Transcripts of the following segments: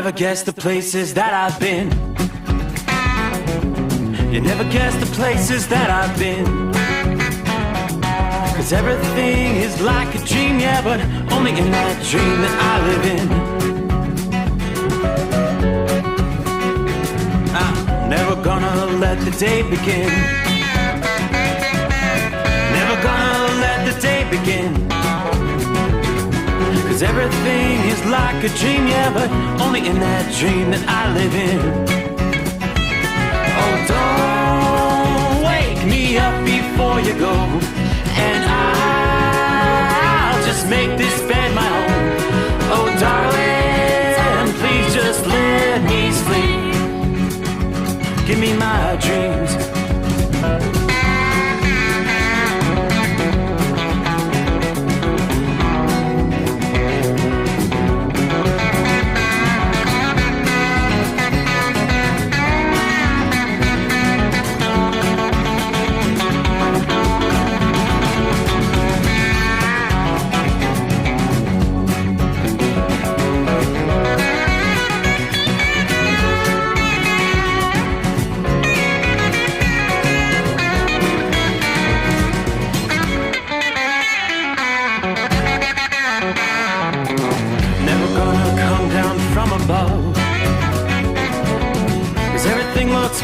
never guess the places that I've been. You never guess the places that I've been. 'Cause everything is like a dream, yeah, but only in that dream that I live in. I'm never gonna let the day begin. Never gonna let the day begin. 'Cause everything is like a dream, yeah, but only in that dream that I live in. Oh, don't wake me up before you go, and I'll just make this bed my home. Oh, darling, please just let me sleep. Give me my dreams.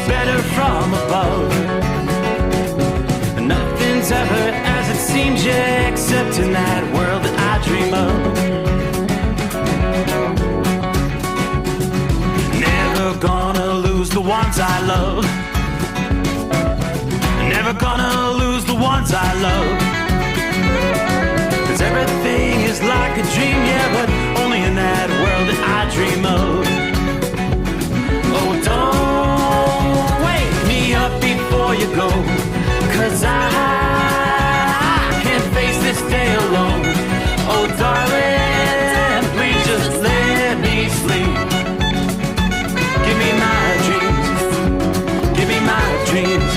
Better from above. Nothing's ever as it seems, yeah, except in that world that I dream of. Never gonna lose the ones I love. Never gonna lose the ones I love. 'Cause everything is like a dream, yeah, but only in that world that I dream of. Oh, don't wake me up before you go, 'cause I can't face this day alone. Oh, darling, please just let me sleep. Give me my dreams. Give me my dreams.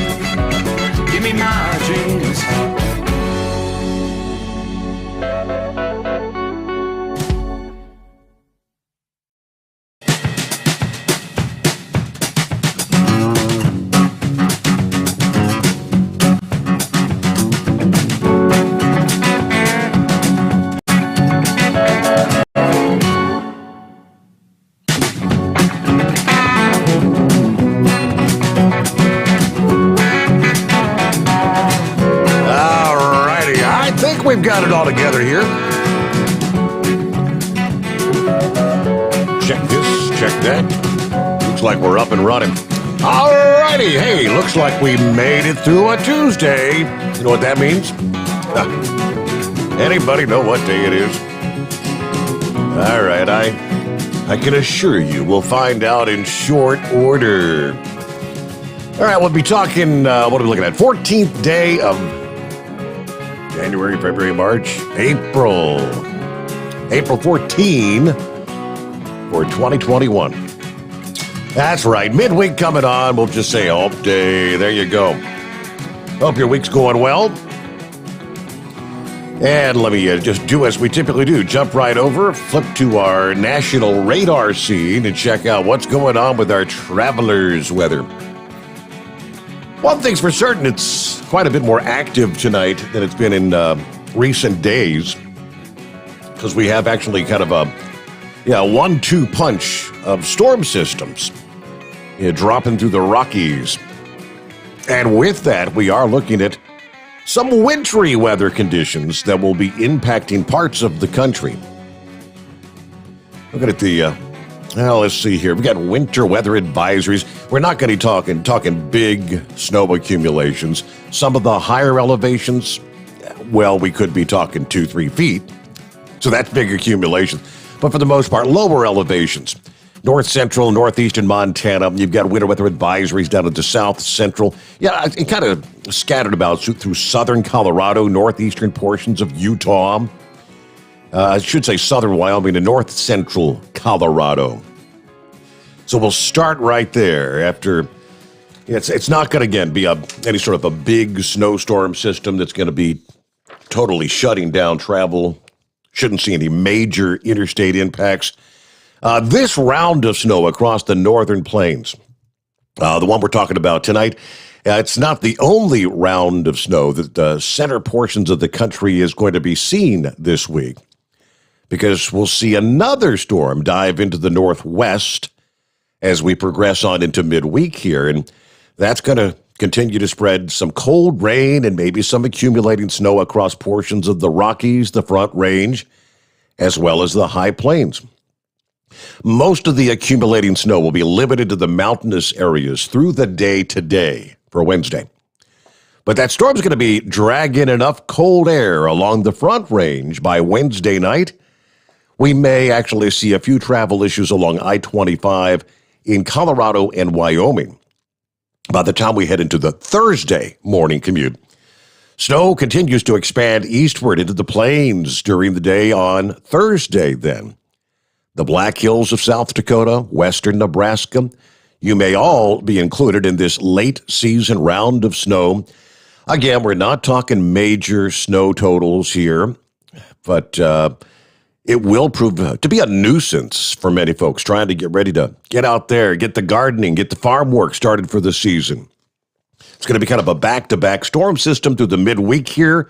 Give me my dreams. We've got it all together here. Check this, check that. Looks like we're up and running. Alrighty, hey, looks like we made it through a Tuesday. You know what that means? Anybody know what day it is? Alright, I can assure you we'll find out in short order. Alright, we'll be talking, what are we looking at? 14th day of January, February, March, April 14 for 2021. That's right, midweek coming on. We'll just say hump day. There you go. Hope your week's going well. And let me just do as we typically do. Jump right over, flip to our national radar scene and check out what's going on with our travelers' weather. One thing's for certain, it's quite a bit more active tonight than it's been in recent days, because we have actually kind of a 1-2 punch of storm systems dropping through the Rockies. And with that, we are looking at some wintry weather conditions that will be impacting parts of the country. Looking at the let's see here. We got winter weather advisories. We're not going to be talking big snow accumulations. Some of the higher elevations, well, we could be talking 2-3 feet. So that's big accumulations. But for the most part, lower elevations. North central, northeastern Montana. You've got winter weather advisories down into south central. Yeah, it kind of scattered about through southern Colorado, northeastern portions of Utah. I should say southern Wyoming and north central Colorado. So we'll start right there after. It's not going to, again, be any sort of a big snowstorm system that's going to be totally shutting down travel. Shouldn't see any major interstate impacts. This round of snow across the northern plains, the one we're talking about tonight, it's not the only round of snow that the center portions of the country is going to be seen this week, because we'll see another storm dive into the northwest as we progress on into midweek here, and that's going to continue to spread some cold rain and maybe some accumulating snow across portions of the Rockies, the Front Range, as well as the high plains. Most of the accumulating snow will be limited to the mountainous areas through the day today for Wednesday. But that storm's going to be dragging enough cold air along the Front Range by Wednesday night. We may actually see a few travel issues along I-25 in Colorado and Wyoming by the time we head into the Thursday morning commute. Snow continues to expand eastward into the plains during the day on Thursday then. The Black Hills of South Dakota, western Nebraska, you may all be included in this late season round of snow. Again, we're not talking major snow totals here, but it will prove to be a nuisance for many folks trying to get ready to get out there, get the gardening, get the farm work started for the season. It's going to be kind of a back-to-back storm system through the midweek here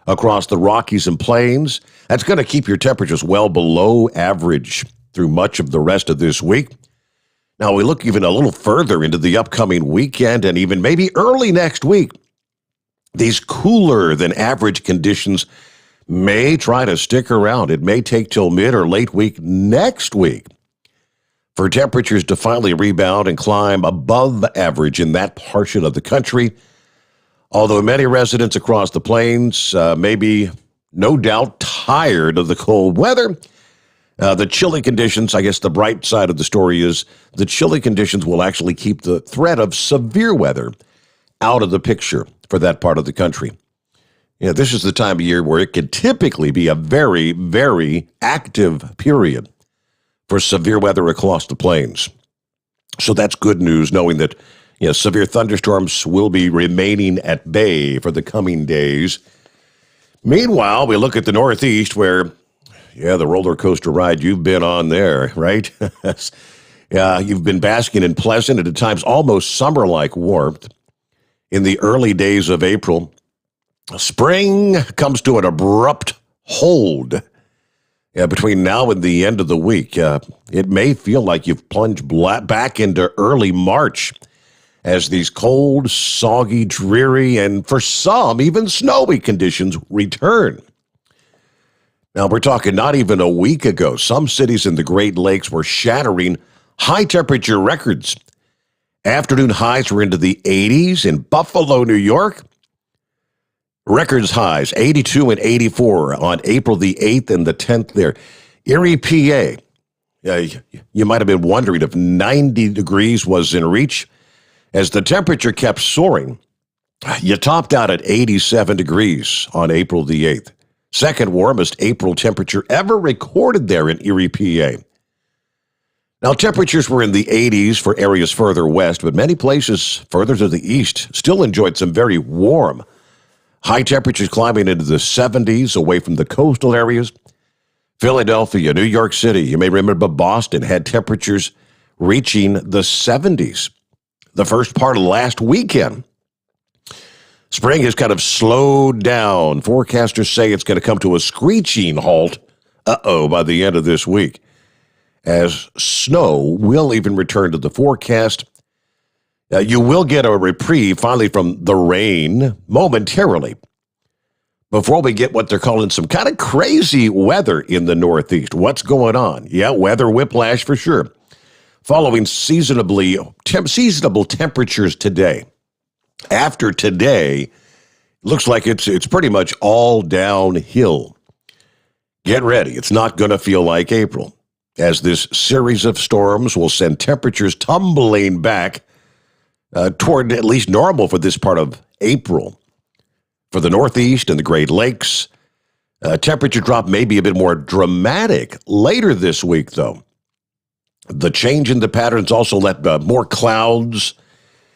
across the Rockies and Plains. That's going to keep your temperatures well below average through much of the rest of this week. Now, we look even a little further into the upcoming weekend and even maybe early next week. These cooler than average conditions may try to stick around. It may take till mid or late week next week for temperatures to finally rebound and climb above average in that portion of the country. Although many residents across the plains may be no doubt tired of the cold weather, the chilly conditions, I guess the bright side of the story is the chilly conditions will actually keep the threat of severe weather out of the picture for that part of the country. This is the time of year where it can typically be a very, very active period for severe weather across the plains. So that's good news, knowing that severe thunderstorms will be remaining at bay for the coming days. Meanwhile, we look at the Northeast where, the roller coaster ride you've been on there, right? You've been basking in pleasant and at times almost summer-like warmth. In the early days of April, spring comes to an abrupt hold. Between now and the end of the week, it may feel like you've plunged back into early March as these cold, soggy, dreary, and for some, even snowy conditions return. Now, we're talking not even a week ago, some cities in the Great Lakes were shattering high-temperature records. Afternoon highs were into the 80s in Buffalo, New York. Records highs, 82 and 84 on April the 8th and the 10th there. Erie, PA, you might have been wondering if 90 degrees was in reach. As the temperature kept soaring, you topped out at 87 degrees on April the 8th. Second warmest April temperature ever recorded there in Erie, PA. Now, temperatures were in the 80s for areas further west, but many places further to the east still enjoyed some very warm. High temperatures climbing into the 70s away from the coastal areas. Philadelphia, New York City, you may remember Boston had temperatures reaching the 70s the first part of last weekend. Spring has kind of slowed down. Forecasters say it's going to come to a screeching halt, by the end of this week, as snow will even return to the forecast. You will get a reprieve finally from the rain momentarily before we get what they're calling some kind of crazy weather in the Northeast. What's going on? Yeah, weather whiplash for sure. Following seasonable temperatures today. After today, looks like it's pretty much all downhill. Get ready. It's not going to feel like April, as this series of storms will send temperatures tumbling back toward at least normal for this part of April. For the Northeast and the Great Lakes, temperature drop may be a bit more dramatic later this week, though. The change in the patterns also let more clouds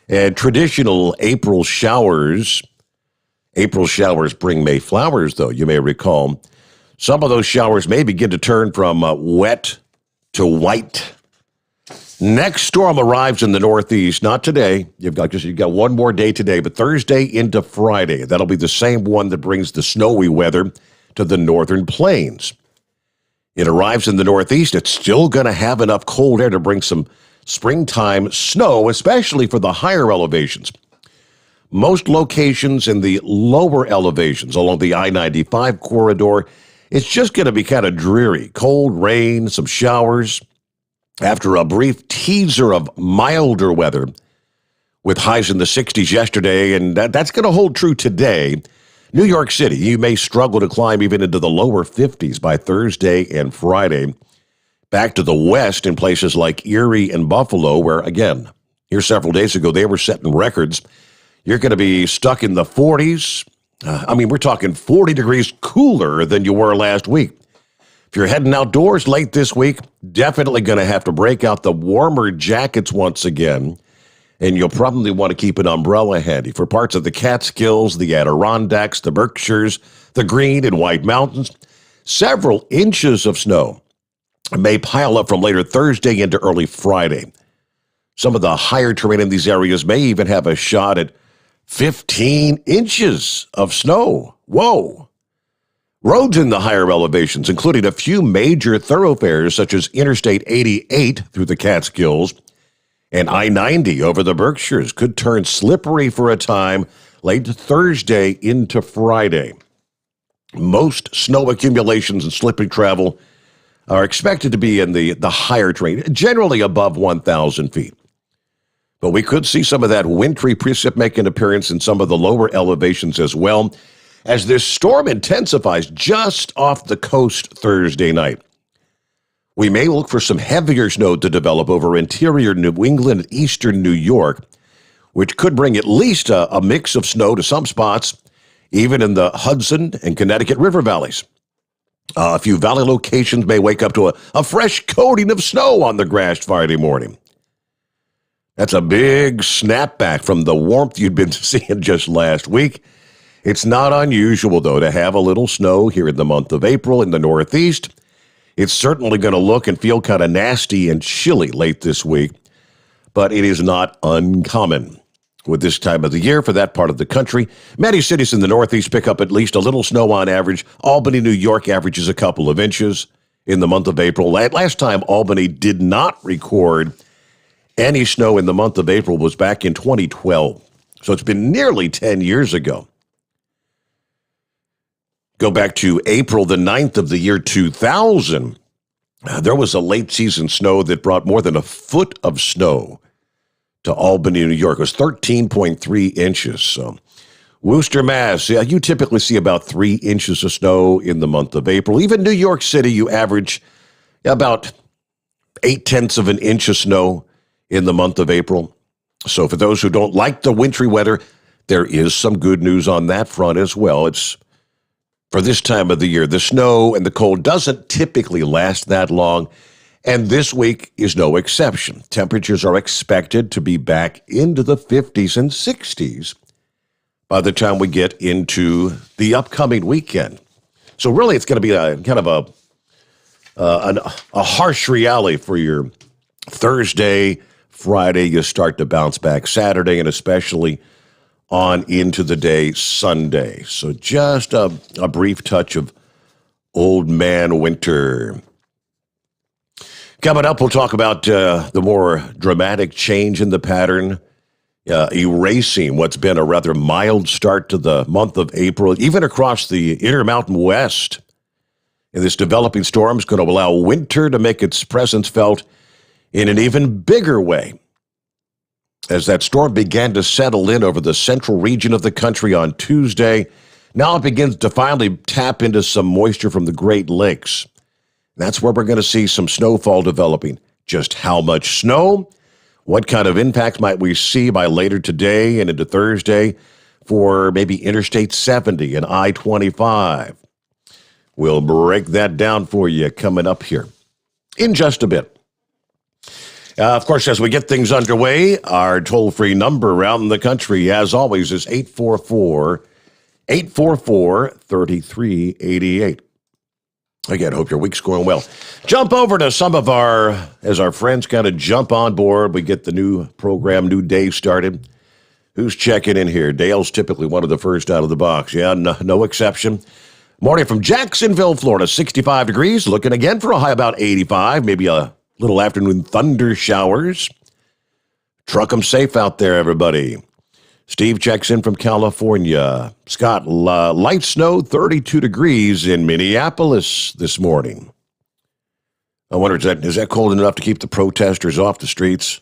and traditional April showers. April showers bring May flowers, though, you may recall. Some of those showers may begin to turn from wet to white. Next storm arrives in the Northeast, not today. You've got one more day today, but Thursday into Friday. That'll be the same one that brings the snowy weather to the northern plains. It arrives in the Northeast. It's still going to have enough cold air to bring some springtime snow, especially for the higher elevations. Most locations in the lower elevations along the I-95 corridor, it's just going to be kind of dreary. Cold rain, some showers. After a brief teaser of milder weather with highs in the 60s yesterday, and that's going to hold true today. New York City, you may struggle to climb even into the lower 50s by Thursday and Friday. Back to the west in places like Erie and Buffalo, where, again, here several days ago, they were setting records. You're going to be stuck in the 40s. We're talking 40 degrees cooler than you were last week. If you're heading outdoors late this week, definitely going to have to break out the warmer jackets once again, and you'll probably want to keep an umbrella handy for parts of the Catskills, the Adirondacks, the Berkshires, the Green and White Mountains. Several inches of snow may pile up from later Thursday into early Friday. Some of the higher terrain in these areas may even have a shot at 15 inches of snow. Whoa! Roads in the higher elevations, including a few major thoroughfares such as Interstate 88 through the Catskills and I-90 over the Berkshires, could turn slippery for a time late Thursday into Friday. Most snow accumulations and slippery travel are expected to be in the higher terrain, generally above 1,000 feet. But we could see some of that wintry precip make an appearance in some of the lower elevations as well, as this storm intensifies just off the coast Thursday night. We may look for some heavier snow to develop over interior New England and eastern New York, which could bring at least a mix of snow to some spots, even in the Hudson and Connecticut River valleys. A few valley locations may wake up to a fresh coating of snow on the grass Friday morning. That's a big snapback from the warmth you'd been seeing just last week. It's not unusual, though, to have a little snow here in the month of April in the Northeast. It's certainly going to look and feel kind of nasty and chilly late this week, but it is not uncommon with this time of the year for that part of the country. Many cities in the Northeast pick up at least a little snow on average. Albany, New York averages a couple of inches in the month of April. Last time Albany did not record any snow in the month of April was back in 2012. So it's been nearly 10 years ago. Go back to April the 9th of the year 2000. There was a late season snow that brought more than a foot of snow to Albany, New York. It was 13.3 inches. So Worcester, Mass, you typically see about 3 inches of snow in the month of April. Even New York City, you average about 0.8 of an inch of snow in the month of April. So for those who don't like the wintry weather, there is some good news on that front as well. It's for this time of the year. The snow and the cold doesn't typically last that long, and this week is no exception. Temperatures are expected to be back into the 50s and 60s by the time we get into the upcoming weekend. So really, it's going to be a kind of a harsh reality for your Thursday, Friday. You start to bounce back Saturday, and especially on into the day Sunday. So just a brief touch of old man winter. Coming up, we'll talk about the more dramatic change in the pattern, erasing what's been a rather mild start to the month of April, even across the Intermountain West. And this developing storm is going to allow winter to make its presence felt in an even bigger way. As that storm began to settle in over the central region of the country on Tuesday, now it begins to finally tap into some moisture from the Great Lakes. That's where we're going to see some snowfall developing. Just how much snow? What kind of impact might we see by later today and into Thursday for maybe Interstate 70 and I-25? We'll break that down for you coming up here in just a bit. Of course, as we get things underway, our toll-free number around the country, as always, is 844-844-3388. Again, hope your week's going well. Jump over to some of as our friends kind of jump on board, we get the new program, new day started. Who's checking in here? Dale's typically one of the first out of the box. Yeah, no exception. Morning from Jacksonville, Florida, 65 degrees. Looking again for a high about 85, maybe a little afternoon thunder showers. Truck 'em safe out there, everybody. Steve checks in from California. Scott, light snow, 32 degrees in Minneapolis this morning. I wonder, is that cold enough to keep the protesters off the streets?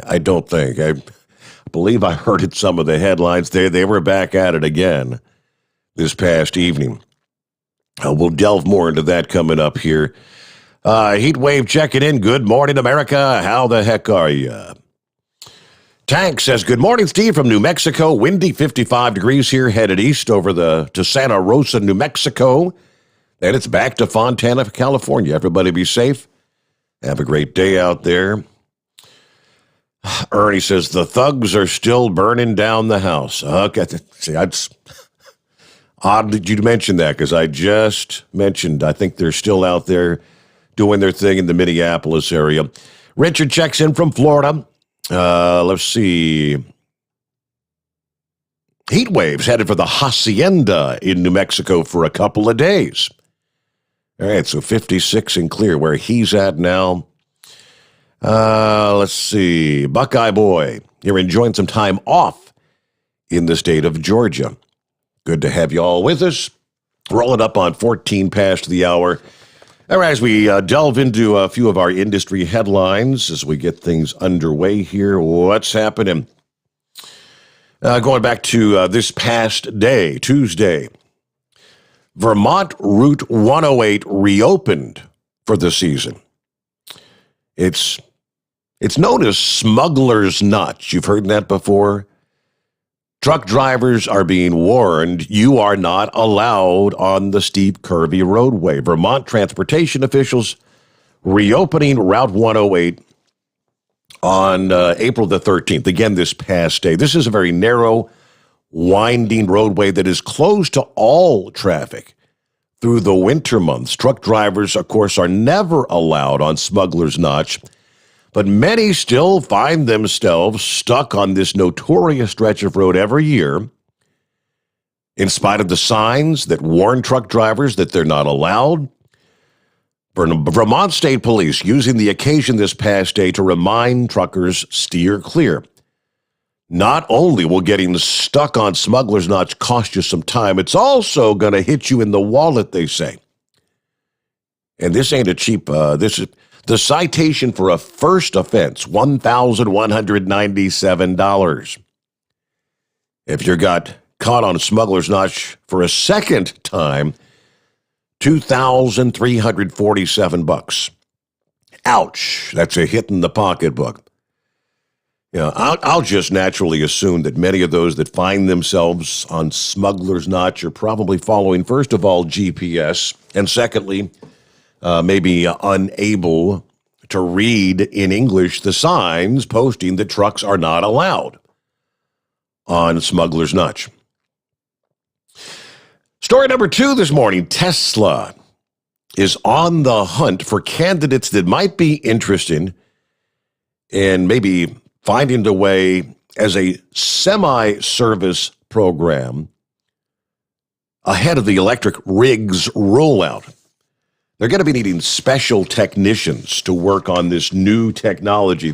I don't think. I believe I heard in some of the headlines they were back at it again this past evening. We'll delve more into that coming up here. Heat wave checking in. Good morning, America. How the heck are you? Tank says, good morning, Steve, from New Mexico. Windy, 55 degrees here, headed east over to Santa Rosa, New Mexico. Then it's back to Fontana, California. Everybody be safe. Have a great day out there. Ernie says, the thugs are still burning down the house. Okay, see, it's odd that you mentioned that because I just mentioned, I think they're still out there doing their thing in the Minneapolis area. Richard checks in from Florida. Let's see. Heat waves headed for the Hacienda in New Mexico for a couple of days. All right, so 56 and clear where he's at now. Let's see. Buckeye Boy, you're enjoying some time off in the state of Georgia. Good to have you all with us. Rolling up on 14 past the hour. All right, as we delve into a few of our industry headlines, as we get things underway here, what's happening? Going back to this past day, Tuesday, Vermont Route 108 reopened for the season. It's known as Smuggler's Notch. You've heard that before? Truck drivers are being warned you are not allowed on the steep, curvy roadway. Vermont transportation officials reopening Route 108 on April the 13th, again this past day. This is a very narrow, winding roadway that is closed to all traffic through the winter months. Truck drivers, of course, are never allowed on Smuggler's Notch, but many still find themselves stuck on this notorious stretch of road every year, in spite of the signs that warn truck drivers that they're not allowed. Vermont State Police using the occasion this past day to remind truckers steer clear. Not only will getting stuck on Smuggler's Notch cost you some time, it's also going to hit you in the wallet, they say. And this ain't a cheap, this is the citation for a first offense, $1,197. If you got caught on Smuggler's Notch for a second time, $2,347. Ouch, that's a hit in the pocketbook. I'll just naturally assume that many of those that find themselves on Smuggler's Notch are probably following, first of all, GPS, and secondly, maybe unable to read in English the signs posting that trucks are not allowed on Smuggler's Notch. Story number 2 this morning, Tesla is on the hunt for candidates that might be interested in maybe finding a way as a semi-service program ahead of the electric rigs rollout. They're going to be needing special technicians to work on this new technology.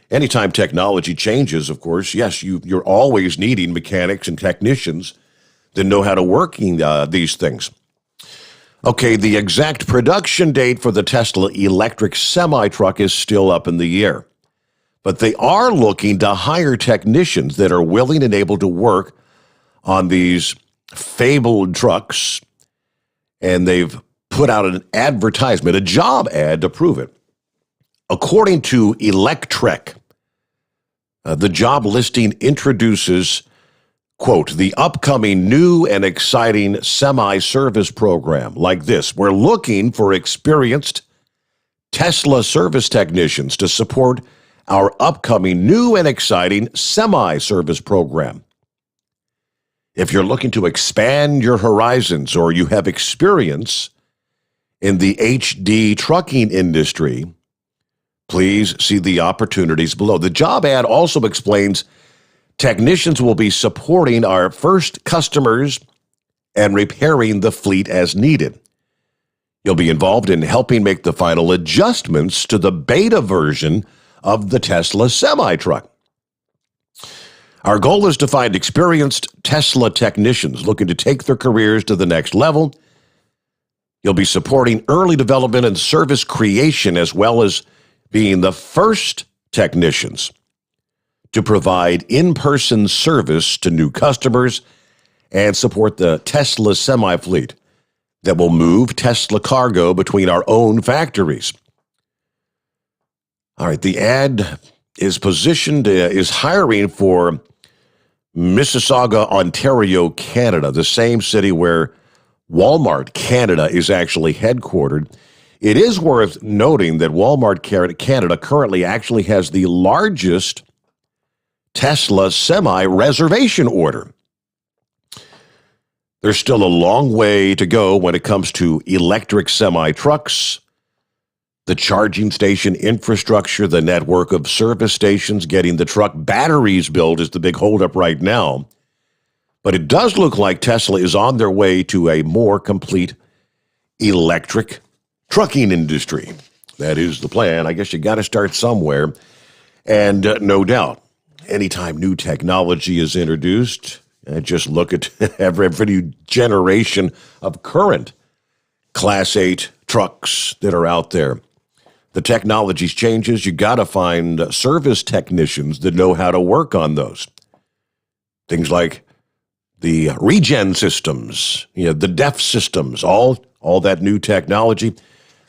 Anytime technology changes, of course, yes, you're always needing mechanics and technicians that know how to work these things. Okay, the exact production date for the Tesla electric semi-truck is still up in the air. But they are looking to hire technicians that are willing and able to work on these fabled trucks, and they've put out an advertisement, a job ad to prove it. According to Electrek, the job listing introduces, quote, the upcoming new and exciting semi-service program like this. We're looking for experienced Tesla service technicians to support our upcoming new and exciting semi-service program. If you're looking to expand your horizons or you have experience in the HD trucking industry, please see the opportunities below. The job ad also explains technicians will be supporting our first customers and repairing the fleet as needed. You'll be involved in helping make the final adjustments to the beta version of the Tesla semi-truck. Our goal is to find experienced Tesla technicians looking to take their careers to the next level. You'll be supporting early development and service creation, as well as being the first technicians to provide in-person service to new customers and support the Tesla semi-fleet that will move Tesla cargo between our own factories. All right, the ad is hiring for Mississauga, Ontario, Canada, the same city where Walmart Canada is actually headquartered. It is worth noting that Walmart Canada currently actually has the largest Tesla semi reservation order. There's still a long way to go when it comes to electric semi trucks, the charging station infrastructure, the network of service stations, getting the truck batteries built is the big holdup right now. But it does look like Tesla is on their way to a more complete electric trucking industry. That is the plan. I guess you got to start somewhere. And no doubt, anytime new technology is introduced, just look at every new generation of current Class 8 trucks that are out there. The technology changes. You got to find service technicians that know how to work on those. Things like the regen systems, the DEF systems, all that new technology.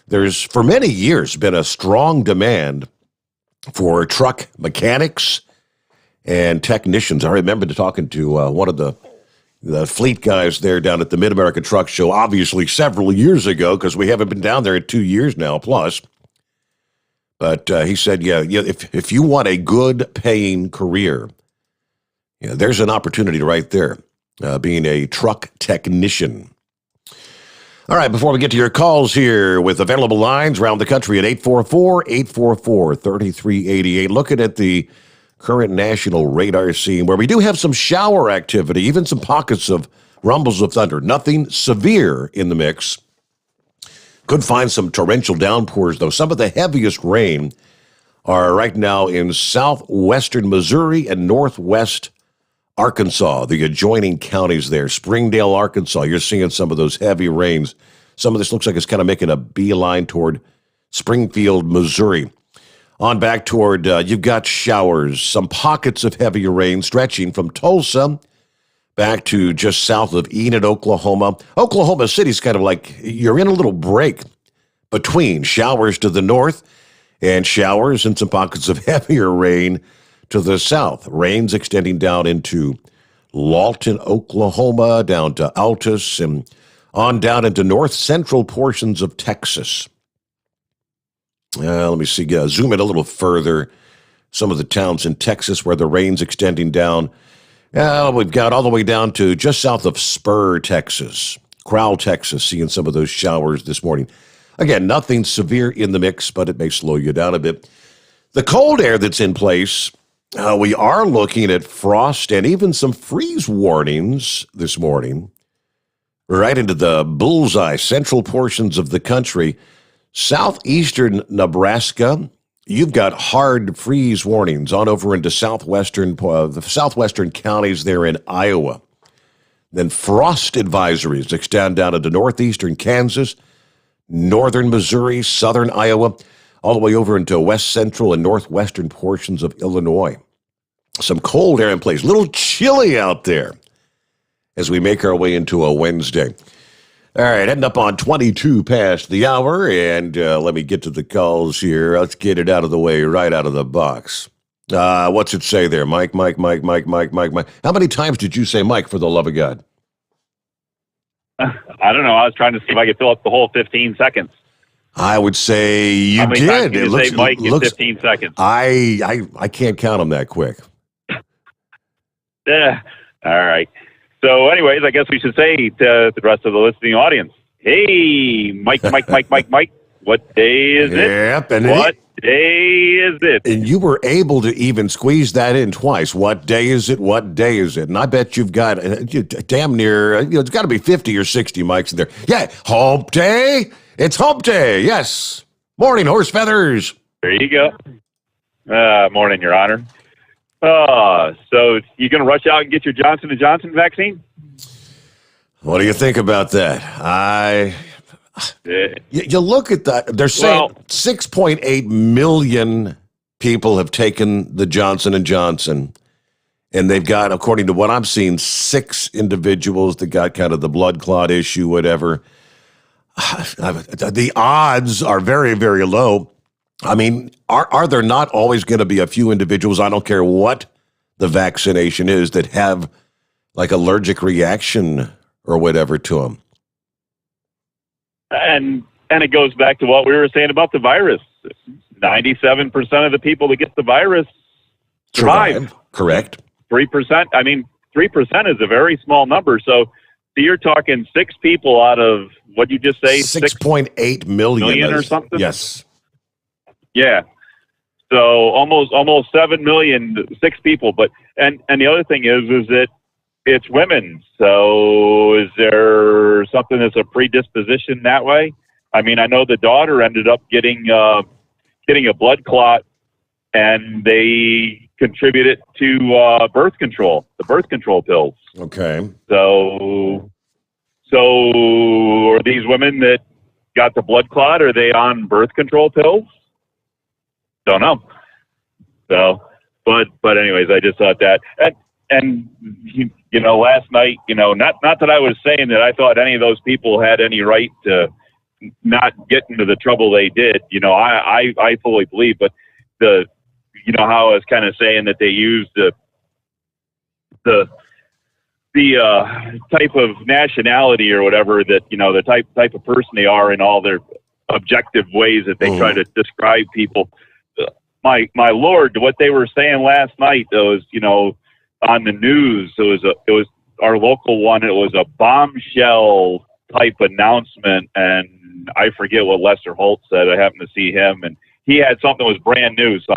There's, for many years, been a strong demand for truck mechanics and technicians. I remember talking to one of the fleet guys there down at the Mid-America Truck Show, obviously several years ago, because we haven't been down there in 2 years now plus. But he said, if you want a good paying career, there's an opportunity right there, being a truck technician. All right, before we get to your calls here with available lines around the country at 844-844-3388, looking at the current national radar scene where we do have some shower activity, even some pockets of rumbles of thunder. Nothing severe in the mix. Could find some torrential downpours, though. Some of the heaviest rain are right now in southwestern Missouri and northwest Arkansas, the adjoining counties there. Springdale, Arkansas, you're seeing some of those heavy rains. Some of this looks like it's kind of making a beeline toward Springfield, Missouri. On back toward, you've got showers, some pockets of heavy rain stretching from Tulsa back to just south of Enid, Oklahoma. Oklahoma City's kind of like you're in a little break between showers to the north and showers and some pockets of heavier rain to the south. Rain's extending down into Lawton, Oklahoma, down to Altus, and on down into north central portions of Texas. Let me see, zoom in a little further. Some of the towns in Texas where the rain's extending down. We've got all the way down to just south of Spur, Texas. Crowell, Texas, seeing some of those showers this morning. Again, nothing severe in the mix, but it may slow you down a bit. The cold air that's in place, we are looking at frost and even some freeze warnings this morning. Right into the bullseye, central portions of the country. Southeastern Nebraska, you've got hard freeze warnings on over into the southwestern counties there in Iowa. Then frost advisories extend down into northeastern Kansas, northern Missouri, southern Iowa, all the way over into west central and northwestern portions of Illinois. Some cold air in place, a little chilly out there as we make our way into a Wednesday. All right, heading up on 22 past the hour, and let me get to the calls here. Let's get it out of the way right out of the box. What's it say there? Mike. How many times did you say Mike, for the love of God? I don't know. I was trying to see if I could fill up the whole 15 seconds. I would say you How many did. times did you say Mike in 15 seconds? I can't count them that quick. Yeah. All right. So anyways, I guess we should say to the rest of the listening audience, Hey, Mike. What day is it? Yep, and What day is it? And you were able to even squeeze that in twice. What day is it? What day is it? And I bet you've got damn near, it's got to be 50 or 60 mics in there. Yeah, hump day. It's hump day. Yes. Morning, horse feathers. There you go. Morning, Your Honor. So you going to rush out and get your Johnson & Johnson vaccine? What do you think about that? You look at that. They're saying 6.8 million people have taken the Johnson & Johnson. And they've got, according to what I'm seeing, 6 individuals that got kind of the blood clot issue, whatever. The odds are very, very low. I mean, are there not always going to be a few individuals, I don't care what the vaccination is, that have like allergic reaction or whatever to them? And it goes back to what we were saying about the virus. 97% of the people that get the virus survive. Correct. 3%. I mean, 3% is a very small number. So you're talking 6 people out of, what did you just say? 6.8 million or something? Yes. Yeah. So almost 7 million, 6 people. But and the other thing is that it's women. So is there something that's a predisposition that way? I mean, I know the daughter ended up getting a blood clot, and they contributed to birth control, the birth control pills. Okay. So are these women that got the blood clot, are they on birth control pills? Don't know. So, but anyways, I just thought that, and last night, not that I was saying that I thought any of those people had any right to not get into the trouble they did. I fully believe, but how I was kind of saying that they used the type of nationality or whatever that, the type of person they are in all their objective ways that they try to describe people. My Lord, what they were saying last night, though, is, on the news, it was our local one. It was a bombshell type announcement, and I forget what Lester Holt said. I happened to see him, and he had something that was brand new. So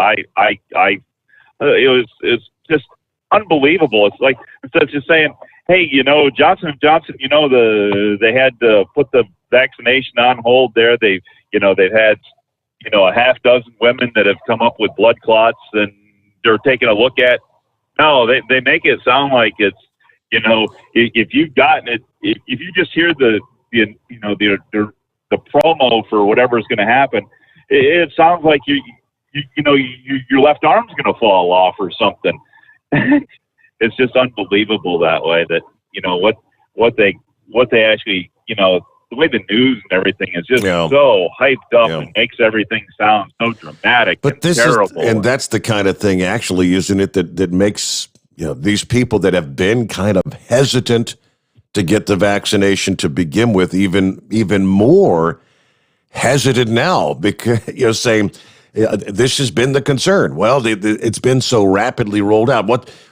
it's just unbelievable. It's like, instead of just saying, hey, Johnson & Johnson, they had to put the vaccination on hold there. They've had, a half dozen women that have come up with blood clots, and they're taking a look at. No, they make it sound like it's, if you've gotten it, if you just hear the promo for whatever's going to happen, it sounds like your left arm's going to fall off or something. It's just unbelievable that way that, what they actually, the way the news and everything is just so hyped up and makes everything sound so dramatic. But this terrible. And that's the kind of thing, actually, isn't it, that makes these people that have been kind of hesitant to get the vaccination to begin with even more hesitant now, because saying this has been the concern. Well, it's been so rapidly rolled out.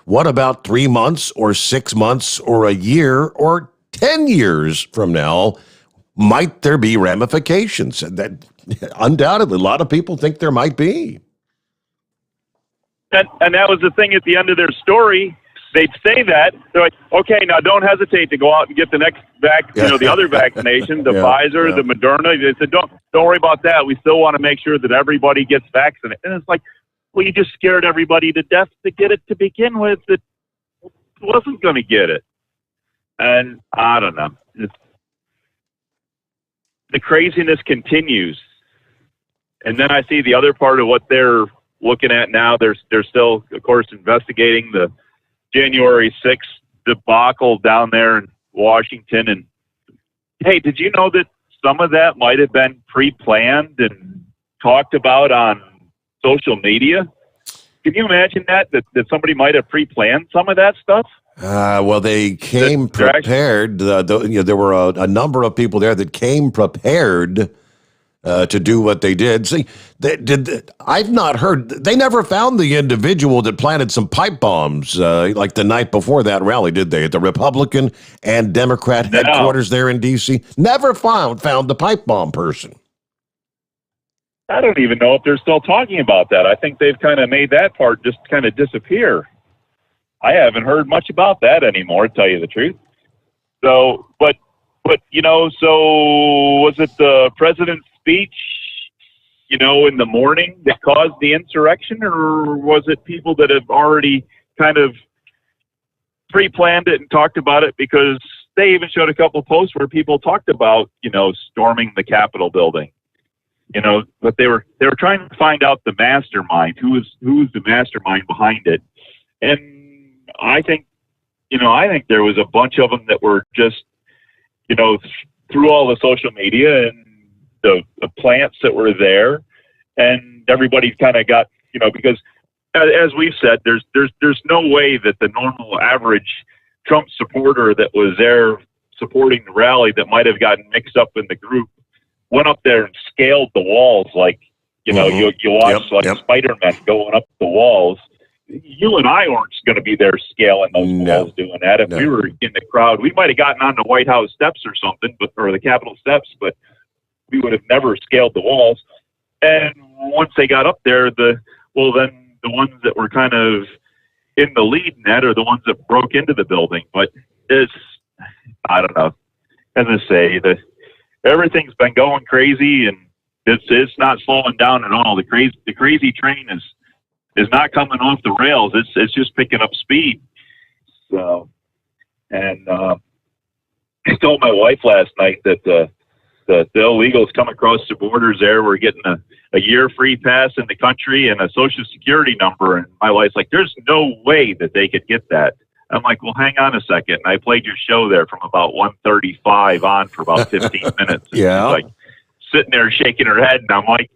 What about 3 months or 6 months or a year or 10 years from now? Might there be ramifications? That undoubtedly, a lot of people think there might be. And that was the thing at the end of their story. They'd say that. They're like, okay, now don't hesitate to go out and get the next the other vaccination, the Pfizer, the Moderna. They said, don't worry about that. We still want to make sure that everybody gets vaccinated. And it's like, well, you just scared everybody to death to get it to begin with that wasn't going to get it. And I don't know. The craziness continues. And then I see the other part of what they're looking at now. They're still, of course, investigating the January 6th debacle down there in Washington. And hey, did you know that some of that might have been pre-planned and talked about on social media? Can you imagine that somebody might have pre-planned some of that stuff? Well, they came prepared. There were a number of people there that came prepared to do what they did. See, I've not heard. They never found the individual that planted some pipe bombs like the night before that rally, did they? At the Republican and Democrat headquarters there in D.C. Never found the pipe bomb person. I don't even know if they're still talking about that. I think they've kind of made that part just kind of disappear. I haven't heard much about that anymore, to tell you the truth. So, but so was it the president's speech, in the morning that caused the insurrection, or was it people that have already kind of pre-planned it and talked about it? Because they even showed a couple of posts where people talked about, storming the Capitol building. But they were trying to find out the mastermind, who's the mastermind behind it. And I think there was a bunch of them that were just, through all the social media and the plants that were there, and everybody kind of got, because as we've said, there's no way that the normal average Trump supporter that was there supporting the rally that might have gotten mixed up in the group went up there and scaled the walls like, you watch Spider-Man going up the walls. You and I aren't going to be there scaling those walls doing that. If we were in the crowd, we might have gotten on the White House steps or something, or the Capitol steps, but we would have never scaled the walls. And once they got up there, then the ones that were kind of in the lead in that are the ones that broke into the building. But I don't know. As I say, everything's been going crazy, and it's not slowing down at all. The crazy train is not coming off the rails. It's just picking up speed. So, and I told my wife last night that the illegals come across the borders there. We're getting a year free pass in the country and a social security number. And my wife's like, there's no way that they could get that. I'm like, well, hang on a second. And I played your show there from about 1:35 on for about 15 minutes. And she's like sitting there shaking her head. And I'm like,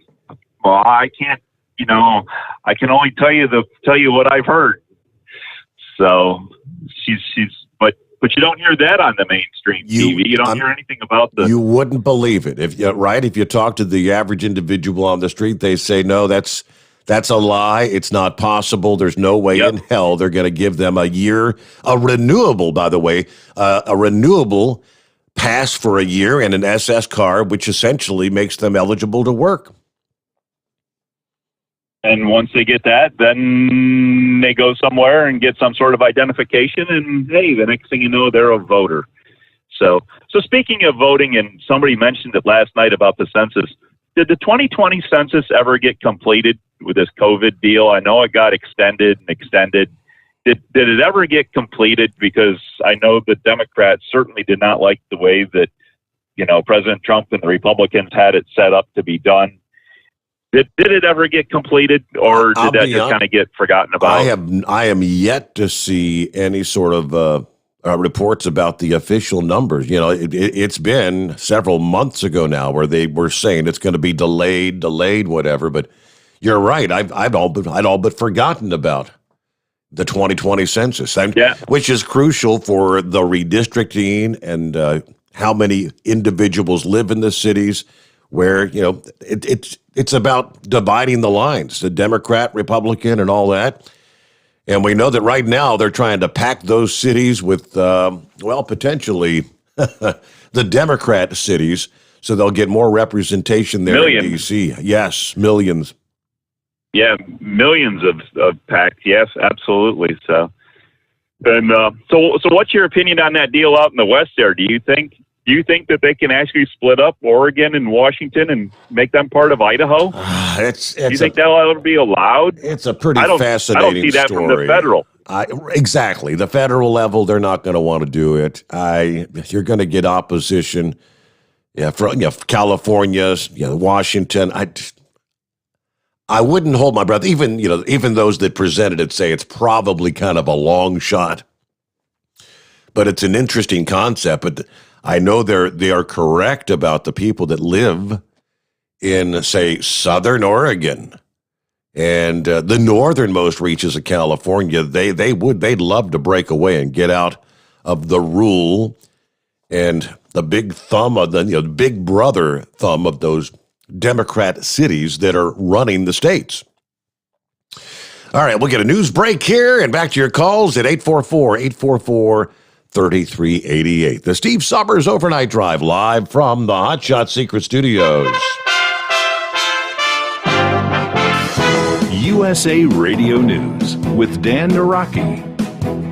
well, I can't, I can only tell you what I've heard. So but you don't hear that on the mainstream TV. You don't hear anything about You wouldn't believe it. If you talk to the average individual on the street, they say, no, that's a lie. It's not possible. There's no way in hell they're going to give them a renewable pass for a year and an SS card, which essentially makes them eligible to work. And once they get that, then they go somewhere and get some sort of identification, and hey, the next thing you know, they're a voter. So speaking of voting, and somebody mentioned it last night about the census, did the 2020 census ever get completed with this COVID deal? I know it got extended. Did it ever get completed? Because I know the Democrats certainly did not like the way that, President Trump and the Republicans had it set up to be done. Did it ever get completed, or did that just kind of get forgotten about? I am yet to see any sort of reports about the official numbers. It's been several months ago now where they were saying it's going to be delayed, whatever. But you're right. I'd all but forgotten about the 2020 census, which is crucial for the redistricting and how many individuals live in the cities. Where it's about dividing the lines, the Democrat, Republican, and all that. And we know that right now they're trying to pack those cities with, potentially the Democrat cities, so they'll get more representation there in D.C. Yes, millions. Yeah, millions of packed. Yes, absolutely. So, and so what's your opinion on that deal out in the West there? Do you think that they can actually split up Oregon and Washington and make them part of Idaho? Do you think that'll ever be allowed? It's a pretty fascinating story. I don't see that from the federal. Exactly. The federal level, they're not going to want to do it. You're going to get opposition. Yeah, from California, Washington. I wouldn't hold my breath. Even those that presented it say it's probably kind of a long shot. But it's an interesting concept. But I know they are correct about the people that live in, say, Southern Oregon and the northernmost reaches of California. They'd love to break away and get out of the rule and the big thumb of the big brother thumb of those Democrat cities that are running the states. All right, we'll get a news break here and back to your calls at 844-844-3388. The Steve Summers Overnight Drive live from the Hot Shot Secret Studios. USA Radio News with Dan Naraki.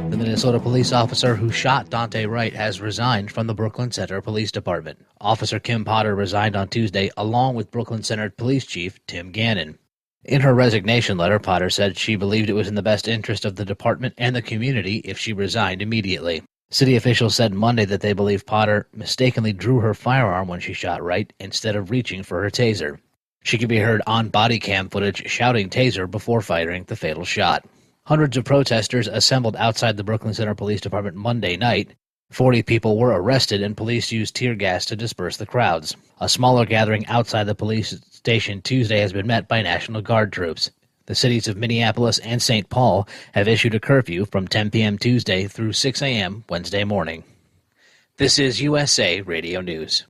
The Minnesota police officer who shot Dante Wright has resigned from the Brooklyn Center Police Department. Officer Kim Potter resigned on Tuesday along with Brooklyn Center Police Chief Tim Gannon. In her resignation letter, Potter said she believed it was in the best interest of the department and the community if she resigned immediately. City officials said Monday that they believe Potter mistakenly drew her firearm when she shot Wright instead of reaching for her taser. She could be heard on body cam footage shouting taser before firing the fatal shot. Hundreds of protesters assembled outside the Brooklyn Center Police Department Monday night. 40 people were arrested and police used tear gas to disperse the crowds. A smaller gathering outside the police station Tuesday has been met by National Guard troops. The cities of Minneapolis and St. Paul have issued a curfew from 10 p.m. Tuesday through 6 a.m. Wednesday morning. This is USA Radio News.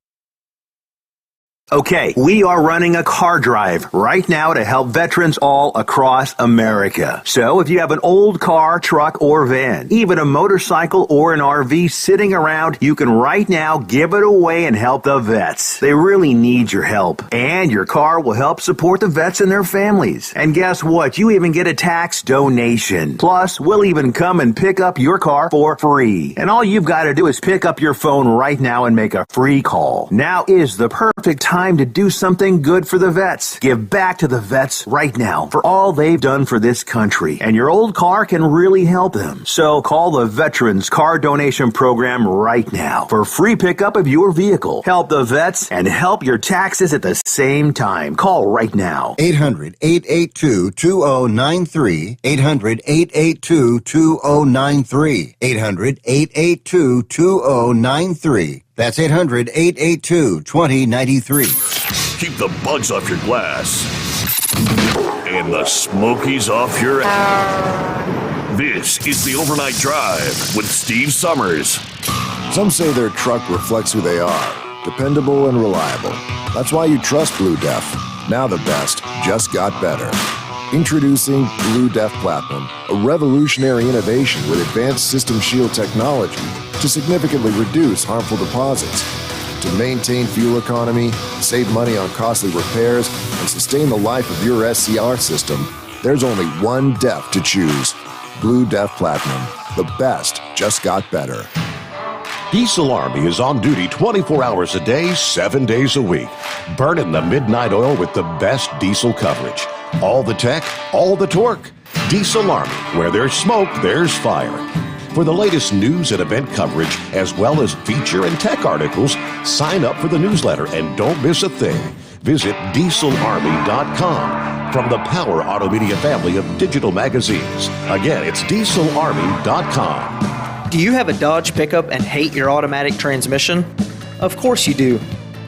Okay, we are running a car drive right now to help veterans all across America. So if you have an old car, truck, or van, even a motorcycle or an RV sitting around, you can right now give it away and help the vets. They really need your help. And your car will help support the vets and their families. And guess what? You even get a tax donation. Plus, we'll even come and pick up your car for free. And all you've got to do is pick up your phone right now and make a free call. Now is the perfect time to do something good for the vets. Give back to the vets right now for all they've done for this country. And your old car can really help them. So call the Veterans Car Donation Program right now for free pickup of your vehicle. Help the vets and help your taxes at the same time. Call right now. 800-882-2093. 800-882-2093. 800-882-2093. That's 800-882-2093. Keep the bugs off your glass and the smokies off your ass. This is the Overnight Drive with Steve Summers. Some say their truck reflects who they are, dependable and reliable. That's why you trust Blue Def. Now the best just got better. Introducing Blue Def Platinum, a revolutionary innovation with advanced System Shield technology to significantly reduce harmful deposits. To maintain fuel economy, save money on costly repairs, and sustain the life of your SCR system, there's only one DEF to choose. Blue Def Platinum. The best just got better. Diesel Army is on duty 24 hours a day, 7 days a week. Burning the midnight oil with the best diesel coverage. All the tech, all the torque. Diesel Army, where there's smoke, there's fire. For the latest news and event coverage, as well as feature and tech articles, sign up for the newsletter and don't miss a thing. Visit dieselarmy.com from the Power Auto Media family of digital magazines. Again, it's dieselarmy.com. Do you have a Dodge pickup and hate your automatic transmission? Of course you do.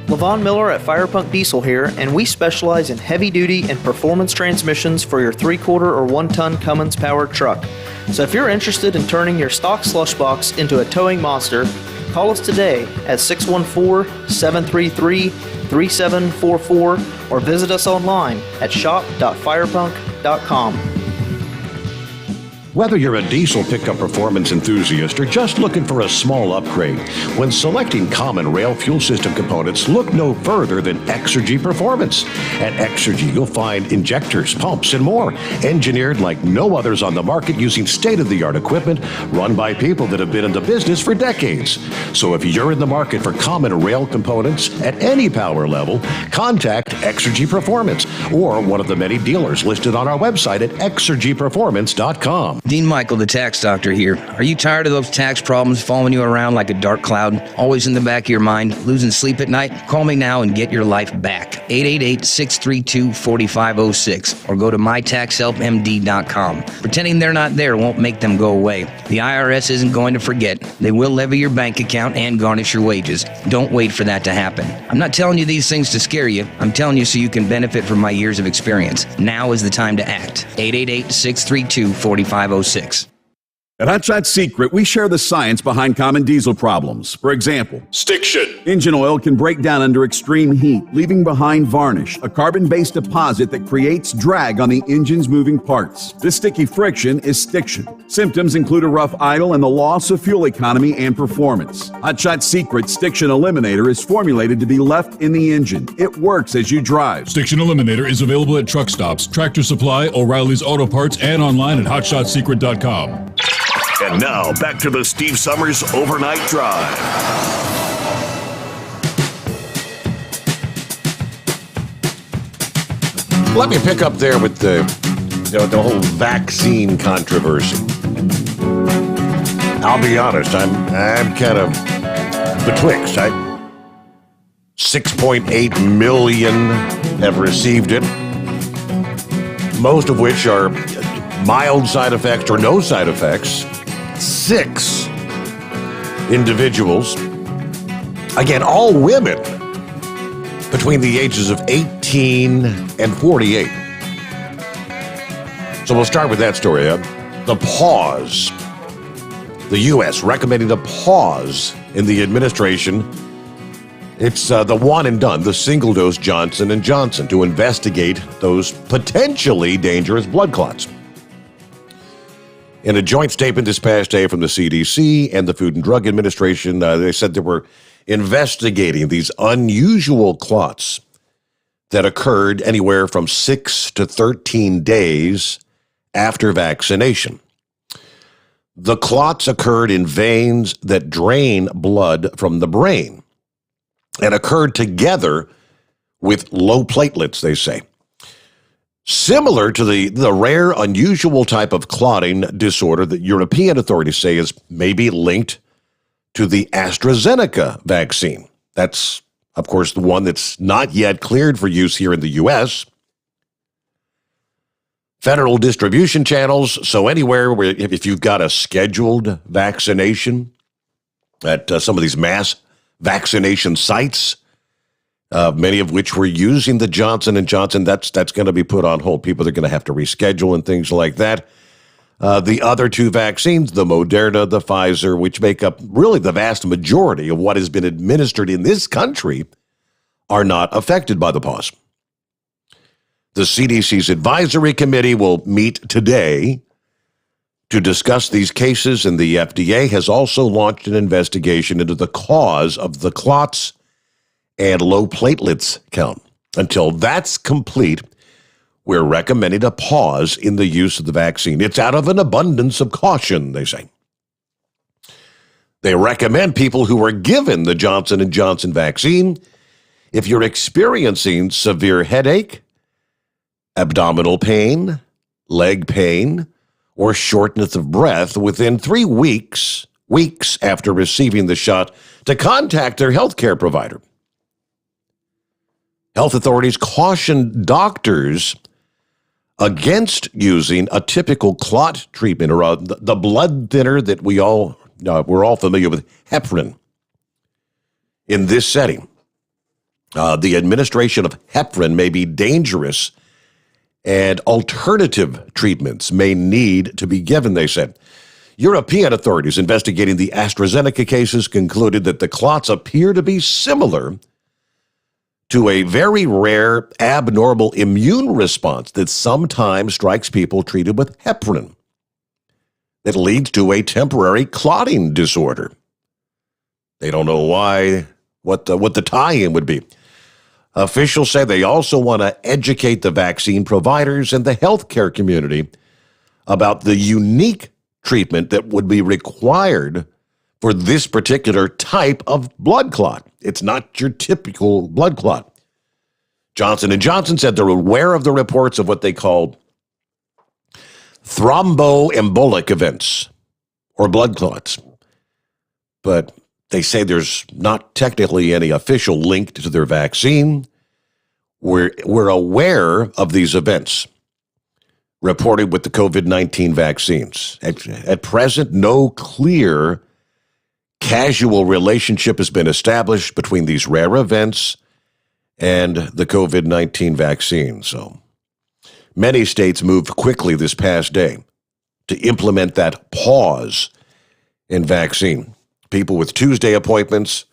LaVon Miller at Firepunk Diesel here, and we specialize in heavy-duty and performance transmissions for your 3-quarter or 1-ton Cummins-powered truck. So if you're interested in turning your stock slush box into a towing monster, call us today at 614-733-3744 or visit us online at shop.firepunk.com. Whether you're a diesel pickup performance enthusiast or just looking for a small upgrade, when selecting common rail fuel system components, look no further than Exergy Performance. At Exergy, you'll find injectors, pumps, and more, engineered like no others on the market using state-of-the-art equipment run by people that have been in the business for decades. So if you're in the market for common rail components at any power level, contact Exergy Performance or one of the many dealers listed on our website at exergyperformance.com. Dean Michael, the tax doctor here. Are you tired of those tax problems following you around like a dark cloud, always in the back of your mind, losing sleep at night? Call me now and get your life back. 888-632-4506 or go to mytaxhelpmd.com. Pretending they're not there won't make them go away. The IRS isn't going to forget. They will levy your bank account and garnish your wages. Don't wait for that to happen. I'm not telling you these things to scare you. I'm telling you so you can benefit from my years of experience. Now is the time to act. 888-632-4506. At Hot Shot Secret, we share the science behind common diesel problems. For example, Stiction. engine oil can break down under extreme heat, leaving behind varnish, a carbon-based deposit that creates drag on the engine's moving parts. This sticky friction is stiction. Symptoms include a rough idle and the loss of fuel economy and performance. Hot Shot Secret Stiction Eliminator is formulated to be left in the engine. It works as you drive. Stiction Eliminator is available at truck stops, Tractor Supply, O'Reilly's Auto Parts, and online at hotshotsecret.com. And now, back to the Steve Summers Overnight Drive. Let me pick up there with the whole vaccine controversy. I'll be honest, I'm kind of betwixt. 6.8 million have received it, most of which are mild side effects or no side effects. 6 individuals, again, all women between the ages of 18 and 48. So we'll start with that story. The pause. The U.S. recommending a pause in the administration. It's the one and done, the single-dose Johnson & Johnson, to investigate those potentially dangerous blood clots. In a joint statement this past day from the CDC and the Food and Drug Administration, they said they were investigating these unusual clots that occurred anywhere from 6 to 13 days after vaccination. The clots occurred in veins that drain blood from the brain and occurred together with low platelets, they say. Similar to the rare, unusual type of clotting disorder that European authorities say is maybe linked to the AstraZeneca vaccine. That's, of course, the one that's not yet cleared for use here in the U.S. Federal distribution channels, so anywhere where if you've got a scheduled vaccination at some of these mass vaccination sites, many of which were using the Johnson & Johnson, that's going to be put on hold. People are going to have to reschedule and things like that. The other 2 vaccines, the Moderna, the Pfizer, which make up really the vast majority of what has been administered in this country, are not affected by the pause. The CDC's advisory committee will meet today to discuss these cases, and the FDA has also launched an investigation into the cause of the clots and low platelets count. Until that's complete, we're recommending a pause in the use of the vaccine. It's out of an abundance of caution, they say. They recommend people who are given the Johnson & Johnson vaccine, if you're experiencing severe headache, abdominal pain, leg pain, or shortness of breath within 3 weeks after receiving the shot, to contact their healthcare provider. Health authorities caution doctors against using a typical clot treatment or the blood thinner that we're all familiar with, heparin. In this setting, the administration of heparin may be dangerous, and alternative treatments may need to be given, they said. European authorities investigating the AstraZeneca cases concluded that the clots appear to be similar to a very rare abnormal immune response that sometimes strikes people treated with heparin that leads to a temporary clotting disorder. They don't know why, what the tie-in would be. Officials say they also want to educate the vaccine providers and the healthcare community about the unique treatment that would be required for this particular type of blood clot. It's not your typical blood clot. Johnson & Johnson said they're aware of the reports of what they called thromboembolic events or blood clots, but they say there's not technically any official link to their vaccine. We're aware of these events reported with the COVID-19 vaccines. At present, no clear causal relationship has been established between these rare events and the COVID-19 vaccine. So many states moved quickly this past day to implement that pause in vaccine. People with Tuesday appointments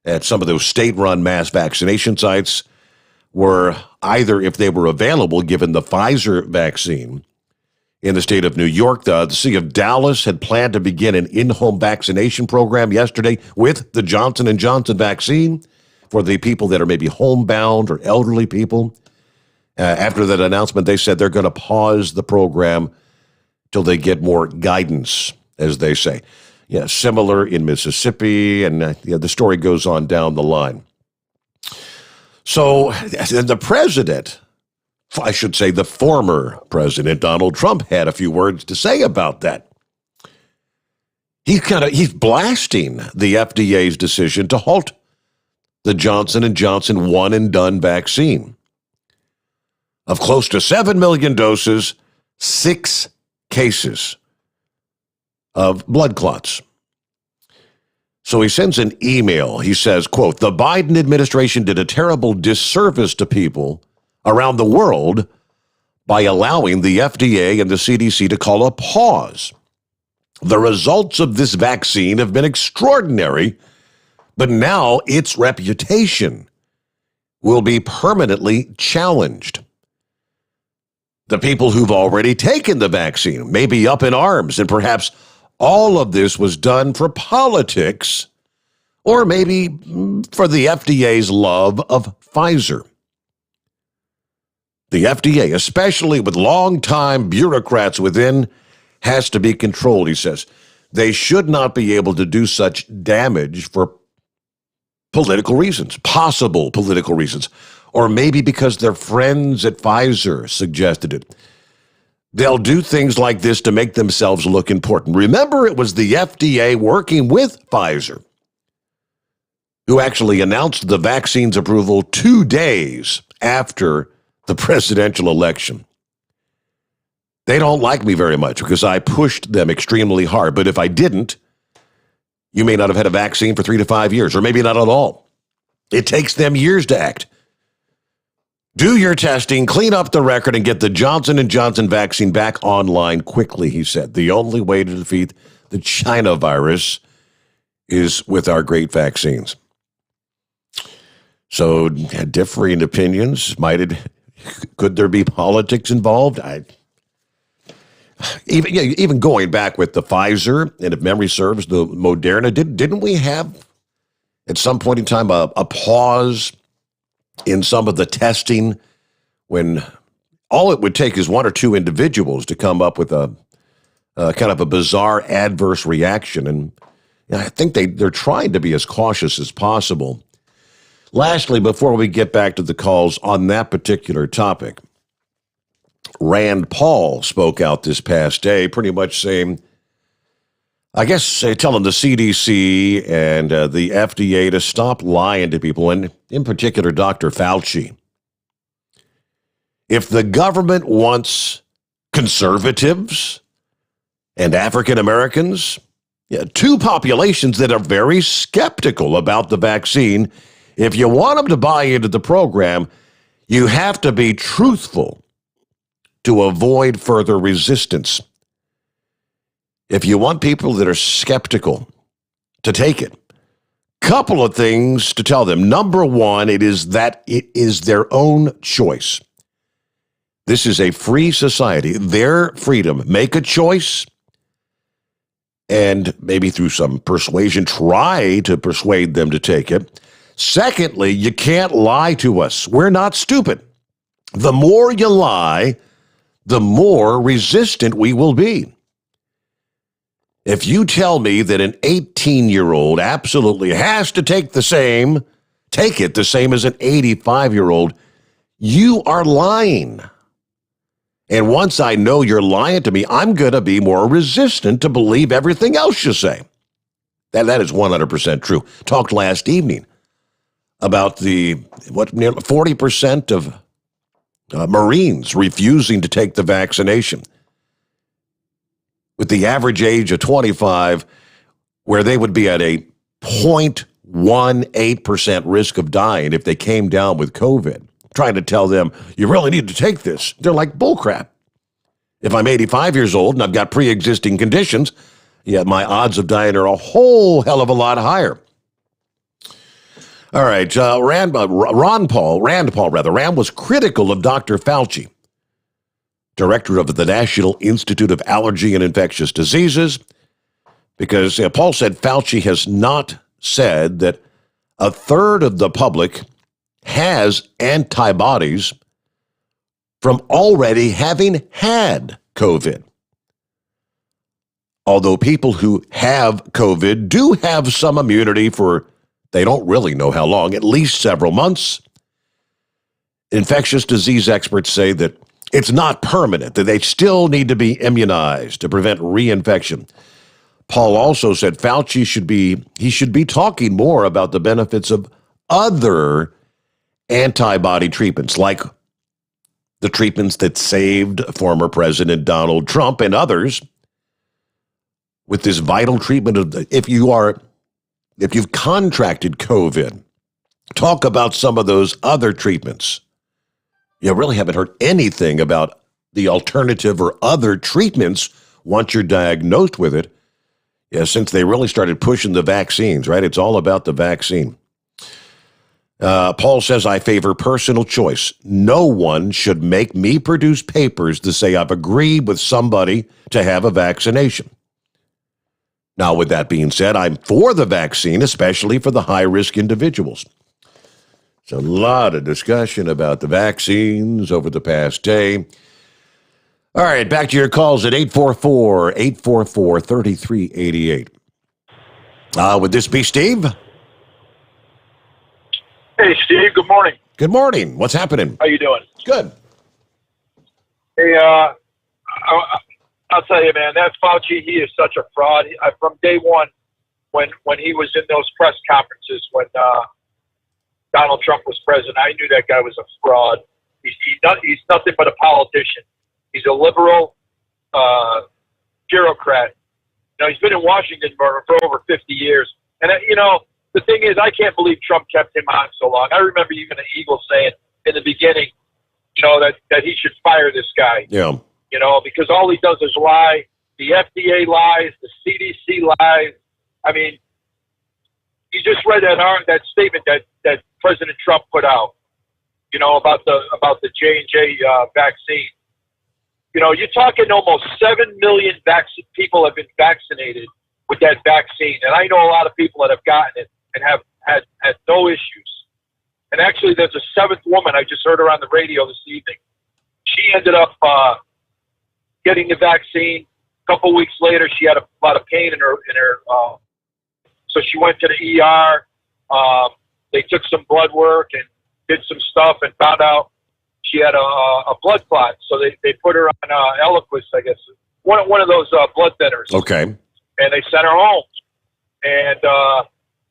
at some of those state-run mass vaccination sites were either, if they were available, given the Pfizer vaccine. In the state of New York, the city of Dallas had planned to begin an in-home vaccination program yesterday with the Johnson & Johnson vaccine for the people that are maybe homebound or elderly people. After that announcement, they said they're going to pause the program till they get more guidance, as they say. Yeah, similar in Mississippi, and the story goes on down the line. So the president, I should say the former president, Donald Trump, had a few words to say about that. He's blasting the FDA's decision to halt the Johnson & Johnson one-and-done vaccine. Of close to 7 million doses, 6 cases of blood clots. So he sends an email. He says, quote, "The Biden administration did a terrible disservice to people around the world by allowing the FDA and the CDC to call a pause. The results of this vaccine have been extraordinary, but now its reputation will be permanently challenged. The people who've already taken the vaccine may be up in arms, and perhaps all of this was done for politics, or maybe for the FDA's love of Pfizer. The FDA, especially with longtime bureaucrats within, has to be controlled," he says. "They should not be able to do such damage for political reasons, possible political reasons, or maybe because their friends at Pfizer suggested it. They'll do things like this to make themselves look important. Remember, it was the FDA working with Pfizer who actually announced the vaccine's approval 2 days after the presidential election. They don't like me very much because I pushed them extremely hard, but if I didn't, you may not have had a vaccine for 3 to 5 years, or maybe not at all. It takes them years to act. Do your testing, clean up the record, and get the Johnson & Johnson vaccine back online quickly," he said. "The only way to defeat the China virus is with our great vaccines." So, differing opinions. Could there be politics involved? Even going back with the Pfizer, and if memory serves, the Moderna, didn't we have at some point in time a pause in some of the testing when all it would take is 1 or 2 individuals to come up with a kind of a bizarre adverse reaction. And I think they're trying to be as cautious as possible. Lastly, before we get back to the calls on that particular topic, Rand Paul spoke out this past day pretty much saying, telling the CDC and the FDA to stop lying to people, and in particular, Dr. Fauci. If the government wants conservatives and African Americans, 2 populations that are very skeptical about the vaccine, if you want them to buy into the program, you have to be truthful to avoid further resistance. If you want people that are skeptical to take it, couple of things to tell them. Number 1, it is that it is their own choice. This is a free society, their freedom. Make a choice, and maybe through some persuasion, try to persuade them to take it. Secondly, you can't lie to us. We're not stupid. The more you lie, the more resistant we will be. If you tell me that an 18-year-old absolutely has to take it the same as an 85-year-old, you are lying. And once I know you're lying to me, I'm going to be more resistant to believe everything else you say. That is 100% true. Talked last evening about nearly 40% of Marines refusing to take the vaccination, with the average age of 25, where they would be at a 0.18% risk of dying if they came down with COVID. Trying to tell them, you really need to take this. They're like, bullcrap. If I'm 85 years old and I've got pre-existing conditions, yeah, my odds of dying are a whole hell of a lot higher. All right, Rand Paul was critical of Dr. Fauci, director of the National Institute of Allergy and Infectious Diseases, because Paul said Fauci has not said that a third of the public has antibodies from already having had COVID. Although people who have COVID do have some immunity for, they don't really know how long, at least several months. Infectious disease experts say that it's not permanent, that they still need to be immunized to prevent reinfection. Paul also said Fauci should be talking more about the benefits of other antibody treatments, like the treatments that saved former President Donald Trump and others, with this vital treatment of if you've contracted COVID, talk about some of those other treatments. You really haven't heard anything about the alternative or other treatments once you're diagnosed with it. Yeah, since they really started pushing the vaccines, right? It's all about the vaccine. Paul says, I favor personal choice. No one should make me produce papers to say I've agreed with somebody to have a vaccination. Now, with that being said, I'm for the vaccine, especially for the high-risk individuals. There's a lot of discussion about the vaccines over the past day. All right, back to your calls at 844-3388. Would this be Steve? Hey, Steve. Good morning. Good morning. What's happening? How you doing? Good. Hey, I'll tell you, man, that Fauci, he is such a fraud. From day one, when he was in those press conferences, when Donald Trump was president, I knew that guy was a fraud. He's nothing but a politician. He's a liberal bureaucrat. You know, he's been in Washington for over 50 years. And, the thing is, I can't believe Trump kept him on so long. I remember even the Eagles saying in the beginning, that he should fire this guy. Yeah. Because all he does is lie. The FDA lies. The CDC lies. I mean, you just read that statement that President Trump put out, about the J&J vaccine. You're talking almost 7 million people have been vaccinated with that vaccine. And I know a lot of people that have gotten it and have had no issues. And actually, there's a seventh woman. I just heard her on the radio this evening. She ended up getting the vaccine. A couple of weeks later, she had a lot of pain in her. So she went to the ER. They took some blood work and did some stuff and found out she had a blood clot. So they put her on Eliquis, I guess, one of those blood thinners. Okay. And they sent her home. And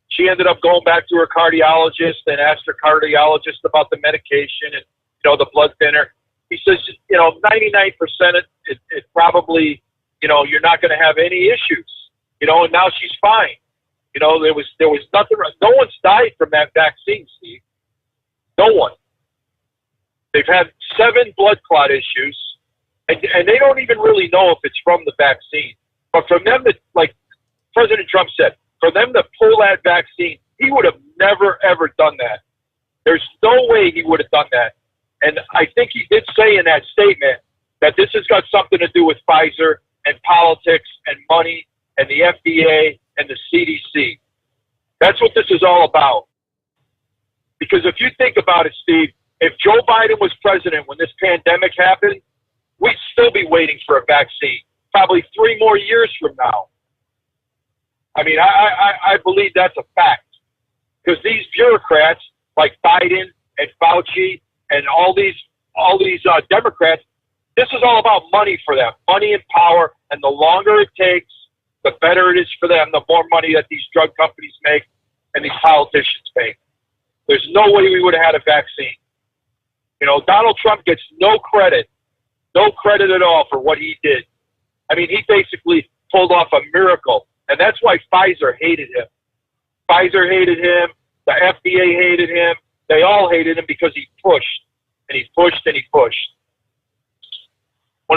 she ended up going back to her cardiologist and asked her cardiologist about the medication and, the blood thinner. He says, 99% it probably, you're not going to have any issues, and now she's fine. There was nothing, no one's died from that vaccine, Steve. No one. They've had 7 blood clot issues, and they don't even really know if it's from the vaccine. But from them to, like President Trump said, for them to pull that vaccine, he would have never, ever done that. There's no way he would have done that. And I think he did say in that statement that this has got something to do with Pfizer and politics and money and the FDA and the CDC. That's what this is all about. Because if you think about it, Steve, if Joe Biden was president when this pandemic happened, we'd still be waiting for a vaccine, probably 3 more years from now. I mean, I believe that's a fact. Because these bureaucrats like Biden and Fauci and all these Democrats, this is all about money for them, money and power. And the longer it takes, the better it is for them, the more money that these drug companies make and these politicians make. There's no way we would have had a vaccine. Donald Trump gets no credit at all for what he did. I mean, he basically pulled off a miracle. And that's why Pfizer hated him. Pfizer hated him. The FDA hated him. They all hated him because he pushed and he pushed and he pushed.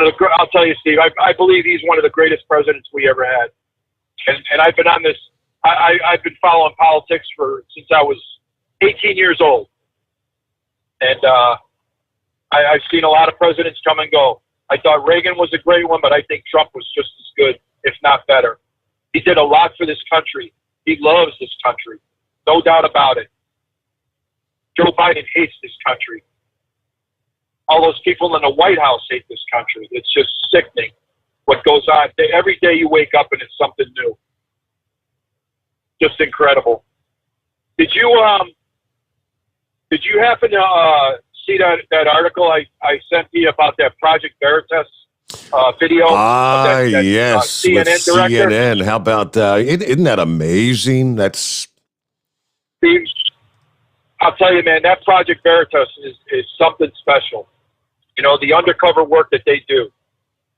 I'll tell you, Steve, I believe he's one of the greatest presidents we ever had. And I've been on this, I've been following politics since I was 18 years old. And I've seen a lot of presidents come and go. I thought Reagan was a great one, but I think Trump was just as good, if not better. He did a lot for this country. He loves this country. No doubt about it. Joe Biden hates this country. All those people in the White House hate this country. It's just sickening what goes on. Every day you wake up and it's something new. Just incredible. Did you happen to see that article I sent you about that Project Veritas video? Yes, CNN with director? CNN. How about isn't that amazing? That's Steve, I'll tell you, man, that Project Veritas is something special. You know, the undercover work that they do.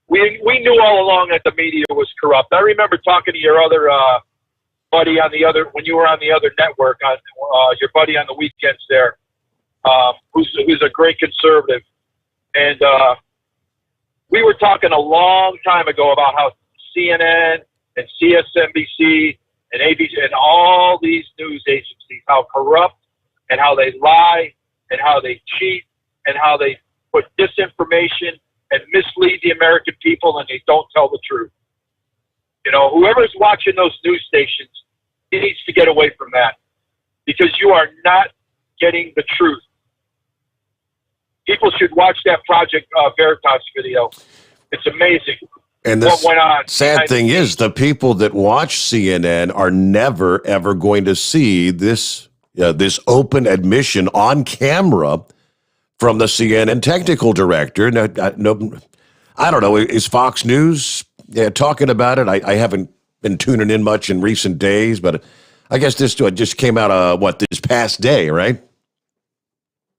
We knew all along that the media was corrupt. I remember talking to your other buddy when you were on the other network, on your buddy on the weekends there, who's a great conservative. And we were talking a long time ago about how CNN and CSNBC and ABC and all these news agencies, how corrupt and how they lie and how they cheat and how they put disinformation and mislead the American people, and they don't tell the truth. You know, whoever's watching those news stations, he needs to get away from that, because you are not getting the truth. People should watch that Project Veritas video. It's amazing. And what went on. Sad thing is, the people that watch CNN are never, ever going to see this open admission on camera from the CNN technical director. No, I don't know. Is Fox News talking about it? I haven't been tuning in much in recent days, but I guess this just came out this past day, right?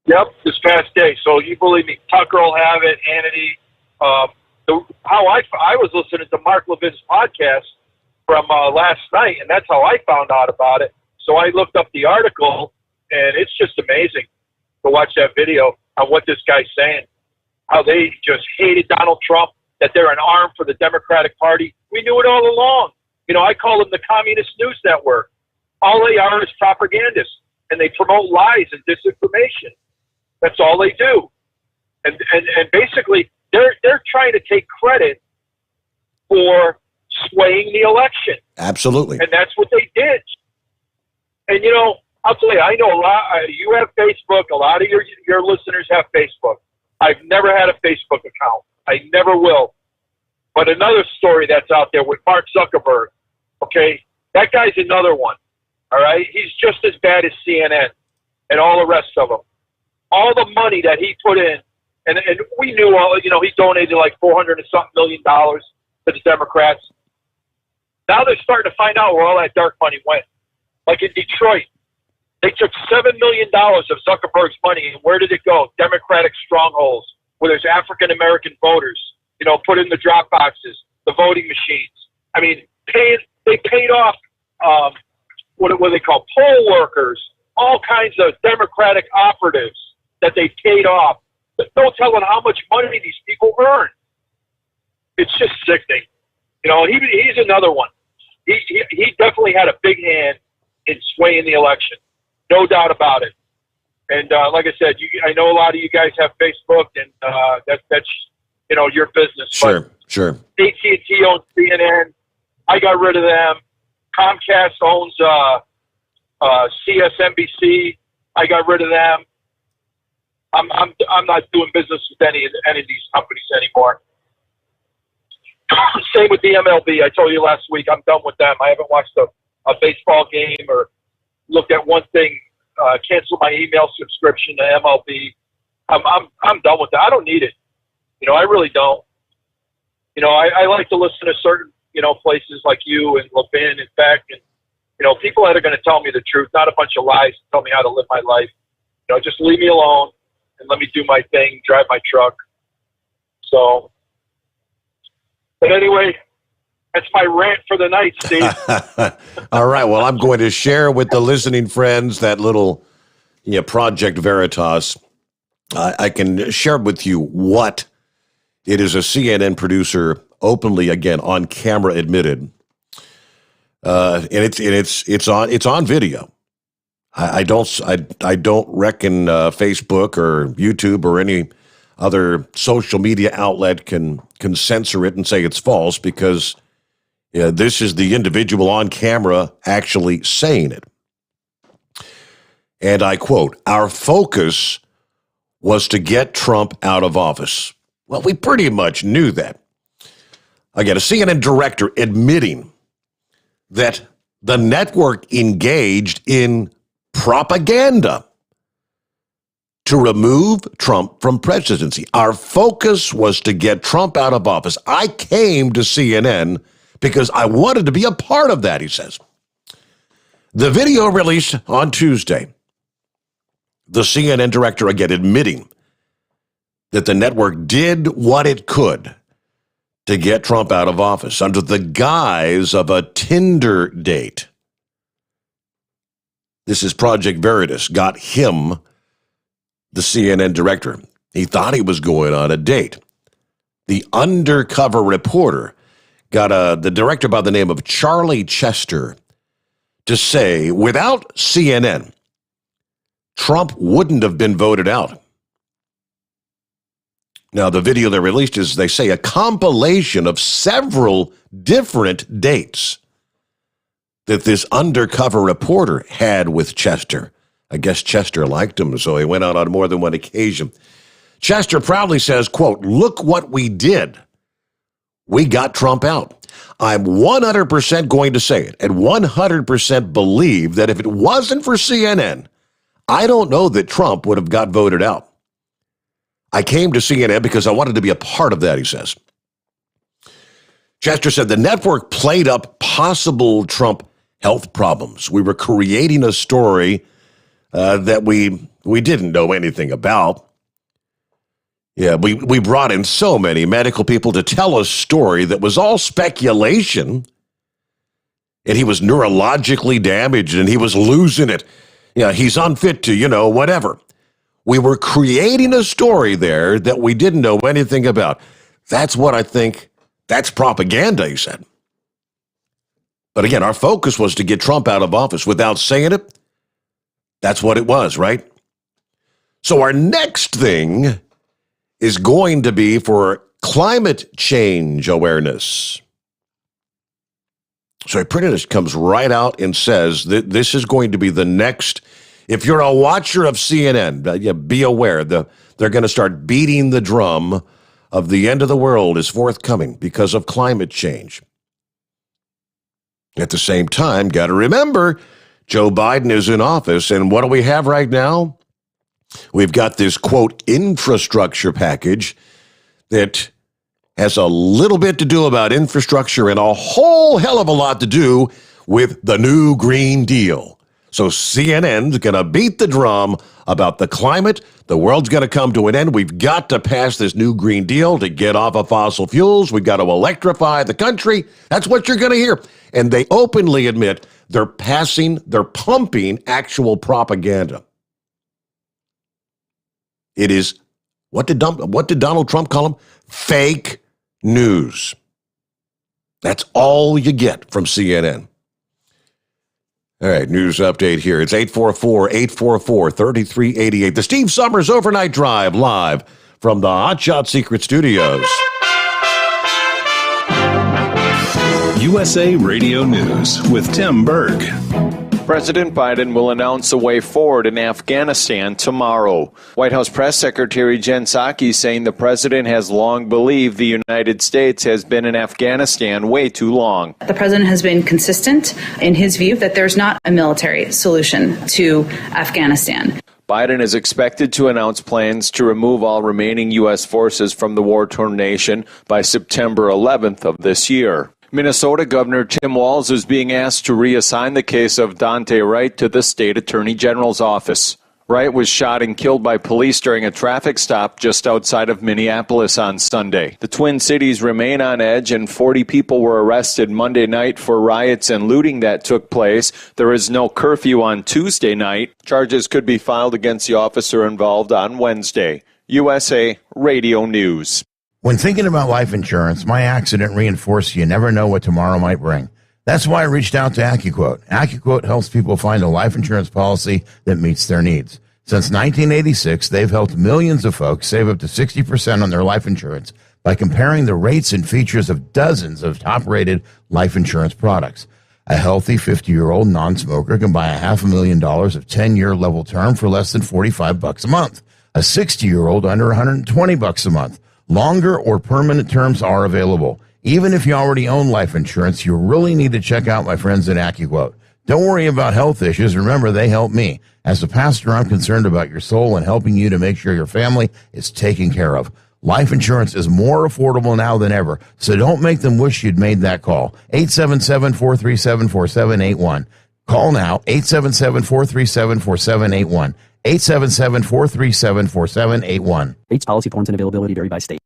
Yep, this past day. So you believe me, Tucker will have it, Hannity. I was listening to Mark Levin's podcast from last night, and that's how I found out about it. So I looked up the article, and it's just amazing to watch that video on what this guy's saying, how they just hated Donald Trump, that they're an arm for the Democratic Party. We knew it all along. You know, I call them the Communist News Network. All they are is propagandists, and they promote lies and disinformation. That's all they do. And basically, they're trying to take credit for swaying the election. Absolutely. And that's what they did. And, you know, I'll tell you, I know a lot. You have Facebook. A lot of your listeners have Facebook. I've never had a Facebook account. I never will. But another story that's out there with Mark Zuckerberg, okay, that guy's another one, all right? He's just as bad as CNN and all the rest of them. All the money that he put in, and we knew he donated like $400 and something million to the Democrats. Now they're starting to find out where all that dark money went. Like in Detroit, they took $7 million of Zuckerberg's money, and where did it go? Democratic strongholds, where there's African-American voters, put in the drop boxes, the voting machines. I mean, they paid off, what they call poll workers, all kinds of Democratic operatives that they paid off. But no telling how much money these people earn. It's just sickening. He's another one. He definitely had a big hand in swaying the election. No doubt about it. And like I said, I know a lot of you guys have Facebook, and that's your business. Sure. AT&T owns CNN. I got rid of them. Comcast owns CSNBC. I got rid of them. I'm not doing business with any of these companies anymore. Same with the MLB. I told you last week, I'm done with them. I haven't watched a baseball game or looked at one thing. Canceled my email subscription to MLB. I'm done with that. I don't need it. I really don't. I like to listen to certain places like you and Levin and Beck and people that are going to tell me the truth, not a bunch of lies to tell me how to live my life. Just leave me alone and let me do my thing, drive my truck. So, but anyway, that's my rant for the night, Steve. All right. Well, I'm going to share with the listening friends that little Project Veritas. I can share with you what It is a CNN producer openly, again, on camera admitted. And it's on video. I don't reckon Facebook or YouTube or any other social media outlet can censor it and say it's false, because this is the individual on camera actually saying it. And I quote, "Our focus was to get Trump out of office." Well, we pretty much knew that. Again, a CNN director admitting that the network engaged in propaganda to remove Trump from presidency. Our focus was to get Trump out of office. I came to CNN because I wanted to be a part of that, he says. The video released on Tuesday, the CNN director again admitting that the network did what it could to get Trump out of office under the guise of a Tinder date. This is Project Veritas got him, the CNN director. He thought he was going on a date. The undercover reporter got the director by the name of Charlie Chester to say, without CNN, Trump wouldn't have been voted out. Now, the video they released is, they say, a compilation of several different dates that this undercover reporter had with Chester. I guess Chester liked him, so he went out on more than one occasion. Chester proudly says, quote, "Look what we did. We got Trump out. I'm 100% going to say it and 100% believe that if it wasn't for CNN, I don't know that Trump would have got voted out. I came to CNN because I wanted to be a part of that," he says. Chester said the network played up possible Trump health problems. We were creating a story that we didn't know anything about. Yeah, we brought in so many medical people to tell a story that was all speculation. And he was neurologically damaged and he was losing it. Yeah, he's unfit to, whatever. We were creating a story there that we didn't know anything about. That's what I think, that's propaganda, he said. But again, our focus was to get Trump out of office. Without saying it, that's what it was, right? So our next thing is going to be for climate change awareness. So Pretty Much comes right out and says that this is going to be the next. If you're a watcher of CNN, be aware they're going to start beating the drum of the end of the world is forthcoming because of climate change. At the same time, got to remember, Joe Biden is in office, and what do we have right now? We've got this, quote, infrastructure package that has a little bit to do about infrastructure and a whole hell of a lot to do with the new Green Deal. So CNN's going to beat the drum about the climate. The world's going to come to an end. We've got to pass this new Green Deal to get off of fossil fuels. We've got to electrify the country. That's what you're going to hear. And they openly admit they're pumping actual propaganda. It is, what did Donald Trump call them? Fake news. That's all you get from CNN. All right, news update here. It's 844-844-3388. The Steve Summers Overnight Drive live from the Hot Shot Secret Studios. USA Radio News with Tim Berg. President Biden will announce a way forward in Afghanistan tomorrow. White House Press Secretary Jen Psaki saying the president has long believed the United States has been in Afghanistan way too long. The president has been consistent in his view that there's not a military solution to Afghanistan. Biden is expected to announce plans to remove all remaining U.S. forces from the war-torn nation by September 11th of this year. Minnesota Governor Tim Walz is being asked to reassign the case of Daunte Wright to the state attorney general's office. Wright was shot and killed by police during a traffic stop just outside of Minneapolis on Sunday. The Twin Cities remain on edge, and 40 people were arrested Monday night for riots and looting that took place. There is no curfew on Tuesday night. Charges could be filed against the officer involved on Wednesday. USA Radio News. When thinking about life insurance, my accident reinforced you never know what tomorrow might bring. That's why I reached out to AccuQuote. AccuQuote helps people find a life insurance policy that meets their needs. Since 1986, they've helped millions of folks save up to 60% on their life insurance by comparing the rates and features of dozens of top-rated life insurance products. A healthy 50-year-old non-smoker can buy $500,000 of 10-year level term for less than $45 a month. A 60-year-old under $120 a month. Longer or permanent terms are available. Even if you already own life insurance, you really need to check out my friends at AccuQuote. Don't worry about health issues. Remember, they help me. As a pastor, I'm concerned about your soul and helping you to make sure your family is taken care of. Life insurance is more affordable now than ever, so don't make them wish you'd made that call. 877-437-4781. Call now, 877-437-4781. 877-437-4781. Rates, policy forms, and availability vary by state.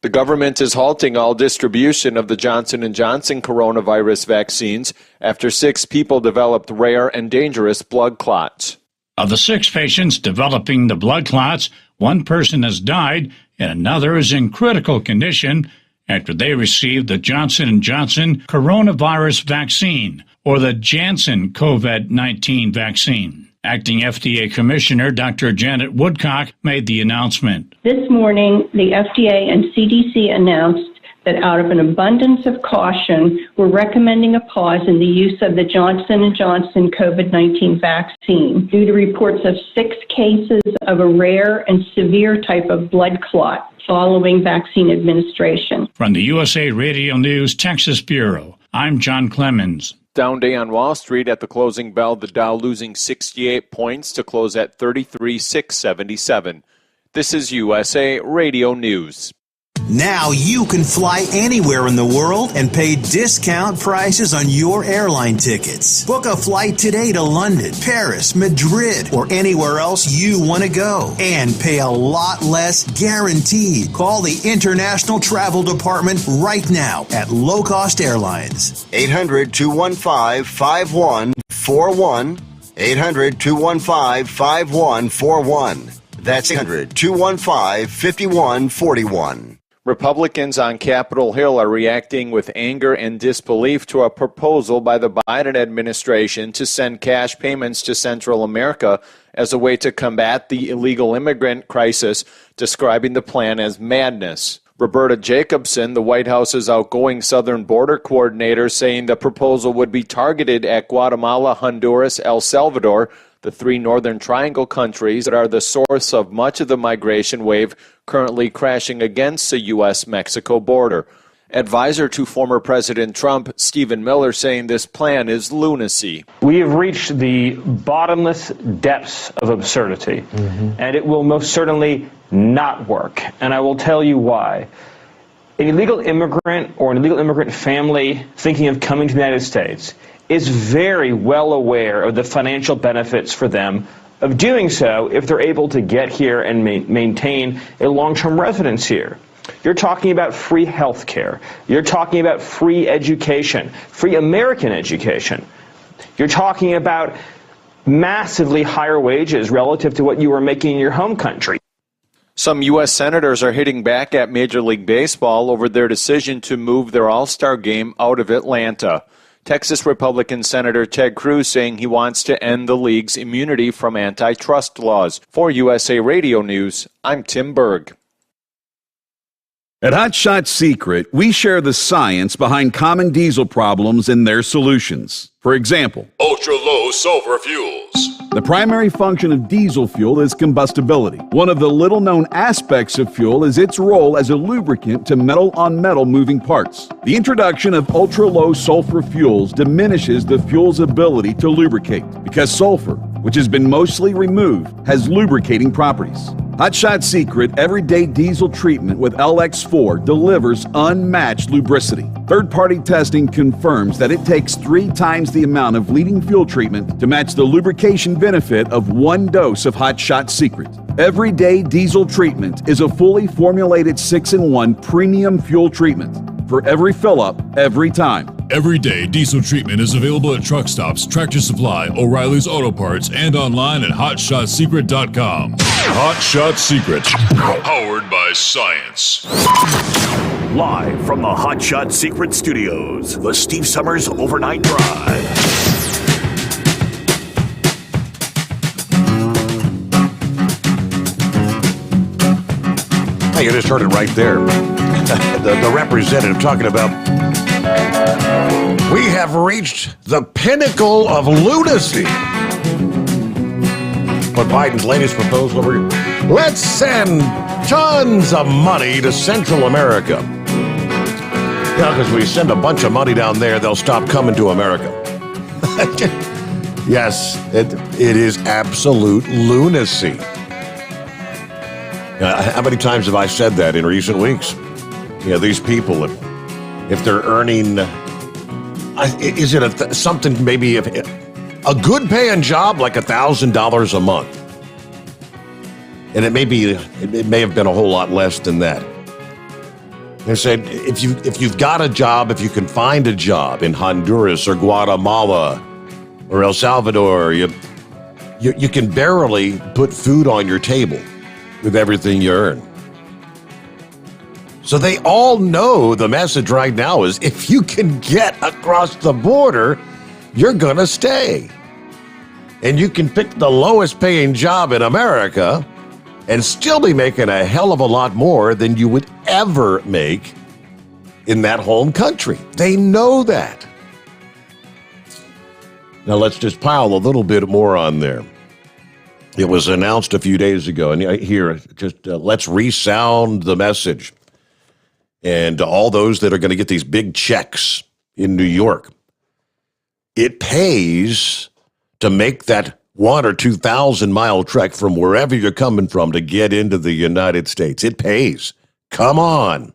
The government is halting all distribution of the Johnson & Johnson coronavirus vaccines after 6 people developed rare and dangerous blood clots. Of the 6 patients developing the blood clots, 1 person has died and another is in critical condition after they received the Johnson & Johnson coronavirus vaccine, or the Janssen COVID-19 vaccine. Acting FDA Commissioner Dr. Janet Woodcock made the announcement. This morning, the FDA and CDC announced that out of an abundance of caution, we're recommending a pause in the use of the Johnson & Johnson COVID-19 vaccine due to reports of 6 cases of a rare and severe type of blood clot following vaccine administration. From the USA Radio News Texas Bureau, I'm John Clemens. Down day on Wall Street at the closing bell, the Dow losing 68 points to close at 33,677. This is USA Radio News. Now you can fly anywhere in the world and pay discount prices on your airline tickets. Book a flight today to London, Paris, Madrid, or anywhere else you want to go and pay a lot less guaranteed. Call the International Travel Department right now at Low Cost Airlines. 800-215-5141. 800-215-5141. That's 800-215-5141. Republicans on Capitol Hill are reacting with anger and disbelief to a proposal by the Biden administration to send cash payments to Central America as a way to combat the illegal immigrant crisis, describing the plan as madness. Roberta Jacobson, the White House's outgoing southern border coordinator, saying the proposal would be targeted at Guatemala, Honduras, El Salvador, the 3 Northern Triangle countries that are the source of much of the migration wave currently crashing against the U.S.-Mexico border. Advisor to former President Trump, Stephen Miller, saying this plan is lunacy. We have reached the bottomless depths of absurdity, and it will most certainly not work. And I will tell you why. An illegal immigrant or an illegal immigrant family thinking of coming to the United States is very well aware of the financial benefits for them of doing so if they're able to get here and maintain a long-term residence here. You're talking about free health care. You're talking about free education, free American education. You're talking about massively higher wages relative to what you were making in your home country. Some U.S. senators are hitting back at Major League Baseball over their decision to move their All-Star game out of Atlanta. Texas Republican Senator Ted Cruz saying he wants to end the league's immunity from antitrust laws. For USA Radio News, I'm Tim Berg. At Hot Shot Secret, we share the science behind common diesel problems and their solutions. For example, ultra-low sulfur fuels. The primary function of diesel fuel is combustibility. One of the little-known aspects of fuel is its role as a lubricant to metal-on-metal moving parts. The introduction of ultra-low sulfur fuels diminishes the fuel's ability to lubricate because sulfur, which has been mostly removed, has lubricating properties. Hot Shot Secret Everyday Diesel Treatment with LX4 delivers unmatched lubricity. Third-party testing confirms that it takes 3 times the amount of leading fuel treatment to match the lubrication benefit of 1 dose of Hot Shot Secret. Everyday Diesel Treatment is a fully formulated 6-in-1 premium fuel treatment for every fill-up, every time. Everyday diesel treatment is available at truck stops, Tractor Supply, O'Reilly's Auto Parts, and online at HotShotSecret.com. Hot Shot Secret, powered by science. Live from the Hot Shot Secret Studios, the Steve Summers Overnight Drive. Hey, you just heard it right there. The representative talking about, we have reached the pinnacle of lunacy. But Biden's latest proposal, let's send tons of money to Central America. Yeah, because we send a bunch of money down there, they'll stop coming to America. Yes, it is absolute lunacy. How many times have I said that in recent weeks? You know, these people, if they're earning, is it something maybe if a good paying job like $1,000 a month, and it may have been a whole lot less than that. They said if you've got a job, if you can find a job in Honduras or Guatemala or El Salvador, you can barely put food on your table with everything you earn. So they all know the message right now is if you can get across the border, you're going to stay. And you can pick the lowest paying job in America and still be making a hell of a lot more than you would ever make in that home country. They know that. Now let's just pile a little bit more on there. It was announced a few days ago, and here, just let's resound the message. And all those that are going to get these big checks in New York, it pays to make that 1,000 or 2,000 mile trek from wherever you're coming from to get into the United States. It pays. Come on.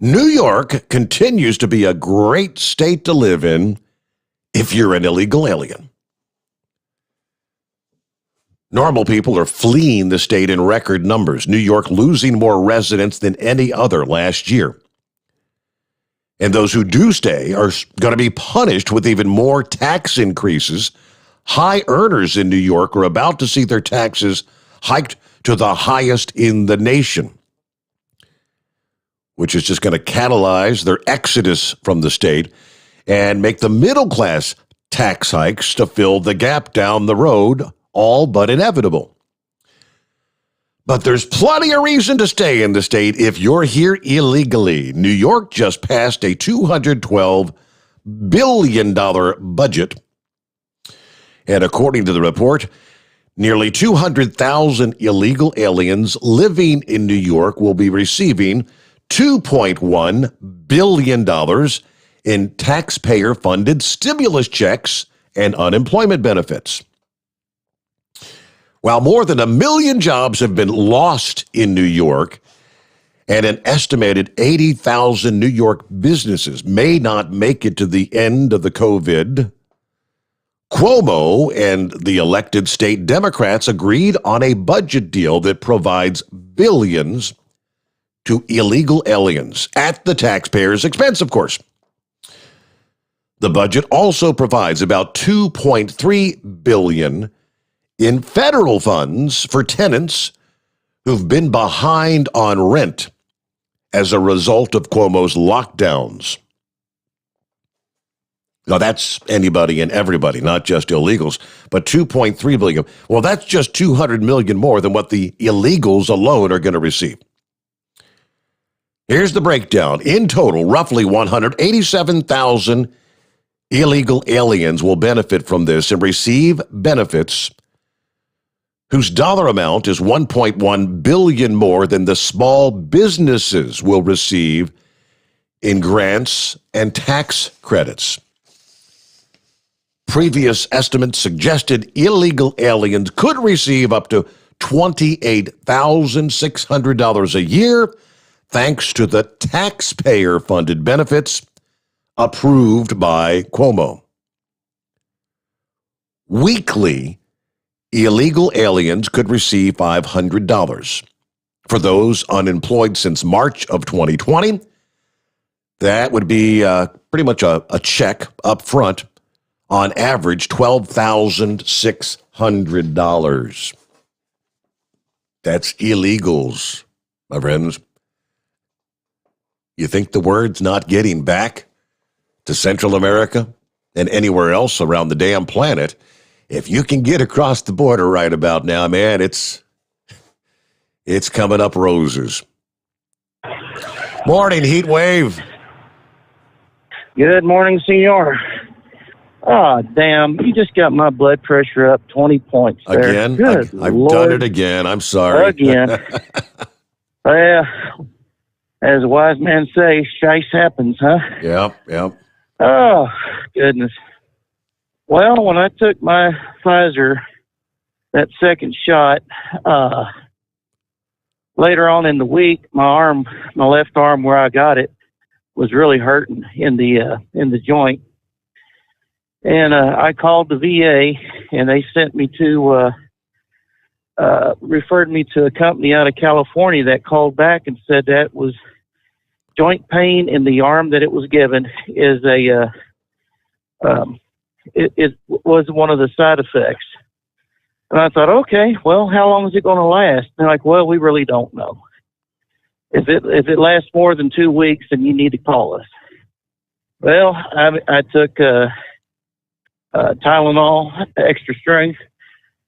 New York continues to be a great state to live in if you're an illegal alien. Normal people are fleeing the state in record numbers, New York losing more residents than any other last year. And those who do stay are going to be punished with even more tax increases. High earners in New York are about to see their taxes hiked to the highest in the nation, which is just going to catalyze their exodus from the state and make the middle class tax hikes to fill the gap down the road all but inevitable. But there's plenty of reason to stay in the state if you're here illegally. New York just passed a $212 billion budget. And according to the report, nearly 200,000 illegal aliens living in New York will be receiving $2.1 billion in taxpayer-funded stimulus checks and unemployment benefits. While more than 1 million jobs have been lost in New York, and an estimated 80,000 New York businesses may not make it to the end of the COVID, Cuomo and the elected state Democrats agreed on a budget deal that provides billions to illegal aliens at the taxpayers' expense, of course. The budget also provides about $2.3 billion in federal funds for tenants who've been behind on rent as a result of Cuomo's lockdowns. Now, that's anybody and everybody, not just illegals, but $2.3 billion. Well, that's just $200 million more than what the illegals alone are going to receive. Here's the breakdown. In total, roughly 187,000 illegal aliens will benefit from this and receive benefits whose dollar amount is $1.1 billion more than the small businesses will receive in grants and tax credits. Previous estimates suggested illegal aliens could receive up to $28,600 a year thanks to the taxpayer-funded benefits approved by Cuomo. Weekly, illegal aliens could receive $500. For those unemployed since March of 2020, That would be pretty much a check up front, on average $12,600. That's illegals, my friends. You think the word's not getting back to Central America and anywhere else around the damn planet? If you can get across the border right about now, man, it's coming up roses. Morning, heat wave. Good morning, senor. Oh, damn. You just got my blood pressure up 20 points there. Again? Good I've Lord. done it again. I'm sorry. Again. Well, as a wise man say, shice happens, huh? Yep. Oh, goodness. Well, when I took my Pfizer, that second shot, later on in the week, my left arm where I got it was really hurting in the joint. And I called the VA, and they sent me to, referred me to a company out of California that called back and said that was joint pain in the arm that it was given is it was one of the side effects. And I thought, okay, well, how long is it going to last? And they're like, well, we really don't know. If it lasts more than 2 weeks, then you need to call us. Well, I took Tylenol, extra strength.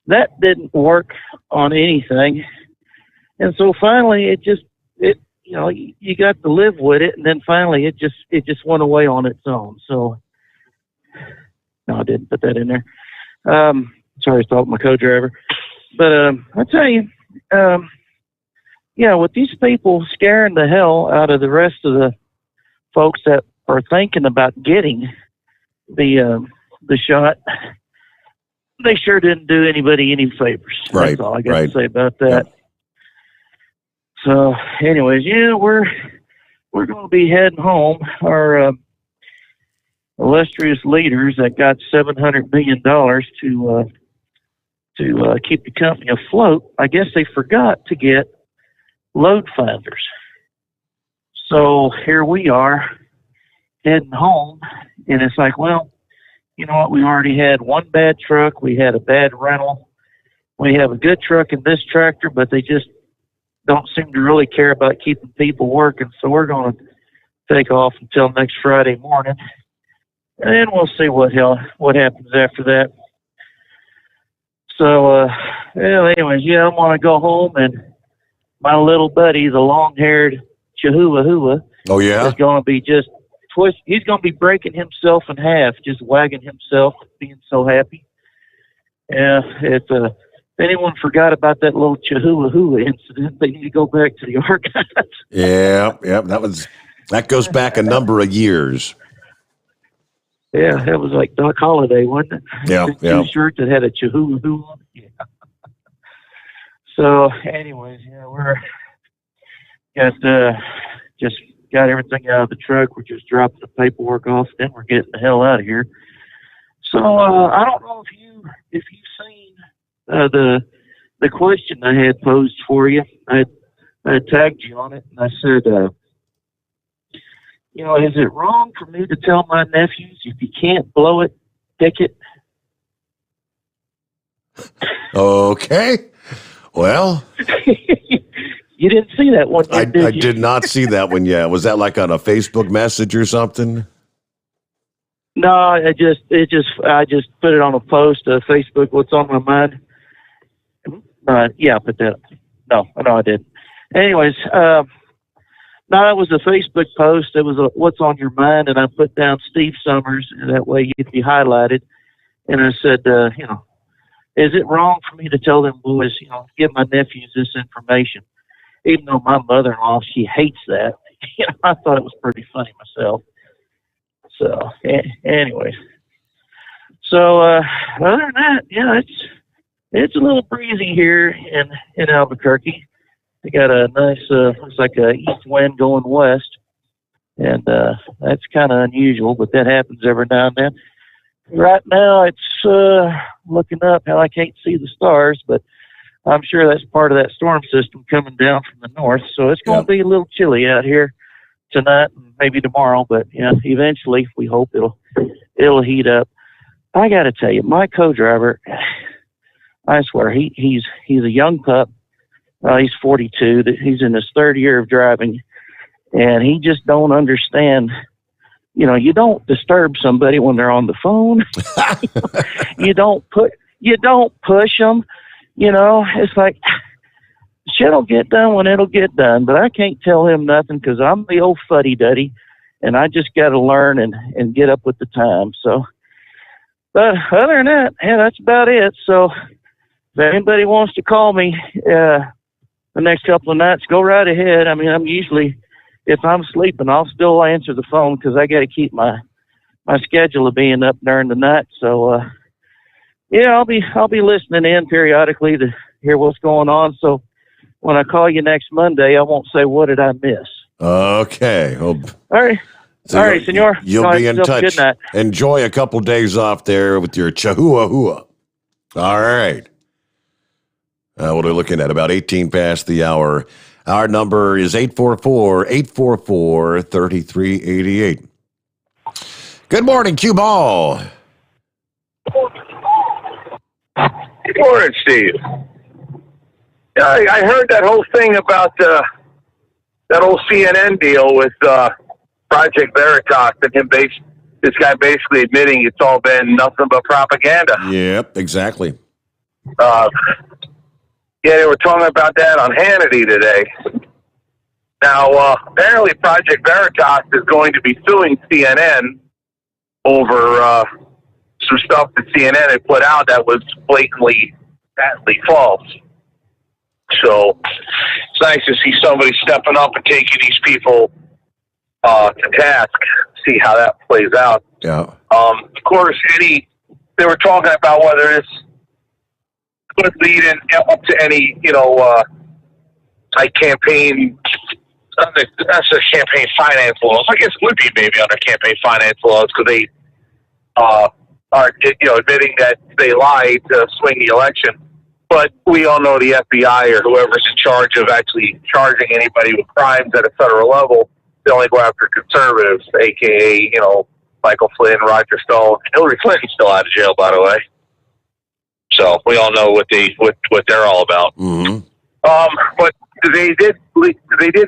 That didn't work on anything. And so finally you got to live with it, and then finally it just went away on its own. So no, I didn't put that in there. Sorry, I stopped my co-driver. But I tell you, with these people scaring the hell out of the rest of the folks that are thinking about getting the shot, they sure didn't do anybody any favors. Right. That's all I got to say about that. Yep. So, anyways, we're going to be heading home. Our illustrious leaders that got $700 million to keep the company afloat, I guess they forgot to get load finders. So here we are heading home, and it's like, well, you know what? We already had one bad truck. We had a bad rental. We have a good truck in this tractor, but they just don't seem to really care about keeping people working. So we're going to take off until next Friday morning, and then we'll see what happens after that. So, anyways, I'm going to go home, and my little buddy, the long-haired Chihuahua, is going to be just he's going to be breaking himself in half, just wagging himself, being so happy. Yeah, if anyone forgot about that little Chihuahua incident, they need to go back to the archives. Yeah, that goes back a number of years. Yeah, that was like Doc Holliday, wasn't it? Yeah. T-shirt that had a Chihuahua on it. Yeah. So, anyways, we're just got everything out of the truck. We're just dropping the paperwork off, then we're getting the hell out of here. So, I don't know if you've seen the question I had posed for you. I tagged you on it, and I said, is it wrong for me to tell my nephews if you can't blow it, pick it? Okay. Well, you didn't see that one yet, I did not see that one yet. Was that like on a Facebook message or something? No, I just put it on a post, Facebook, what's on my mind. I put that up. No, I didn't. Anyways, no, that was a Facebook post. It was what's on your mind, and I put down Steve Summers, and that way you'd be highlighted. And I said, is it wrong for me to tell them boys, give my nephews this information? Even though my mother-in-law, she hates that. I thought it was pretty funny myself. So, anyways. So, other than that, it's a little breezy here in Albuquerque. We got a nice, looks like a east wind going west. And that's kind of unusual, but that happens every now and then. Right now, it's looking up. Hell, I can't see the stars, but I'm sure that's part of that storm system coming down from the north. So it's going to be a little chilly out here tonight, maybe tomorrow, but eventually we hope it'll heat up. I got to tell you, my co-driver, I swear, he's a young pup. He's 42. He's in his third year of driving, and he just don't understand. You don't disturb somebody when they're on the phone. You don't push them. It's like, shit'll get done when it'll get done, but I can't tell him nothing because I'm the old fuddy-duddy, and I just got to learn and get up with the time. So, but other than that, that's about it. So if anybody wants to call me the next couple of nights, go right ahead. I mean, I'm usually, if I'm sleeping, I'll still answer the phone because I got to keep my schedule of being up during the night. So, I'll be listening in periodically to hear what's going on. So when I call you next Monday, I won't say, what did I miss? Okay. Well, all right. All right, senor. You'll be in touch. Good night. Enjoy a couple days off there with your Chihuahua. All right. What are we looking at? About 18 past the hour. Our number is 844-844-3388. Good morning, Cue Ball. Good morning, Steve. I heard that whole thing about that whole CNN deal with Project Veritas and this guy basically admitting it's all been nothing but propaganda. Yep, exactly. They were talking about that on Hannity today. Now, apparently Project Veritas is going to be suing CNN over some stuff that CNN had put out that was patently false. So it's nice to see somebody stepping up and taking these people to task, see how that plays out. Yeah. Of course, they were talking about whether this could lead up to any, like campaign. That's a campaign finance laws. I guess it would be maybe under campaign finance laws because they are, admitting that they lied to swing the election. But we all know the FBI or whoever's in charge of actually charging anybody with crimes at a federal level, they only go after conservatives, a.k.a., Michael Flynn, Roger Stone. Hillary Clinton's still out of jail, by the way. So we all know what they're all about. Mm-hmm. But they did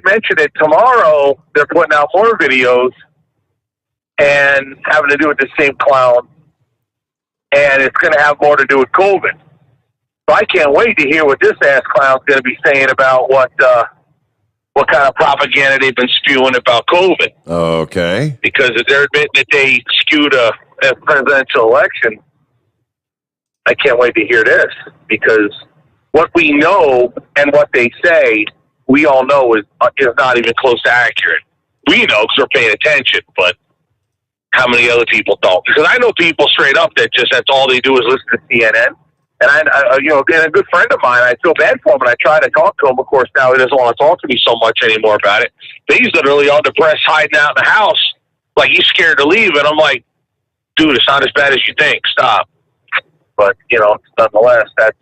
mention it. Tomorrow they're putting out more videos and having to do with the same clown, and it's going to have more to do with COVID. So I can't wait to hear what this ass clown's going to be saying about what kind of propaganda they've been spewing about COVID. Okay. Because if they're admitting that they skewed a presidential election, I can't wait to hear this. Because what we know and what they say, we all know is not even close to accurate. We know because we're paying attention, but how many other people don't? Because I know people straight up that's all they do is listen to CNN. And again, a good friend of mine, I feel bad for him, and I try to talk to him. Of course, now he doesn't want to talk to me so much anymore about it. But he's literally all depressed, hiding out in the house, like he's scared to leave. And I'm like, dude, it's not as bad as you think. Stop. But nonetheless, that's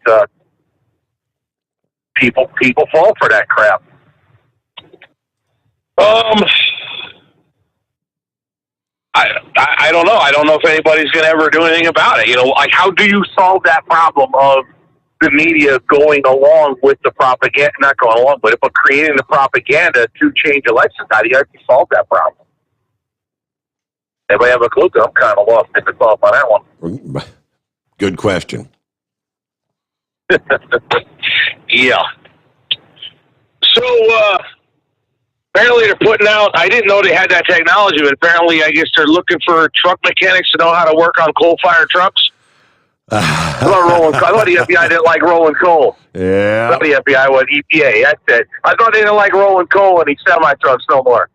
people fall for that crap. I don't know. I don't know if anybody's going to ever do anything about it. Like, how do you solve that problem of the media going along with the propaganda, not going along, but creating the propaganda to change elections? How do you actually solve that problem? Anybody have a clue? I'm kind of lost in the thought on that one. Good question. Yeah. So, apparently they're putting out, I didn't know they had that technology, but apparently I guess they're looking for truck mechanics to know how to work on coal-fired trucks. I thought the FBI didn't like rolling coal. Yeah. I thought the FBI was EPA. That's it. I thought they didn't like rolling coal in these semi-trucks no more.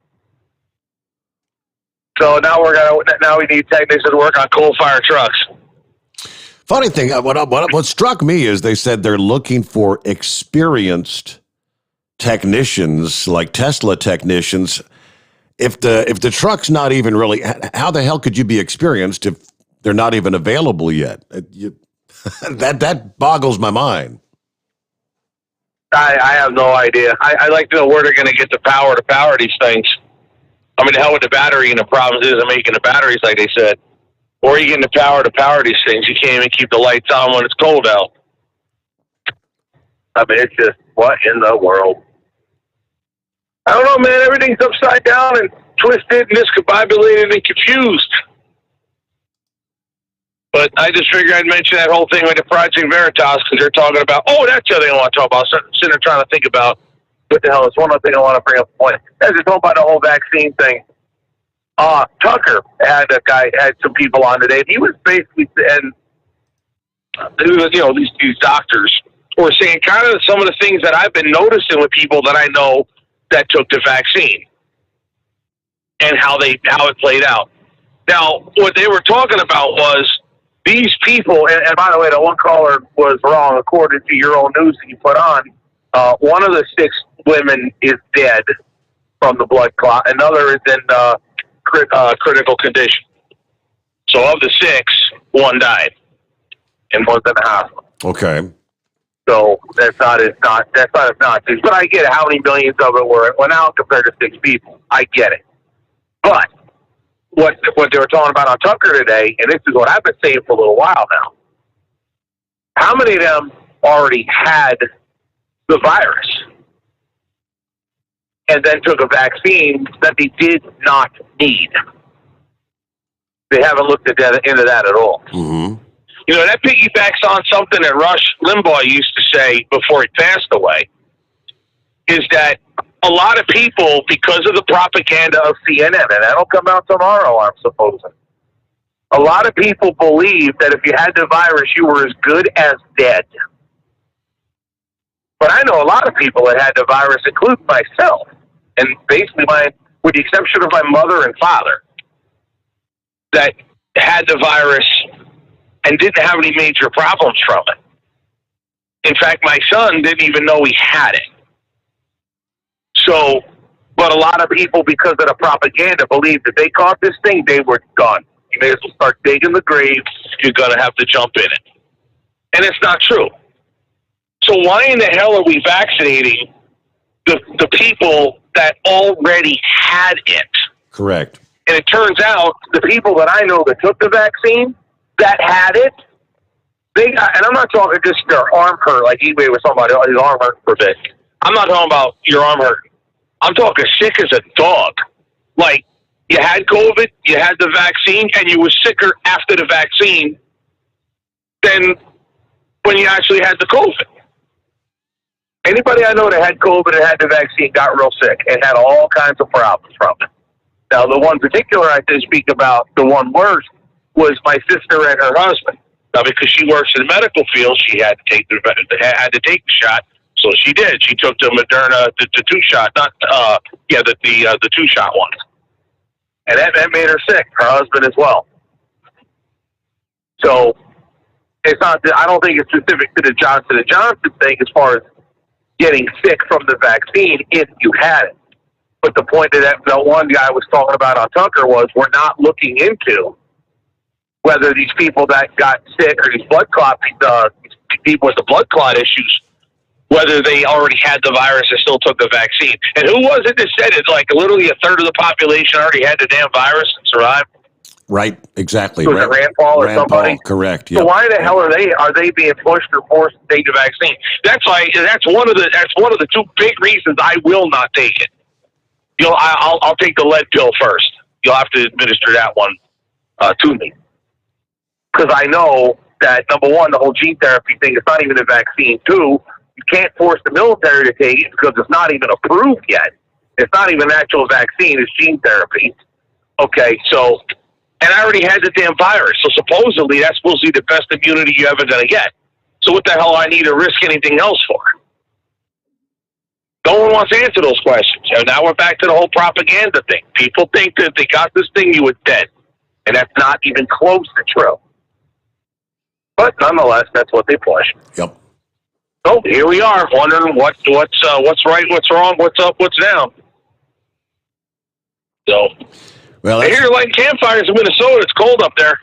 So now we need technicians to work on coal-fired trucks. Funny thing, what struck me is they said they're looking for experienced technicians, like Tesla technicians. If the truck's not even really, how the hell could you be experienced if they're not even available yet? That boggles my mind. I have no idea. I'd like to know where they're going to get the power to power these things. I mean, the hell with the battery, and the problem isn't making the batteries, like they said. Or you getting the power to power these things. You can't even keep the lights on when it's cold out. I mean, it's just, what in the world? I don't know, man. Everything's upside down and twisted and discombobulated and confused. But I just figured I'd mention that whole thing with the Project Veritas because they're talking about, oh, that's the other thing I want to talk about. So I'm sitting there trying to think about what the hell is one other thing I want to bring up. As they're talking about the whole vaccine thing, Tucker had some people on today. He was basically, and these doctors were saying kind of some of the things that I've been noticing with people that I know that took the vaccine and how it played out. Now, what they were talking about was these people, and by the way, the one caller was wrong according to your own news that you put on. One of the 6 women is dead from the blood clot. Another is in critical condition. So of the 6, 1 died and one's in the hospital. Okay. So that's not as Nazis. But I get it. How many millions of it went out compared to 6 people? I get it. But what they were talking about on Tucker today, and this is what I've been saying for a little while now. How many of them already had the virus and then took a vaccine that they did not need? They haven't looked into that at all. Mm-hmm. You know, that piggybacks on something that Rush Limbaugh used to say before he passed away, is that a lot of people, because of the propaganda of CNN, and that'll come out tomorrow, I'm supposing, a lot of people believe that if you had the virus, you were as good as dead. But I know a lot of people that had the virus, including myself, and basically with the exception of my mother and father, that had the virus and didn't have any major problems from it. In fact, my son didn't even know he had it. So, but a lot of people, because of the propaganda, believed that they caught this thing, they were done. You may as well start digging the grave. You're going to have to jump in it. And it's not true. So why in the hell are we vaccinating the people that already had it? Correct. And it turns out the people that I know that took the vaccine, that had it, and I'm not talking just their arm hurt, like eBay was talking about his arm hurt for a bit. I'm not talking about your arm hurt. I'm talking sick as a dog. Like, you had COVID, you had the vaccine, and you were sicker after the vaccine than when you actually had the COVID. Anybody I know that had COVID and had the vaccine got real sick and had all kinds of problems from it. Now, the one particular I did speak about, the one worst, was my sister and her husband. Now, because she works in the medical field, she had to take the shot. So she did. She took the Moderna, the 2-shot, the 2-shot one, and that made her sick. Her husband as well. So it's not. I don't think it's specific to the Johnson & Johnson thing as far as getting sick from the vaccine if you had it. But the point that one guy was talking about on Tucker was we're not looking into whether these people that got sick or these blood clot people with the blood clot issues, whether they already had the virus and still took the vaccine. And who was it that said it? Like literally a third of the population already had the damn virus and survived? Right, exactly. Was it Rand Paul or somebody? Paul, correct. Yep. So why the hell are they being pushed or forced to take the vaccine? That's one of the 2 big reasons I will not take it. I'll take the lead pill first. You'll have to administer that one to me. Because I know that, number one, the whole gene therapy thing is not even a vaccine. 2, you can't force the military to take it because it's not even approved yet. It's not even an actual vaccine. It's gene therapy. Okay, so, and I already had the damn virus. So supposedly that's supposed to be the best immunity you're ever going to get. So what the hell I need to risk anything else for? No one wants to answer those questions. And now we're back to the whole propaganda thing. People think that if they got this thing, you were dead. And that's not even close to true. But nonetheless, that's what they push. Yep. So here we are, wondering what's right, what's wrong, what's up, what's down. So, well, I hear you're lighting campfires in Minnesota. It's cold up there.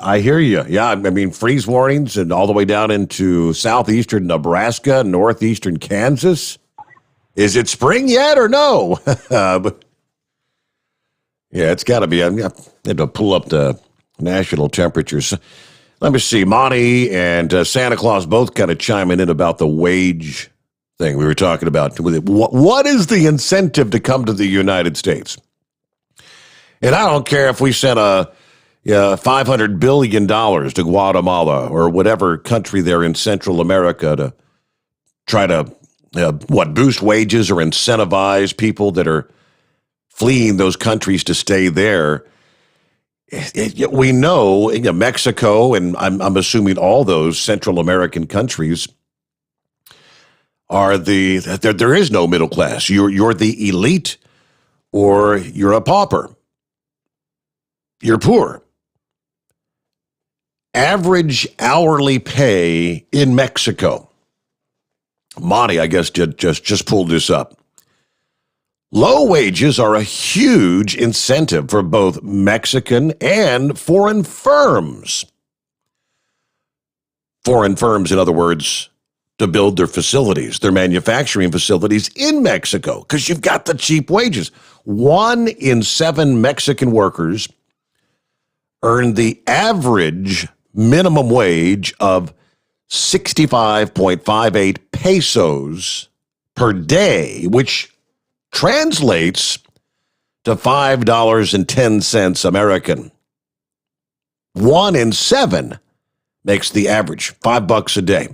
I hear you. Yeah, I mean, freeze warnings and all the way down into southeastern Nebraska, northeastern Kansas. Is it spring yet or no? Yeah, it's got to be. I had to pull up the national temperatures. Let me see. Monty and Santa Claus both kind of chiming in about the wage thing we were talking about. What is the incentive to come to the United States? And I don't care if we sent $500 billion to Guatemala or whatever country they're in Central America to try to, boost wages or incentivize people that are fleeing those countries to stay there. We know Mexico, and I'm assuming all those Central American countries are there is no middle class. You're the elite or you're a pauper. You're poor. Average hourly pay in Mexico. Monty, I guess, just pulled this up. Low wages are a huge incentive for both Mexican and foreign firms. Foreign firms, in other words, to build their facilities, their manufacturing facilities in Mexico, because you've got the cheap wages. 1 in 7 Mexican workers earn the average minimum wage of 65.58 pesos per day, which translates to $5.10 American. 1 in 7 makes the average, $5 a day.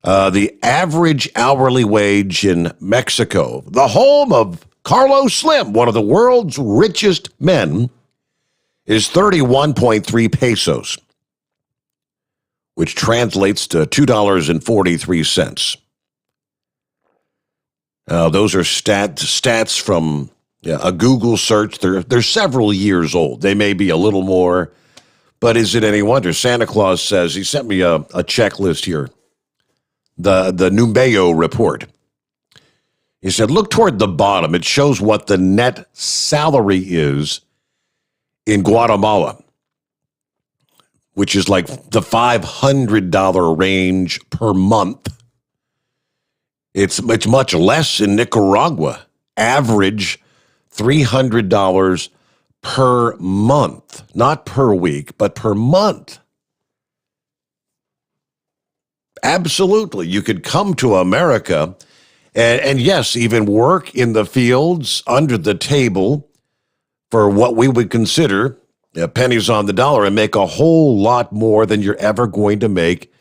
The average hourly wage in Mexico, the home of Carlos Slim, one of the world's richest men, is 31.3 pesos, which translates to $2.43. Those are stats from a Google search. They're several years old. They may be a little more, but is it any wonder? Santa Claus says, he sent me a checklist here, the Numbeo report. He said, look toward the bottom. It shows what the net salary is in Guatemala, which is like the $500 range per month. It's much less in Nicaragua. Average $300 per month, not per week, but per month. Absolutely. You could come to America and yes, even work in the fields under the table for what we would consider pennies on the dollar and make a whole lot more than you're ever going to make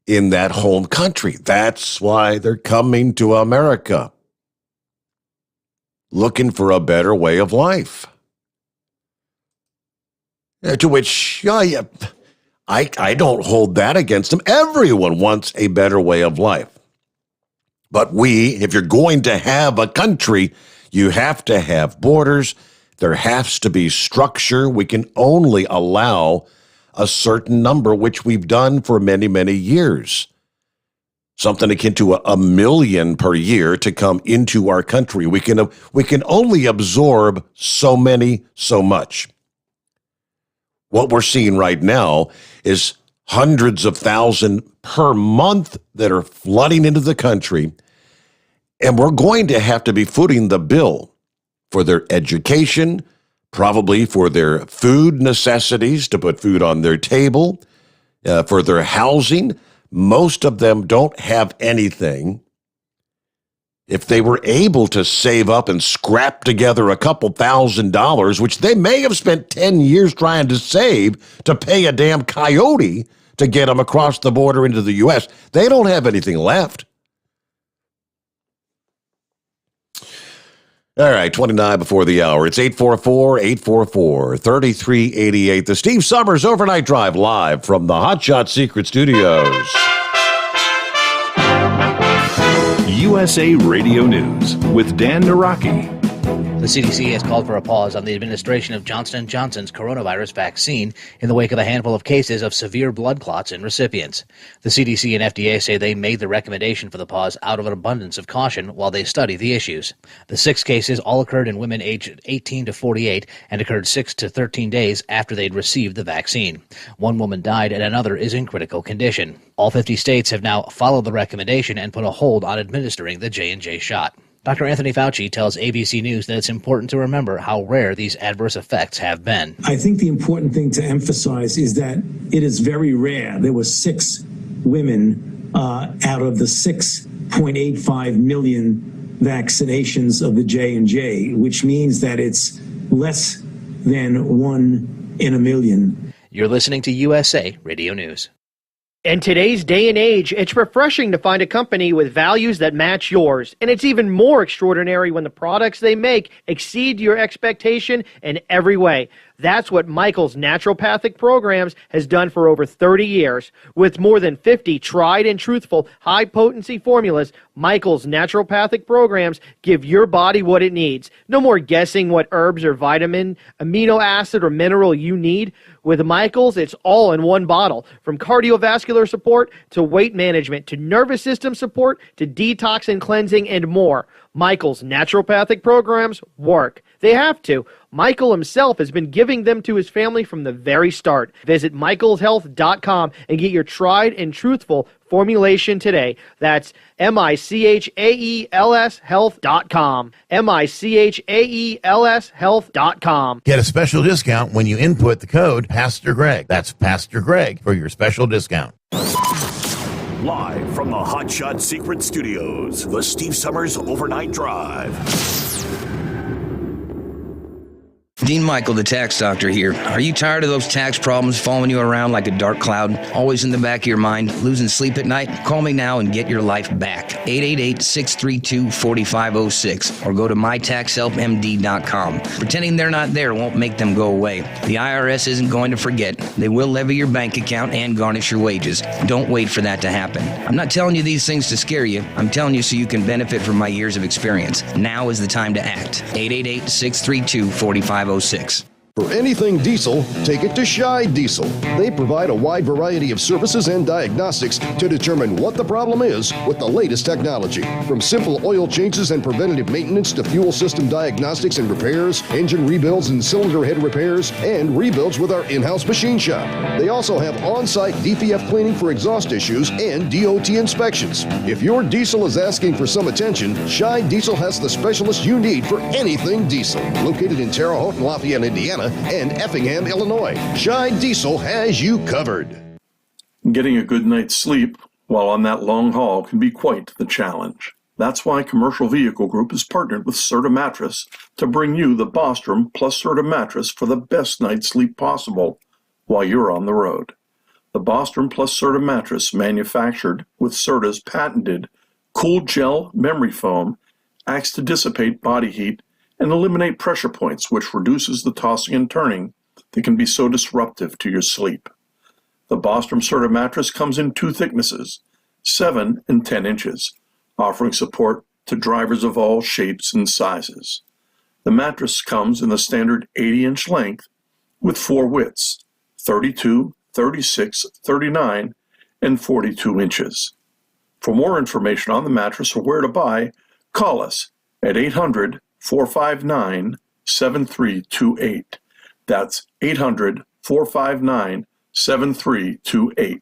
in that home country. That's why they're coming to America, looking for a better way of life. To which, I don't hold that against them. Everyone wants a better way of life. But if you're going to have a country, you have to have borders. There has to be structure. We can only allow a certain number, which we've done for many, many years. Something akin to 1 million per year to come into our country. We can only absorb so much. What we're seeing right now is hundreds of thousands per month that are flooding into the country, and we're going to have to be footing the bill for their education, probably for their food necessities, to put food on their table, for their housing. Most of them don't have anything. If they were able to save up and scrap together a couple $1,000s, which they may have spent 10 years trying to save to pay a damn coyote to get them across the border into the U.S., they don't have anything left. All right, 29 before the hour. It's 844-844-3388. The Steve Summers Overnight Drive live from the Hot Shot Secret Studios. USA Radio News with Dan Naraki. The CDC has called for a pause on the administration of Johnson & Johnson's coronavirus vaccine in the wake of a handful of cases of severe blood clots in recipients. The CDC and FDA say they made the recommendation for the pause out of an abundance of caution while they study the issues. The 6 cases all occurred in women aged 18 to 48 and occurred 6 to 13 days after they'd received the vaccine. 1 woman died and another is in critical condition. All 50 states have now followed the recommendation and put a hold on administering the J&J shot. Dr. Anthony Fauci tells ABC News that it's important to remember how rare these adverse effects have been. I think the important thing to emphasize is that it is very rare. There were 6 women out of the 6.85 million vaccinations of the J&J, which means that it's less than 1 in a million. You're listening to USA Radio News. In today's day and age, it's refreshing to find a company with values that match yours. And it's even more extraordinary when the products they make exceed your expectation in every way. That's what Michael's Naturopathic Programs has done for over 30 years. With more than 50 tried and truthful high-potency formulas, Michael's Naturopathic Programs give your body what it needs. No more guessing what herbs or vitamin, amino acid, or mineral you need. With Michael's, it's all in one bottle. From cardiovascular support to weight management to nervous system support to detox and cleansing and more. Michael's Naturopathic Programs work. They have to. Michael himself has been giving them to his family from the very start. Visit michaelshealth.com and get your tried and truthful formulation today. That's MICHAELS health.com. MICHAELS health.com. Get a special discount when you input the code Pastor Greg. That's Pastor Greg for your special discount. Live from the Hot Shot Secret Studios, the Steve Summers Overnight Drive. Dean Michael, the tax doctor here. Are you tired of those tax problems following you around like a dark cloud, always in the back of your mind, losing sleep at night? Call me now and get your life back. 888-632-4506 or go to mytaxhelpmd.com. Pretending they're not there won't make them go away. The IRS isn't going to forget. They will levy your bank account and garnish your wages. Don't wait for that to happen. I'm not telling you these things to scare you. I'm telling you so you can benefit from my years of experience. Now is the time to act. 888-632-4506. For anything diesel, take it to Scheid Diesel. They provide a wide variety of services and diagnostics to determine what the problem is with the latest technology. From simple oil changes and preventative maintenance to fuel system diagnostics and repairs, engine rebuilds and cylinder head repairs, and rebuilds with our in-house machine shop. They also have on-site DPF cleaning for exhaust issues and DOT inspections. If your diesel is asking for some attention, Scheid Diesel has the specialist you need for anything diesel. Located in Terre Haute and Lafayette, Indiana, and Effingham, Illinois. Scheid Diesel has you covered. Getting a good night's sleep while on that long haul can be quite the challenge. That's why Commercial Vehicle Group has partnered with Serta Mattress to bring you the Bostrom plus Serta mattress for the best night's sleep possible while you're on the road. The Bostrom plus Serta mattress, manufactured with Serta's patented Cool Gel memory foam, acts to dissipate body heat and eliminate pressure points, which reduces the tossing and turning that can be so disruptive to your sleep. The Bostrom Serta mattress comes in 2 thicknesses, 7 and 10 inches, offering support to drivers of all shapes and sizes. The mattress comes in the standard 80-inch length with 4 widths, 32, 36, 39, and 42 inches. For more information on the mattress or where to buy, call us at 800-459-7328. That's 800-459-7328.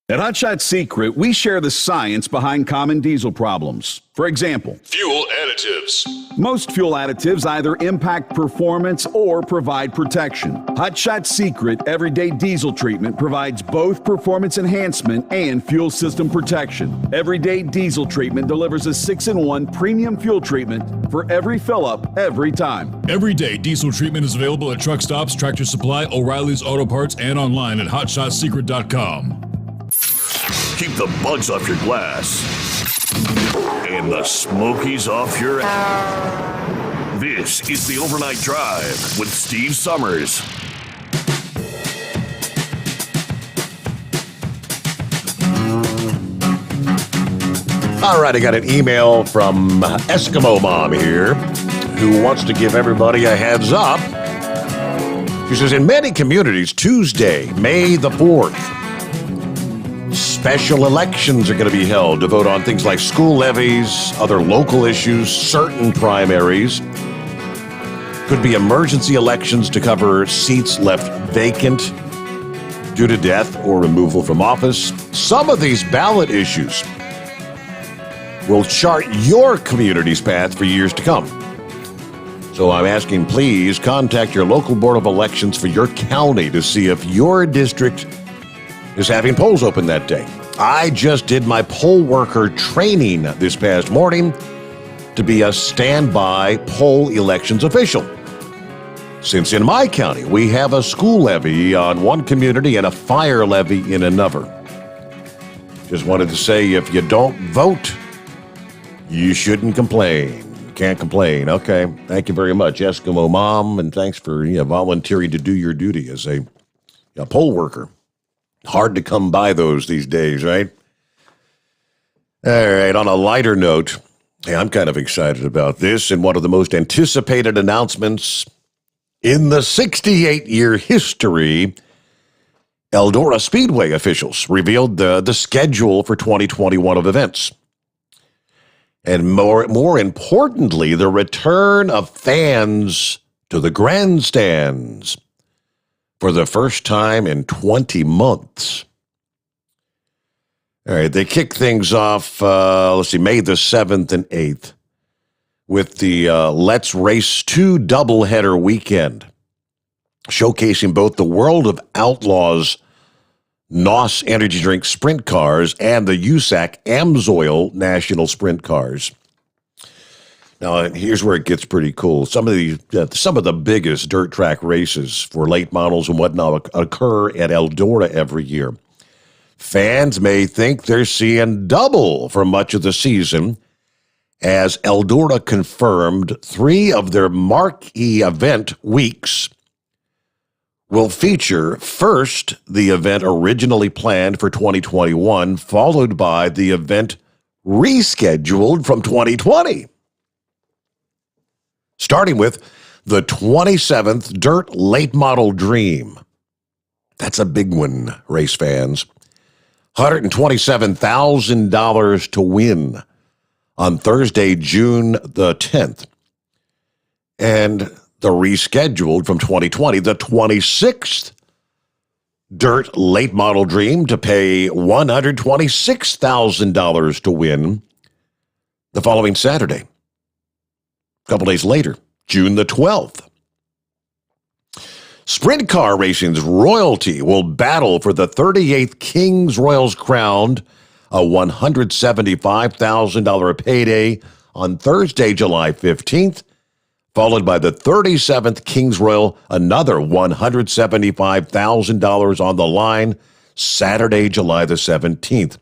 At Hot Shot Secret, we share the science behind common diesel problems. For example, Fuel additives. most fuel additives either impact performance or provide protection. Hot Shot Secret Everyday Diesel Treatment provides both performance enhancement and fuel system protection. Everyday Diesel Treatment delivers a 6-in-1 premium fuel treatment for every fill-up, every time. Everyday Diesel Treatment is available at truck stops, Tractor Supply, O'Reilly's Auto Parts, and online at hotshotsecret.com. Keep the bugs off your glass and the Smokies off your ass. This is the Overnight Drive with Steve Summers. All right, I got an email from Eskimo Mom here who wants to give everybody a heads up. She says, in many communities, Tuesday, May the 4th, special elections are going to be held to vote on things like school levies, other local issues, certain primaries. Could be emergency elections to cover seats left vacant due to death or removal from office. Some of these ballot issues will chart your community's path for years to come. So I'm asking, please contact your local Board of Elections for your county to see if your district is having polls open that day. I just did my poll worker training this past morning to be a standby poll elections official. Since in my county, we have a school levy on one community and a fire levy in another. Just wanted to say, if you don't vote, you shouldn't complain. Can't complain. Okay. Thank you very much, Eskimo Mom, and thanks for volunteering to do your duty as a poll worker. Hard to come by those these days, right? All right. On a lighter note, I'm kind of excited about this, and one of the most anticipated announcements in the 68-year history. Eldora Speedway officials revealed the schedule for 2021 of events. And more importantly, the return of fans to the grandstands for the first time in 20 months. All right, they kick things off, May the 7th and 8th with the Let's Race 2 doubleheader weekend, showcasing both the World of Outlaws NOS energy drink sprint cars and the USAC AMSOIL national sprint cars. Now, here's where it gets pretty cool. Some of the biggest dirt track races for late models and whatnot occur at Eldora every year. Fans may think they're seeing double for much of the season, as Eldora confirmed 3 of their marquee event weeks will feature first the event originally planned for 2021, followed by the event rescheduled from 2020. Starting with the 27th Dirt Late Model Dream. That's a big one, race fans. $127,000 to win on Thursday, June the 10th. And the rescheduled from 2020, the 26th Dirt Late Model Dream to pay $126,000 to win the following Saturday. A couple days later, June the 12th. Sprint car racing's royalty will battle for the 38th King's Royals crowned, a $175,000 payday on Thursday, July 15th, followed by the 37th King's Royal, another $175,000 on the line, Saturday, July the 17th.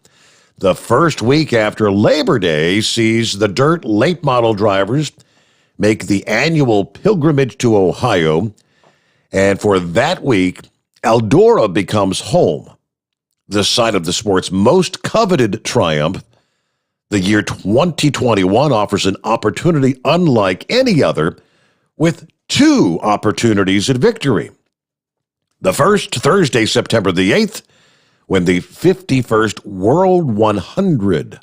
The first week after Labor Day sees the Dirt Late Model drivers make the annual pilgrimage to Ohio, and for that week, Eldora becomes home, the site of the sport's most coveted triumph. The year 2021 offers an opportunity unlike any other, with 2 opportunities at victory. The first, Thursday, September the 8th, when the 51st World 100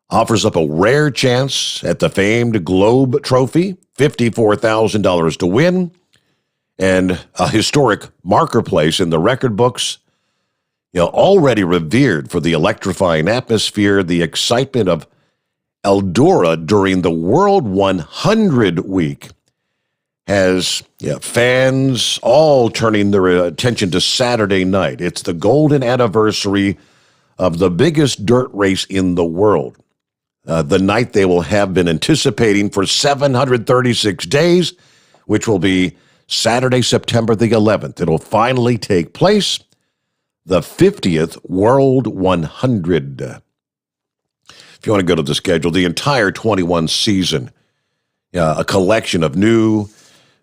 offers up a rare chance at the famed Globe Trophy, $54,000 to win, and a historic marker place in the record books. Already revered for the electrifying atmosphere, the excitement of Eldora during the World 100 week has fans all turning their attention to Saturday night. It's the golden anniversary of the biggest dirt race in the world. The night they will have been anticipating for 736 days, which will be Saturday, September the 11th. It'll finally take place. The 50th World 100. If you want to go to the schedule, the entire 21 season, a collection of new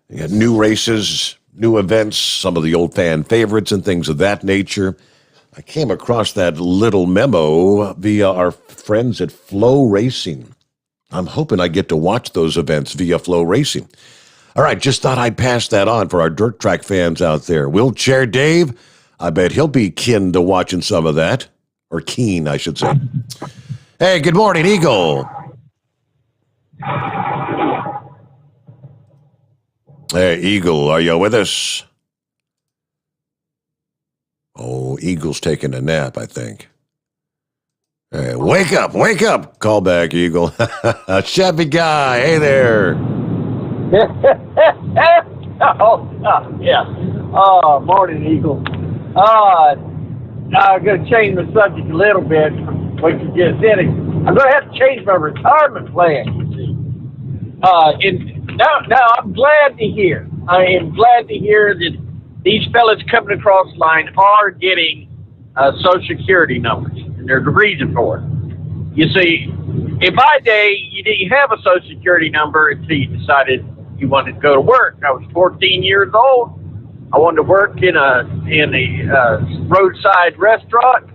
races, new events, some of the old fan favorites and things of that nature. I came across that little memo via our friends at Flow Racing. I'm hoping I get to watch those events via Flow Racing. All right, just thought I'd pass that on for our dirt track fans out there. Wheelchair Dave, I bet he'll be kin to watching some of that. Or keen, I should say. Hey, good morning, Eagle. Hey, Eagle, are you with us? Oh, Eagle's taking a nap, I think. Hey, wake up. Call back, Eagle. Chevy guy, hey there. Yeah. Morning, Eagle. I'm going to change the subject a little bit from what you just did. I'm going to have to change my retirement plan, you see. Now, I'm glad to hear. I am glad to hear that these fellas coming across the line are getting Social Security numbers, and there's a reason for it. You see, in my day, you didn't have a Social Security number until you decided you wanted to go to work. I was 14 years old. I wanted to work in a roadside restaurant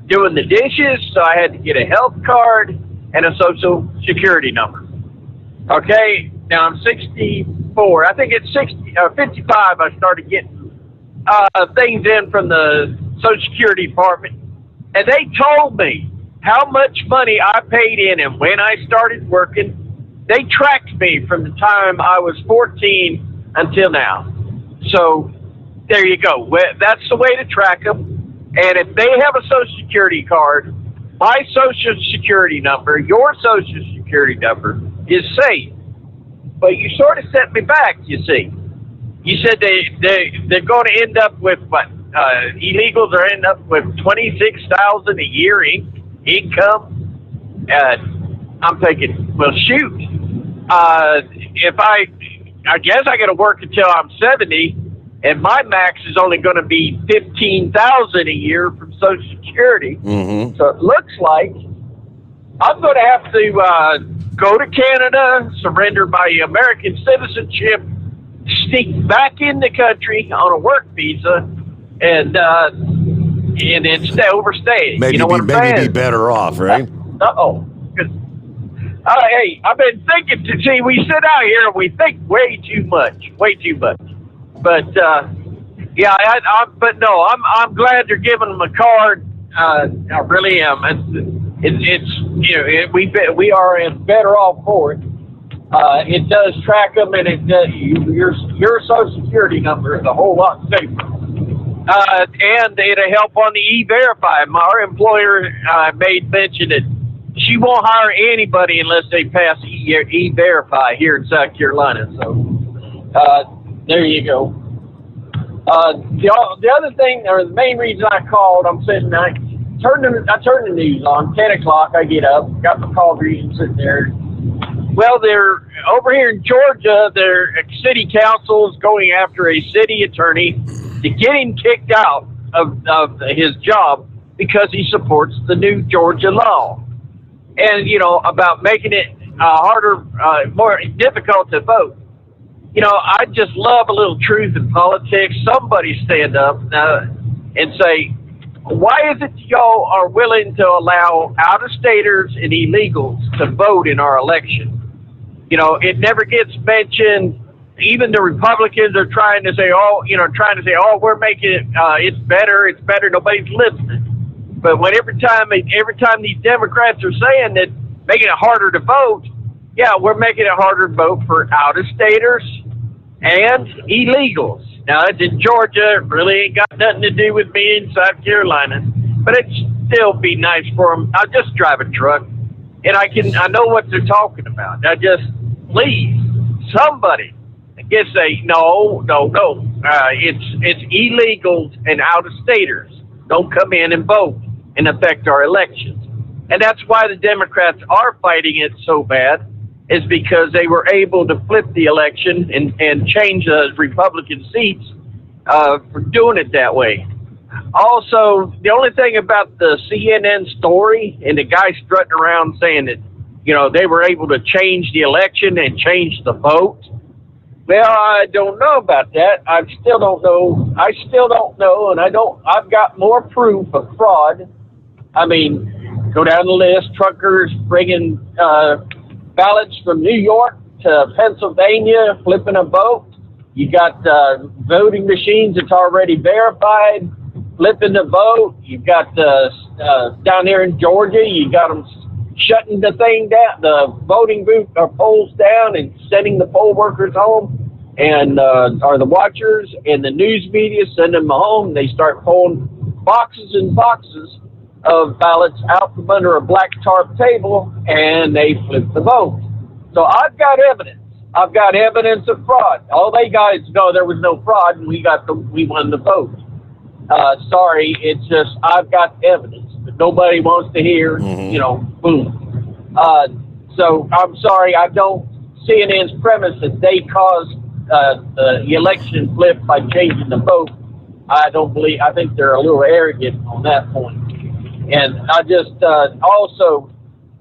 doing the dishes, so I had to get a health card and a Social Security number. Okay, now I'm 64. I think it's 55. I started getting things in from the Social Security Department, and they told me how much money I paid in, and when I started working, they tracked me from the time I was 14 until now. So there you go. That's the way to track them. And if they have a Social Security card, my Social Security number, your Social Security number is safe. But you sort of set me back, you see. You said they're going to end up with what? Illegals are end up with $26,000 a year income. I'm thinking, well, shoot. If I guess I got to work until I'm 70, and my max is only going to be $15,000 a year from Social Security. Mm-hmm. So it looks like I'm going to have to go to Canada, surrender my American citizenship, sneak back in the country on a work visa, and then overstay. Maybe, you know what I'm saying? Maybe be better off, right? Hey, I've been thinking. We sit out here and we think way too much. But yeah, but no, I'm glad they're giving them a card. I really am. We are better off for it. It does track them, and your Social Security number is a whole lot safer. And it'll help on the E-Verify. Our employer made mention that she won't hire anybody unless they pass E-Verify here in South Carolina. So there you go. The other thing, or the main reason I called, I turned the news on. 10 o'clock, I get up, got my coffee and sitting there. Well, they're over here in Georgia. Their city council is going after a city attorney to get him kicked out of his job because he supports the new Georgia law. And, about making it harder, more difficult to vote. I just love a little truth in politics. Somebody stand up and say, why is it y'all are willing to allow out-of-staters and illegals to vote in our election? It never gets mentioned. Even the Republicans are trying to say, we're making it, it's better. Nobody's listening. But every time these Democrats are saying that making it harder to vote, yeah, we're making it harder to vote for out-of-staters and illegals. Now, it's in Georgia. It really ain't got nothing to do with me in South Carolina. But it'd still be nice for them. I'll just drive a truck, and I know what they're talking about. Please, somebody can say, no. It's illegals and out-of-staters. Don't come in and vote and affect our elections. And that's why the Democrats are fighting it so bad, is because they were able to flip the election and change the Republican seats for doing it that way. Also, the only thing about the CNN story and the guy strutting around saying that, they were able to change the election and change the vote. Well, I don't know about that. I still don't know, and I've got more proof of fraud. I mean, go down the list, truckers bringing ballots from New York to Pennsylvania, flipping a vote. You got voting machines that's already verified, flipping the vote. You've got down here in Georgia, you got them shutting the thing down, the voting booth or polls down, and sending the poll workers home, and or the watchers and the news media send them home. They start pulling boxes and boxes of ballots out from under a black tarp table, and they flipped the vote. So I've got evidence. I've got evidence of fraud. All they guys know there was no fraud, and we won the vote. Sorry, it's just I've got evidence, but nobody wants to hear. Boom. So I'm sorry, I don't. CNN's premise that they caused the election flip by changing the vote. I don't believe. I think they're a little arrogant on that point. And I just also,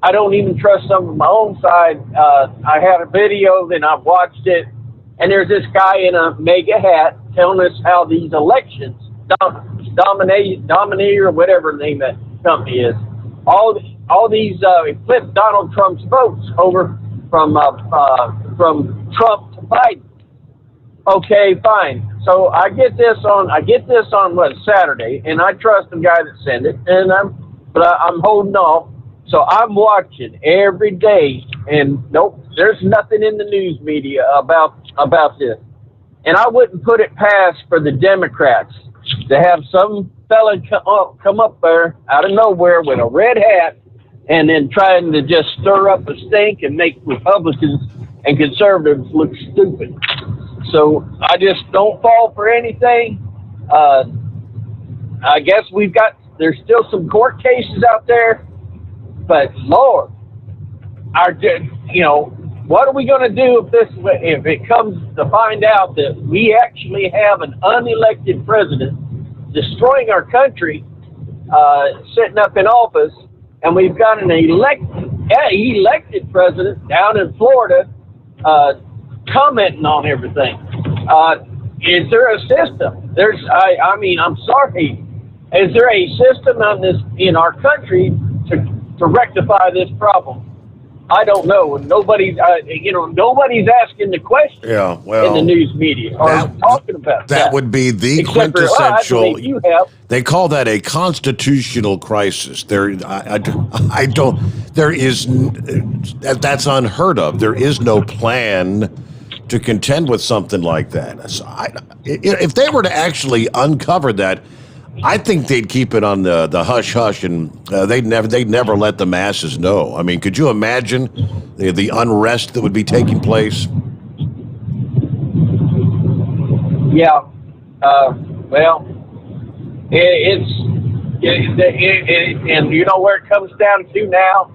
I don't even trust some of my own side. I had a video, then I've watched it, and there's this guy in a mega hat telling us how these elections, Dominator or whatever the name of that company is, all these flipped Donald Trump's votes over from Trump to Biden. Okay, fine. So I get this on what, Saturday, and I trust the guy that sent it, and I'm holding off. So I'm watching every day, and nope, there's nothing in the news media about this. And I wouldn't put it past for the Democrats to have some fella come up there out of nowhere with a red hat and then trying to just stir up a stink and make Republicans and conservatives look stupid. So I just don't fall for anything. I guess there's still some court cases out there, but Lord, what are we going to do if it comes to find out that we actually have an unelected president destroying our country, sitting up in office, and we've got an elected president down in Florida commenting on everything? Is there a system? I'm sorry. Is there a system in our country to rectify this problem? I don't know. Nobody's asking the question in the news media or talking about that. That would be the quintessential. They call that a constitutional crisis. I don't. There is. That's unheard of. There is no plan to contend with something like that. So if they were to actually uncover that, I think they'd keep it on the hush hush, and they'd never let the masses know. I mean, could you imagine the unrest that would be taking place? Yeah. Well, and you know where it comes down to now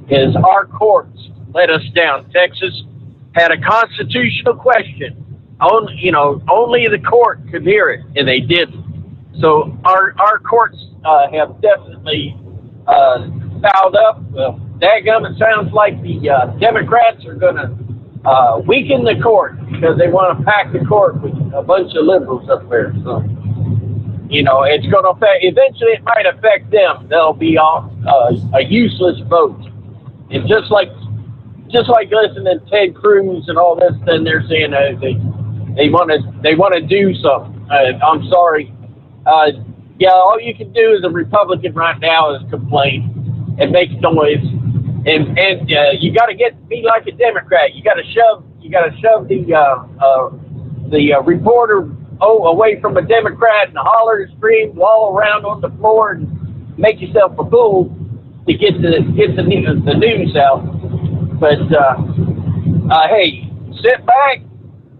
is our courts let us down. Texas had a constitutional question. Only the court could hear it, and they didn't. So our courts have definitely fouled up. Well, dadgum, it sounds like the Democrats are going to weaken the court because they want to pack the court with a bunch of liberals up there. So, it's going to affect. Eventually, it might affect them. They'll be off a useless vote. And just like listening to Ted Cruz and all this, then they're saying they want to do something. I'm sorry. All you can do as a Republican right now is complain and make noise, and you got to be like a Democrat. You got to shove the reporter away from a Democrat and holler, scream, wall around on the floor, and make yourself a fool to get the news out. But hey, sit back.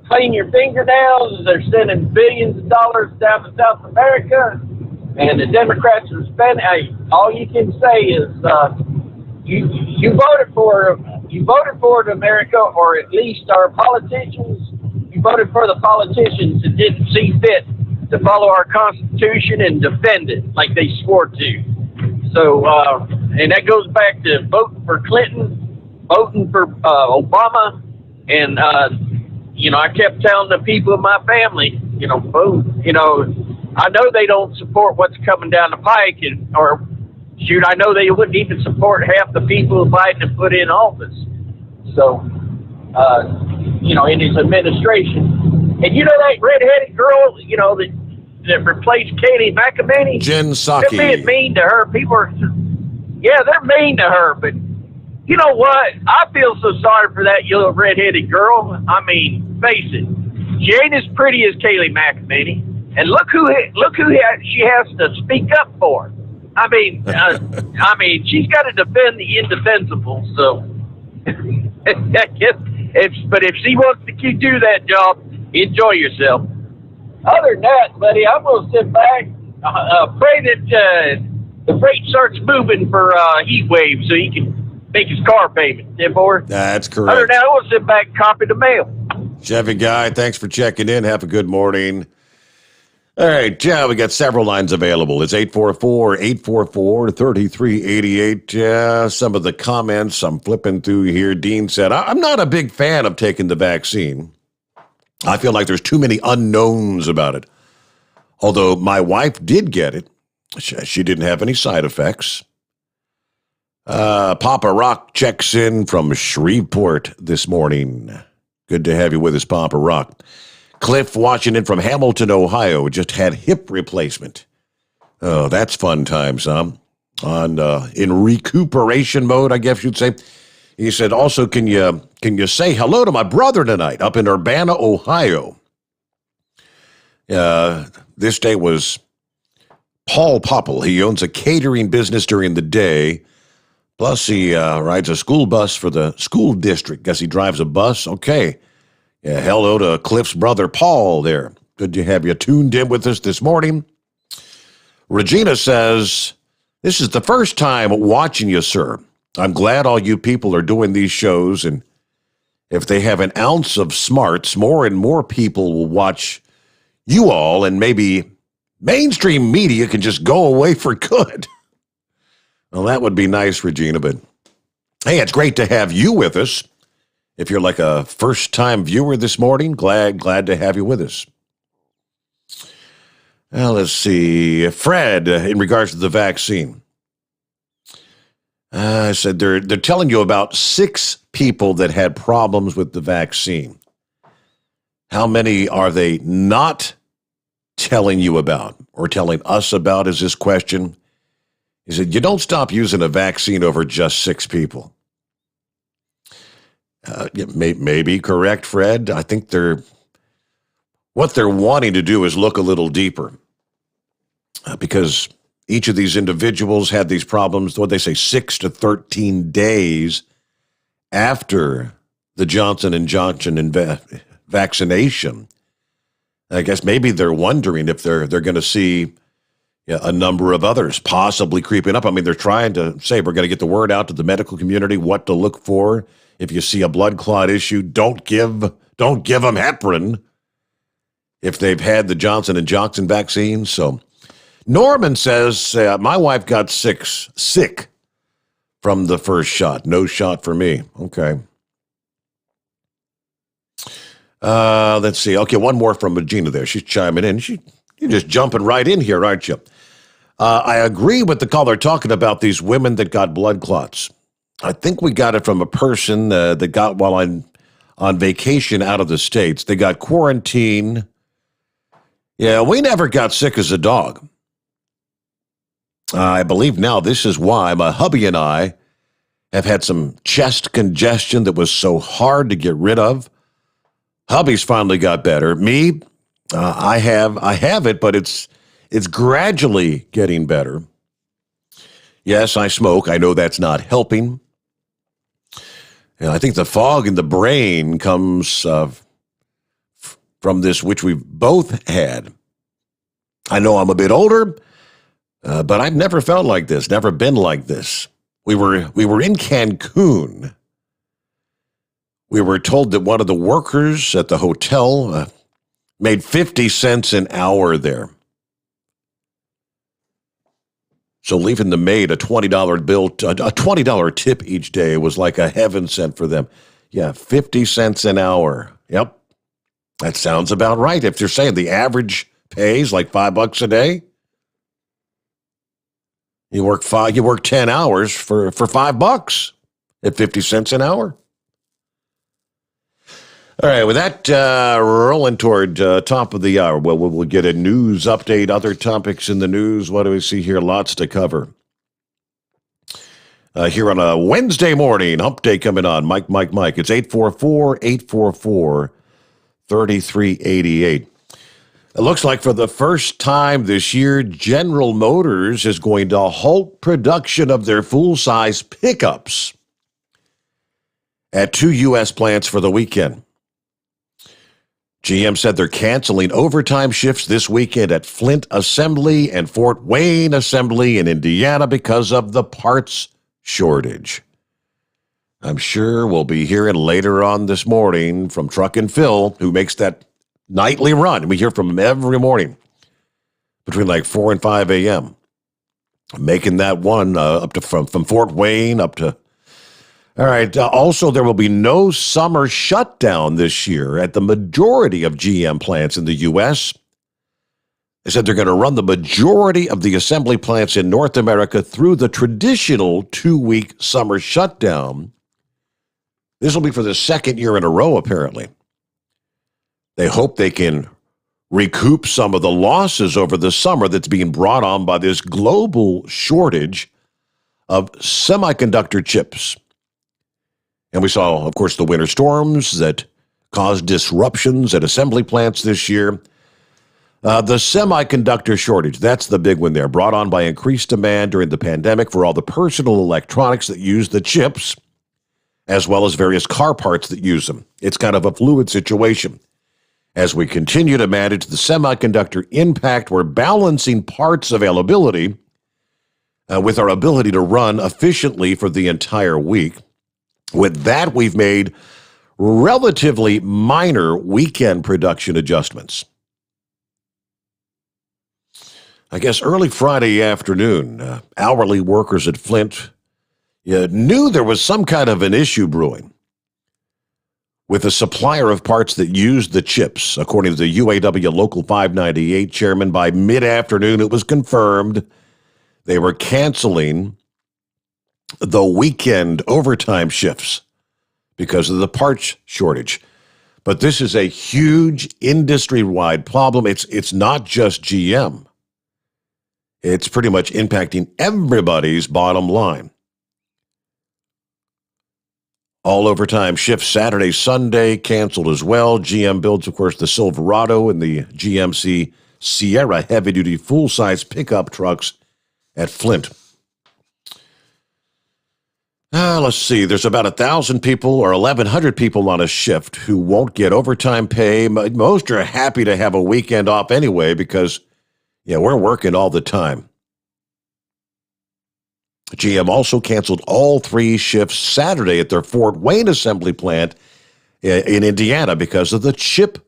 Clean your fingernails. They're sending billions of dollars down to South America, and the Democrats are spending. All you can say is you voted for America, or at least our politicians. You voted for the politicians that didn't see fit to follow our Constitution and defend it like they swore to. So, and that goes back to voting for Clinton, voting for Obama, and. I kept telling the people in my family, I know they don't support what's coming down the pike, I know they wouldn't even support half the people Biden had put in office. So, in his administration. And that redheaded girl, that replaced Kayleigh McEnany? Jen Psaki. They're being mean to her. They're mean to her, but you know what? I feel so sorry for that little redheaded girl. I mean, face it, she ain't as pretty as Kayleigh McEnany, and look who she has to speak up for. She's got to defend the indefensible. So, I guess if she wants to do that job, enjoy yourself. Other than that, buddy, I'm going to sit back, pray that the freight starts moving for heat wave so he can make his car payment. That's correct. Other than that, I'm going to sit back and copy the mail. Chevy Guy, thanks for checking in. Have a good morning. All right, yeah, we got several lines available. It's 844-844-3388. Some of the comments I'm flipping through here. Dean said, I'm not a big fan of taking the vaccine. I feel like there's too many unknowns about it. Although my wife did get it. She didn't have any side effects. Papa Rock checks in from Shreveport this morning. Good to have you with us, Papa Rock. Cliff Washington from Hamilton, Ohio, just had hip replacement. Oh, that's fun times, huh? In recuperation mode, I guess you'd say. He said, also, can you say hello to my brother tonight up in Urbana, Ohio? This day was Paul Popple. He owns a catering business during the day. Plus, he rides a school bus for the school district. Guess he drives a bus. Okay. Yeah, hello to Cliff's brother, Paul, there. Good to have you tuned in with us this morning. Regina says, this is the first time watching you, sir. I'm glad all you people are doing these shows, and if they have an ounce of smarts, more and more people will watch you all, and maybe mainstream media can just go away for good. Well, that would be nice, Regina, but hey, it's great to have you with us. If you're like a first-time viewer this morning, glad to have you with us. Well, let's see. Fred, in regards to the vaccine, I said they're telling you about 6 people that had problems with the vaccine. How many are they not telling you about or telling us about is this question. He said, you don't stop using a vaccine over just 6 people. Maybe correct, Fred. I think what they're wanting to do is look a little deeper because each of these individuals had these problems, what they say, 6 to 13 days after the Johnson & Johnson vaccination. I guess maybe they're wondering if they're going to see a number of others possibly creeping up. I mean, they're trying to say we're going to get the word out to the medical community what to look for. If you see a blood clot issue, don't give them heparin if they've had the Johnson & Johnson vaccine. So Norman says, my wife got sick from the first shot. No shot for me. Okay. Let's see. Okay, one more from Regina there. She's chiming in. You're just jumping right in here, aren't you? I agree with the caller talking about these women that got blood clots. I think we got it from a person that got while on vacation out of the States. They got quarantined. Yeah, we never got sick as a dog. I believe now this is why my hubby and I have had some chest congestion that was so hard to get rid of. Hubby's finally got better. Me, I have it, but it's gradually getting better. Yes, I smoke. I know that's not helping. And I think the fog in the brain comes from this, which we've both had. I know I'm a bit older, but I've never felt like this, never been like this. We were in Cancun. We were told that one of the workers at the hotel made 50 cents an hour there. So leaving the maid a $20 bill, a $20 tip each day was like a heaven sent for them. Yeah, 50 cents an hour. Yep, that sounds about right. If you're saying the average pay is like $5 a day, you work 10 hours for $5 at 50 cents an hour. All right, with that, rolling toward top of the hour, we'll get a news update, other topics in the news. What do we see here? Lots to cover. Here on a Wednesday morning, Hump Day coming on. Mike. It's 844-844-3388. It looks like for the first time this year, General Motors is going to halt production of their full-size pickups at 2 U.S. plants for the weekend. GM said they're canceling overtime shifts this weekend at Flint Assembly and Fort Wayne Assembly in Indiana because of the parts shortage. I'm sure we'll be hearing later on this morning from Truck and Phil, who makes that nightly run. We hear from him every morning between like 4 and 5 a.m. Making that one up to from Fort Wayne up to. All right. Also, there will be no summer shutdown this year at the majority of GM plants in the U.S. They said they're going to run the majority of the assembly plants in North America through the traditional 2-week summer shutdown. This will be for the second year in a row, apparently. They hope they can recoup some of the losses over the summer that's being brought on by this global shortage of semiconductor chips. And we saw, of course, the winter storms that caused disruptions at assembly plants this year. The semiconductor shortage, that's the big one there, brought on by increased demand during the pandemic for all the personal electronics that use the chips, as well as various car parts that use them. It's kind of a fluid situation. As we continue to manage the semiconductor impact, we're balancing parts availability with our ability to run efficiently for the entire week. With that, we've made relatively minor weekend production adjustments. I guess early Friday afternoon, hourly workers at Flint knew there was some kind of an issue brewing with a supplier of parts that used the chips. According to the UAW Local 598 chairman, by mid-afternoon, it was confirmed they were canceling the weekend overtime shifts because of the parts shortage. But this is a huge industry-wide problem. It's not just GM. It's pretty much impacting everybody's bottom line. All overtime shifts Saturday, Sunday canceled as well. GM builds, of course, the Silverado and the GMC Sierra heavy-duty full-size pickup trucks at Flint. Let's see. There's about 1,000 people or 1,100 people on a shift who won't get overtime pay. Most are happy to have a weekend off anyway because, we're working all the time. GM also canceled all 3 shifts Saturday at their Fort Wayne assembly plant in Indiana because of the chip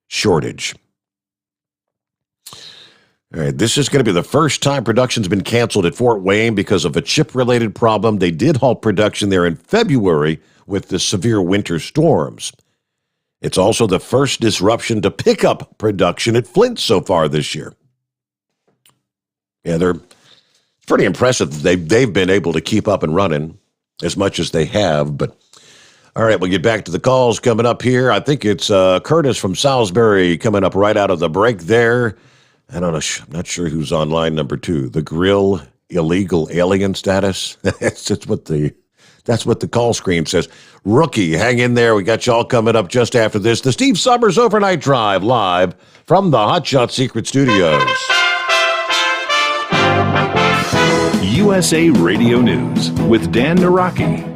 shortage. All right, this is going to be the first time production's been canceled at Fort Wayne because of a chip-related problem. They did halt production there in February with the severe winter storms. It's also the first disruption to pickup production at Flint so far this year. Yeah, they're pretty impressive. They've been able to keep up and running as much as they have. But all right, we'll get back to the calls coming up here. I think it's Curtis from Salisbury coming up right out of the break there. I don't know. I'm not sure who's on line number 2. The grill illegal alien status. That's what the call screen says. Rookie, hang in there. We got you all coming up just after this. The Steve Summers Overnight Drive live from the Hot Shot Secret Studios. USA Radio News with Dan Naraki.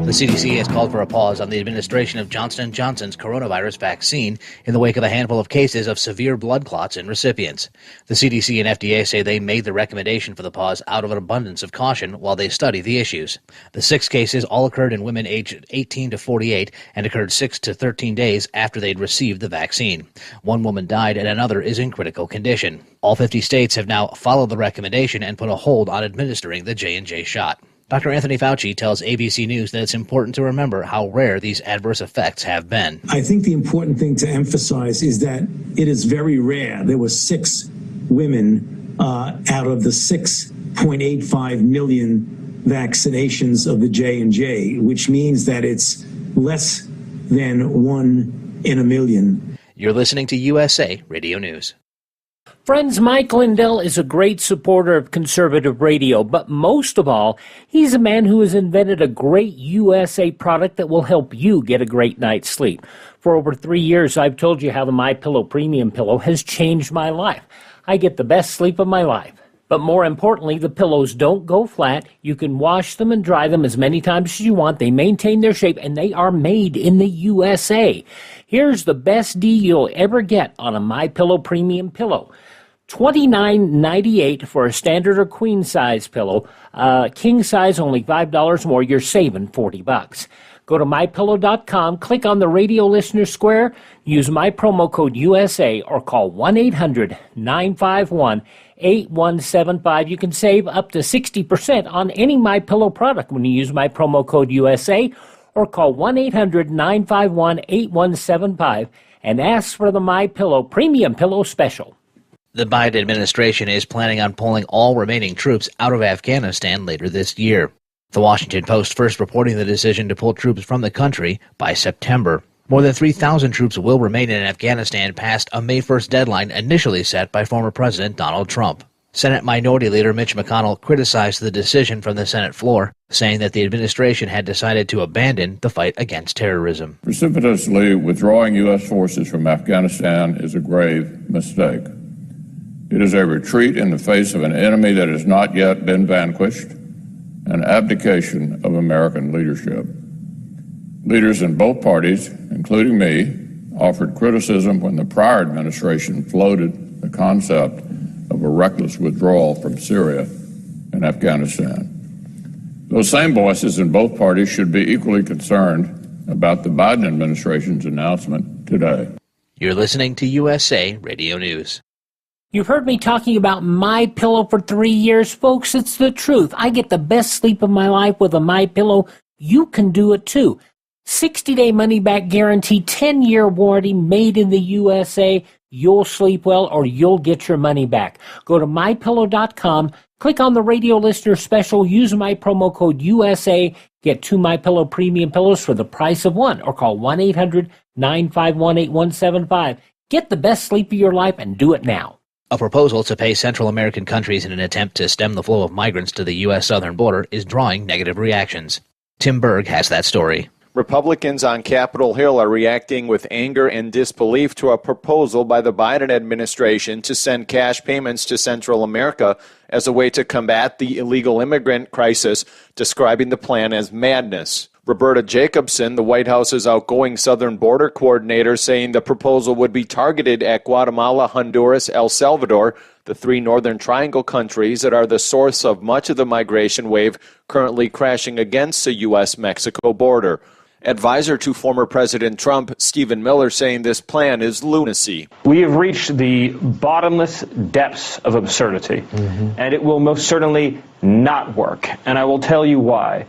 The CDC has called for a pause on the administration of Johnson & Johnson's coronavirus vaccine in the wake of a handful of cases of severe blood clots in recipients. The CDC and FDA say they made the recommendation for the pause out of an abundance of caution while they study the issues. The 6 cases all occurred in women aged 18 to 48 and occurred 6 to 13 days after they'd received the vaccine. 1 woman died and another is in critical condition. All 50 states have now followed the recommendation and put a hold on administering the J&J shot. Dr. Anthony Fauci tells ABC News that it's important to remember how rare these adverse effects have been. I think the important thing to emphasize is that it is very rare. There were 6 women out of the 6.85 million vaccinations of the J&J, which means that it's less than 1 in a million. You're listening to USA Radio News. Friends, Mike Lindell is a great supporter of conservative radio, but most of all, he's a man who has invented a great USA product that will help you get a great night's sleep. For over 3 years, I've told you how the MyPillow Premium Pillow has changed my life. I get the best sleep of my life. But more importantly, the pillows don't go flat. You can wash them and dry them as many times as you want. They maintain their shape, and they are made in the USA. Here's the best deal you'll ever get on a MyPillow Premium Pillow. $29.98 for a standard or queen size pillow. King size only $5 more. You're saving $40. Go to mypillow.com, click on the radio listener square, use my promo code USA, or call 1-800-951-8175. You can save up to 60% on any MyPillow product when you use my promo code USA, or call 1-800-951-8175 and ask for the MyPillow Premium Pillow Special. The Biden administration is planning on pulling all remaining troops out of Afghanistan later this year. The Washington Post first reporting the decision to pull troops from the country by September. More than 3,000 troops will remain in Afghanistan past a May 1st deadline initially set by former President Donald Trump. Senate Minority Leader Mitch McConnell criticized the decision from the Senate floor, saying that the administration had decided to abandon the fight against terrorism. Precipitously withdrawing U.S. forces from Afghanistan is a grave mistake. It is a retreat in the face of an enemy that has not yet been vanquished, an abdication of American leadership. Leaders in both parties, including me, offered criticism when the prior administration floated the concept of a reckless withdrawal from Syria and Afghanistan. Those same voices in both parties should be equally concerned about the Biden administration's announcement today. You're listening to USA Radio News. You've heard me talking about MyPillow for 3 years, folks. It's the truth. I get the best sleep of my life with a MyPillow. You can do it too. 60-day money-back guarantee, 10-year warranty, made in the USA. You'll sleep well or you'll get your money back. Go to MyPillow.com, click on the radio listener special, use my promo code USA, get 2 MyPillow Premium Pillows for the price of one, or call 1-800-951-8175. Get the best sleep of your life and do it now. A proposal to pay Central American countries in an attempt to stem the flow of migrants to the U.S. southern border is drawing negative reactions. Tim Berg has that story. Republicans on Capitol Hill are reacting with anger and disbelief to a proposal by the Biden administration to send cash payments to Central America as a way to combat the illegal immigrant crisis, describing the plan as madness. Roberta Jacobson, the White House's outgoing southern border coordinator, saying the proposal would be targeted at Guatemala, Honduras, El Salvador, the 3 Northern Triangle countries that are the source of much of the migration wave currently crashing against the U.S.-Mexico border. Advisor to former President Trump, Stephen Miller, saying this plan is lunacy. We have reached the bottomless depths of absurdity, and it will most certainly not work. And I will tell you why.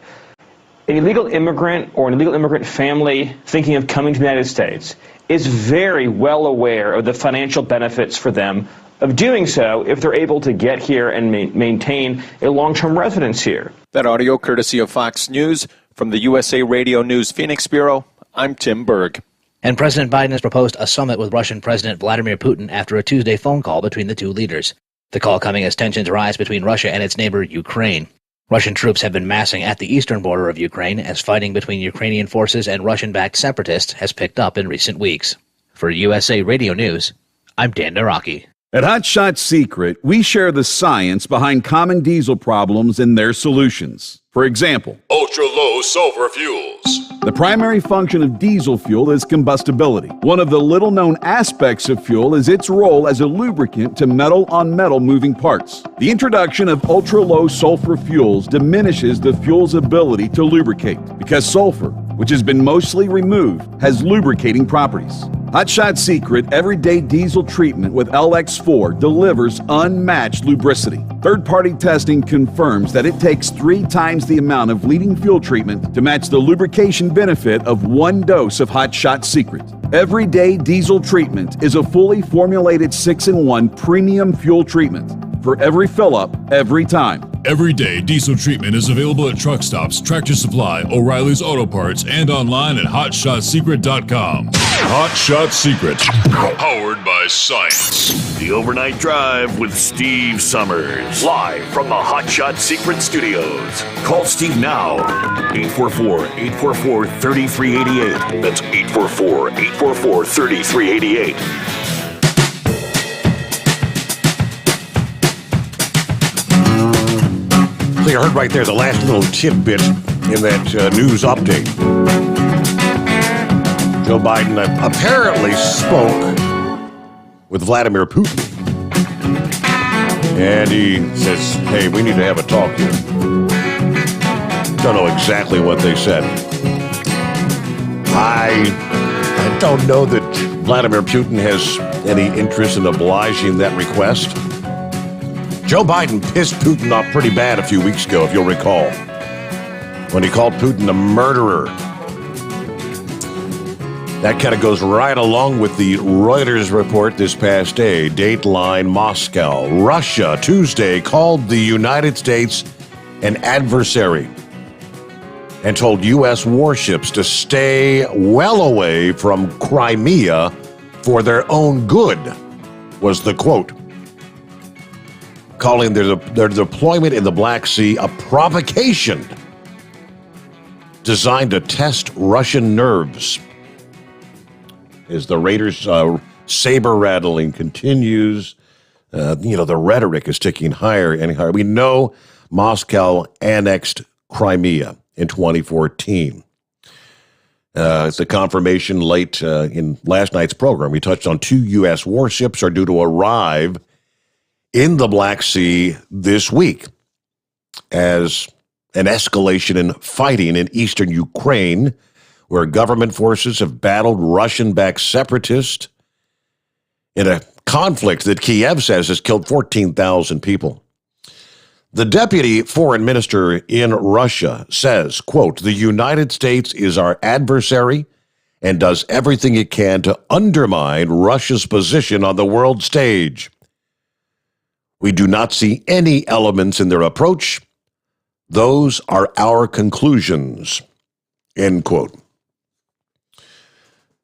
An illegal immigrant or an illegal immigrant family thinking of coming to the United States is very well aware of the financial benefits for them of doing so if they're able to get here and maintain a long-term residence here. That audio courtesy of Fox News. From the USA Radio News Phoenix Bureau, I'm Tim Berg. And President Biden has proposed a summit with Russian President Vladimir Putin after a Tuesday phone call between the two leaders. The call coming as tensions rise between Russia and its neighbor, Ukraine. Russian troops have been massing at the eastern border of Ukraine as fighting between Ukrainian forces and Russian-backed separatists has picked up in recent weeks. For USA Radio News, I'm Dan Naraki. At Hot Shot Secret, we share the science behind common diesel problems and their solutions. For example, ultra-low sulfur fuels. The primary function of diesel fuel is combustibility. One of the little-known aspects of fuel is its role as a lubricant to metal-on-metal moving parts. The introduction of ultra-low sulfur fuels diminishes the fuel's ability to lubricate because sulfur, which has been mostly removed, has lubricating properties. Hot Shot Secret Everyday Diesel Treatment with LX4 delivers unmatched lubricity. Third-party testing confirms that it takes 3 times the amount of leading fuel treatment to match the lubrication benefit of 1 dose of Hot Shot Secret. Everyday Diesel Treatment is a fully formulated 6-in-1 premium fuel treatment for every fill-up, every time. Everyday diesel treatment is available at truck stops, Tractor Supply, O'Reilly's Auto Parts, and online at HotShotSecret.com. Hot Shot Secret, powered by science. The Overnight Drive with Steve Summers. Live from the Hot Shot Secret Studios. Call Steve now. 844-844-3388. That's 844-844-3388. So you heard right there the last little tidbit in that news update. Joe Biden apparently spoke with Vladimir Putin. And he says, hey, we need to have a talk here. Don't know exactly what they said. I don't know that Vladimir Putin has any interest in obliging that request. Joe Biden pissed Putin off pretty bad a few weeks ago, if you'll recall, when he called Putin a murderer. That kind of goes right along with the Reuters report this past day. Dateline Moscow. Russia, Tuesday, called the United States an adversary and told U.S. warships to stay well away from Crimea for their own good, was the quote. Calling their deployment in the Black Sea a provocation designed to test Russian nerves. As the Raiders' saber rattling continues, the rhetoric is ticking higher and higher. We know Moscow annexed Crimea in 2014. It's a confirmation late in last night's program. We touched on 2 U.S. warships are due to arrive in the Black Sea this week as an escalation in fighting in eastern Ukraine, where government forces have battled Russian-backed separatists in a conflict that Kiev says has killed 14,000 people. The deputy foreign minister in Russia says, quote, the United States is our adversary and does everything it can to undermine Russia's position on the world stage. We do not see any elements in their approach. Those are our conclusions, end quote.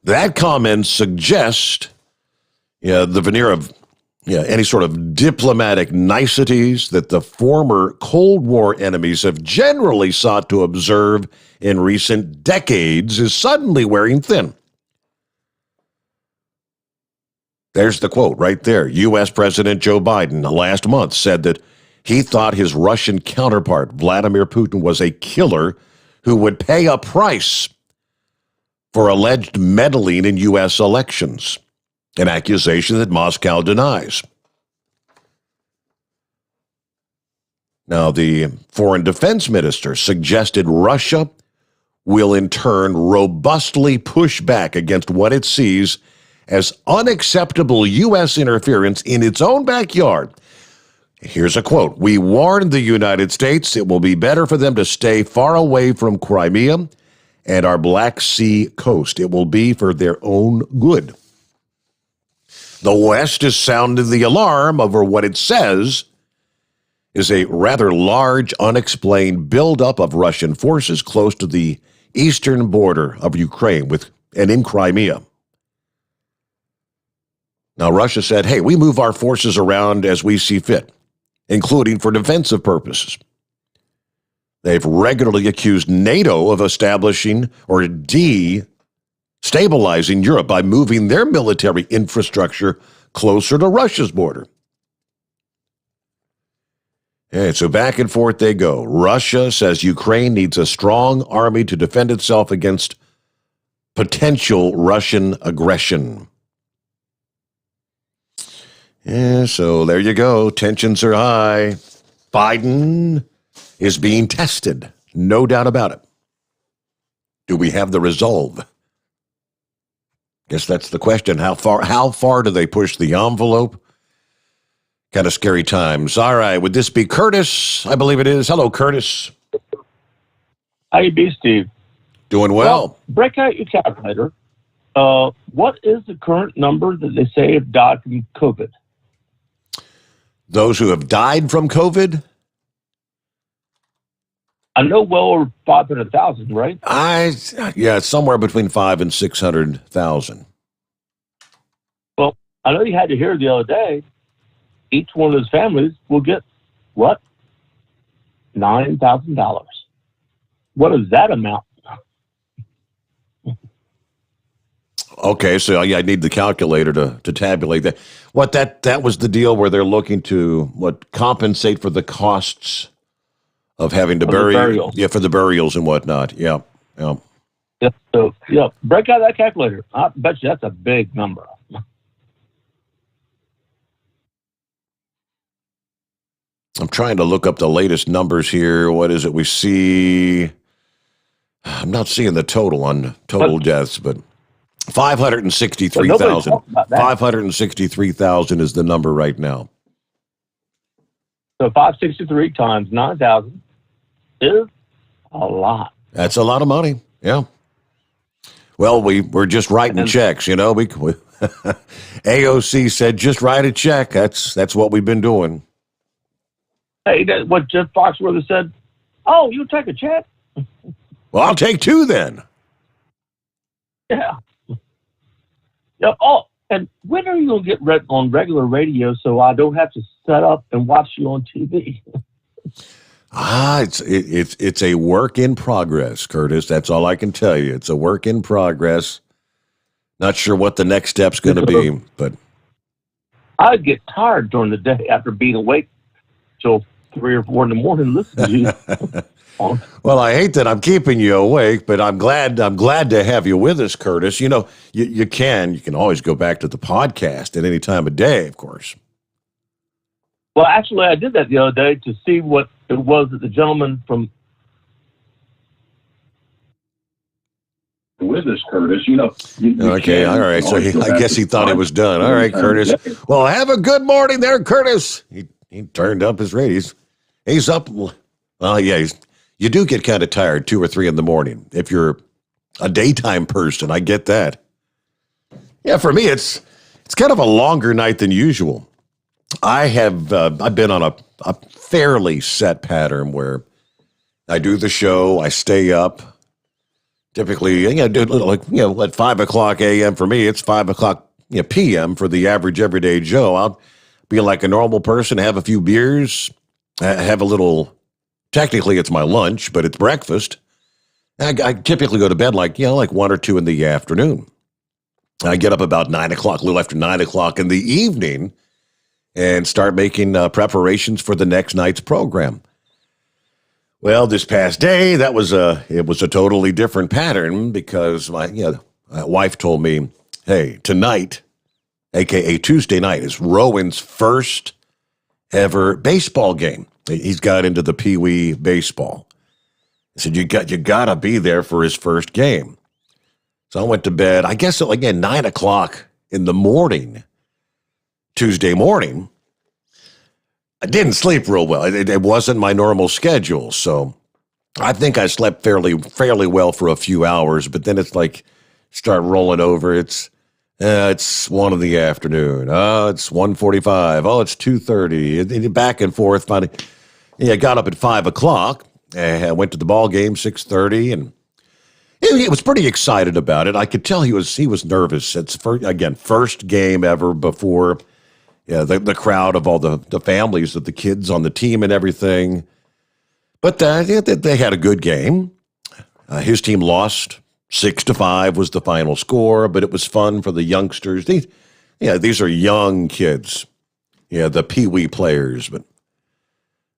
That comment suggests the veneer of any sort of diplomatic niceties that the former Cold War enemies have generally sought to observe in recent decades is suddenly wearing thin. There's the quote right there. U.S. President Joe Biden last month said that he thought his Russian counterpart, Vladimir Putin, was a killer who would pay a price for alleged meddling in U.S. elections, an accusation that Moscow denies. Now, the foreign defense minister suggested Russia will in turn robustly push back against what it sees as unacceptable U.S. interference in its own backyard. Here's a quote. We warned the United States it will be better for them to stay far away from Crimea and our Black Sea coast. It will be for their own good. The West is sounding the alarm over what it says is a rather large, unexplained buildup of Russian forces close to the eastern border of Ukraine and in Crimea. Now, Russia said, hey, we move our forces around as we see fit, including for defensive purposes. They've regularly accused NATO of establishing or destabilizing Europe by moving their military infrastructure closer to Russia's border. And so back and forth they go. Russia says Ukraine needs a strong army to defend itself against potential Russian aggression. Yeah, so there you go. Tensions are high. Biden is being tested. No doubt about it. Do we have the resolve? Guess that's the question. How far do they push the envelope? Kind of scary times. All right. Would this be Curtis? I believe it is. Hello, Curtis. How you be, Steve? Doing well. Break out your calculator. What is the current number that they say have died from COVID? Those who have died from COVID? I know well over 500,000, right? Yeah, it's somewhere between 5 and 600,000. Well, I know you had to hear the other day, each one of those families will get, what? $9,000. What does that amount? Okay, so yeah, I need the calculator to tabulate that. What that was the deal where they're looking to compensate for the costs of having to bury, for the burials and whatnot. Yeah. Yeah, so break out that calculator. I bet you that's a big number. I'm trying to look up the latest numbers here. What is it we see? I'm not seeing the total on total deaths, but 563,000. 563,000 is the number right now. So 563 times 9,000 is a lot. That's a lot of money. Yeah. Well, we're just writing checks, you know. We AOC said just write a check. That's what we've been doing. Hey, what Jeff Foxworthy said. Oh, you take a check? Well, I'll take two then. Yeah. Yeah. Oh, and when are you going to get on regular radio so I don't have to set up and watch you on TV? It's a work in progress, Curtis. That's all I can tell you. It's a work in progress. Not sure what the next step's going to be, but I get tired during the day after being awake till 3 or 4 in the morning listening to you. Well, I hate that I'm keeping you awake, but I'm glad to have you with us, Curtis. You know, you can always go back to the podcast at any time of day, of course. Well, actually, I did that the other day to see what it was that the gentleman from with us, Curtis. You know. Okay, all right. So I guess he thought it was done. All right, Curtis. Well, have a good morning there, Curtis. He turned up his radio. He's up. Well, yeah, you do get kind of tired 2 or 3 in the morning if you're a daytime person. I get that. Yeah, for me, it's kind of a longer night than usual. I've been on a fairly set pattern where I do the show, I stay up. Typically, at 5 o'clock a.m. for me, it's 5 o'clock p.m. for the average everyday Joe. I'll be like a normal person, have a few beers, have a little. Technically, it's my lunch, but it's breakfast. I typically go to bed like 1 or 2 in the afternoon. I get up about 9 o'clock, a little after 9 o'clock in the evening, and start making preparations for the next night's program. Well, this past day, it was a totally different pattern because my wife told me, hey, tonight, a.k.a. Tuesday night, is Rowan's first ever baseball game. He's got into the Pee Wee baseball. I said, you got to be there for his first game. So I went to bed, I guess at 9 o'clock in the morning, Tuesday morning. I didn't sleep real well. It wasn't my normal schedule. So I think I slept fairly well for a few hours, but then it's start rolling over. It's 1 in the afternoon. Oh, it's 1:45. Oh, it's 2:30. Back and forth. Finally, I got up at 5 o'clock. I went to the ball game 6:30, and he was pretty excited about it. I could tell he was nervous. It's first game ever before the crowd of all the families of the kids on the team and everything. But they had a good game. His team lost 6-5 was the final score, but it was fun for the youngsters. These are young kids, the Pee Wee players. But I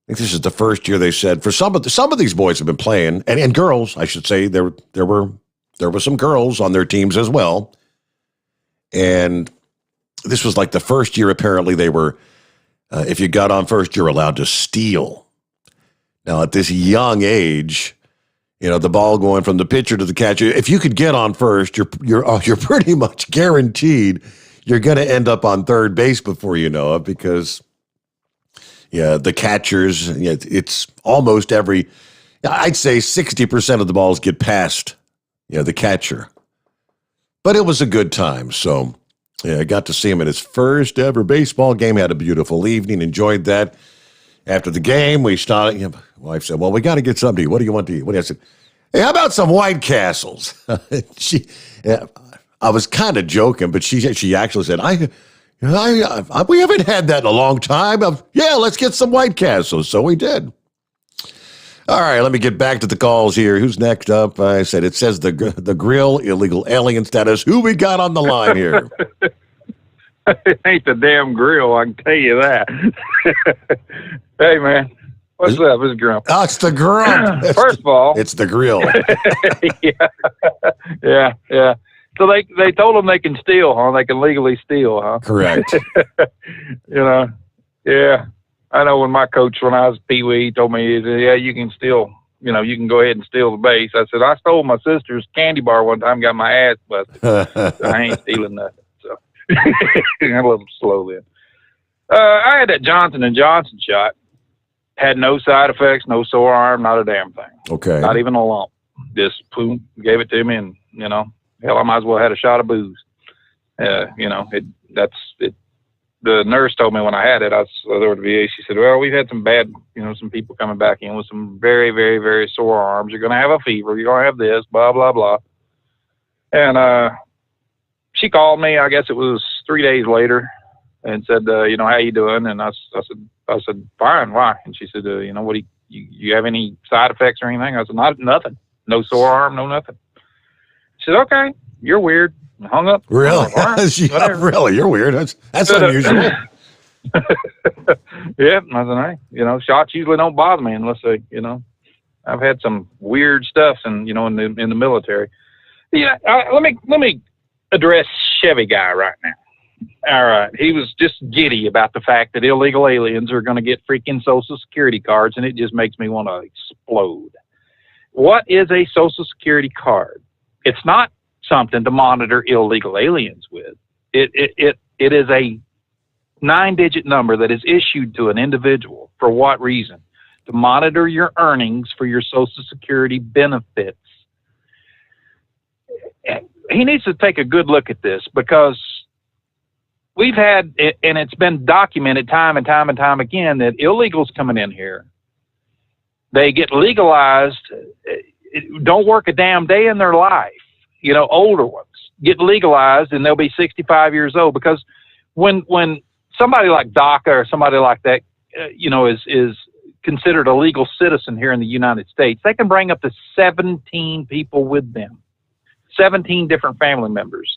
think this is the first year they said for some of these boys have been playing and girls, I should say. There were some girls on their teams as well, and this was the first year. Apparently, they were if you got on first, you're allowed to steal. Now at this young age. The ball going from the pitcher to the catcher. If you could get on first, you're pretty much guaranteed you're going to end up on third base before you know it because, the catchers. It's almost I'd say 60% of the balls get past, the catcher. But it was a good time. So, I got to see him in his first ever baseball game. Had a beautiful evening. Enjoyed that. After the game, we started. My wife said, "Well, we got to get something to eat. What do you want to eat?" What do I said? Hey, how about some White Castles? I was kind of joking, but she actually said, we haven't had that in a long time. Yeah, let's get some White Castles. So we did. All right, let me get back to the calls here. Who's next up? I said it says the grill, illegal alien status. Who we got on the line here? It ain't the damn grill, I can tell you that. Hey, man. What's up? It's Grump. Oh, it's the Grump. First of all, it's the grill. Yeah. So they told them they can steal, huh? They can legally steal, huh? Correct. Yeah. I know when my coach, when I was Pee-wee, he told me, he said, yeah, you can steal, you can go ahead and steal the base. I said, I stole my sister's candy bar one time, got my ass busted. So I ain't stealing nothing. So I'm a little slow then. I had that Johnson & Johnson shot. Had no side effects, no sore arm, not a damn thing. Okay. Not even a lump. Just boom, gave it to me, and hell, I might as well have had a shot of booze. The nurse told me when I had it, I was over at the VA. She said, "Well, we've had some bad, some people coming back in with some very, very, very sore arms. You're going to have a fever. You're going to have this, blah blah blah." And she called me. I guess it was 3 days later, and said, "How you doing?" And I said, "Fine. Why?" And she said, "What do you have any side effects or anything?" I said, "Nothing. No sore arm, no nothing." She said, "Okay, you're weird." And hung up. Really? Like, right, really? You're weird. That's unusual. Yeah, I said, hey, shots usually don't bother me unless they, I've had some weird stuff, and in the military. Yeah, let me address Chevy guy right now. All right, he was just giddy about the fact that illegal aliens are going to get freaking Social Security cards, and it just makes me want to explode. What is a Social Security card? It's not something to monitor illegal aliens with. It is a 9-digit number that is issued to an individual. For what reason? To monitor your earnings for your Social Security benefits. He needs to take a good look at this, because we've had, and it's been documented time and time and time again, that illegals coming in here, they get legalized, don't work a damn day in their life. Older ones get legalized and they'll be 65 years old, because when somebody like DACA or somebody like that, is considered a legal citizen here in the United States, they can bring up to 17 people with them, 17 different family members.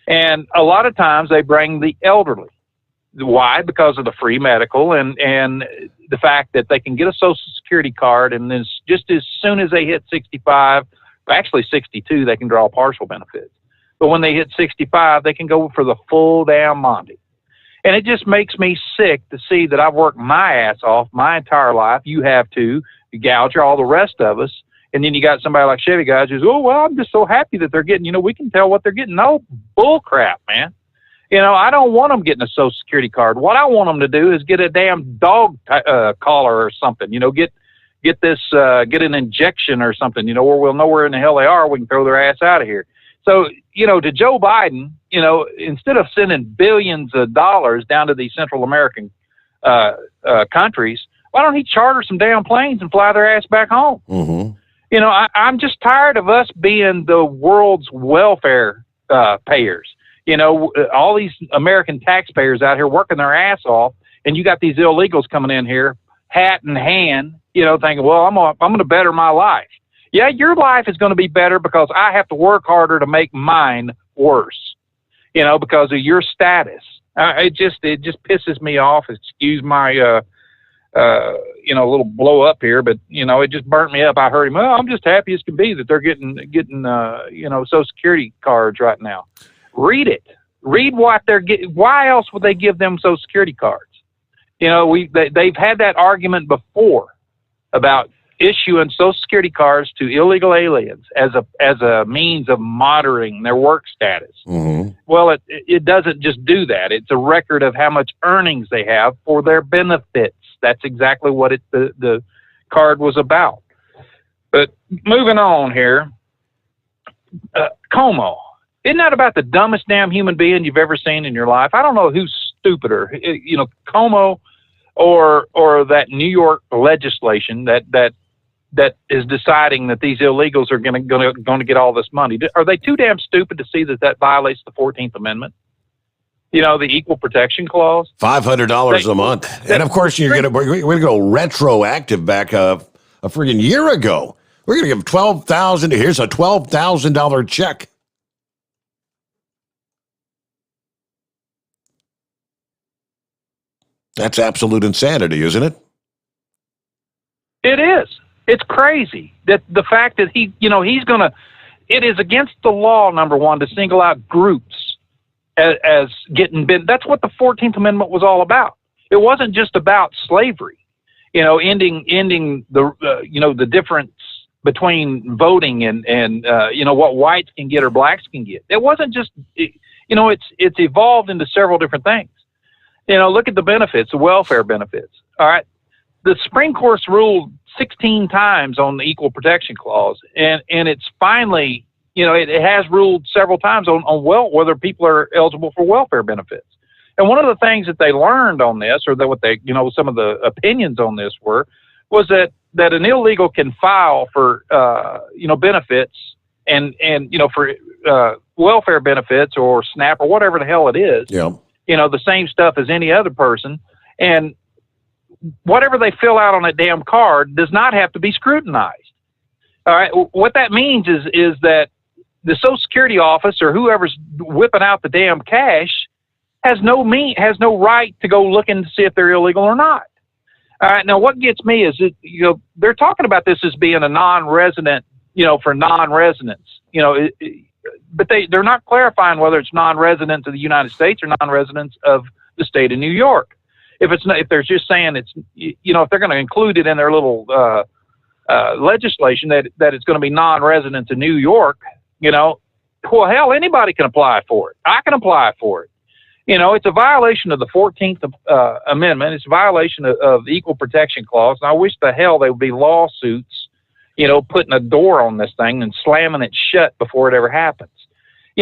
And a lot of times they bring the elderly. Why? Because of the free medical and the fact that they can get a Social Security card, and then just as soon as they hit 65, actually 62, they can draw partial benefits. But when they hit 65, they can go for the full damn Monty. And it just makes me sick to see that I've worked my ass off my entire life. You have too. You gouge all the rest of us. And then you got somebody like Chevy guys who's, I'm just so happy that they're getting, we can tell what they're getting. No, bull crap, man. I don't want them getting a Social Security card. What I want them to do is get a damn dog collar or something, get an injection or something, where we'll know where in the hell they are. We can throw their ass out of here. So, to Joe Biden, instead of sending billions of dollars down to these Central American countries, why don't he charter some damn planes and fly their ass back home? Mm-hmm. I'm just tired of us being the world's welfare payers. All these American taxpayers out here working their ass off, and you got these illegals coming in here, hat in hand, thinking, well, I'm going to better my life. Yeah, your life is going to be better because I have to work harder to make mine worse, because of your status. It just pisses me off. Excuse my, little blow up here, but it just burnt me up. I heard him. Well, I'm just happy as can be that they're getting Social Security cards right now. Read it. Read what they're getting. Why else would they give them Social Security cards? They've had that argument before about issuing Social Security cards to illegal aliens as a means of monitoring their work status. Mm-hmm. Well, it doesn't just do that. It's a record of how much earnings they have for their benefits. That's exactly what the card was about. But moving on here, Como. Isn't that about the dumbest damn human being you've ever seen in your life? I don't know who's stupider, Como or that New York legislation that is deciding that these illegals are going to get all this money? Are they too damn stupid to see that violates the 14th Amendment? You know, the Equal Protection Clause. $500 a month, and of course we're going to go retroactive back a friggin' year ago. We're going to give $12,000. Here's a $12,000 check. That's absolute insanity, isn't it? It is. It's crazy that the fact that he's going to. It is against the law, number one, to single out groups as getting been. That's what the 14th Amendment was all about. It wasn't just about slavery, ending the the difference between voting and what whites can get or blacks can get. It wasn't just it's evolved into several different things. Look at the benefits, the welfare benefits. All right, the Supreme Court's ruled 16 times on the Equal Protection Clause, and it's finally. It has ruled several times on whether people are eligible for welfare benefits. And one of the things that they learned on this, or that what they, some of the opinions on this was that an illegal can file for, benefits and for welfare benefits or SNAP or whatever the hell it is. Yeah. The same stuff as any other person. And whatever they fill out on that damn card does not have to be scrutinized. All right. What that means is that the Social Security office or whoever's whipping out the damn cash has no right to go looking to see if they're illegal or not. All right. Now, what gets me is that, they're talking about this as being a non-resident, for non-residents, but they're not clarifying whether it's non-residents of the United States or non-residents of the state of New York. If they're just saying it's, if they're going to include it in their little legislation that it's going to be non-residents of New York, well, hell, anybody can apply for it. I can apply for it. It's a violation of the 14th Amendment. It's a violation of the Equal Protection Clause. And I wish the hell there would be lawsuits, putting a door on this thing and slamming it shut before it ever happens.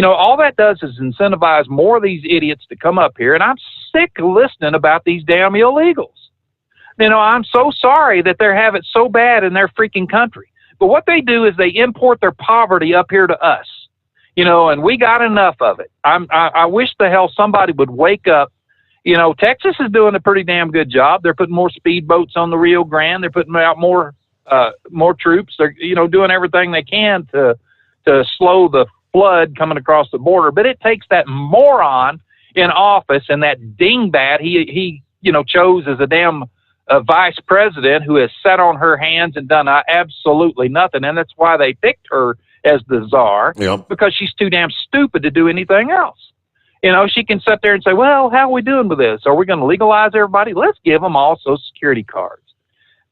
All that does is incentivize more of these idiots to come up here. And I'm sick of listening about these damn illegals. I'm so sorry that they have it so bad in their freaking country. But what they do is they import their poverty up here to us, and we got enough of it. I wish the hell somebody would wake up. Texas is doing a pretty damn good job. They're putting more speedboats on the Rio Grande. They're putting out more troops. They're, doing everything they can to slow the flood coming across the border. But it takes that moron in office and that dingbat he chose as a damn vice president who has sat on her hands and done absolutely nothing. And that's why they picked her as the czar, because she's too damn stupid to do anything else. She can sit there and say, well, how are we doing with this? Are we going to legalize everybody? Let's give them all Social Security cards.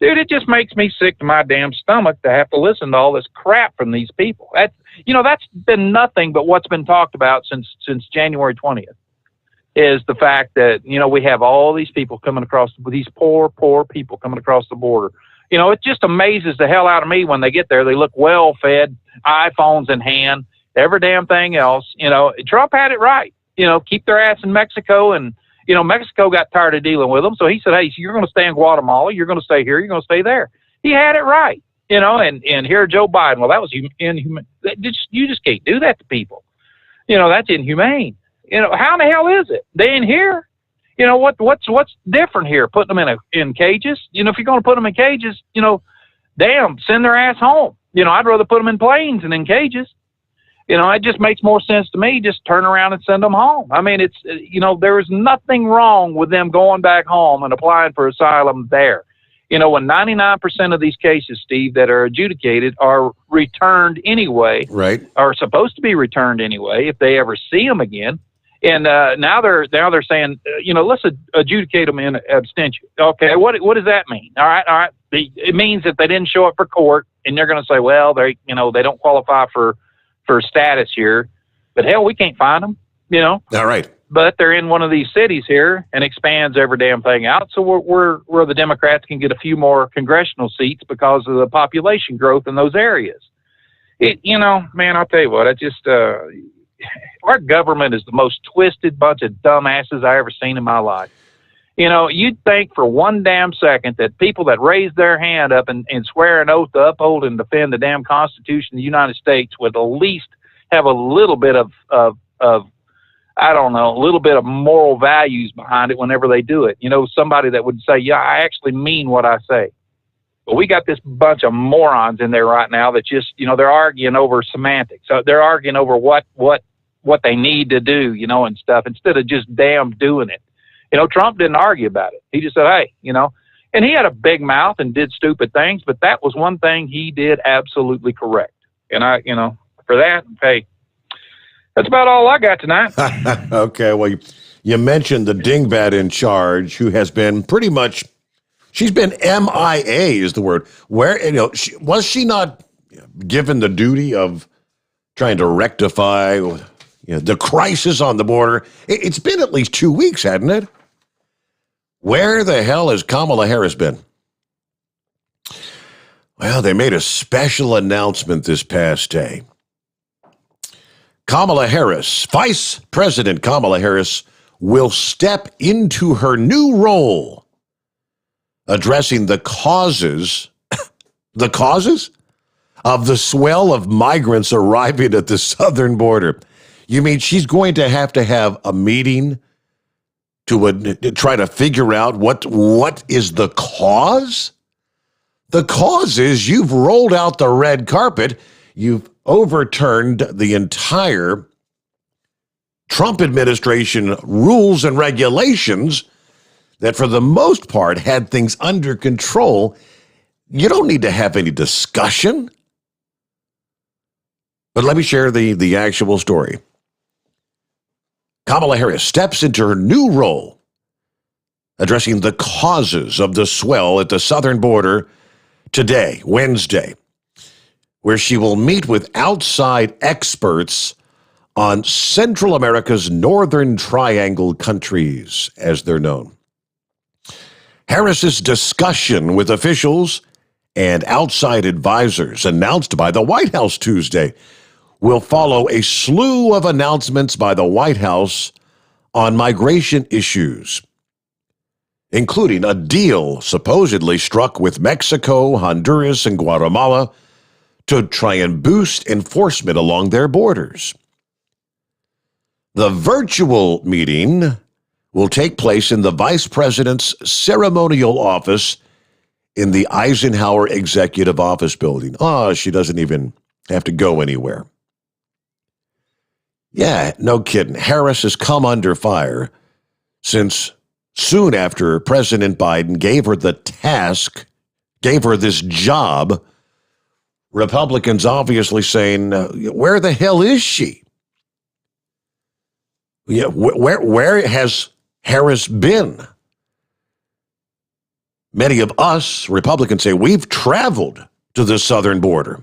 Dude, it just makes me sick to my damn stomach to have to listen to all this crap from these people. That's been nothing but what's been talked about since January 20th. Is the fact that, we have all these people coming across, these poor people coming across the border. It just amazes the hell out of me when they get there. They look well-fed, iPhones in hand, every damn thing else. Trump had it right. Keep their ass in Mexico. And, Mexico got tired of dealing with them. So he said, hey, you're going to stay in Guatemala. You're going to stay here. You're going to stay there. He had it right. And here Joe Biden, well, that was inhumane. You just can't do that to people. That's inhumane. How in the hell is it? They ain't here. What's different here? Putting them in cages? If you're going to put them in cages, damn, send their ass home. I'd rather put them in planes than in cages. It just makes more sense to me. Just turn around and send them home. I mean, it's, there is nothing wrong with them going back home and applying for asylum there. When 99% of these cases, Steve, that are adjudicated are returned anyway, right? Are supposed to be returned anyway if they ever see them again. And now they're saying, let's adjudicate them in abstention. Okay, what does that mean? All right. It means that they didn't show up for court, and they're going to say, well, they don't qualify for status here. But hell, we can't find them. All right. But they're in one of these cities here and expands every damn thing out. So where the Democrats can get a few more congressional seats because of the population growth in those areas. Man, I'll tell you what, our government is the most twisted bunch of dumbasses I ever seen in my life. You know, you'd think for one damn second that people that raise their hand up and swear an oath to uphold and defend the damn Constitution of the United States would at least have a little bit of I don't know, a little bit of moral values behind it whenever they do it. You know, somebody that would say, yeah, I actually mean what I say. But we got this bunch of morons in there right now that just, you know, they're arguing over semantics. So they're arguing over what they need to do, you know, and stuff, instead of just damn doing it. You know, Trump didn't argue about it. He just said, hey, you know, and he had a big mouth and did stupid things, but that was one thing he did absolutely correct. And I, you know, for that, hey, that's about all I got tonight. Okay, well, you mentioned the dingbat in charge, who has been pretty much, she's been MIA is the word. Where, you know, was she not given the duty of trying to rectify the crisis on the border? It's been at least 2 weeks, hadn't it? Where the hell has Kamala Harris been? Well, they made a special announcement this past day. Kamala Harris, Vice President Kamala Harris, will step into her new role, addressing the causes of the swell of migrants arriving at the southern border. You mean she's going to have a meeting to try to figure out what is the cause? The cause is you've rolled out the red carpet. You've overturned the entire Trump administration rules and regulations that for the most part had things under control. You don't need to have any discussion. But let me share the actual story. Kamala Harris steps into her new role, addressing the causes of the swell at the southern border today, Wednesday, where she will meet with outside experts on Central America's Northern Triangle countries, as they're known. Harris's discussion with officials and outside advisors announced by the White House Tuesday will follow a slew of announcements by the White House on migration issues, including a deal supposedly struck with Mexico, Honduras, and Guatemala to try and boost enforcement along their borders. The virtual meeting will take place in the Vice President's ceremonial office in the Eisenhower Executive Office building. She doesn't even have to go anywhere. Yeah, no kidding. Harris has come under fire since soon after President Biden gave her the task, gave her this job. Republicans obviously saying, where the hell is she? Yeah, where has Harris been? Many of us Republicans say we've traveled to the southern border,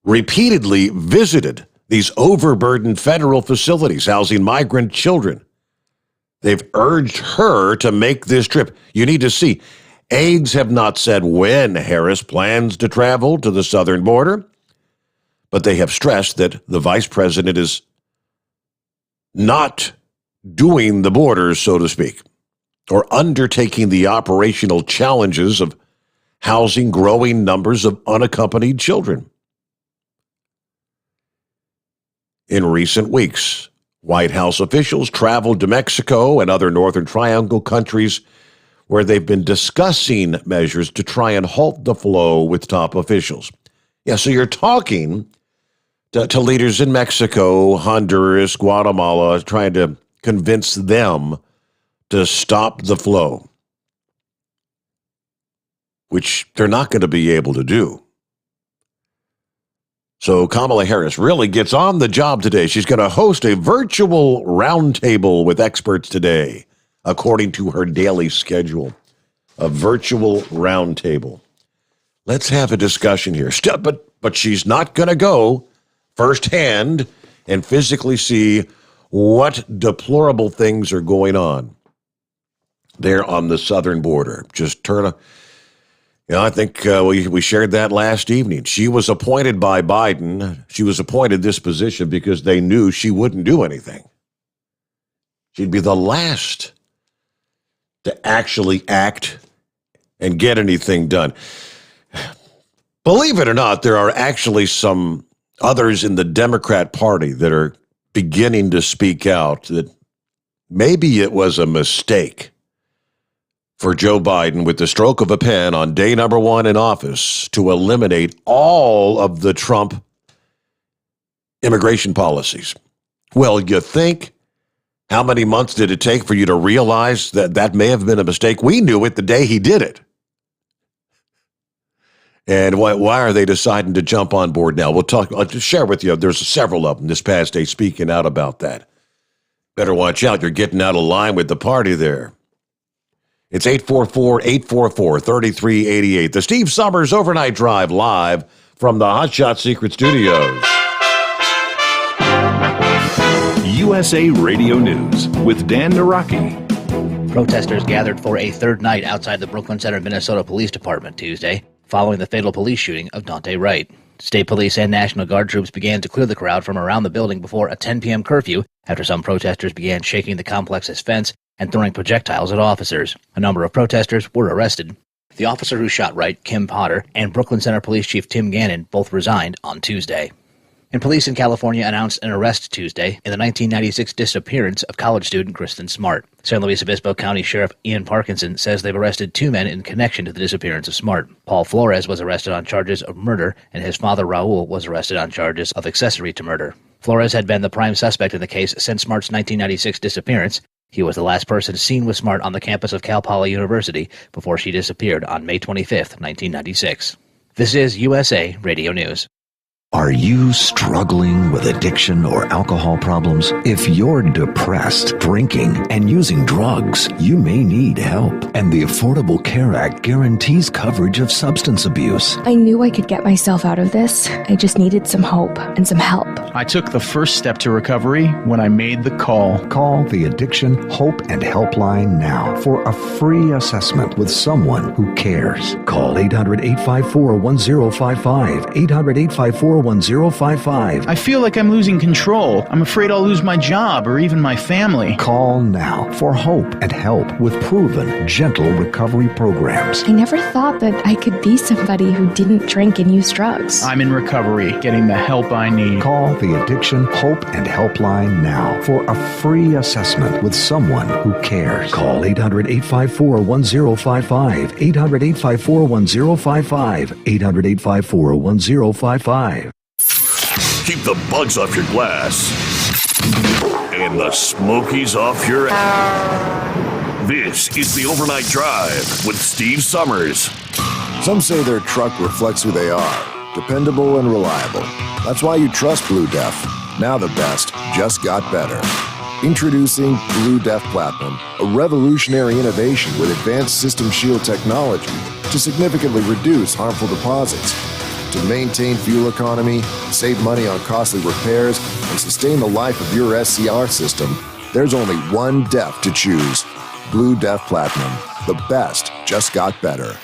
repeatedly visited these overburdened federal facilities housing migrant children. They've urged her to make this trip. You need to see, aides have not said when Harris plans to travel to the southern border, but they have stressed that the vice president is not doing the borders, so to speak, or undertaking the operational challenges of housing growing numbers of unaccompanied children. In recent weeks, White House officials traveled to Mexico and other Northern Triangle countries where they've been discussing measures to try and halt the flow with top officials. Yeah, so you're talking to leaders in Mexico, Honduras, Guatemala, trying to convince them to stop the flow, which they're not going to be able to do. So Kamala Harris really gets on the job today. She's going to host a virtual roundtable with experts today, according to her daily schedule. A virtual roundtable. Let's have a discussion here. But she's not going to go firsthand and physically see what deplorable things are going on there on the southern border. Just I think we shared that last evening. She was appointed by Biden. She was appointed this position because they knew she wouldn't do anything. She'd be the last to actually act and get anything done. Believe it or not, there are actually some others in the Democrat Party that are beginning to speak out that maybe it was a mistake for Joe Biden, with the stroke of a pen on day number 1 in office, to eliminate all of the Trump immigration policies. Well, you think, how many months did it take for you to realize that that may have been a mistake? We knew it the day he did it. And why are they deciding to jump on board now? I'll just share with you, there's several of them this past day speaking out about that. Better watch out, you're getting out of line with the party there. It's 844-844-3388. The Steve Summers Overnight Drive, live from the Hot Shot Secret Studios. USA Radio News with Dan Naraki. Protesters gathered for a third night outside the Brooklyn Center, Minnesota Police Department Tuesday, following the fatal police shooting of Daunte Wright. State police and National Guard troops began to clear the crowd from around the building before a 10 p.m. curfew after some protesters began shaking the complex's fence and throwing projectiles at officers. A number of protesters were arrested. The officer who shot Wright, Kim Potter, and Brooklyn Center Police Chief Tim Gannon both resigned on Tuesday. And police in California announced an arrest Tuesday in the 1996 disappearance of college student Kristen Smart. San Luis Obispo County Sheriff Ian Parkinson says they've arrested 2 men in connection to the disappearance of Smart. Paul Flores was arrested on charges of murder, and his father Raul was arrested on charges of accessory to murder. Flores had been the prime suspect in the case since Smart's 1996 disappearance. He was the last person seen with Smart on the campus of Cal Poly University before she disappeared on May 25, 1996. This is USA Radio News. Are you struggling with addiction or alcohol problems? If you're depressed, drinking, and using drugs, you may need help. And the Affordable Care Act guarantees coverage of substance abuse. I knew I could get myself out of this. I just needed some hope and some help. I took the first step to recovery when I made the call. Call the Addiction Hope and Helpline now for a free assessment with someone who cares. Call 800-854-1055. 800-854-1055. I feel like I'm losing control. I'm afraid I'll lose my job or even my family. Call now for hope and help with proven, gentle recovery programs. I never thought that I could be somebody who didn't drink and use drugs. I'm in recovery, getting the help I need. Call the Addiction Hope and Helpline now for a free assessment with someone who cares. Call 800-854-1055. 800-854-1055. 800-854-1055. Keep the bugs off your glass and the smokies off your ass. This is the Overnight Drive with Steve Summers. Some say their truck reflects who they are, dependable and reliable. That's why you trust Blue Def. Now the best just got better. Introducing Blue Def Platinum, a revolutionary innovation with advanced System Shield technology to significantly reduce harmful deposits, to maintain fuel economy, save money on costly repairs, and sustain the life of your SCR system. There's only one DEF to choose. Blue Def Platinum. The best just got better.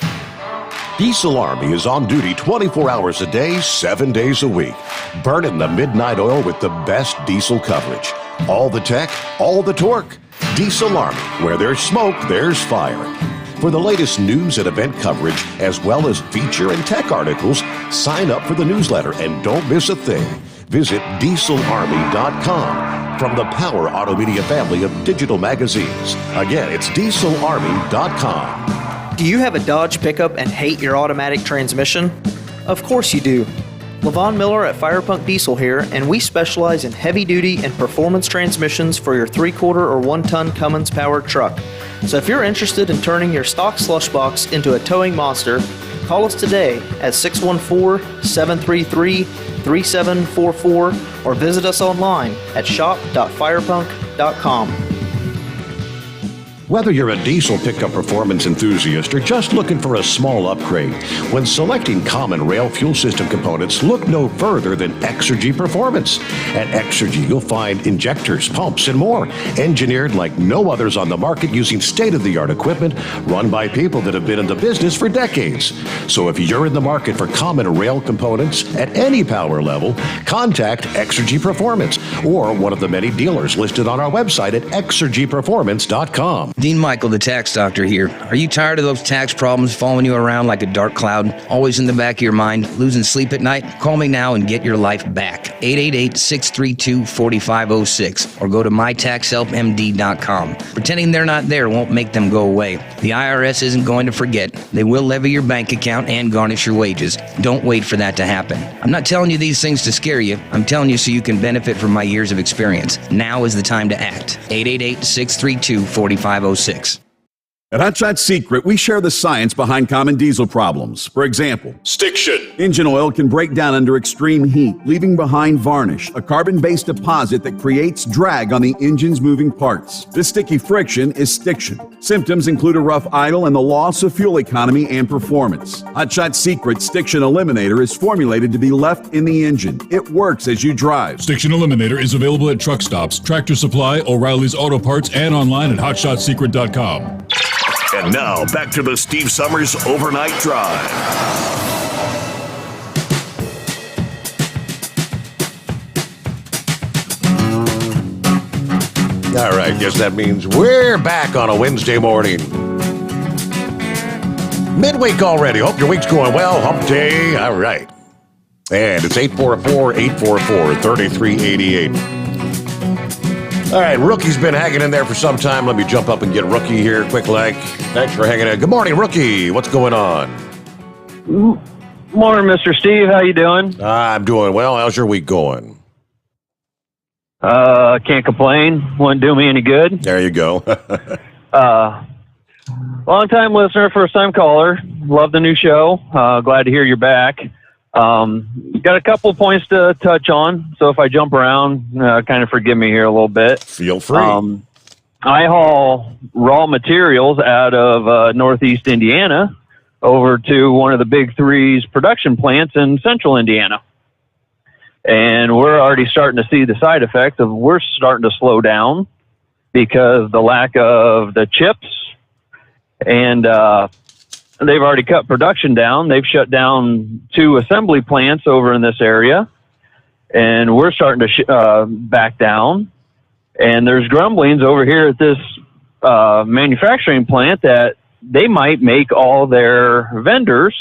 Diesel Army is on duty 24 hours a day, 7 days a week. Burning the midnight oil with the best diesel coverage. All the tech, all the torque. Diesel Army, where there's smoke, there's fire. For the latest news and event coverage, as well as feature and tech articles, sign up for the newsletter and don't miss a thing. Visit dieselarmy.com from the Power Auto Media family of digital magazines. Again, it's dieselarmy.com. Do you have a Dodge pickup and hate your automatic transmission? Of course you do. Levon Miller at Firepunk Diesel here, and we specialize in heavy-duty and performance transmissions for your 3-quarter or 1-ton Cummins-powered truck. So if you're interested in turning your stock slush box into a towing monster, call us today at 614-733-3744 or visit us online at shop.firepunk.com. Whether you're a diesel pickup performance enthusiast or just looking for a small upgrade, when selecting common rail fuel system components, look no further than Exergy Performance. At Exergy, you'll find injectors, pumps, and more, engineered like no others on the market using state-of-the-art equipment run by people that have been in the business for decades. So if you're in the market for common rail components at any power level, contact Exergy Performance or one of the many dealers listed on our website at exergyperformance.com. Dean Michael, the tax doctor here. Are you tired of those tax problems following you around like a dark cloud, always in the back of your mind, losing sleep at night? Call me now and get your life back. 888-632-4506 or go to mytaxhelpmd.com. Pretending they're not there won't make them go away. The IRS isn't going to forget. They will levy your bank account and garnish your wages. Don't wait for that to happen. I'm not telling you these things to scare you. I'm telling you so you can benefit from my years of experience. Now is the time to act. 888-632-4506. At Hot Shot Secret, we share the science behind common diesel problems. For example, Stiction. Engine oil can break down under extreme heat, leaving behind varnish, a carbon-based deposit that creates drag on the engine's moving parts. This sticky friction is stiction. Symptoms include a rough idle and the loss of fuel economy and performance. Hot Shot Secret Stiction Eliminator is formulated to be left in the engine. It works as you drive. Stiction Eliminator is available at truck stops, Tractor Supply, O'Reilly's Auto Parts, and online at hotshotsecret.com. And now, back to the Steve Summers Overnight Drive. All right, guess that means we're back on a Wednesday morning. Midweek already. Hope your week's going well. Hump day. All right. And it's 844-844-3388. All right, Rookie's been hanging in there for some time. Let me jump up and get Rookie here, quick like. Thanks for hanging in. Good morning, Rookie. What's going on? Morning, Mr. Steve. How you doing? I'm doing well. How's your week going? Can't complain. Wouldn't do me any good. There you go. Long-time listener, first-time caller. Love the new show. Glad to hear you're back. Got a couple points to touch on, so if I jump around, kind of forgive me here a little bit. Feel free. I haul raw materials out of northeast Indiana over to one of the big three's production plants in central Indiana. And we're already starting to see the side effects of we're starting to slow down because the lack of the chips, and they've already cut production down. They've shut down 2 assembly plants over in this area, and we're starting to back down. And there's grumblings over here at this manufacturing plant that they might make all their vendors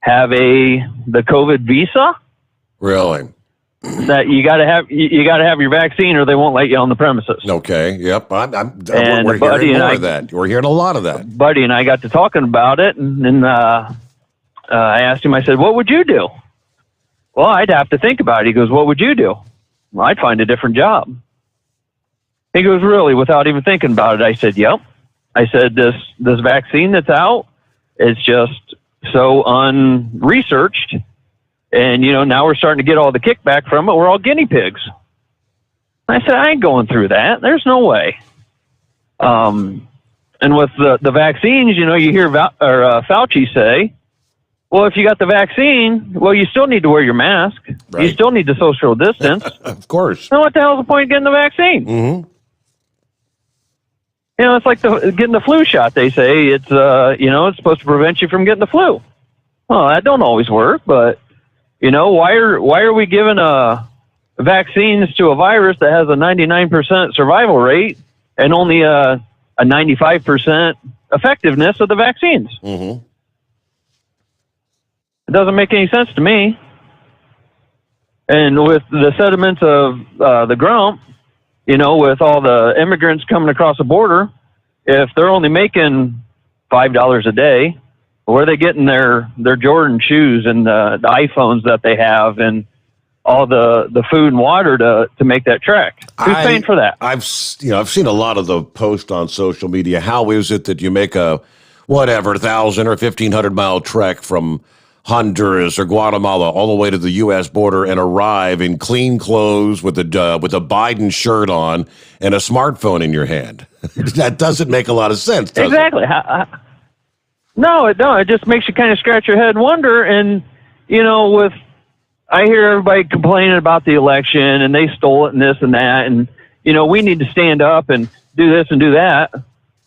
have the COVID visa. Really? That you got to have your vaccine, or they won't let you on the premises. Okay. Yep. We're Buddy hearing and more I- of that. We're hearing a lot of that. Buddy and I got to talking about it, and I asked him, I said, what would you do? Well, I'd have to think about it. He goes, what would you do? Well, I'd find a different job. He goes, really, without even thinking about it? I said, yep. I said, this vaccine that's out, it's just so unresearched, and, now we're starting to get all the kickback from it. We're all guinea pigs. I said, I ain't going through that. There's no way. And with the vaccines, you hear Fauci say, well, if you got the vaccine, well, you still need to wear your mask. Right. You still need to social distance. Of course. So what the hell's the point of getting the vaccine? Mm-hmm. It's like getting the flu shot. They say it's supposed to prevent you from getting the flu. Well, that don't always work, but why are we giving vaccines to a virus that has a 99% survival rate and only a 95% effectiveness of the vaccines? Mm-hmm. It doesn't make any sense to me. And with the sediments of the Grump, with all the immigrants coming across the border, if they're only making $5 a day, where are they getting their Jordan shoes and the iPhones that they have and all the food and water to make that trek? Who's paying for that? I've seen a lot of the posts on social media. How is it that you make a 1,000 or 1,500 mile trek from Honduras or Guatemala all the way to the U.S. border and arrive in clean clothes with a Biden shirt on and a smartphone in your hand? That doesn't make a lot of sense, does exactly. it? No, it don't. It just makes you kind of scratch your head and wonder. And, I hear everybody complaining about the election and they stole it and this and that. And, we need to stand up and do this and do that.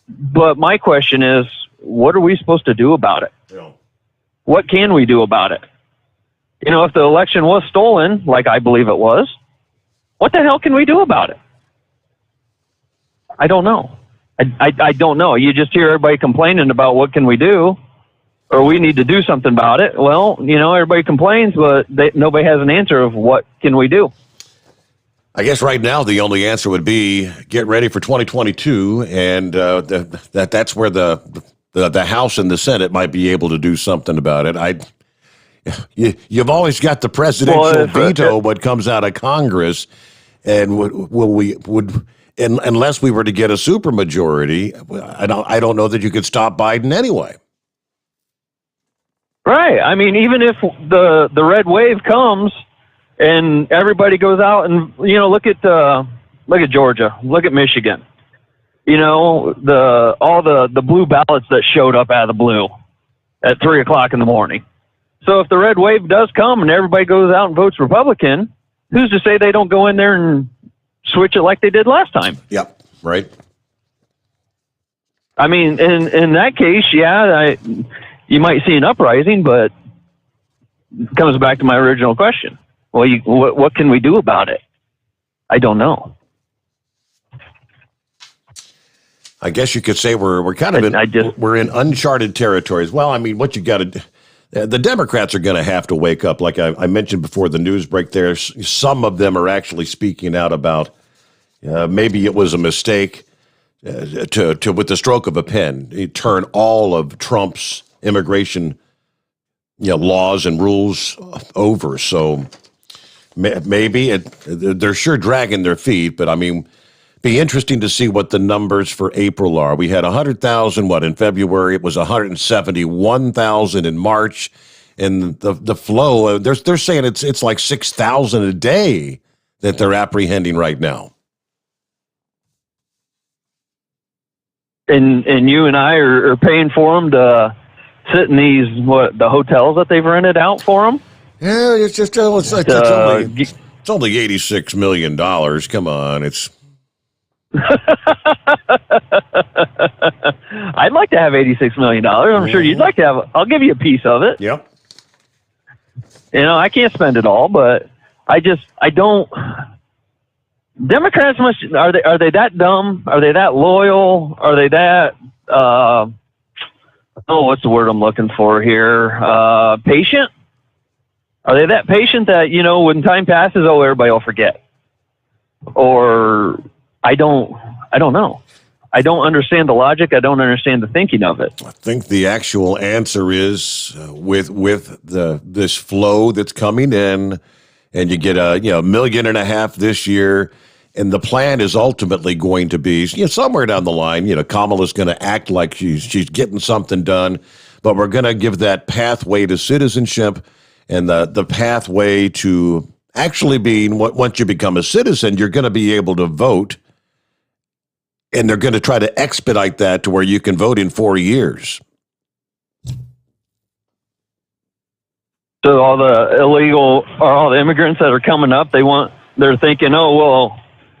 But my question is, what are we supposed to do about it? Yeah. What can we do about it? If the election was stolen, like I believe it was, what the hell can we do about it? I don't know. I don't know. You just hear everybody complaining about what can we do, or we need to do something about it. Well, everybody complains, but nobody has an answer of what can we do. I guess right now the only answer would be get ready for 2022, and that's where the House and the Senate might be able to do something about it. You've always got the presidential veto what comes out of Congress, and unless we were to get a supermajority, I don't know that you could stop Biden anyway. Right. I mean, even if the red wave comes and everybody goes out and look at Georgia, look at Michigan, all the blue ballots that showed up out of the blue at 3:00 in the morning. So if the red wave does come and everybody goes out and votes Republican, who's to say they don't go in there and switch it like they did last time? Yep. Right. I mean, in that case, you might see an uprising, but it comes back to my original question. Well, what can we do about it? I don't know. I guess you could say we're kind of we're in uncharted territories. Well, I mean, what you got to the Democrats are going to have to wake up. Like I mentioned before the news break there, some of them are actually speaking out about maybe it was a mistake to with the stroke of a pen, turn all of Trump's immigration laws and rules over. So maybe they're sure dragging their feet, but I mean, be interesting to see what the numbers for April are. We had 100,000, in February? It was 171,000 in March. And the flow, they're saying it's like 6,000 a day that they're apprehending right now. And you and I are paying for them to sit in these, the hotels that they've rented out for them? Yeah, it's only $86 million. Come on, it's... I'd like to have $86 million. I'm sure you'd like to have. I'll give you a piece of it. Yep. I can't spend it all, but I don't. Democrats are they that dumb? Are they that loyal? Are they that? What's the word I'm looking for here? Patient? Are they that patient that when time passes, everybody will forget? Or I don't know. I don't understand the logic. I don't understand the thinking of it. I think the actual answer is with this flow that's coming in, and you get a $1.5 million this year, and the plan is ultimately going to be somewhere down the line. Kamala's going to act like she's getting something done, but we're going to give that pathway to citizenship and the pathway to actually being once you become a citizen, you're going to be able to vote. And they're going to try to expedite that to where you can vote in 4 years. So all the immigrants that are coming up, they're thinking,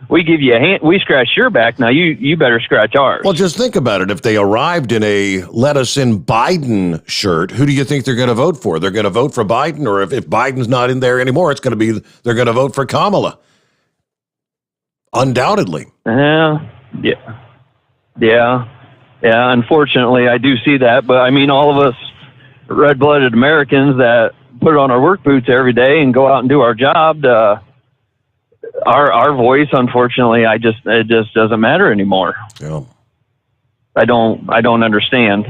we give you a hand, we scratch your back. Now you better scratch ours. Well, just think about it. If they arrived in a let us in Biden shirt, who do you think they're going to vote for? They're going to vote for Biden, or if Biden's not in there anymore, they're going to vote for Kamala. Undoubtedly. Yeah. Unfortunately, I do see that. But I mean, all of us red-blooded Americans that put on our work boots every day and go out and do our job, our voice, unfortunately, it just doesn't matter anymore. Yeah. I don't understand.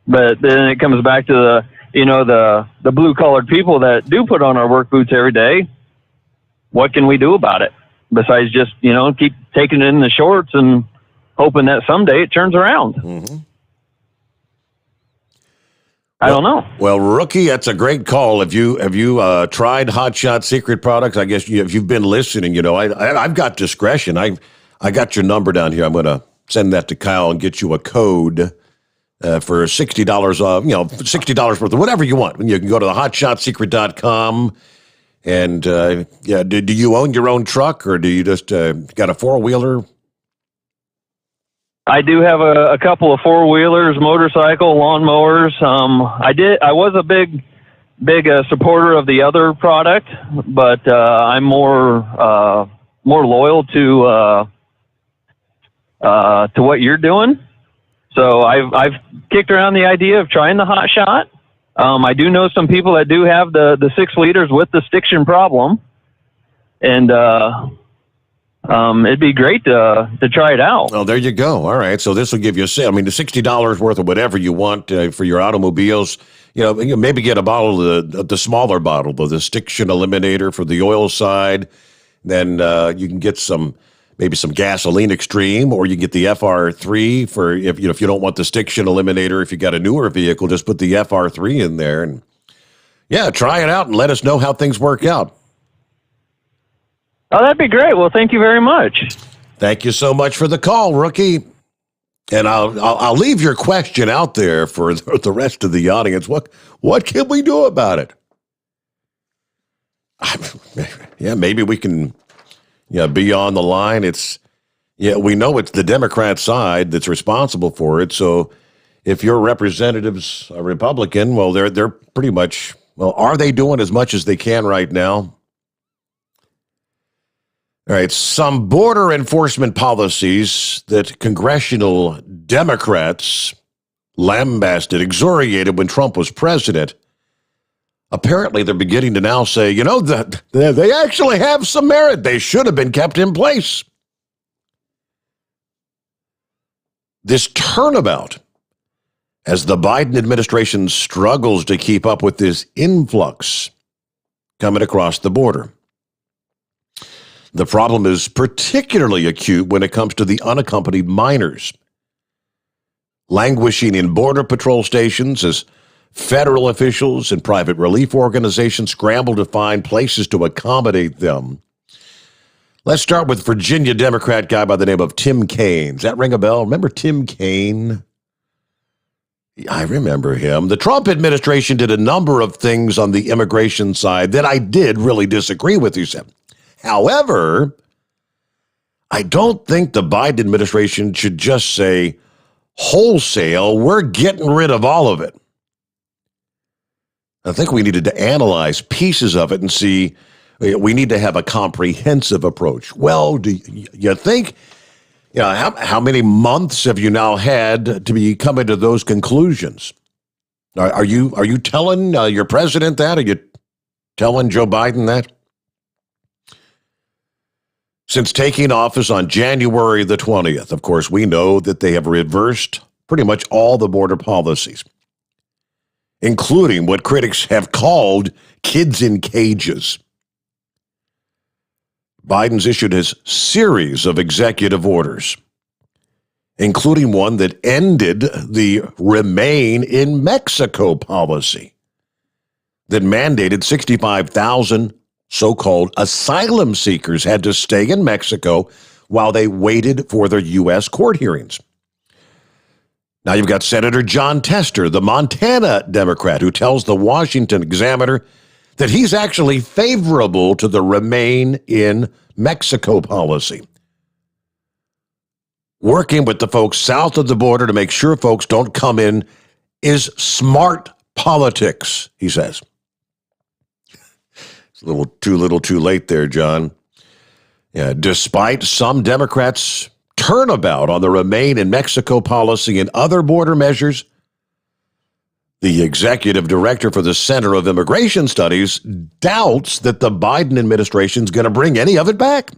But then it comes back to the blue-collared people that do put on our work boots every day. What can we do about it? Besides just, keep taking it in the shorts and hoping that someday it turns around. Mm-hmm. I don't know. Well, Rookie, that's a great call. Have you tried Hot Shot Secret products? I guess if you've been listening, I've got discretion. I got your number down here. I'm going to send that to Kyle and get you a code for $60 off, $60 worth of whatever you want. You can go to the hotshotsecret.com. And, do you own your own truck, or do you just got a four-wheeler? I do have a couple of four-wheelers, motorcycle, lawnmowers. I was a big supporter of the other product, but I'm more loyal to to what you're doing. So I've kicked around the idea of trying the hot shot. I do know some people that do have the 6 liters with the stiction problem, and it'd be great to try it out. Oh, there you go. All right, so this will give you the $60 worth of whatever you want for your automobiles. You maybe get a bottle of the smaller bottle, the stiction eliminator for the oil side. Then you can get maybe some gasoline extreme, or you can get the FR3 for if you don't want the stiction eliminator. If you got a newer vehicle, just put the FR3 in there, and try it out and let us know how things work out. Oh, that'd be great. Well, thank you very much. Thank you so much for the call, rookie. And I'll leave your question out there for the rest of the audience. What can we do about it? Maybe we can be on the line. We know it's the Democrat side that's responsible for it. So if your representative's a Republican, well, they're pretty much, are they doing as much as they can right now? All right, some border enforcement policies that congressional Democrats lambasted, excoriated when Trump was president. Apparently, they're beginning to now say, that they actually have some merit. They should have been kept in place. This turnabout, as the Biden administration struggles to keep up with this influx coming across the border. The problem is particularly acute when it comes to the unaccompanied minors, languishing in Border Patrol stations as federal officials and private relief organizations scramble to find places to accommodate them. Let's start with Virginia Democrat guy by the name of Tim Kaine. Does that ring a bell? Remember Tim Kaine? I remember him. The Trump administration did a number of things on the immigration side that I did really disagree with, he said. However, I don't think the Biden administration should just say, wholesale, we're getting rid of all of it. I think we needed to analyze pieces of it and see, we need to have a comprehensive approach. Well, do you think, how many months have you now had to be coming to those conclusions? Are you telling your president that? Are you telling Joe Biden that? Since taking office on January the 20th, of course, we know that they have reversed pretty much all the border policies, including what critics have called kids in cages. Biden's issued his series of executive orders, including one that ended the Remain in Mexico policy that mandated 65,000 so-called asylum seekers had to stay in Mexico while they waited for their U.S. court hearings. Now you've got Senator John Tester, the Montana Democrat, who tells the Washington Examiner that he's actually favorable to the Remain in Mexico policy, working with the folks south of the border to make sure folks don't come in is smart politics, he says. It's a little too late there, John. Yeah, despite some Democrats' turnabout on the Remain in Mexico policy and other border measures, the executive director for the Center of Immigration Studies doubts that the Biden administration is going to bring any of it back,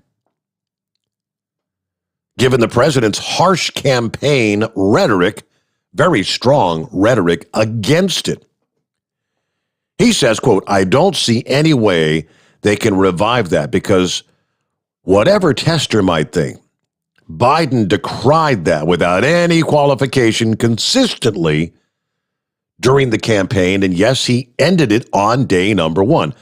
given the president's harsh campaign rhetoric, very strong rhetoric against it. He says, quote, I don't see any way they can revive that because whatever Tester might think, Biden decried that without any qualification consistently during the campaign. And yes, he ended it on day number one.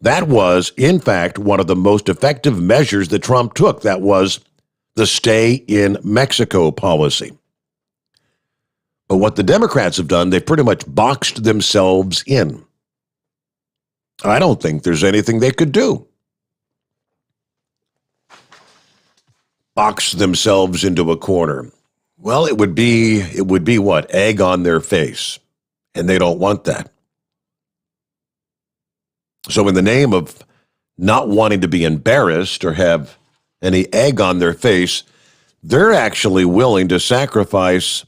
That was, in fact, one of the most effective measures that Trump took. That was the stay in Mexico policy. But what the Democrats have done, they've pretty much boxed themselves in. I don't think there's anything they could do. Box themselves into a corner. Well, it would be what? Egg on their face. And they don't want that. So in the name of not wanting to be embarrassed or have any egg on their face, they're actually willing to sacrifice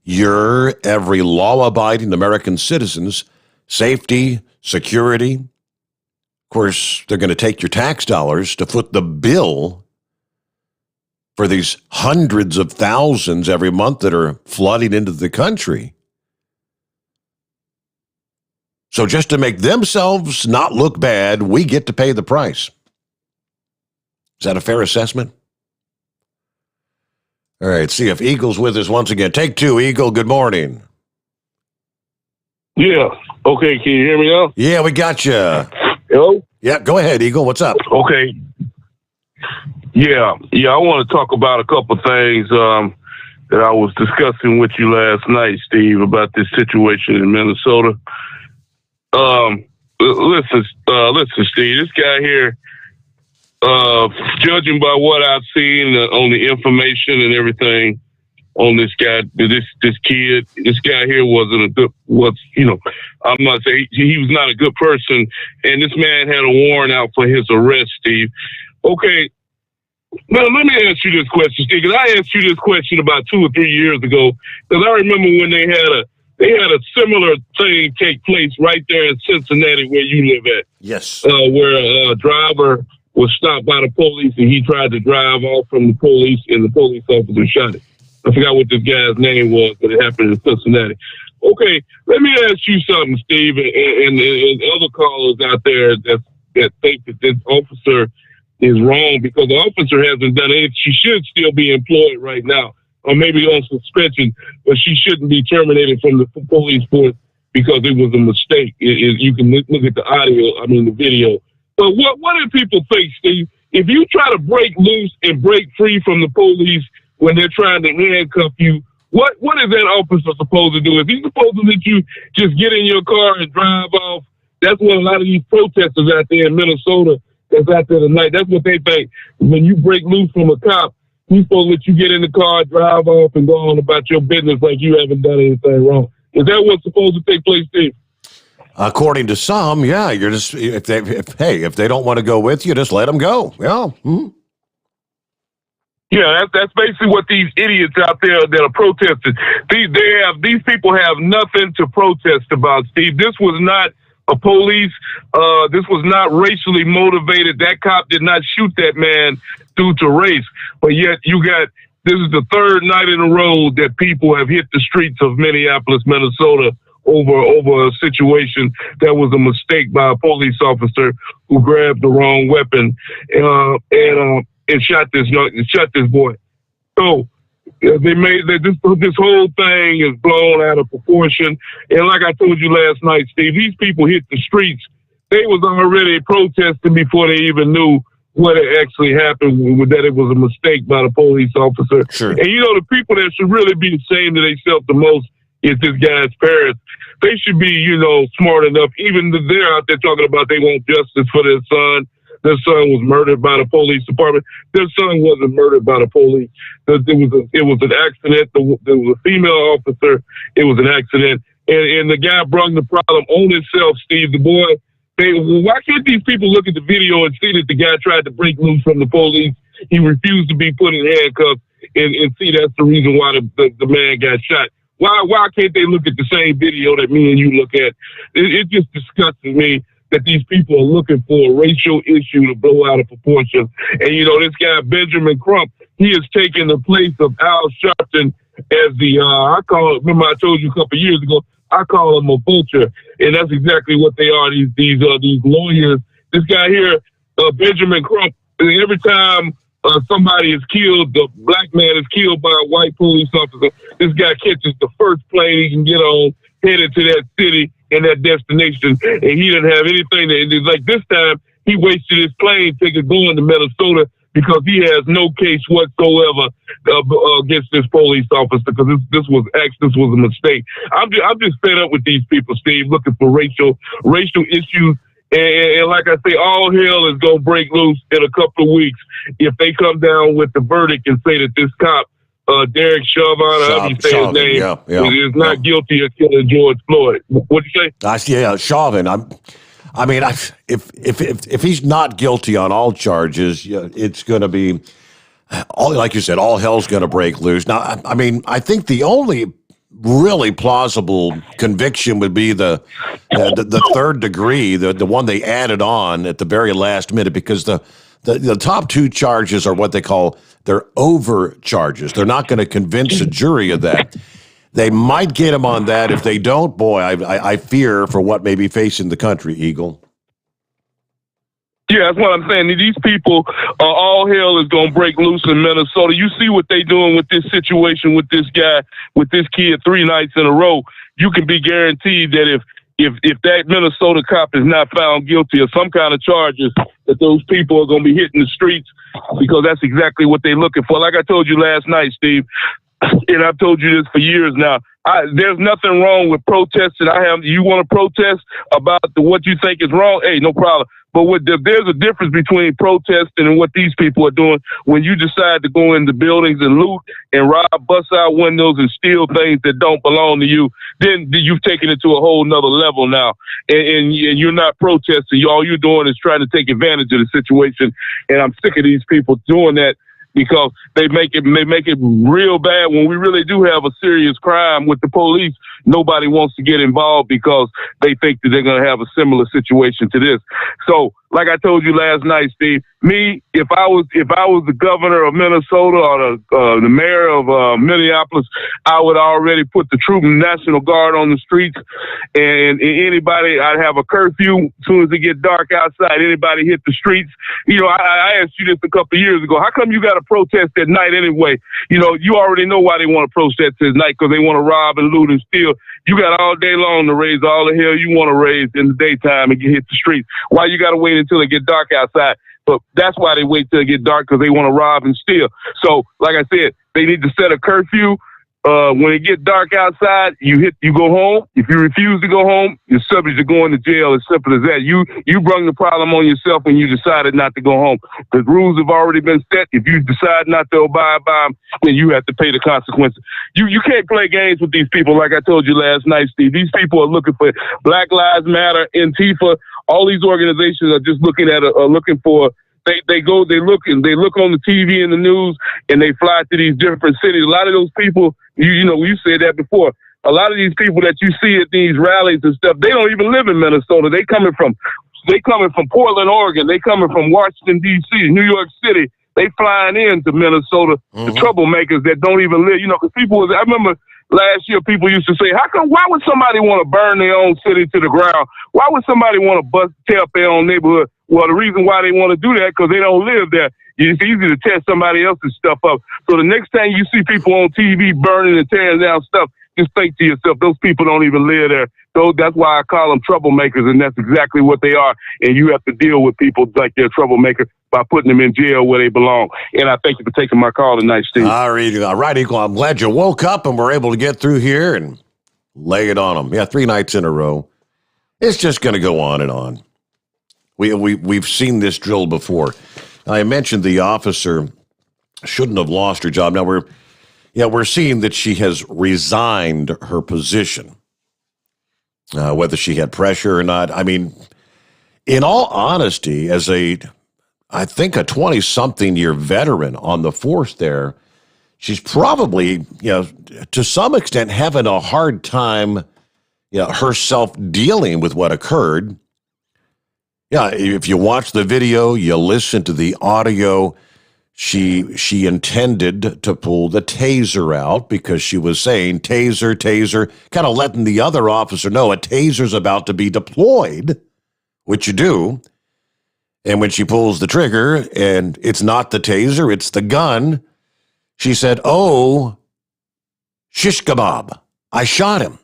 your, every law-abiding American citizen's safety, security. Of course, they're going to take your tax dollars to foot the bill for these hundreds of thousands every month that are flooding into the country. So just to make themselves not look bad, we get to pay the price. Is that a fair assessment? All right, see if Eagle's with us once again. Take two, Eagle. Good morning. Yeah. Okay, can you hear me now? Yeah, we got you. Hello? Yeah, go ahead, Eagle. What's up? Okay. Yeah, I want to talk about a couple things that I was discussing with you last night, Steve, about this situation in Minnesota. Listen, Steve, this guy here, judging by what I've seen on the information and everything on this guy, this kid, this guy here I'm not saying he was not a good person, and this man had a warrant out for his arrest, Steve. Okay, now let me ask you this question, Steve, because I asked you this question about 2 or 3 years ago, because I remember when they had a similar thing take place right there in Cincinnati where you live at. Yes. Where a driver was stopped by the police and he tried to drive off from the police and the police officer shot him. I forgot what this guy's name was, but it happened in Cincinnati. Okay, let me ask you something, Steve, and other callers out there that think that this officer is wrong because the officer hasn't done anything. She should still be employed right now, or maybe on suspension, but she shouldn't be terminated from the police force because it was a mistake. You can look at the video. But what do people think, Steve? If you try to break loose and break free from the police when they're trying to handcuff you, what is that officer supposed to do? Is he supposed to let you just get in your car and drive off? That's what a lot of these protesters out there in Minnesota that's out there tonight, that's what they think. When you break loose from a cop, he's supposed to let you get in the car, drive off, and go on about your business like you haven't done anything wrong. Is that what's supposed to take place, Steve? According to some, yeah. You're just if they don't want to go with you, just let them go. Yeah. Mm-hmm. Yeah, that's basically what these idiots out there that are protesting. These people have nothing to protest about, Steve. This was not a police. This was not racially motivated. That cop did not shoot that man due to race. But yet this is the third night in a row that people have hit the streets of Minneapolis, Minnesota over a situation that was a mistake by a police officer who grabbed the wrong weapon and shot this boy. So this whole thing is blown out of proportion. And like I told you last night, Steve, these people hit the streets. They was already protesting before they even knew what actually happened, that it was a mistake by the police officer. Sure. And the people that should really be ashamed of themselves the most is this guy's parents. They should be, smart enough, even if they're out there talking about they want justice for their son. Their son was murdered by the police department. Their son wasn't murdered by the police. It was an accident. There was a female officer. It was an accident. And the guy brought the problem on himself, Steve. The boy, why can't these people look at the video and see that the guy tried to break loose from the police? He refused to be put in handcuffs and see that's the reason why the man got shot. Why can't they look at the same video that me and you look at? It just disgusts me that these people are looking for a racial issue to blow out of proportion. And, this guy, Benjamin Crump, he has taken the place of Al Sharpton as remember I told you a couple of years ago, I call him a vulture. And that's exactly what they are, these lawyers. This guy here, Benjamin Crump, every time somebody is killed, the black man is killed by a white police officer, this guy catches the first plane he can get on, headed to that city and that destination, and he didn't have anything. Like this time, he wasted his plane ticket going to Minnesota because he has no case whatsoever against this police officer because this was a mistake. I'm just fed up with these people, Steve, looking for racial issues. And like I say, all hell is going to break loose in a couple of weeks if they come down with the verdict and say that this cop, Derek Chauvin, however you say his name, is not guilty of killing George Floyd. What'd you say? Chauvin. If he's not guilty on all charges, it's going to be like you said, all hell's going to break loose. Now, I mean, I think the only really plausible conviction would be the third degree, the one they added on at the very last minute, because the top two charges are what they call they're overcharges. They're not going to convince a jury of that. They might get him on that. If they don't, boy, I fear for what may be facing the country, Eagle. Yeah, that's what I'm saying. These people, all hell is going to break loose in Minnesota. You see what they're doing with this situation with this guy, with this kid 3 nights in a row. You can be guaranteed that if that Minnesota cop is not found guilty of some kind of charges, that those people are going to be hitting the streets, because that's exactly what they're looking for. Like I told you last night, Steve, and I've told you this for years now, there's nothing wrong with protesting. You want to protest about what you think is wrong? Hey, no problem. But there's a difference between protesting and what these people are doing. When you decide to go into buildings and loot and rob, bust out windows and steal things that don't belong to you, then you've taken it to a whole nother level now. And you're not protesting. All you're doing is trying to take advantage of the situation. And I'm sick of these people doing that, because they make it real bad when we really do have a serious crime with the police. Nobody wants to get involved because they think that they're going to have a similar situation to this. So, like I told you last night, Steve, if I was the governor of Minnesota or the mayor of Minneapolis, I would already put the troop National Guard on the streets, and anybody, I'd have a curfew as soon as it get dark outside. Anybody hit the streets. I asked you this a couple of years ago. How come you got to protest at night anyway? You already know why they want to protest at night, because they want to rob and loot and steal. You got all day long to raise all the hell you want to raise in the daytime and hit the streets. Why you got to wait until it get dark outside? But that's why they wait till it get dark, because they want to rob and steal. So, like I said, they need to set a curfew. When it get dark outside, you go home. If you refuse to go home, you're subject to going to jail. As simple as that. You brought the problem on yourself when you decided not to go home. The rules have already been set. If you decide not to abide by them, then you have to pay the consequences. You can't play games with these people. Like I told you last night, Steve. These people are looking for Black Lives Matter, Antifa. All these organizations are just looking for. They look on the TV and the news, and they fly to these different cities. A lot of those people, you said that before. A lot of these people that you see at these rallies and stuff, they don't even live in Minnesota. They coming from Portland, Oregon. They coming from Washington D.C., New York City. They flying into Minnesota. The troublemakers that don't even live. Because I remember last year people used to say, why would somebody want to burn their own city to the ground? Why would somebody want to tear up their own neighborhood? Well, the reason why they want to do that, because they don't live there. It's easy to tear somebody else's stuff up. So the next time you see people on TV burning and tearing down stuff, just think to yourself, those people don't even live there. So that's why I call them troublemakers, and that's exactly what they are. And you have to deal with people like they're troublemakers by putting them in jail where they belong. And I thank you for taking my call tonight, Steve. All right, Eagle. I'm glad you woke up and were able to get through here and lay it on them. Yeah, 3 nights in a row. It's just going to go on and on. We've seen this drill before. I mentioned the officer shouldn't have lost her job. Now we're seeing that she has resigned her position. Whether she had pressure or not. I mean, in all honesty, as I think a 20-something year veteran on the force there, she's probably, to some extent having a hard time, herself dealing with what occurred. Yeah, if you watch the video, you listen to the audio, she intended to pull the taser out because she was saying, taser, kind of letting the other officer know a taser's about to be deployed, which you do. And when she pulls the trigger and it's not the taser, it's the gun, she said, "Oh, shish kebab, I shot him.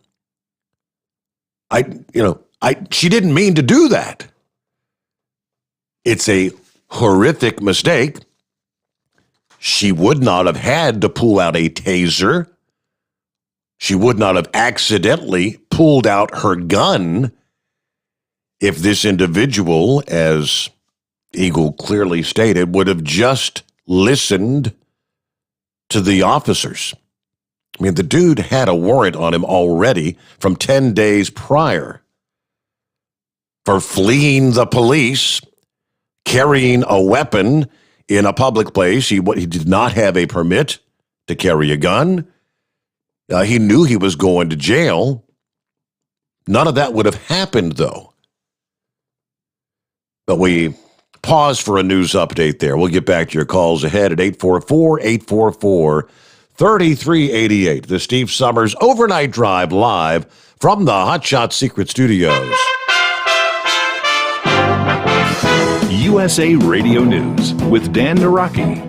She didn't mean to do that." It's a horrific mistake. She would not have had to pull out a taser. She would not have accidentally pulled out her gun if this individual, as Eagle clearly stated, would have just listened to the officers. I mean, the dude had a warrant on him already from 10 days prior for fleeing the police, carrying a weapon, in a public place. He did not have a permit to carry a gun. He knew he was going to jail. None of that would have happened, though. But we pause for a news update there. We'll get back to your calls ahead at 844-844-3388. The Steve Summers Overnight Drive live from the Hot Shot Secret Studios. USA Radio News with Dan Naraki.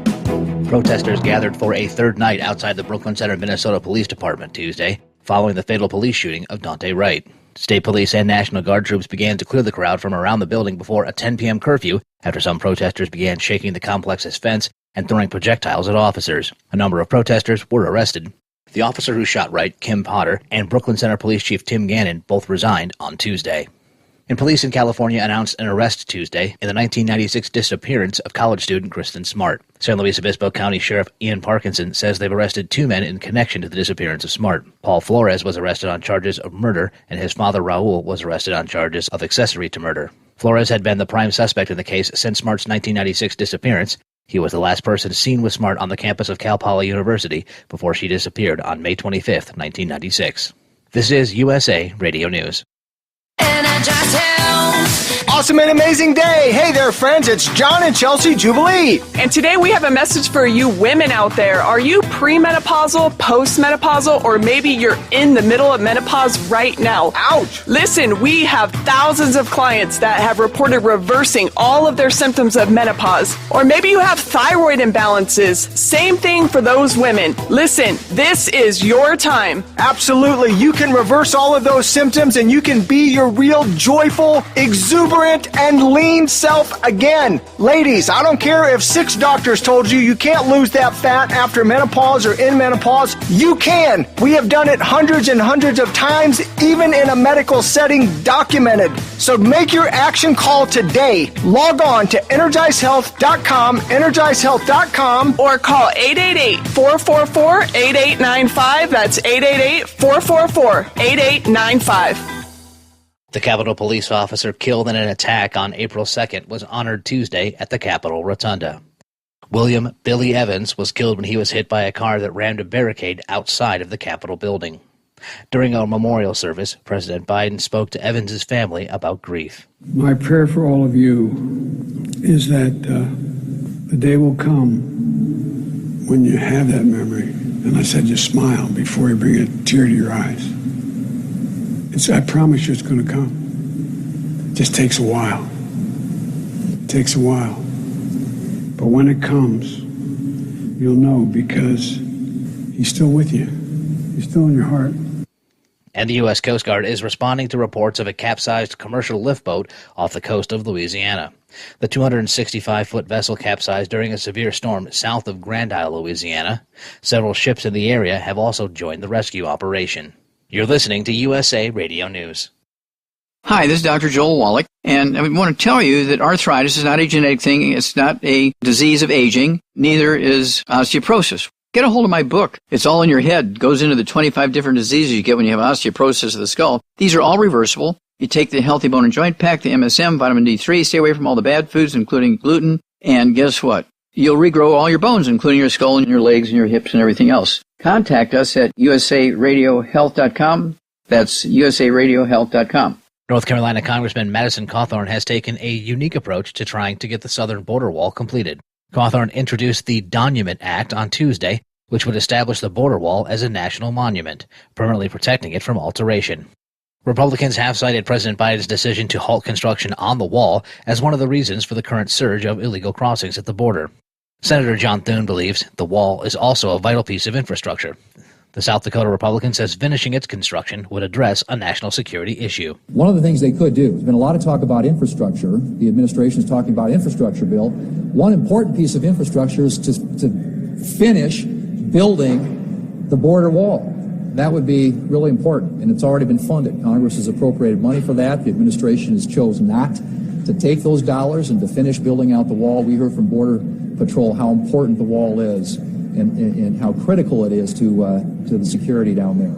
Protesters gathered for a third night outside the Brooklyn Center, Minnesota Police Department Tuesday, following the fatal police shooting of Daunte Wright. State police and National Guard troops began to clear the crowd from around the building before a 10 p.m. curfew after some protesters began shaking the complex's fence and throwing projectiles at officers. A number of protesters were arrested. The officer who shot Wright, Kim Potter, and Brooklyn Center Police Chief Tim Gannon both resigned on Tuesday. And police in California announced an arrest Tuesday in the 1996 disappearance of college student Kristen Smart. San Luis Obispo County Sheriff Ian Parkinson says they've arrested 2 men in connection to the disappearance of Smart. Paul Flores was arrested on charges of murder, and his father Raul was arrested on charges of accessory to murder. Flores had been the prime suspect in the case since Smart's 1996 disappearance. He was the last person seen with Smart on the campus of Cal Poly University before she disappeared on May 25, 1996. This is USA Radio News. Awesome and amazing day. Hey there, friends. It's John and Chelsea Jubilee. And today we have a message for you women out there. Are you premenopausal, postmenopausal, or maybe you're in the middle of menopause right now? Ouch. Listen, we have thousands of clients that have reported reversing all of their symptoms of menopause. Or maybe you have thyroid imbalances. Same thing for those women. Listen, this is your time. Absolutely. You can reverse all of those symptoms and you can be your real joyful, exuberant, and lean self again. Ladies, I don't care if 6 doctors told you can't lose that fat after menopause or in menopause. You can. We have done it hundreds and hundreds of times, even in a medical setting, documented. So make your action call today. Log on to EnergizeHealth.com, EnergizeHealth.com, or call 888-444-8895. That's 888-444-8895. The Capitol Police officer killed in an attack on April 2nd was honored Tuesday at the Capitol Rotunda. William Billy Evans was killed when he was hit by a car that rammed a barricade outside of the Capitol building. During a memorial service, President Biden spoke to Evans's family about grief. My prayer for all of you is that the day will come when you have that memory. And I said, just smile before you bring a tear to your eyes. I promise you it's going to come. It just takes a while. It takes a while. But when it comes, you'll know because he's still with you. He's still in your heart. And the U.S. Coast Guard is responding to reports of a capsized commercial lift boat off the coast of Louisiana. The 265-foot vessel capsized during a severe storm south of Grand Isle, Louisiana. Several ships in the area have also joined the rescue operation. You're listening to USA Radio News. Hi, this is Dr. Joel Wallach, and I want to tell you that arthritis is not a genetic thing. It's not a disease of aging. Neither is osteoporosis. Get a hold of my book. It's all in your head. It goes into the 25 different diseases you get when you have osteoporosis of the skull. These are all reversible. You take the Healthy Bone and Joint Pack, the MSM, vitamin D3, stay away from all the bad foods, including gluten, and guess what? You'll regrow all your bones, including your skull and your legs and your hips and everything else. Contact us at usaradiohealth.com. That's usaradiohealth.com. North Carolina Congressman Madison Cawthorn has taken a unique approach to trying to get the southern border wall completed. Cawthorn introduced the Donument Act on Tuesday, which would establish the border wall as a national monument, permanently protecting it from alteration. Republicans have cited President Biden's decision to halt construction on the wall as one of the reasons for the current surge of illegal crossings at the border. Senator John Thune believes the wall is also a vital piece of infrastructure. The South Dakota Republican says finishing its construction would address a national security issue. One of the things they could do, there's been a lot of talk about infrastructure. The administration is talking about infrastructure bill. One important piece of infrastructure is to finish building the border wall. That would be really important, and it's already been funded. Congress has appropriated money for that. The administration has chosen not to take those dollars and to finish building out the wall. We heard from Border Patrol how important the wall is and how critical it is to the security down there.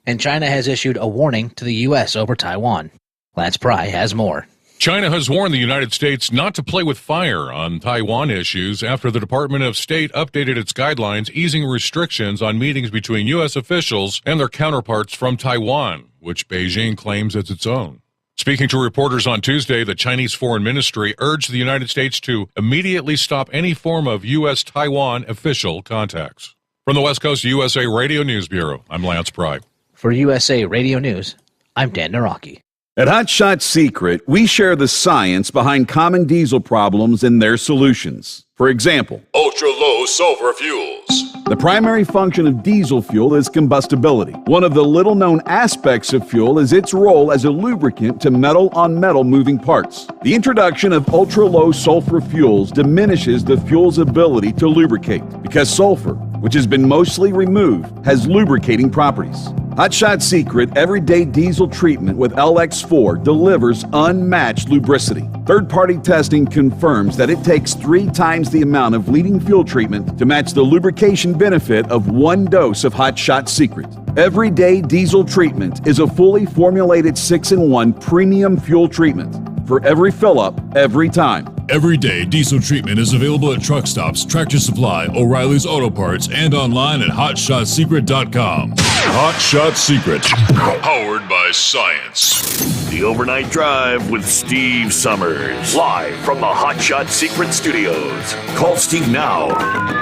And China has issued a warning to the U.S. over Taiwan. Lance Pry has more. China has warned the United States not to play with fire on Taiwan issues after the Department of State updated its guidelines easing restrictions on meetings between U.S. officials and their counterparts from Taiwan, which Beijing claims as its own. Speaking to reporters on Tuesday, the Chinese Foreign Ministry urged the United States to immediately stop any form of U.S.-Taiwan official contacts. From the West Coast USA Radio News Bureau, I'm Lance Pry. For USA Radio News, I'm Dan Naraki. At Hot Shot Secret, we share the science behind common diesel problems and their solutions. For example, Ultra-low sulfur fuels. the primary function of diesel fuel is combustibility. One of the little-known aspects of fuel is its role as a lubricant to metal-on-metal moving parts. The introduction of ultra-low sulfur fuels diminishes the fuel's ability to lubricate because sulfur, which has been mostly removed, has lubricating properties. Hot Shot Secret Everyday Diesel Treatment with LX4 delivers unmatched lubricity. Third-party testing confirms that it takes 3 times the amount of leading fuel treatment to match the lubrication benefit of 1 dose of Hot Shot Secret. Everyday Diesel Treatment is a fully formulated 6-in-1 premium fuel treatment for every fill-up, every time. Everyday Diesel Treatment is available at truck stops, Tractor Supply, O'Reilly's Auto Parts, and online at HotShotSecret.com. Hot Shot Secret, powered by science. The Overnight Drive with Steve Summers. Live from the Hot Shot Secret Studios. Call Steve now.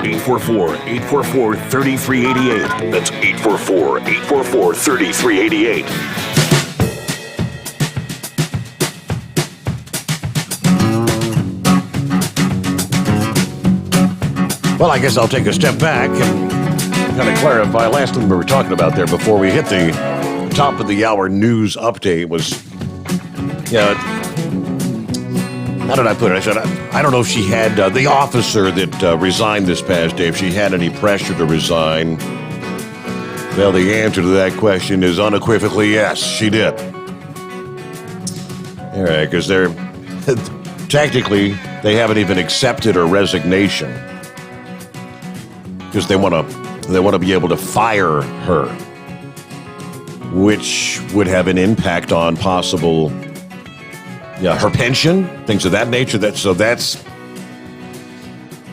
844-844-3388. That's 844-844-3388. Well, I guess I'll take a step back and kind of clarify. Last thing we were talking about there before we hit the top of the hour news update was, how did I put it? I said, I don't know if she had, the officer that resigned this past day, if she had any pressure to resign. Well, the answer to that question is unequivocally yes, she did. All right, because they're, technically, they haven't even accepted her resignation. Because they want to be able to fire her, which would have an impact on possible, her pension, things of that nature. That's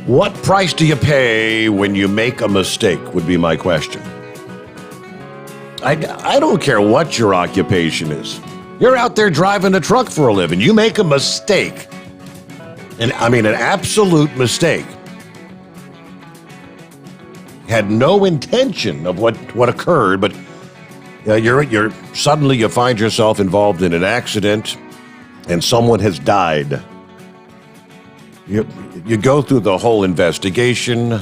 what price do you pay when you make a mistake would be my question. I don't care what your occupation is. You're out there driving a truck for a living. You make a mistake, and I mean an absolute mistake. Had no intention of what occurred, but you're suddenly you find yourself involved in an accident, and someone has died. You go through the whole investigation,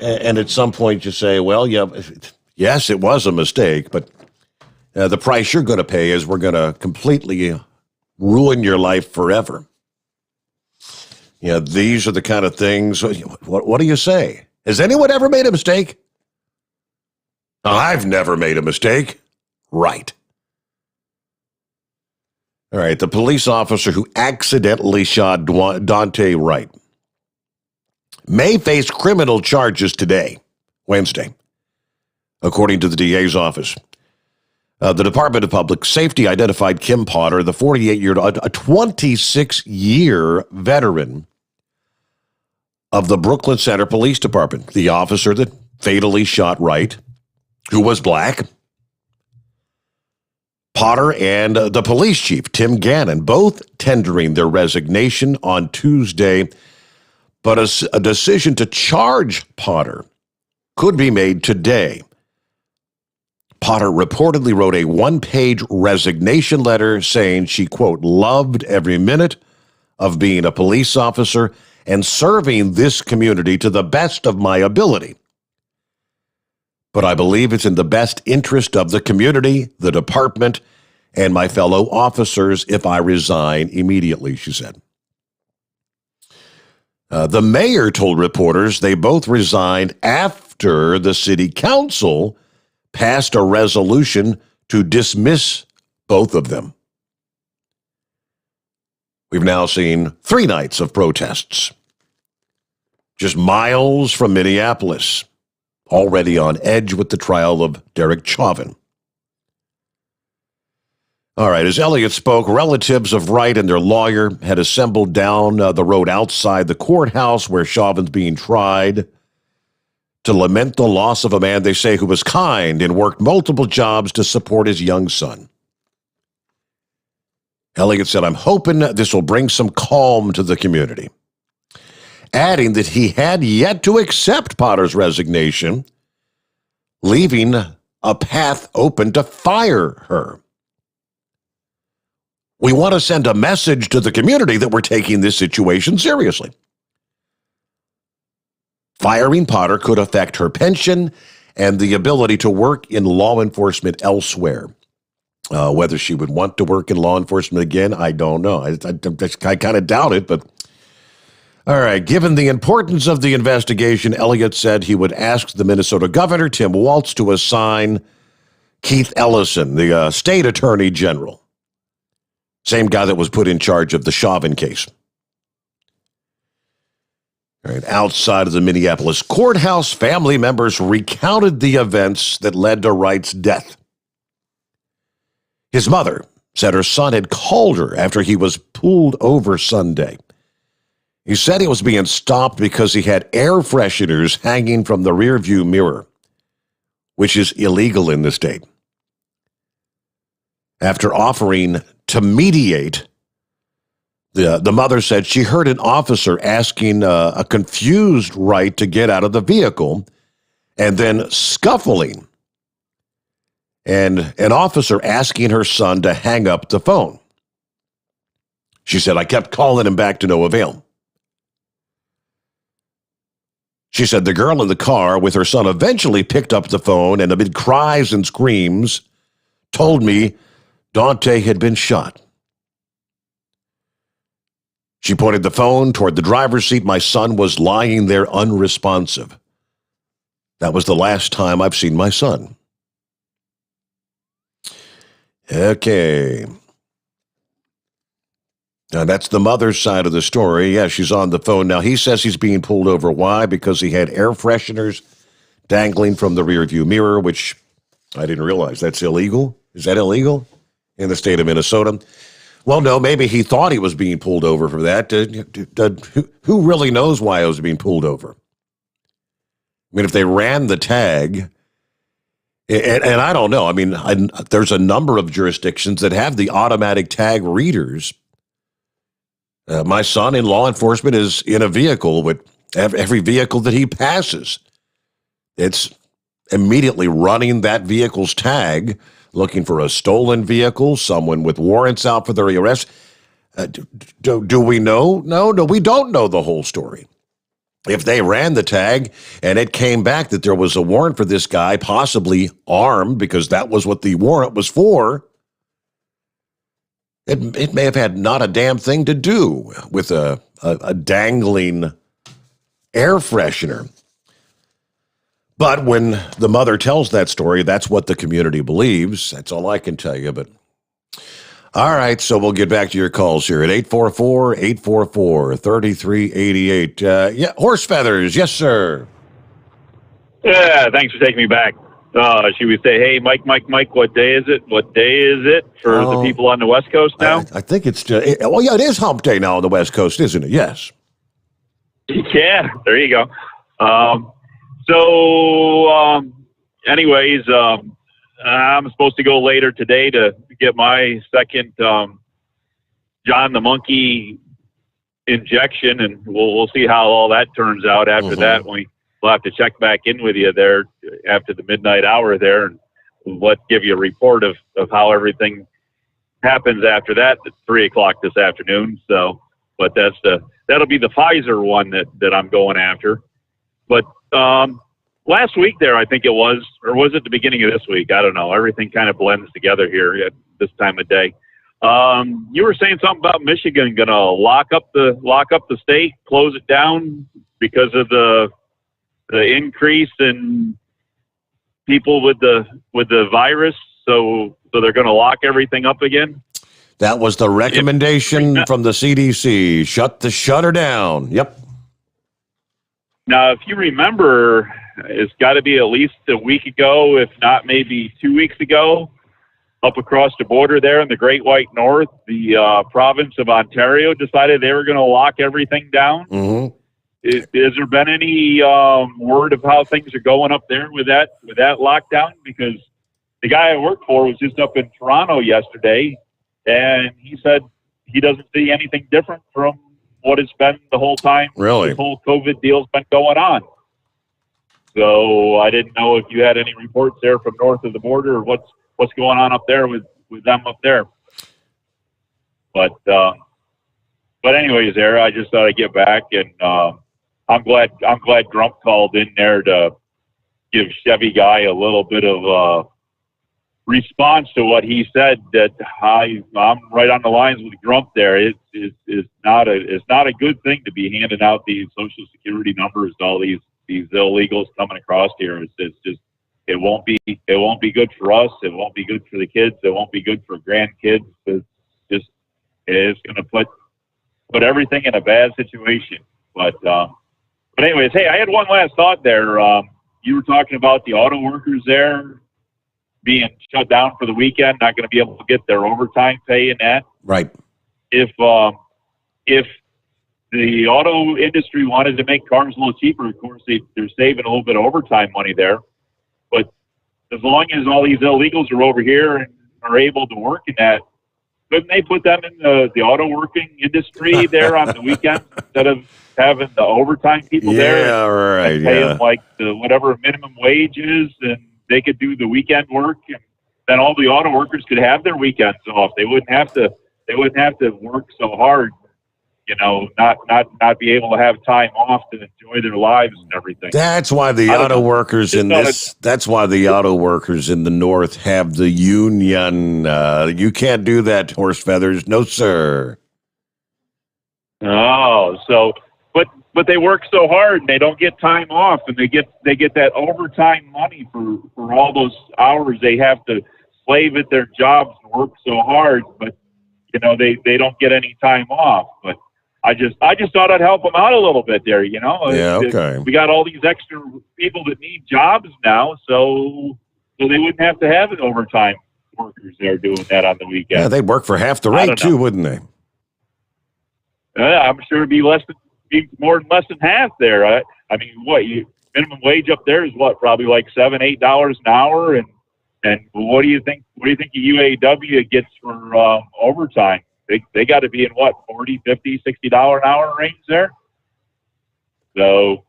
and at some point you say, well, yes, it was a mistake, but the price you're going to pay is we're going to completely ruin your life forever. These are the kind of things. What do you say? Has anyone ever made a mistake? I've never made a mistake. Right. All right, the police officer who accidentally shot Daunte Wright may face criminal charges today, Wednesday, according to the DA's office. The Department of Public Safety identified Kim Potter, the 26-year veteran of the Brooklyn Center Police Department, the officer that fatally shot Wright, who was black. Potter and the police chief, Tim Gannon, both tendering their resignation on Tuesday, but a decision to charge Potter could be made today. Potter reportedly wrote a 1-page resignation letter saying she, quote, loved every minute of being a police officer and serving this community to the best of my ability. But I believe it's in the best interest of the community, the department, and my fellow officers if I resign immediately, she said. The mayor told reporters they both resigned after the city council passed a resolution to dismiss both of them. We've now seen 3 nights of protests, just miles from Minneapolis, already on edge with the trial of Derek Chauvin. All right, as Elliott spoke, relatives of Wright and their lawyer had assembled down the road outside the courthouse where Chauvin's being tried to lament the loss of a man they say who was kind and worked multiple jobs to support his young son. Elliott said, "I'm hoping this will bring some calm to the community," adding that he had yet to accept Potter's resignation, leaving a path open to fire her. "We want to send a message to the community that we're taking this situation seriously. Firing Potter could affect her pension and the ability to work in law enforcement elsewhere." Whether she would want to work in law enforcement again, I don't know. I kind of doubt it, but all right. Given the importance of the investigation, Elliott said he would ask the Minnesota governor, Tim Walz, to assign Keith Ellison, the state attorney general, same guy that was put in charge of the Chauvin case. All right. Outside of the Minneapolis courthouse, family members recounted the events that led to Wright's death. His mother said her son had called her after he was pulled over Sunday. He said he was being stopped because he had air fresheners hanging from the rearview mirror, which is illegal in the state. After offering to mediate, the mother said she heard an officer asking a confused Wright to get out of the vehicle and then scuffling, and an officer asking her son to hang up the phone. She said, "I kept calling him back to no avail." She said the girl in the car with her son eventually picked up the phone and amid cries and screams told me Dante had been shot. She pointed the phone toward the driver's seat. "My son was lying there unresponsive. That was the last time I've seen my son." Okay. Now, that's the mother's side of the story. Yeah, she's on the phone now. He says he's being pulled over. Why? Because he had air fresheners dangling from the rearview mirror, which I didn't realize. That's illegal? Is that illegal in the state of Minnesota? Well, no, maybe he thought he was being pulled over for that. Who really knows why he was being pulled over? I mean, if they ran the tag... And I don't know. I mean, there's a number of jurisdictions that have the automatic tag readers. My son in law enforcement is in a vehicle with every vehicle that he passes. It's immediately running that vehicle's tag, looking for a stolen vehicle, someone with warrants out for their arrest. Do we know? No, we don't know the whole story. If they ran the tag and it came back that there was a warrant for this guy, possibly armed, because that was what the warrant was for, it may have had not a damn thing to do with a dangling air freshener. But when the mother tells that story, that's what the community believes. That's all I can tell you. But all right, so we'll get back to your calls here at 844-844-3388. Yeah, Horse Feathers, yes, sir. Yeah, thanks for taking me back. She would say, "Hey, Mike, what day is it? What day is it for the people on the West Coast now?" I think it's just, it is hump day now on the West Coast, isn't it? Yes. Yeah, there you go. Anyways, I'm supposed to go later today to get my second John the Monkey injection, and we'll see how all that turns out. After that, we'll have to check back in with you there after the midnight hour there, and give you a report of how everything happens after that at 3:00 this afternoon. So, but that'll be the Pfizer one that I'm going after. But last week there, I think it was, or was it the beginning of this week? I don't know. Everything kind of blends together here at this time of day. You were saying something about Michigan going to lock up the state, close it down because of the increase in people with the virus. So they're going to lock everything up again. That was the recommendation from the CDC. Shut her down. Yep. Now, if you remember, it's got to be at least a week ago, if not maybe 2 weeks ago. up across the border there in the Great White North, the province of Ontario decided they were going to lock everything down. Mm-hmm. Has there been any word of how things are going up there with that lockdown? Because the guy I work for was just up in Toronto yesterday, and he said he doesn't see anything different from what it's been the whole time. Really? This whole COVID deal's been going on. So I didn't know if you had any reports there from north of the border or what's going on up there with them up there. But anyways, there, I just thought I'd get back, and I'm glad Grump called in there to give Chevy Guy a little bit of response to what he said. That I'm right on the lines with Grump there. It's not a good thing to be handing out these Social Security numbers to all these illegals coming across here. It's just it won't be good for us. It won't be good for the kids. It won't be good for grandkids. It's going to put everything in a bad situation. But anyways, hey, I had one last thought there. You were talking about the auto workers there being shut down for the weekend, not going to be able to get their overtime pay in that. Right. If the auto industry wanted to make cars a little cheaper, of course, they're saving a little bit of overtime money there. But as long as all these illegals are over here and are able to work in that, couldn't they put them in the auto working industry there on the weekend instead of having the overtime people there? Yeah, right. And pay them like whatever minimum wage is, and they could do the weekend work, and then all the auto workers could have their weekends off. They wouldn't have to work so hard, not be able to have time off to enjoy their lives and everything. That's why the auto workers that's why the auto workers in the North have the union. You can't do that, Horse Feathers. No, sir. Oh, so but they work so hard and they don't get time off, and they get that overtime money for all those hours they have to slave at their jobs and work so hard, but they don't get any time off. But I just thought I'd help them out a little bit there, Yeah, okay. We got all these extra people that need jobs now, so they wouldn't have to have an overtime workers there doing that on the weekend. Yeah, they'd work for half the rate too, wouldn't they? I'm sure it'd be more than less than half there. I mean, minimum wage up there is probably like $7-8 an hour, and what do you think? What do you think the UAW gets for overtime? They got to be in $40, $50, $60 an hour range there. So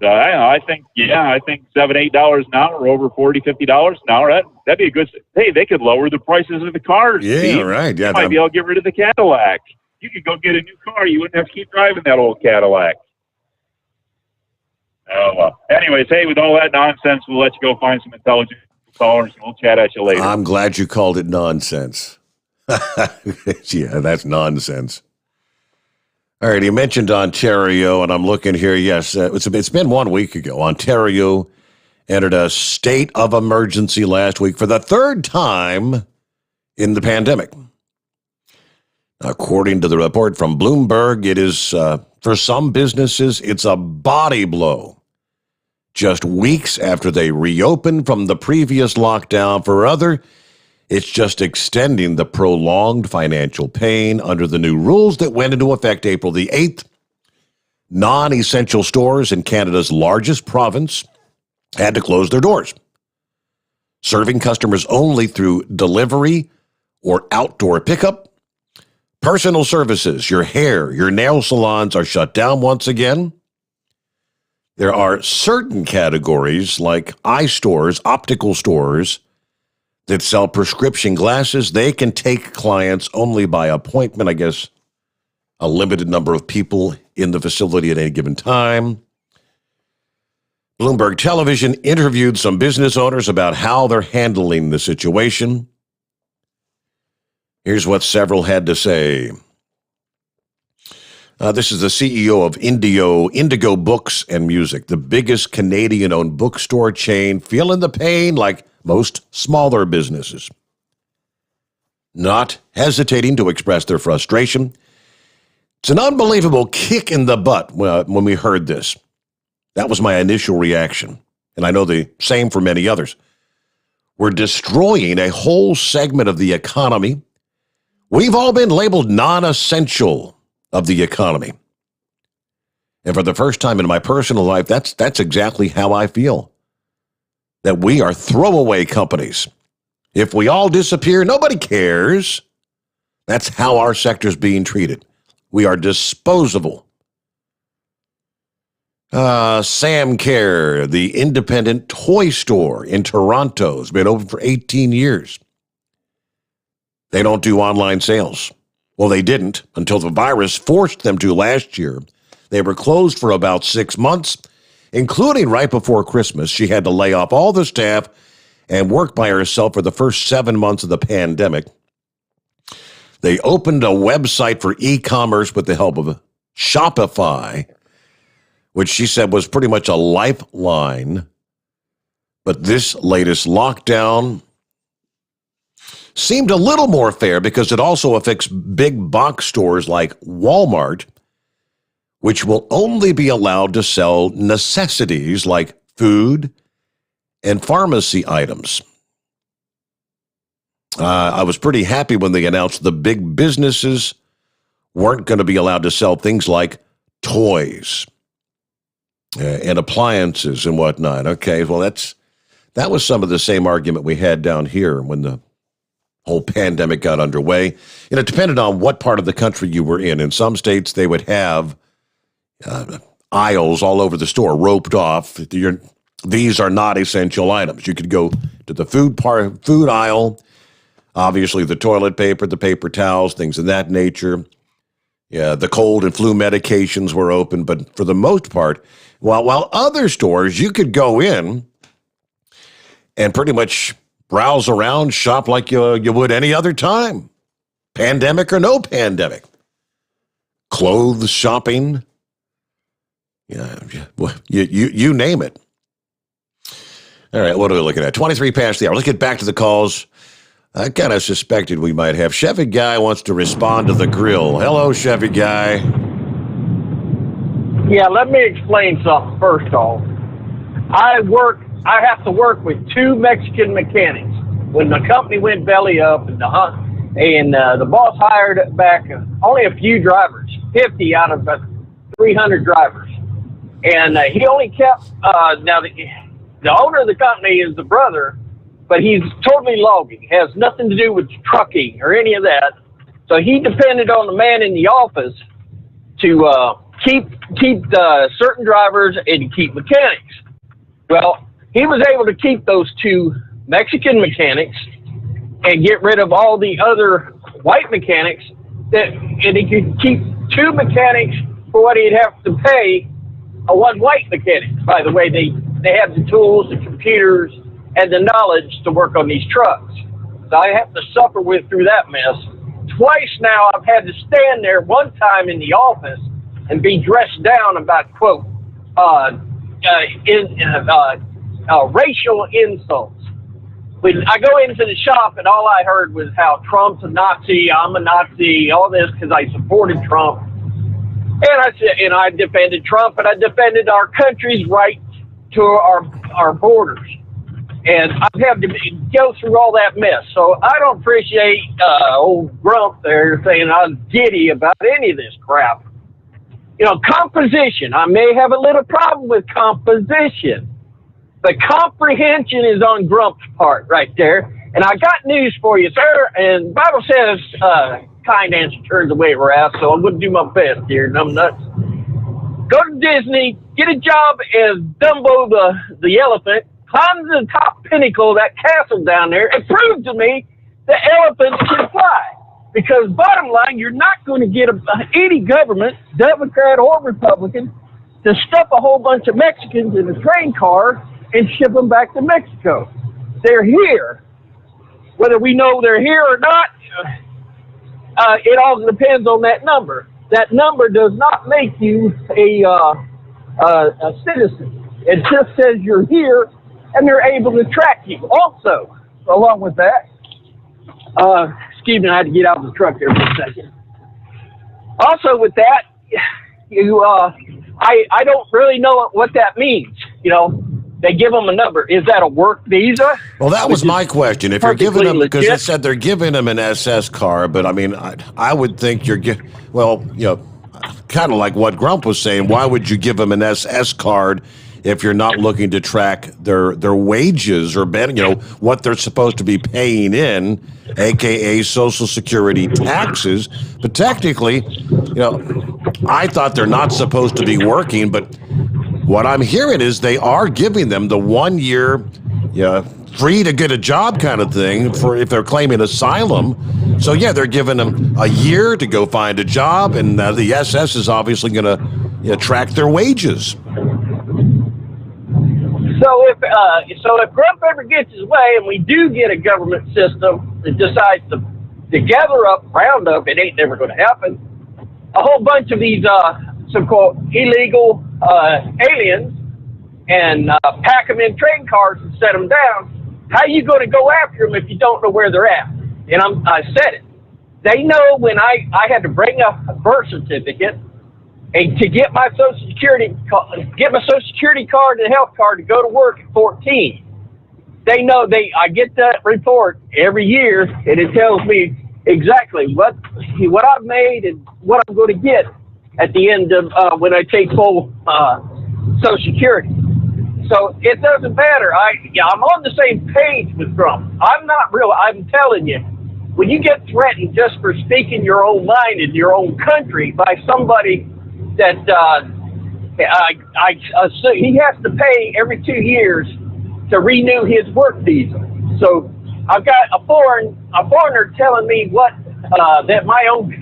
I think $7-8 an hour over $40, $50 an hour. That'd be a good. Hey, they could lower the prices of the cars. Yeah, Steve. right. Yeah, you might be able to get rid of the Cadillac. You could go get a new car. You wouldn't have to keep driving that old Cadillac. Oh, well. Anyways, hey, with all that nonsense, we'll let you go find some intelligent callers, and we'll chat at you later. I'm glad you called it nonsense. Yeah, that's nonsense. All right, he mentioned Ontario, and I'm looking here. Yes, it's been 1 week ago. Ontario entered a state of emergency last week for the third time in the pandemic. According to the report from Bloomberg, it is, for some businesses, it's a body blow. Just weeks after they reopened from the previous lockdown, for other, it's just extending the prolonged financial pain under the new rules that went into effect April the 8th. Non-essential stores in Canada's largest province had to close their doors, serving customers only through delivery or outdoor pickup. Personal services, your hair, your nail salons are shut down once again. There are certain categories like eye stores, optical stores, that sell prescription glasses. They can take clients only by appointment, I guess, a limited number of people in the facility at any given time. Bloomberg Television interviewed some business owners about how they're handling the situation. Here's what several had to say. This is the CEO of Indigo Books and Music, the biggest Canadian-owned bookstore chain, feeling the pain like most smaller businesses. Not hesitating to express their frustration. It's an unbelievable kick in the butt when we heard this. That was my initial reaction, and I know the same for many others. We're destroying a whole segment of the economy. We've all been labeled non-essential of the economy. And for the first time in my personal life, that's exactly how I feel. That we are throwaway companies. If we all disappear, nobody cares. That's how our sector's being treated. We are disposable. Sam Care, the independent toy store in Toronto, has been open for 18 years. They don't do online sales. Well, they didn't until the virus forced them to last year. They were closed for about 6 months, including right before Christmas. She had to lay off all the staff and work by herself for the first 7 months of the pandemic. They opened a website for e-commerce with the help of Shopify, which she said was pretty much a lifeline. But this latest lockdown seemed a little more fair because it also affects big box stores like Walmart, which will only be allowed to sell necessities like food and pharmacy items. I was pretty happy when they announced the big businesses weren't going to be allowed to sell things like toys and appliances and whatnot. Okay, well, that was some of the same argument we had down here when the whole pandemic got underway. And it depended on what part of the country you were in. In some states, they would have aisles all over the store roped off. These are not essential items. You could go to the food aisle, obviously the toilet paper, the paper towels, things of that nature. Yeah, the cold and flu medications were open, but for the most part, while other stores, you could go in and pretty much browse around, shop like you would any other time, pandemic or no pandemic. Clothes shopping, yeah, you name it. All right, what are we looking at? 23 past the hour. Let's get back to the calls. I kind of suspected we might have. Chevy Guy wants to respond to the grill. Hello, Chevy Guy. Yeah, let me explain something first off. I have to work with two Mexican mechanics. When the company went belly up and the boss hired back only a few drivers, 50 out of 300 drivers. And he only kept, now the owner of the company is the brother, but he's totally logging. It has nothing to do with trucking or any of that. So he depended on the man in the office to keep certain drivers and keep mechanics. Well, he was able to keep those two Mexican mechanics and get rid of all the other white mechanics, and he could keep two mechanics for what he'd have to pay one white mechanic. By the way, they have the tools, the computers, and the knowledge to work on these trucks. So I have to suffer through that mess. Twice now I've had to stand there, one time in the office, and be dressed down about, quote, racial insults. When I go into the shop and all I heard was how Trump's a Nazi, I'm a Nazi, all this because I supported Trump. And I said, and I defended Trump, and I defended our country's right to our borders. And I've had to go through all that mess. So I don't appreciate old Grump there saying I was giddy about any of this crap. You know, composition. I may have a little problem with composition, but comprehension is on Grump's part right there. And I got news for you, sir. And the Bible says, kind answer turns away wrath, so I'm going to do my best here, numbnuts. Go to Disney, get a job as Dumbo the elephant, climb to the top pinnacle of that castle down there, and prove to me that elephants can fly. Because bottom line, you're not going to get any government, Democrat or Republican, to stuff a whole bunch of Mexicans in a train car and ship them back to Mexico. They're here. Whether we know they're here or not, it all depends on that number. That number does not make you a citizen. It just says you're here and they're able to track you. Also, along with that, excuse me, I had to get out of the truck there for a second. Also with that, I don't really know what that means. You know, They give them a number. Is that a work visa? Well, that was my question. If you're giving them, because legit? they said they're giving them an SS card, but I mean, I would think well, kind of like what Grump was saying. Why would you give them an SS card if you're not looking to track their wages or what they're supposed to be paying in, aka Social Security taxes? But technically, I thought they're not supposed to be working, but what I'm hearing is they are giving them the 1 year, free to get a job kind of thing for if they're claiming asylum. So yeah, they're giving them a year to go find a job, and the SS is obviously going to track their wages. So if Trump ever gets his way, and we do get a government system that decides to gather up, round up, it ain't never going to happen, a whole bunch of these so-called illegal aliens and pack them in train cars and set them down. How are you going to go after them if you don't know where they're at? And I said it. They know when I had to bring a birth certificate and to get my Social Security card and health card to go to work at 14. They know I get that report every year, and it tells me exactly what I've made and what I'm going to get at the end of when I take full Social Security. So it doesn't matter. I'm on the same page with Trump. I'm telling you, when you get threatened just for speaking your own mind in your own country by somebody that he has to pay every 2 years to renew his work visa. So I've got a foreigner telling me that my own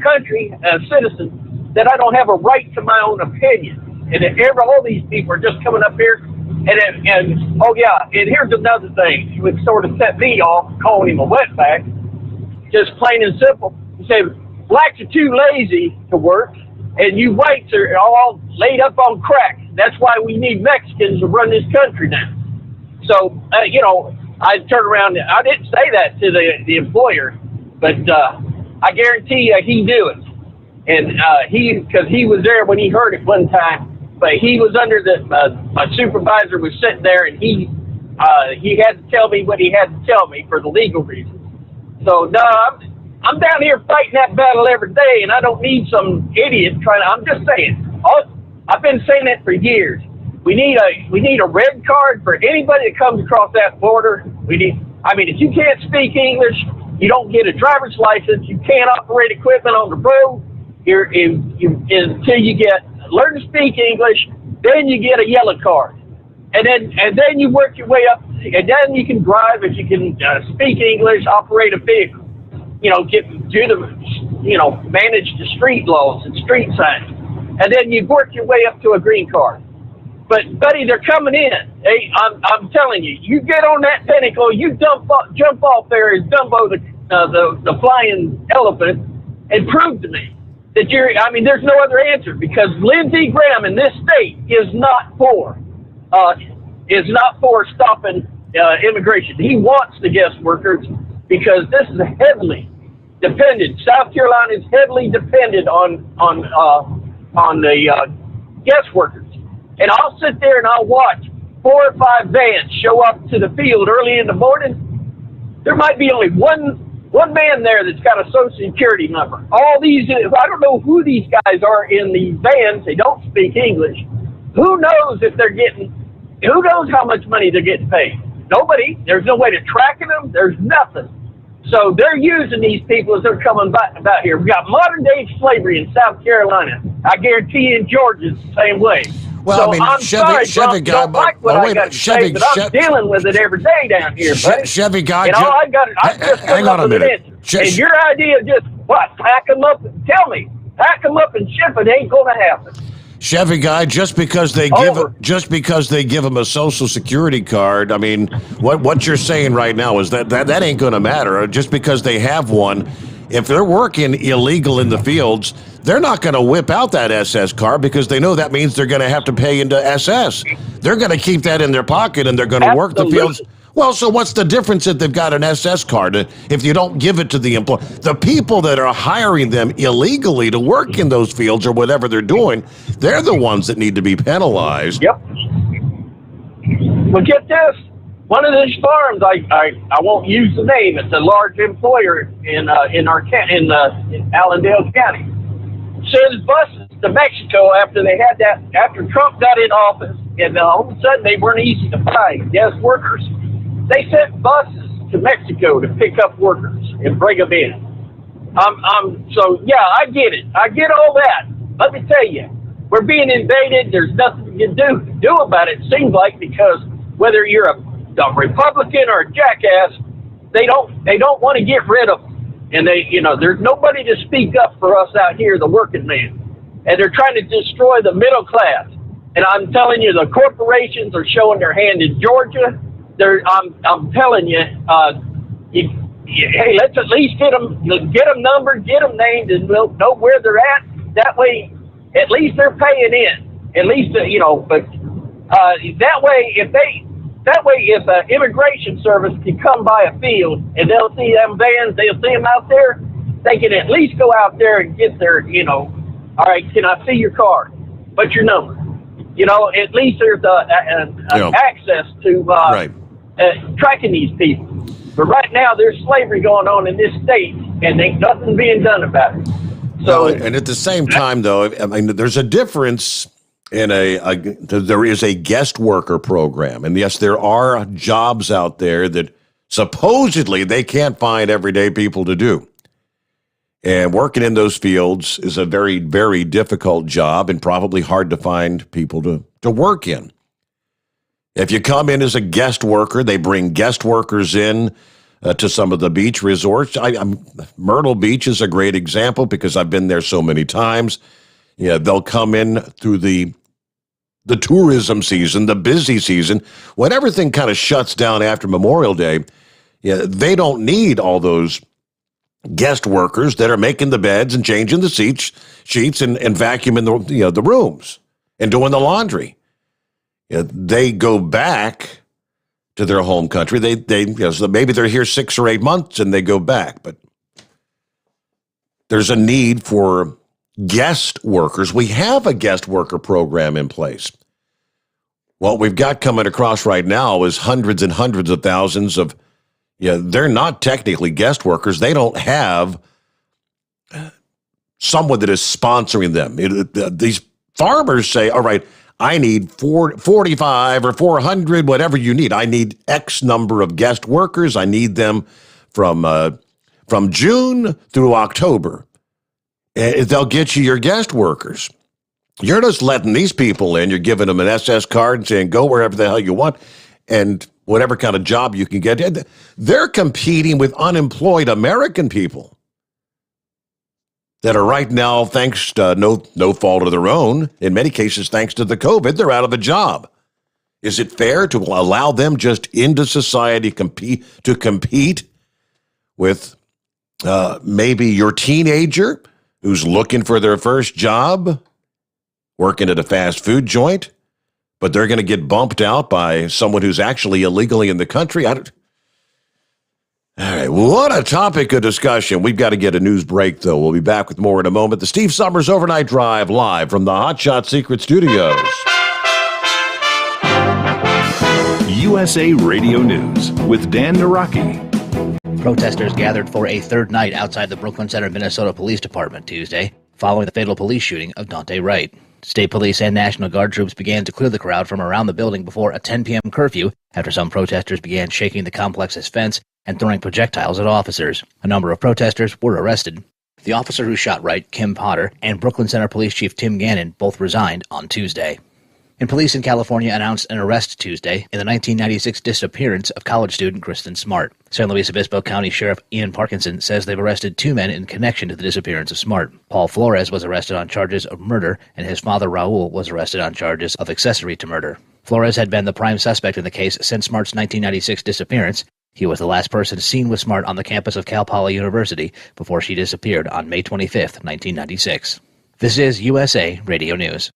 country, citizen, that I don't have a right to my own opinion. And all these people are just coming up here, and here's another thing. He would sort of set me off, calling him a wetback, just plain and simple. He said, blacks are too lazy to work, and you whites are all laid up on crack. That's why we need Mexicans to run this country now. So, I turned around, I didn't say that to the employer, but I guarantee you he knew it. And because he was there when he heard it one time, but he was under my supervisor was sitting there, and he had to tell me what he had to tell me for the legal reasons. So no, I'm down here fighting that battle every day, and I don't need some idiot I'm just saying. I've been saying it for years. We need a red card for anybody that comes across that border. If you can't speak English, you don't get a driver's license. You can't operate equipment on the road. Until you learn to speak English, then you get a yellow card, and then you work your way up, and then you can drive if you can speak English, operate a vehicle, manage the street laws and street signs, and then you work your way up to a green card. But buddy, they're coming in. Hey, I'm telling you, you get on that pinnacle, you jump off there as Dumbo the flying elephant, and prove to me that there's no other answer, because Lindsey Graham in this state is not for stopping immigration. He wants the guest workers, because this is heavily dependent. South Carolina is heavily dependent on the guest workers. And I'll sit there and I'll watch 4 or 5 vans show up to the field early in the morning. There might be only one man there that's got a Social Security number. All these, I don't know who these guys are in these vans. They don't speak English. Who knows who knows how much money they're getting paid? Nobody. There's no way to track them. There's nothing. So they're using these people as they're coming about here. We got modern day slavery in South Carolina. I guarantee you in Georgia it's the same way. Well, so I'm sorry, Trump, don't like what I got to say, but I'm dealing with it every day down here, buddy. Chevy guy, and all I just hang on a minute. And your idea is just pack them up and tell me, pack them up and ship it ain't going to happen. Chevy guy, just because they give him a Social Security card, what you're saying right now is that ain't going to matter. Just because they have one, if they're working illegal in the fields, they're not going to whip out that SS card, because they know that means they're going to have to pay into SS. They're going to keep that in their pocket, and they're going to work the fields. Well, so what's the difference if they've got an SS card if you don't give it to the employer? The people that are hiring them illegally to work in those fields or whatever they're doing, they're the ones that need to be penalized. Yep. Well, get this. One of these farms, I won't use the name. It's a large employer in Allendale County. Sends buses to Mexico after Trump got in office, and all of a sudden they weren't easy to find guest workers. They sent buses to Mexico to pick up workers and bring them in. So yeah, I get it. I get all that. Let me tell you, we're being invaded. There's nothing you can do about it. Seems like, because whether you're a Republican or a jackass, they don't want to get rid of them. And there's nobody to speak up for us out here, the working man. And they're trying to destroy the middle class. And I'm telling you, the corporations are showing their hand in Georgia. I'm telling you, hey, let's at least get them numbered, get them named, and we'll know where they're at. That way, at least they're paying in. At least, but that way, if the immigration service can come by a field and they'll see them vans, they'll see them out there, they can at least go out there and get their, all right, can I see your card? What's your number? At least there's access to tracking these people. But right now, there's slavery going on in this state, and ain't nothing being done about it. So, and at the same time, though, I mean, there's a difference in there is a guest worker program. And yes, there are jobs out there that supposedly they can't find everyday people to do. And working in those fields is a very, very difficult job and probably hard to find people to work in. If you come in as a guest worker, they bring guest workers in to some of the beach resorts. Myrtle Beach is a great example because I've been there so many times. Yeah, they'll come in through the tourism season, the busy season, when everything kind of shuts down after Memorial Day. Yeah, they don't need all those guest workers that are making the beds and changing the sheets and vacuuming the rooms and doing the laundry. They go back to their home country. So maybe they're here 6 or 8 months and they go back, but there's a need for guest workers. We have a guest worker program in place. What we've got coming across right now is hundreds and hundreds of thousands of, they're not technically guest workers. They don't have someone that is sponsoring them. These farmers say, all right, I need 45 or 400, whatever you need. I need X number of guest workers. I need them from June through October. And they'll get you your guest workers. You're just letting these people in. You're giving them an SS card and saying, go wherever the hell you want and whatever kind of job you can get. They're competing with unemployed American people that are right now, thanks to no fault of their own, in many cases, thanks to the COVID, they're out of a job. Is it fair to allow them just into society to compete with maybe your teenager who's looking for their first job, working at a fast food joint, but they're going to get bumped out by someone who's actually illegally in the country? All right, what a topic of discussion. We've got to get a news break, though. We'll be back with more in a moment. The Steve Summers Overnight Drive, live from the Hot Shot Secret Studios. USA Radio News with Dan Naraki. Protesters gathered for a third night outside the Brooklyn Center, Minnesota Police Department Tuesday, following the fatal police shooting of Daunte Wright. State police and National Guard troops began to clear the crowd from around the building before a 10 p.m. curfew after some protesters began shaking the complex's fence and throwing projectiles at officers. A number of protesters were arrested. The officer who shot Wright, Kim Potter, and Brooklyn Center Police Chief Tim Gannon both resigned on Tuesday. And police in California announced an arrest Tuesday in the 1996 disappearance of college student Kristen Smart. San Luis Obispo County Sheriff Ian Parkinson says they've arrested 2 men in connection to the disappearance of Smart. Paul Flores was arrested on charges of murder, and his father Raul was arrested on charges of accessory to murder. Flores had been the prime suspect in the case since Smart's 1996 disappearance. He was the last person seen with Smart on the campus of Cal Poly University before she disappeared on May 25, 1996. This is USA Radio News.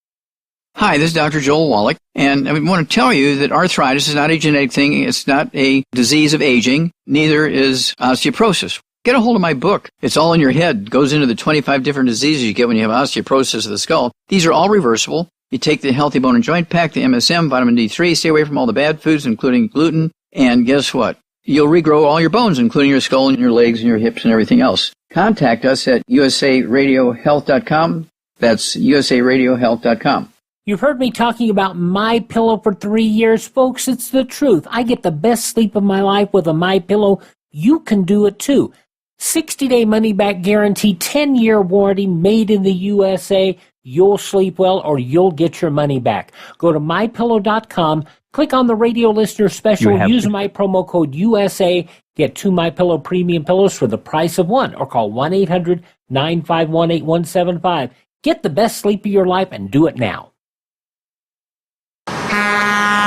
Hi, this is Dr. Joel Wallach, and I want to tell you that arthritis is not a genetic thing. It's not a disease of aging. Neither is osteoporosis. Get a hold of my book. It's all in your head. It goes into the 25 different diseases you get when you have osteoporosis of the skull. These are all reversible. You take the Healthy Bone and Joint Pack, the MSM, vitamin D3, stay away from all the bad foods, including gluten, and guess what? You'll regrow all your bones, including your skull and your legs and your hips and everything else. Contact us at usaradiohealth.com. That's usaradiohealth.com. You've heard me talking about MyPillow for 3 years, folks. It's the truth. I get the best sleep of my life with a MyPillow. You can do it too. 60-day money-back guarantee, 10-year warranty, made in the USA. You'll sleep well or you'll get your money back. Go to MyPillow.com, click on the radio listener special, use my promo code USA, get 2 MyPillow premium pillows for the price of one, or call 1-800-951-8175. Get the best sleep of your life and do it now.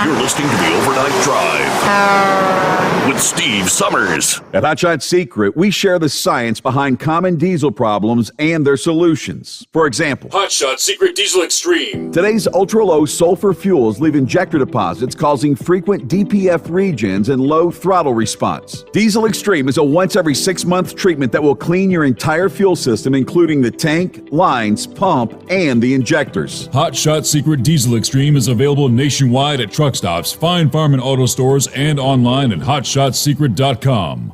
You're listening to the Overnight Drive with Steve Summers. At Hot Shot Secret, we share the science behind common diesel problems and their solutions. For example, Hot Shot Secret Diesel Extreme. today's ultra-low sulfur fuels leave injector deposits causing frequent DPF regens and low throttle response. Diesel Extreme is a once every 6-month treatment that will clean your entire fuel system, including the tank, lines, pump, and the injectors. Hot Shot Secret Diesel Extreme is available nationwide at truck stops, fine farm and auto stores, and online at hotshotsecret.com.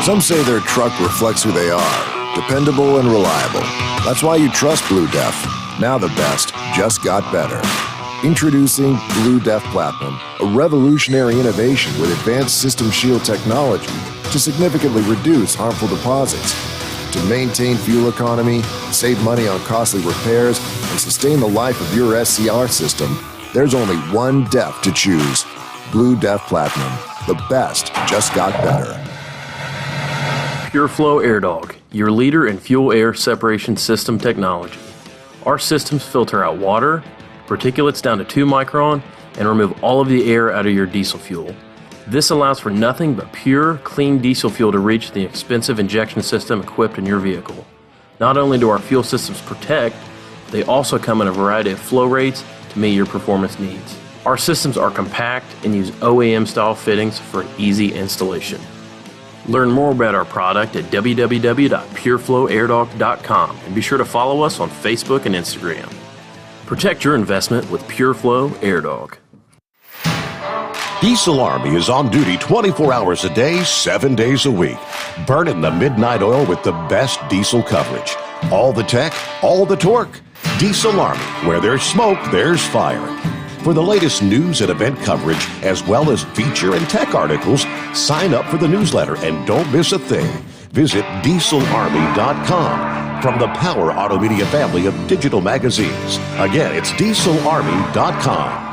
Some say their truck reflects who they are, dependable and reliable. That's why you trust Blue Def. Now the best just got better. Introducing Blue Def Platinum, a revolutionary innovation with advanced System Shield technology to significantly reduce harmful deposits. To maintain fuel economy, save money on costly repairs, and sustain the life of your SCR system, there's only one DEF to choose. Blue Def Platinum. The best just got better. PureFlow AirDog, your leader in fuel air separation system technology. Our systems filter out water, particulates down to 2 micron, and remove all of the air out of your diesel fuel. This allows for nothing but pure, clean diesel fuel to reach the expensive injection system equipped in your vehicle. Not only do our fuel systems protect, they also come in a variety of flow rates to meet your performance needs. Our systems are compact and use OEM-style fittings for easy installation. Learn more about our product at www.pureflowairdog.com and be sure to follow us on Facebook and Instagram. Protect your investment with PureFlow AirDog. Diesel Army is on duty 24 hours a day, 7 days a week. Burning the midnight oil with the best diesel coverage. All the tech, all the torque. Diesel Army, where there's smoke, there's fire. For the latest news and event coverage, as well as feature and tech articles, sign up for the newsletter and don't miss a thing. Visit dieselarmy.com from the Power Auto Media family of digital magazines. Again, it's dieselarmy.com.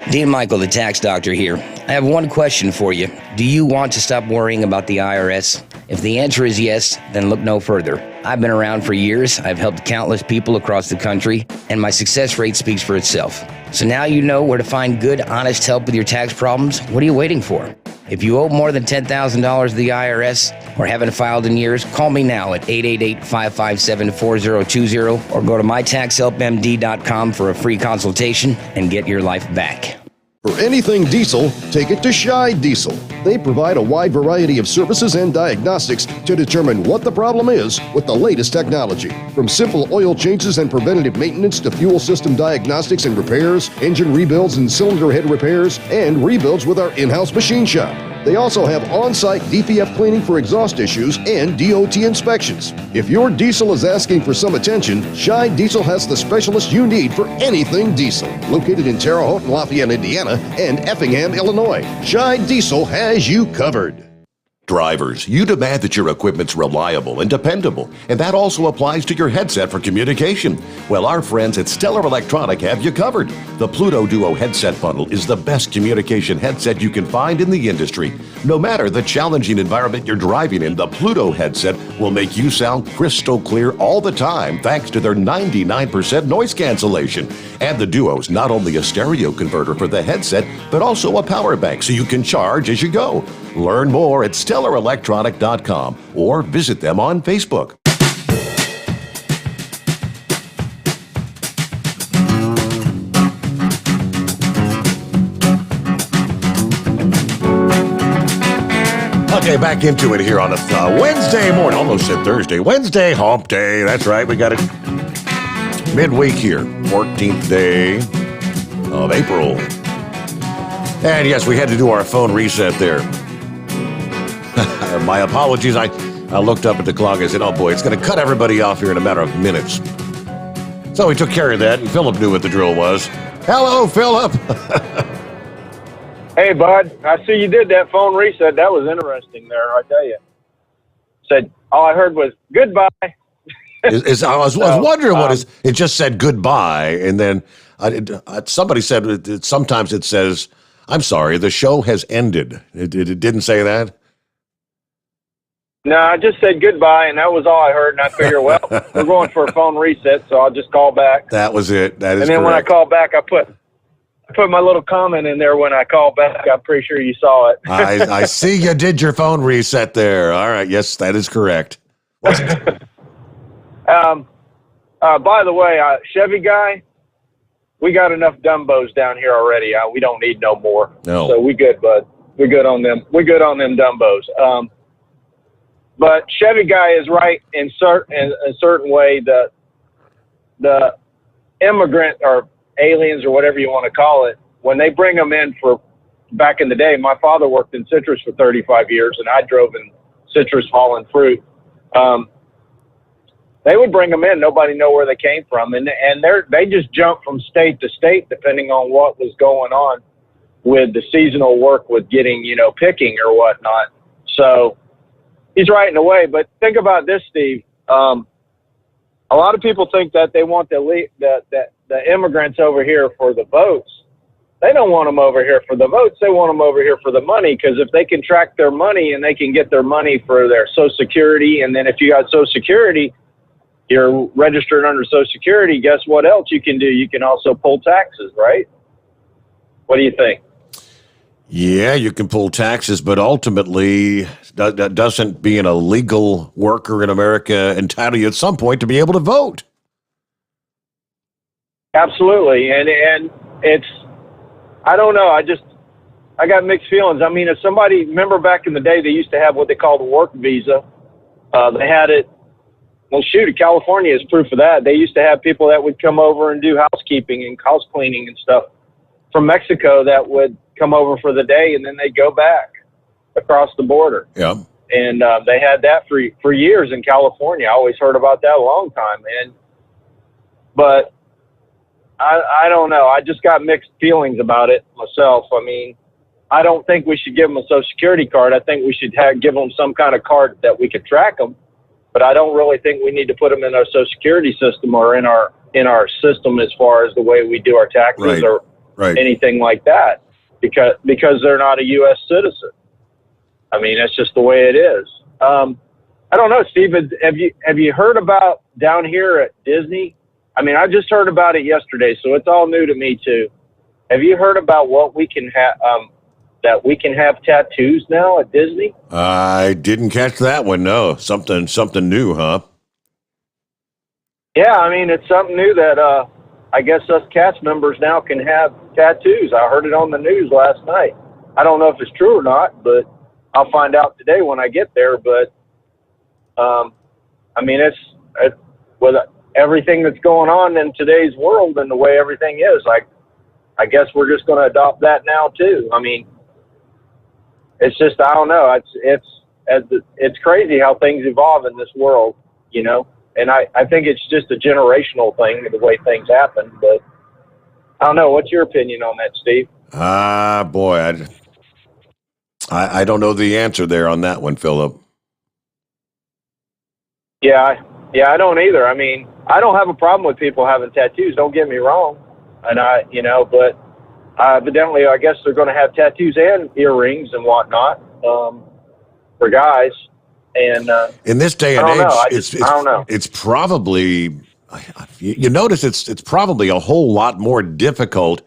Dean Michael, the tax doctor here. I have one question for you. Do you want to stop worrying about the IRS? If the answer is yes, then look no further. I've been around for years, I've helped countless people across the country, and my success rate speaks for itself. So now you know where to find good, honest help with your tax problems. What are you waiting for? If you owe more than $10,000 to the IRS or haven't filed in years, call me now at 888-557-4020 or go to mytaxhelpmd.com for a free consultation and get your life back. For anything diesel, take it to Scheid Diesel. They provide a wide variety of services and diagnostics to determine what the problem is with the latest technology. From simple oil changes and preventative maintenance to fuel system diagnostics and repairs, engine rebuilds and cylinder head repairs, and rebuilds with our in-house machine shop. They also have on-site DPF cleaning for exhaust issues and DOT inspections. If your diesel is asking for some attention, Scheid Diesel has the specialist you need for anything diesel. Located in Terre Haute and Lafayette, Indiana, and Effingham, Illinois, Scheid Diesel has you covered. Drivers, you demand that your equipment's reliable and dependable, and that also applies to your headset for communication. Well, our friends at Stellar Electronic have you covered. The Pluto Duo headset bundle is the best communication headset you can find in the industry. No matter the challenging environment you're driving in, the Pluto headset will make you sound crystal clear all the time thanks to their 99% noise cancellation. And the Duo's not only a stereo converter for the headset, but also a power bank so you can charge as you go. Learn more at StellarElectronic.com or visit them on Facebook. Okay, back into it here on a Wednesday morning. Almost said Thursday. Wednesday, hump day. That's right. We got it. midweek here, 14th day of April. And yes, we had to do our phone reset there. My apologies. I looked up at the clock. I said, oh boy, it's going to cut everybody off here in a matter of minutes. So we took care of that, and Philip knew what the drill was. Hello, Philip. Hey, bud. I see you did that phone reset. That was interesting there, I tell you. Said, all I heard was, goodbye. I was wondering what is. It just said goodbye, and then somebody said sometimes it says, I'm sorry, the show has ended. It didn't say that? No, I just said goodbye, and that was all I heard, and I figured, well, we're going for a phone reset, so I'll just call back. That was it. That is And then when I called back, I put my little comment in there when I called back. I'm pretty sure you saw it. I see you did your phone reset there. All right. Yes, that is correct. By the way, Chevy guy, we got enough Dumbos down here already. We don't need no more. No. So we good, bud. We good on them. We good on them Dumbos. But Chevy guy is right in a certain way. The immigrant or aliens or whatever you want to call it, when they bring them in for back in the day, my father worked in citrus for 35 years, and I drove in citrus hauling fruit. They would bring them in. Nobody know where they came from. And they just jump from state to state depending on what was going on with the seasonal work with getting, picking or whatnot. So he's right in a way. But think about this, Steve. A lot of people think that they want the immigrants over here for the votes. They don't want them over here for the votes. They want them over here for the money, because if they can track their money and they can get their money for their Social Security, and then if you got Social Security, you're registered under Social Security, guess what else you can do? You can also pull taxes, right? What do you think? Yeah, you can pull taxes, but ultimately, doesn't being a legal worker in America entitle you at some point to be able to vote? Absolutely. And it's, I don't know. I got mixed feelings. I mean, if somebody, remember back in the day, they used to have what they called a work visa. They had it. Well, shoot, California is proof of that. They used to have people that would come over and do housekeeping and house cleaning and stuff from Mexico that would come over for the day, and then they'd go back across the border. Yeah. And they had that for years in California. I always heard about that a long time. But I don't know. I just got mixed feelings about it myself. I mean, I don't think we should give them a Social Security card. I think we should give them some kind of card that we could track them. But I don't really think we need to put them in our Social Security system or in our system as far as the way we do our taxes or anything like that, because they're not a U.S. citizen. I mean, that's just the way it is. I don't know, Steve. Have you heard about down here at Disney? I mean, I just heard about it yesterday, so it's all new to me too. Have you heard about what we can have? That we can have tattoos now at Disney? I didn't catch that one. No, something new, huh? Yeah, I mean, it's something new that I guess us cast members now can have tattoos. I heard it on the news last night. I don't know if it's true or not, but I'll find out today when I get there. But I mean, it's with everything that's going on in today's world and the way everything is, I guess we're just going to adopt that now too. I mean, it's just, I don't know. It's crazy how things evolve in this world, and I think it's just a generational thing, the way things happen. But I don't know. What's your opinion on that, Steve? Boy, I don't know the answer there on that one, Philip. Yeah, I don't either. I mean, I don't have a problem with people having tattoos. Don't get me wrong. And but evidently, I guess they're going to have tattoos and earrings and whatnot for guys. And in this day and age, I don't know. It's probably, you notice it's probably a whole lot more difficult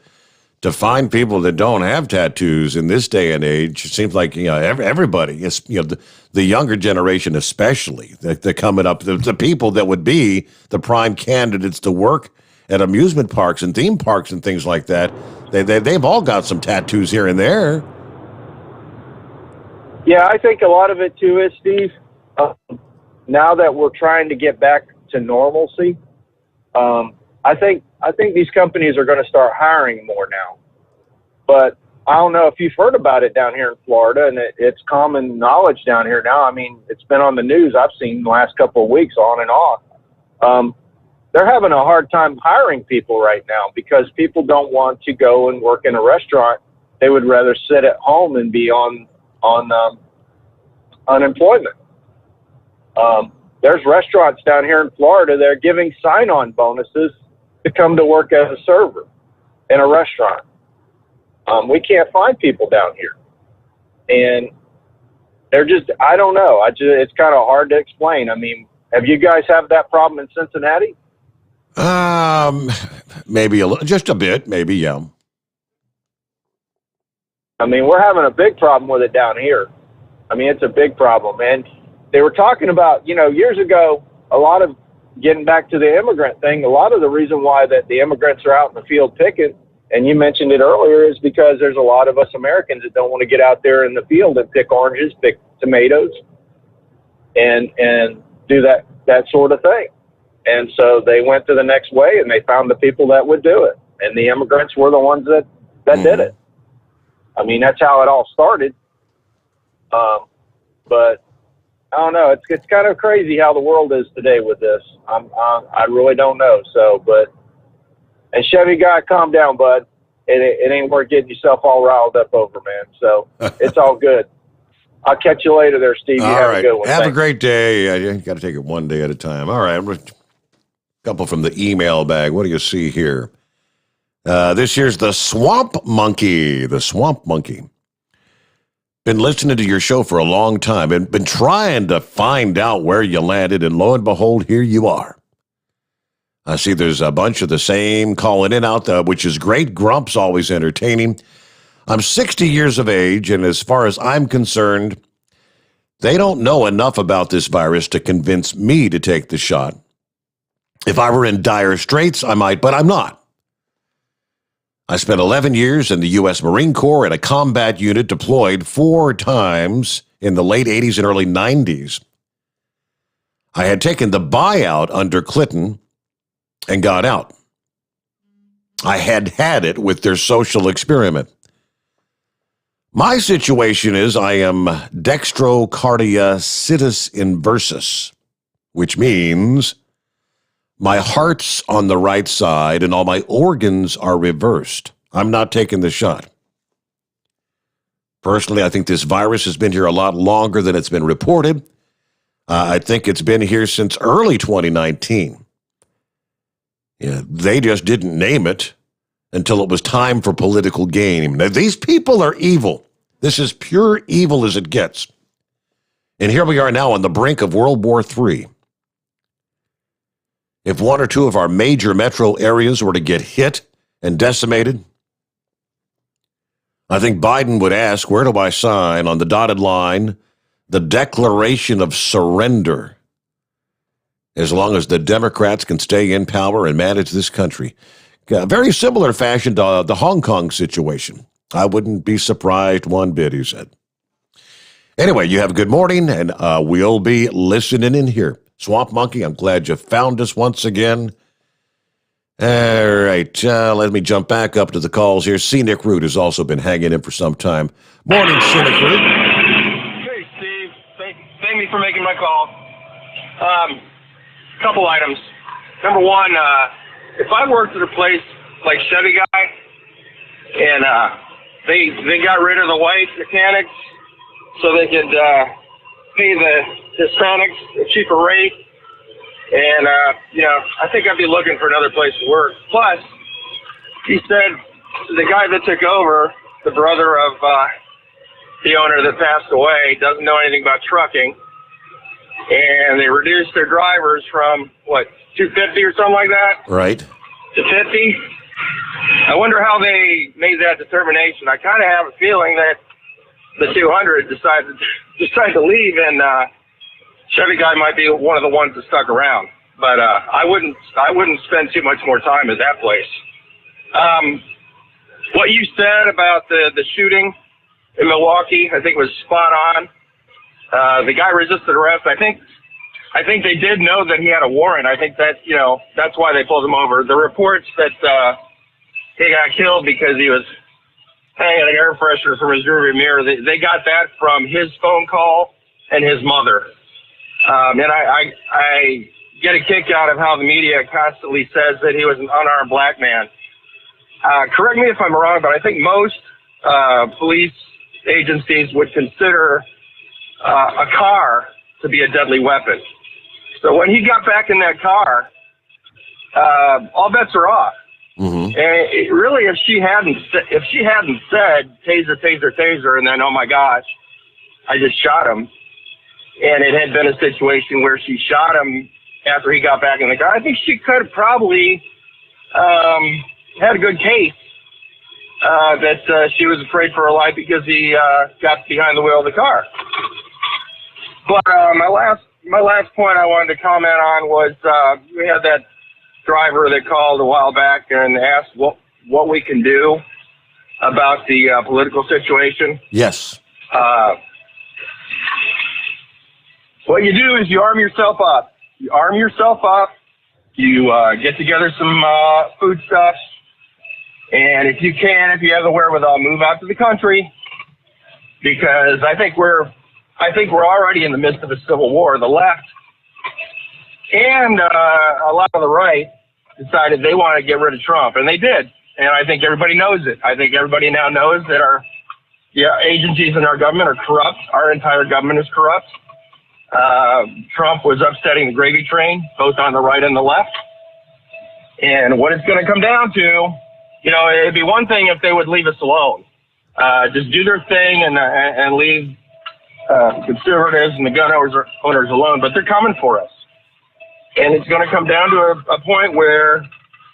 to find people that don't have tattoos in this day and age. It seems like everybody is, the younger generation especially, they're coming up, the people that would be the prime candidates to work at amusement parks and theme parks and things like that. They've all got some tattoos here and there. Yeah, I think a lot of it too is, Steve, now that we're trying to get back to normalcy, I think these companies are going to start hiring more now. But I don't know if you've heard about it down here in Florida, and it's common knowledge down here now. I mean, it's been on the news I've seen the last couple of weeks on and off. They're having a hard time hiring people right now because people don't want to go and work in a restaurant. They would rather sit at home and be on unemployment. There's restaurants down here in Florida that are giving sign-on bonuses to come to work as a server in a restaurant. We can't find people down here. And they're just, I don't know. It's kind of hard to explain. I mean, have you guys have that problem in Cincinnati? Maybe just a bit, maybe, yeah. I mean, we're having a big problem with it down here. I mean, it's a big problem. And they were talking about, years ago, a lot of, getting back to the immigrant thing, a lot of the reason why that the immigrants are out in the field picking, and you mentioned it earlier, is because there's a lot of us Americans that don't want to get out there in the field and pick oranges, pick tomatoes, and do that sort of thing. And so they went to the next way, and they found the people that would do it. And the immigrants were the ones that did it. I mean, that's how it all started. But I don't know. It's kind of crazy how the world is today with this. I really don't know. So, and Chevy guy, calm down, bud. It ain't worth getting yourself all riled up over, man. So it's all good. I'll catch you later there, Steve. You All have right. a good one. Have a Thanks. great day. You got to take it one day at a time. All right. A couple from the email bag. What do you see here? This year's the Swamp Monkey. The Swamp Monkey. Been listening to your show for a long time and been trying to find out where you landed, and lo and behold, here you are. I see there's a bunch of the same calling in out there, which is great. Grump's always entertaining. I'm 60 years of age, and as far as I'm concerned, they don't know enough about this virus to convince me to take the shot. If I were in dire straits, I might, but I'm not. I spent 11 years in the U.S. Marine Corps at a combat unit deployed 4 times in the late 80s and early 90s. I had taken the buyout under Clinton and got out. I had it with their social experiment. My situation is I am dextrocardia situs inversus, which means my heart's on the right side and all my organs are reversed. I'm not taking the shot. Personally, I think this virus has been here a lot longer than it's been reported. I think it's been here since early 2019. Yeah, they just didn't name it until it was time for political gain. Now, these people are evil. This is pure evil as it gets. And here we are now on the brink of World War III. If one or two of our major metro areas were to get hit and decimated, I think Biden would ask, where do I sign on the dotted line, the Declaration of Surrender, as long as the Democrats can stay in power and manage this country. A very similar fashion to the Hong Kong situation. I wouldn't be surprised one bit, he said. Anyway, you have a good morning, and we'll be listening in here. Swamp Monkey, I'm glad you found us once again. All right, let me jump back up to the calls here. Scenic Route has also been hanging in for some time. Morning, Scenic Route. Hey, Steve. Thank me for making my call. Couple items. Number one, if I worked at a place like Chevy Guy, and they got rid of the white mechanics so they could pay the Hispanics a cheaper rate, and I think I'd be looking for another place to work. Plus, he said the guy that took over, the brother of the owner that passed away, doesn't know anything about trucking, and they reduced their drivers from 250 or something like that, Right. to 50. I wonder how they made that determination. I kind of have a feeling that the 200 decided to leave, and Chevy Guy might be one of the ones that stuck around. But I wouldn't spend too much more time at that place. What you said about the shooting in Milwaukee, I think was spot on. The guy resisted arrest. I think I think they did know that he had a warrant. I think that, that's why they pulled him over. The reports that he got killed because he was hanging an air freshener from his rearview mirror, they got that from his phone call and his mother. And I get a kick out of how the media constantly says that he was an unarmed black man. Correct me if I'm wrong, but I think most police agencies would consider a car to be a deadly weapon. So when he got back in that car, all bets are off. Mm-hmm. And really, if she hadn't said taser, taser, taser, and then, oh my gosh, I just shot him, and it had been a situation where she shot him after he got back in the car, I think she could have probably had a good case that she was afraid for her life because he got behind the wheel of the car. But my last point I wanted to comment on was we had that driver that called a while back and asked what we can do about the political situation. Yes. What you do is you arm yourself up. You arm yourself up. You get together some foodstuffs. And if you have the wherewithal, move out to the country, because I think we're already in the midst of a civil war. The left and a lot of the right decided they want to get rid of Trump, and they did. And I think everybody knows it. I think everybody now knows that our agencies in our government are corrupt. Our entire government is corrupt. Trump was upsetting the gravy train, both on the right and the left. And what it's going to come down to, it'd be one thing if they would leave us alone, just do their thing and leave conservatives and the gun owners alone. But they're coming for us, and it's going to come down to a point where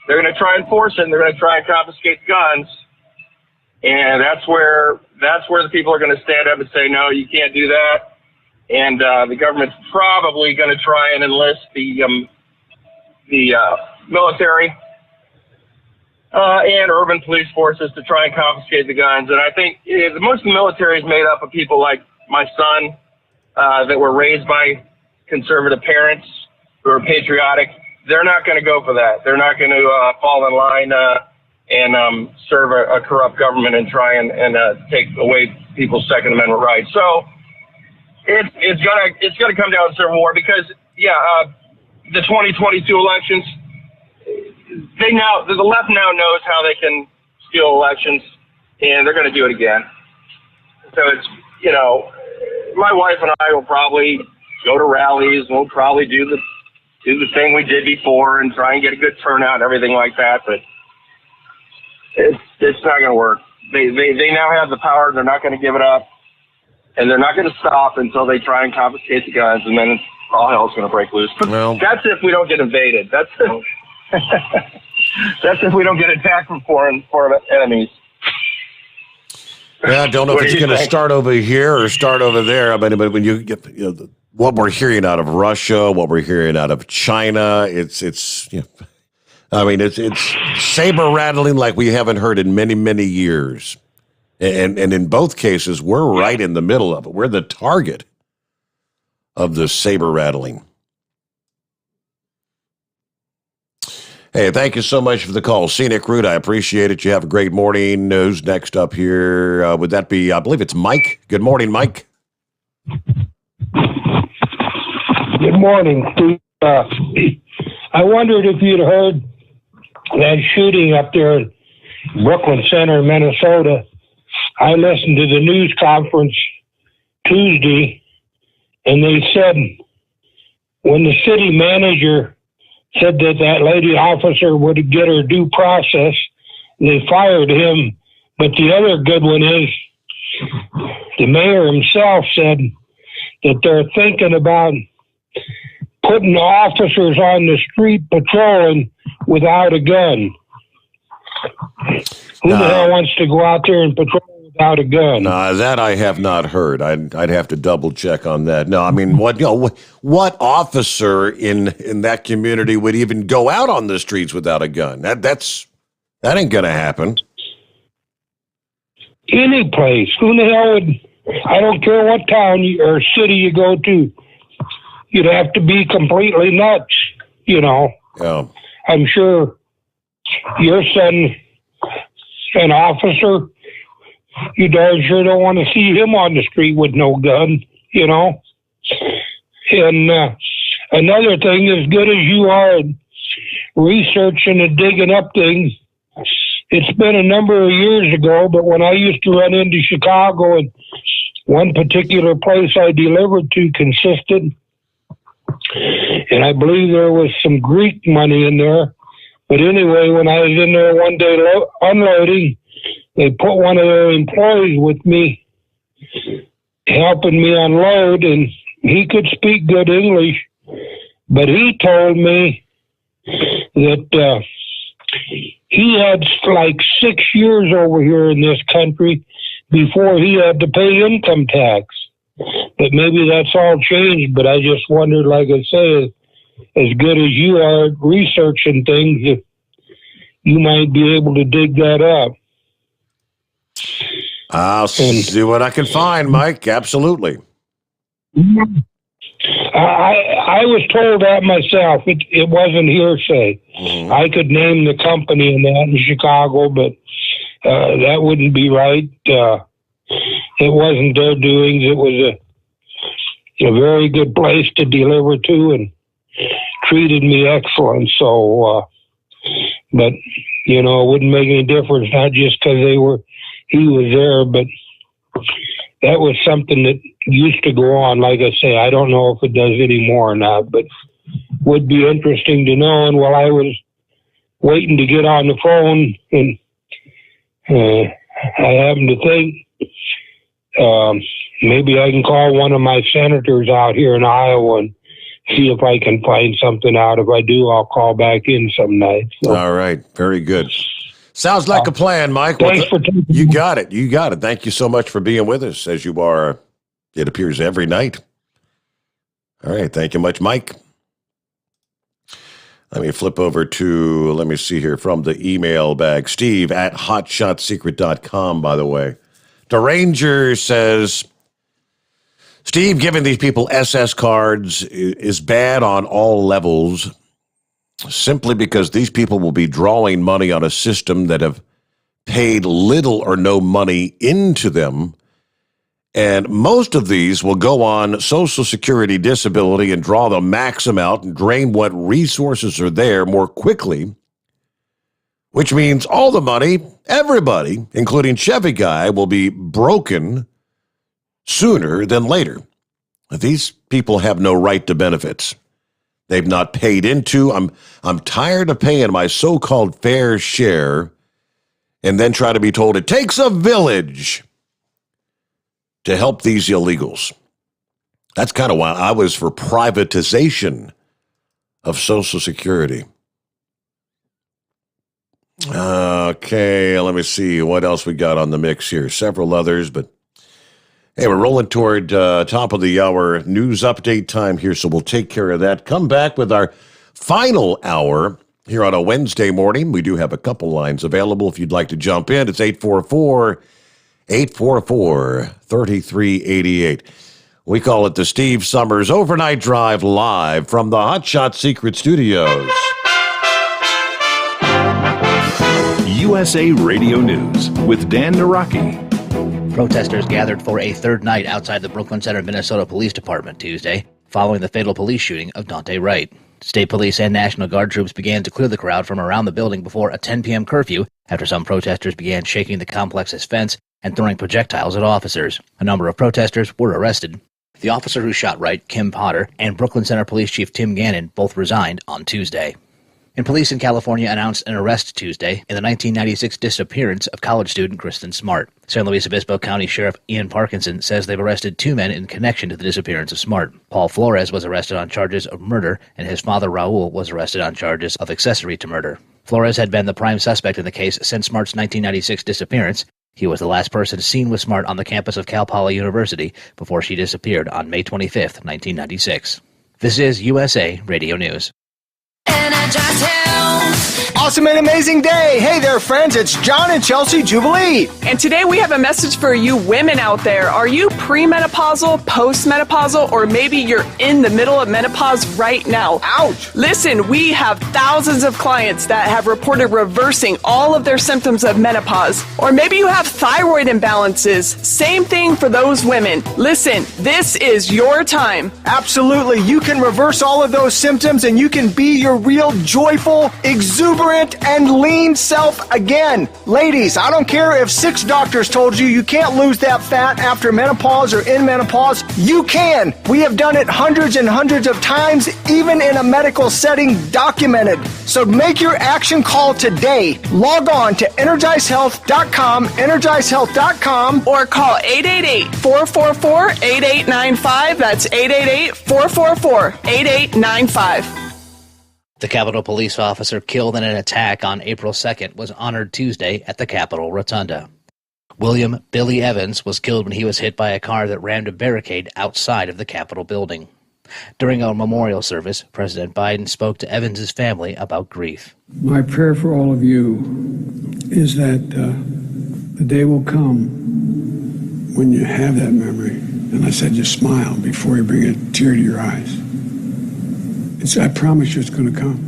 they're going to try and force it. And they're going to try and confiscate guns, and that's where the people are going to stand up and say, no, you can't do that. And the government's probably going to try and enlist the military and urban police forces to try and confiscate the guns. And I think most of the military is made up of people like my son that were raised by conservative parents who are patriotic. They're not going to go for that. They're not going to fall in line and serve a corrupt government and try and take away people's Second Amendment rights. So it's gonna come down to civil war because the 2022 elections, the left now knows how they can steal elections, and they're going to do it again. So it's my wife and I will probably go to rallies. We'll probably do the thing we did before and try and get a good turnout and everything like that. But it's not going to work. They now have the power. They're not going to give it up. And they're not going to stop until they try and confiscate the guns, and then all hell's going to break loose. But that's if we don't get invaded. That's if we don't get attacked from foreign enemies. Yeah, I don't know if it's going to start over here or start over there. I mean, but when you get what we're hearing out of Russia, what we're hearing out of China, it's saber rattling like we haven't heard in many, many years. And in both cases, we're right in the middle of it. We're the target of the saber rattling. Hey, thank you so much for the call. Scenic Route, I appreciate it. You have a great morning. Who's next up here? Would that be, I believe it's Mike. Good morning, Mike. Good morning, Steve. I wondered if you'd heard that shooting up there in Brooklyn Center, Minnesota. I listened to the news conference Tuesday, and they said when the city manager said that lady officer would get her due process, they fired him. But the other good one is the mayor himself said that they're thinking about putting officers on the street patrolling without a gun. Who the hell wants to go out there and patrol without a gun? That I have not heard. I'd have to double check on that. No, I mean, what officer in that community would even go out on the streets without a gun? That ain't gonna happen. Any place. Who the hell would? I don't care what town or city you go to. you'd have to be completely nuts, you know. Yeah. I'm sure your son, an officer, you darn sure don't want to see him on the street with no gun, you know. And another thing, as good as you are at researching and digging up things, it's been a number of years ago, but when I used to run into Chicago, and one particular place I delivered to consisted, and I believe there was some Greek money in there. But anyway, when I was in there one day unloading, they put one of their employees with me, helping me unload, and he could speak good English, but he told me that he had like 6 years over here in this country before he had to pay income tax. But maybe that's all changed, but I just wondered, like I say, as good as you are at researching things, if you might be able to dig that up. I'll see what I can find, Mike. Absolutely. I was told that myself. It wasn't hearsay. Mm-hmm. I could name the company in that in Chicago, but that wouldn't be right. It wasn't their doings. It was a very good place to deliver to and treated me excellent. So, but, you know, it wouldn't make any difference, not just because he was there, but that was something that used to go on. Like I say, I don't know if it does anymore or not, but would be interesting to know. And while I was waiting to get on the phone, and I happened to think, maybe I can call one of my senators out here in Iowa and see if I can find something out. If I do, I'll call back in some night. So. All right. Very good. Sounds like a plan, Mike. Thanks for taking You got it. You got it. Thank you so much for being with us, as you are, it appears, every night. All right. Thank you much, Mike. Let me flip over to, let me see here, from the email bag. Steve at hotshotsecret.com, by the way. The Ranger says, Steve, giving these people SS cards is bad on all levels, simply because these people will be drawing money on a system that have paid little or no money into them. And most of these will go on Social Security disability and draw the max amount and drain what resources are there more quickly, which means all the money, everybody, including Chevy Guy, will be broken sooner than later. These people have no right to benefits. They've not paid into. I'm tired of paying my so-called fair share and then try to be told it takes a village to help these illegals. That's kind of why I was for privatization of Social Security. Okay, let me see what else we got on the mix here. Several others, but hey, we're rolling toward top of the hour news update time here, so we'll take care of that. Come back with our final hour here on a Wednesday morning. We do have a couple lines available if you'd like to jump in. It's 844-3388. We call it the Steve Summers Overnight Drive live from the Hot Shot Secret Studios. USA Radio News with Dan Naraki. Protesters gathered for a third night outside the Brooklyn Center, Minnesota Police Department Tuesday, following the fatal police shooting of Daunte Wright. State police and National Guard troops began to clear the crowd from around the building before a 10 p.m. curfew after some protesters began shaking the complex's fence and throwing projectiles at officers. A number of protesters were arrested. The officer who shot Wright, Kim Potter, and Brooklyn Center Police Chief Tim Gannon both resigned on Tuesday. And police in California announced an arrest Tuesday in the 1996 disappearance of college student Kristen Smart. San Luis Obispo County Sheriff Ian Parkinson says they've arrested 2 men in connection to the disappearance of Smart. Paul Flores was arrested on charges of murder, and his father Raul was arrested on charges of accessory to murder. Flores had been the prime suspect in the case since Smart's 1996 disappearance. He was the last person seen with Smart on the campus of Cal Poly University before she disappeared on May 25, 1996. This is USA Radio News. Energize Health. awesome and amazing day. Hey there, friends. It's John and Chelsea Jubilee. And today we have a message for you women out there. Are you premenopausal, postmenopausal, or maybe you're in the middle of menopause right now? Ouch! Listen, we have thousands of clients that have reported reversing all of their symptoms of menopause. Or maybe you have thyroid imbalances. Same thing for those women. Listen, this is your time. Absolutely. You can reverse all of those symptoms and you can be your real joyful, exuberant, and lean self again. Ladies, I don't care if 6 doctors told you can't lose that fat after menopause or in menopause. You can. We have done it hundreds and hundreds of times, even in a medical setting, documented. So make your action call today. Log on to EnergizeHealth.com, EnergizeHealth.com, or call 888-444-8895. That's 888-444-8895. The Capitol Police officer killed in an attack on April 2nd was honored Tuesday at the Capitol Rotunda. William Billy Evans was killed when he was hit by a car that rammed a barricade outside of the Capitol building. During a memorial service, President Biden spoke to Evans' family about grief. My prayer for all of you is that the day will come when you have that memory. And I said, just smile before you bring a tear to your eyes. I promise you it's going to come.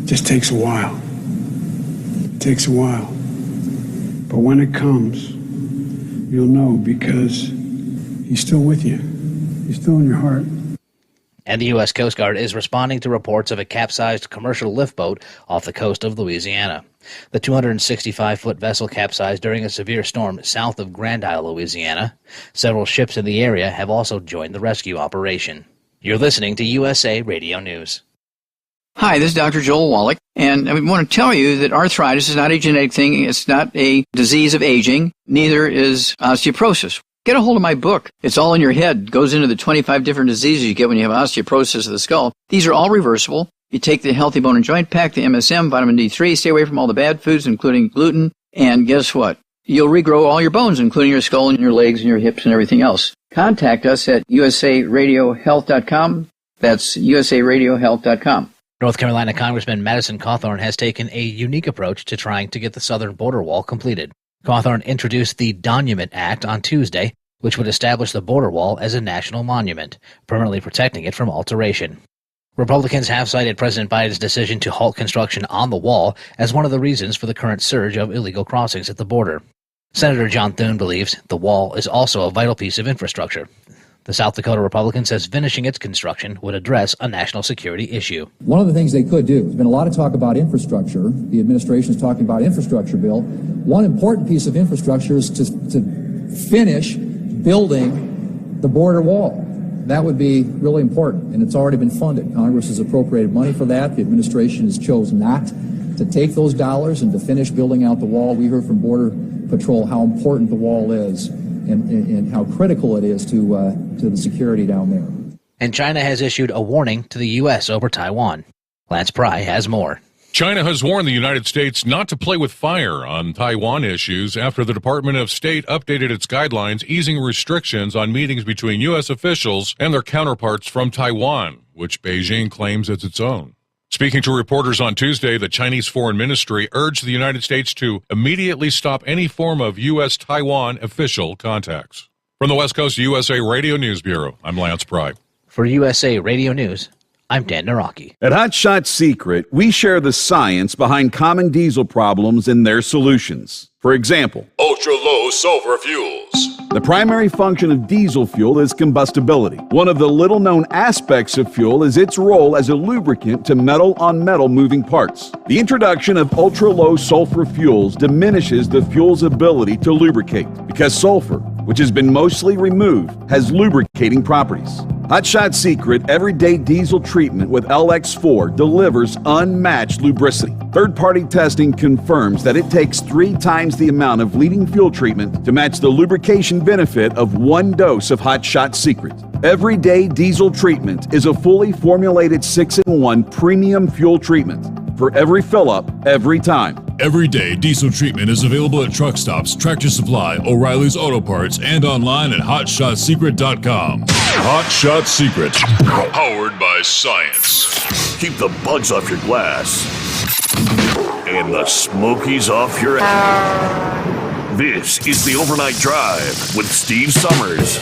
It just takes a while. It takes a while. But when it comes, you'll know because he's still with you. He's still in your heart. And the U.S. Coast Guard is responding to reports of a capsized commercial lift boat off the coast of Louisiana. The 265-foot vessel capsized during a severe storm south of Grand Isle, Louisiana. Several ships in the area have also joined the rescue operation. You're listening to USA Radio News. Hi, this is Dr. Joel Wallach, and I want to tell you that arthritis is not a genetic thing. It's not a disease of aging. Neither is osteoporosis. Get a hold of my book. It's all in your head. It goes into the 25 different diseases you get when you have osteoporosis of the skull. These are all reversible. You take the Healthy Bone and Joint Pack, the MSM, vitamin D3, stay away from all the bad foods, including gluten, and guess what? You'll regrow all your bones, including your skull and your legs and your hips and everything else. Contact us at usaradiohealth.com. That's usaradiohealth.com. North Carolina Congressman Madison Cawthorn has taken a unique approach to trying to get the southern border wall completed. Cawthorn introduced the Donument Act on Tuesday, which would establish the border wall as a national monument, permanently protecting it from alteration. Republicans have cited President Biden's decision to halt construction on the wall as one of the reasons for the current surge of illegal crossings at the border. Senator John Thune believes the wall is also a vital piece of infrastructure. The South Dakota Republican says finishing its construction would address a national security issue. One of the things they could do, there's been a lot of talk about infrastructure. The administration is talking about infrastructure bill. One important piece of infrastructure is to finish building the border wall. That would be really important, and it's already been funded. Congress has appropriated money for that. The administration has chosen not to take those dollars and to finish building out the wall. We heard from Border Patrol how important the wall is and how critical it is to the security down there. And China has issued a warning to the U.S. over Taiwan. Lance Pry has more. China has warned the United States not to play with fire on Taiwan issues after the Department of State updated its guidelines easing restrictions on meetings between U.S. officials and their counterparts from Taiwan, which Beijing claims as its own. Speaking to reporters on Tuesday, the Chinese Foreign Ministry urged the United States to immediately stop any form of U.S.-Taiwan official contacts. From the West Coast USA Radio News Bureau, I'm Lance Pry. For USA Radio News, I'm Dan Naraki. At Hot Shot Secret, we share the science behind common diesel problems and their solutions. For example, ultra-low sulfur fuels. The primary function of diesel fuel is combustibility. One of the little-known aspects of fuel is its role as a lubricant to metal-on-metal moving parts. The introduction of ultra-low sulfur fuels diminishes the fuel's ability to lubricate because sulfur, which has been mostly removed, has lubricating properties. Hot Shot Secret Everyday Diesel Treatment with LX4 delivers unmatched lubricity. Third-party testing confirms that it takes 3 times the amount of leading fuel treatment to match the lubrication benefit of 1 dose of Hot Shot Secret. Everyday Diesel Treatment is a fully formulated 6-in-1 premium fuel treatment for every fill-up, every time. Everyday Diesel Treatment is available at truck stops, Tractor Supply, O'Reilly's Auto Parts, and online at HotShotSecret.com. Hot Shot Secret, powered by science. Keep the bugs off your glass and the Smokies off your ass. This is the Overnight Drive with Steve Summers.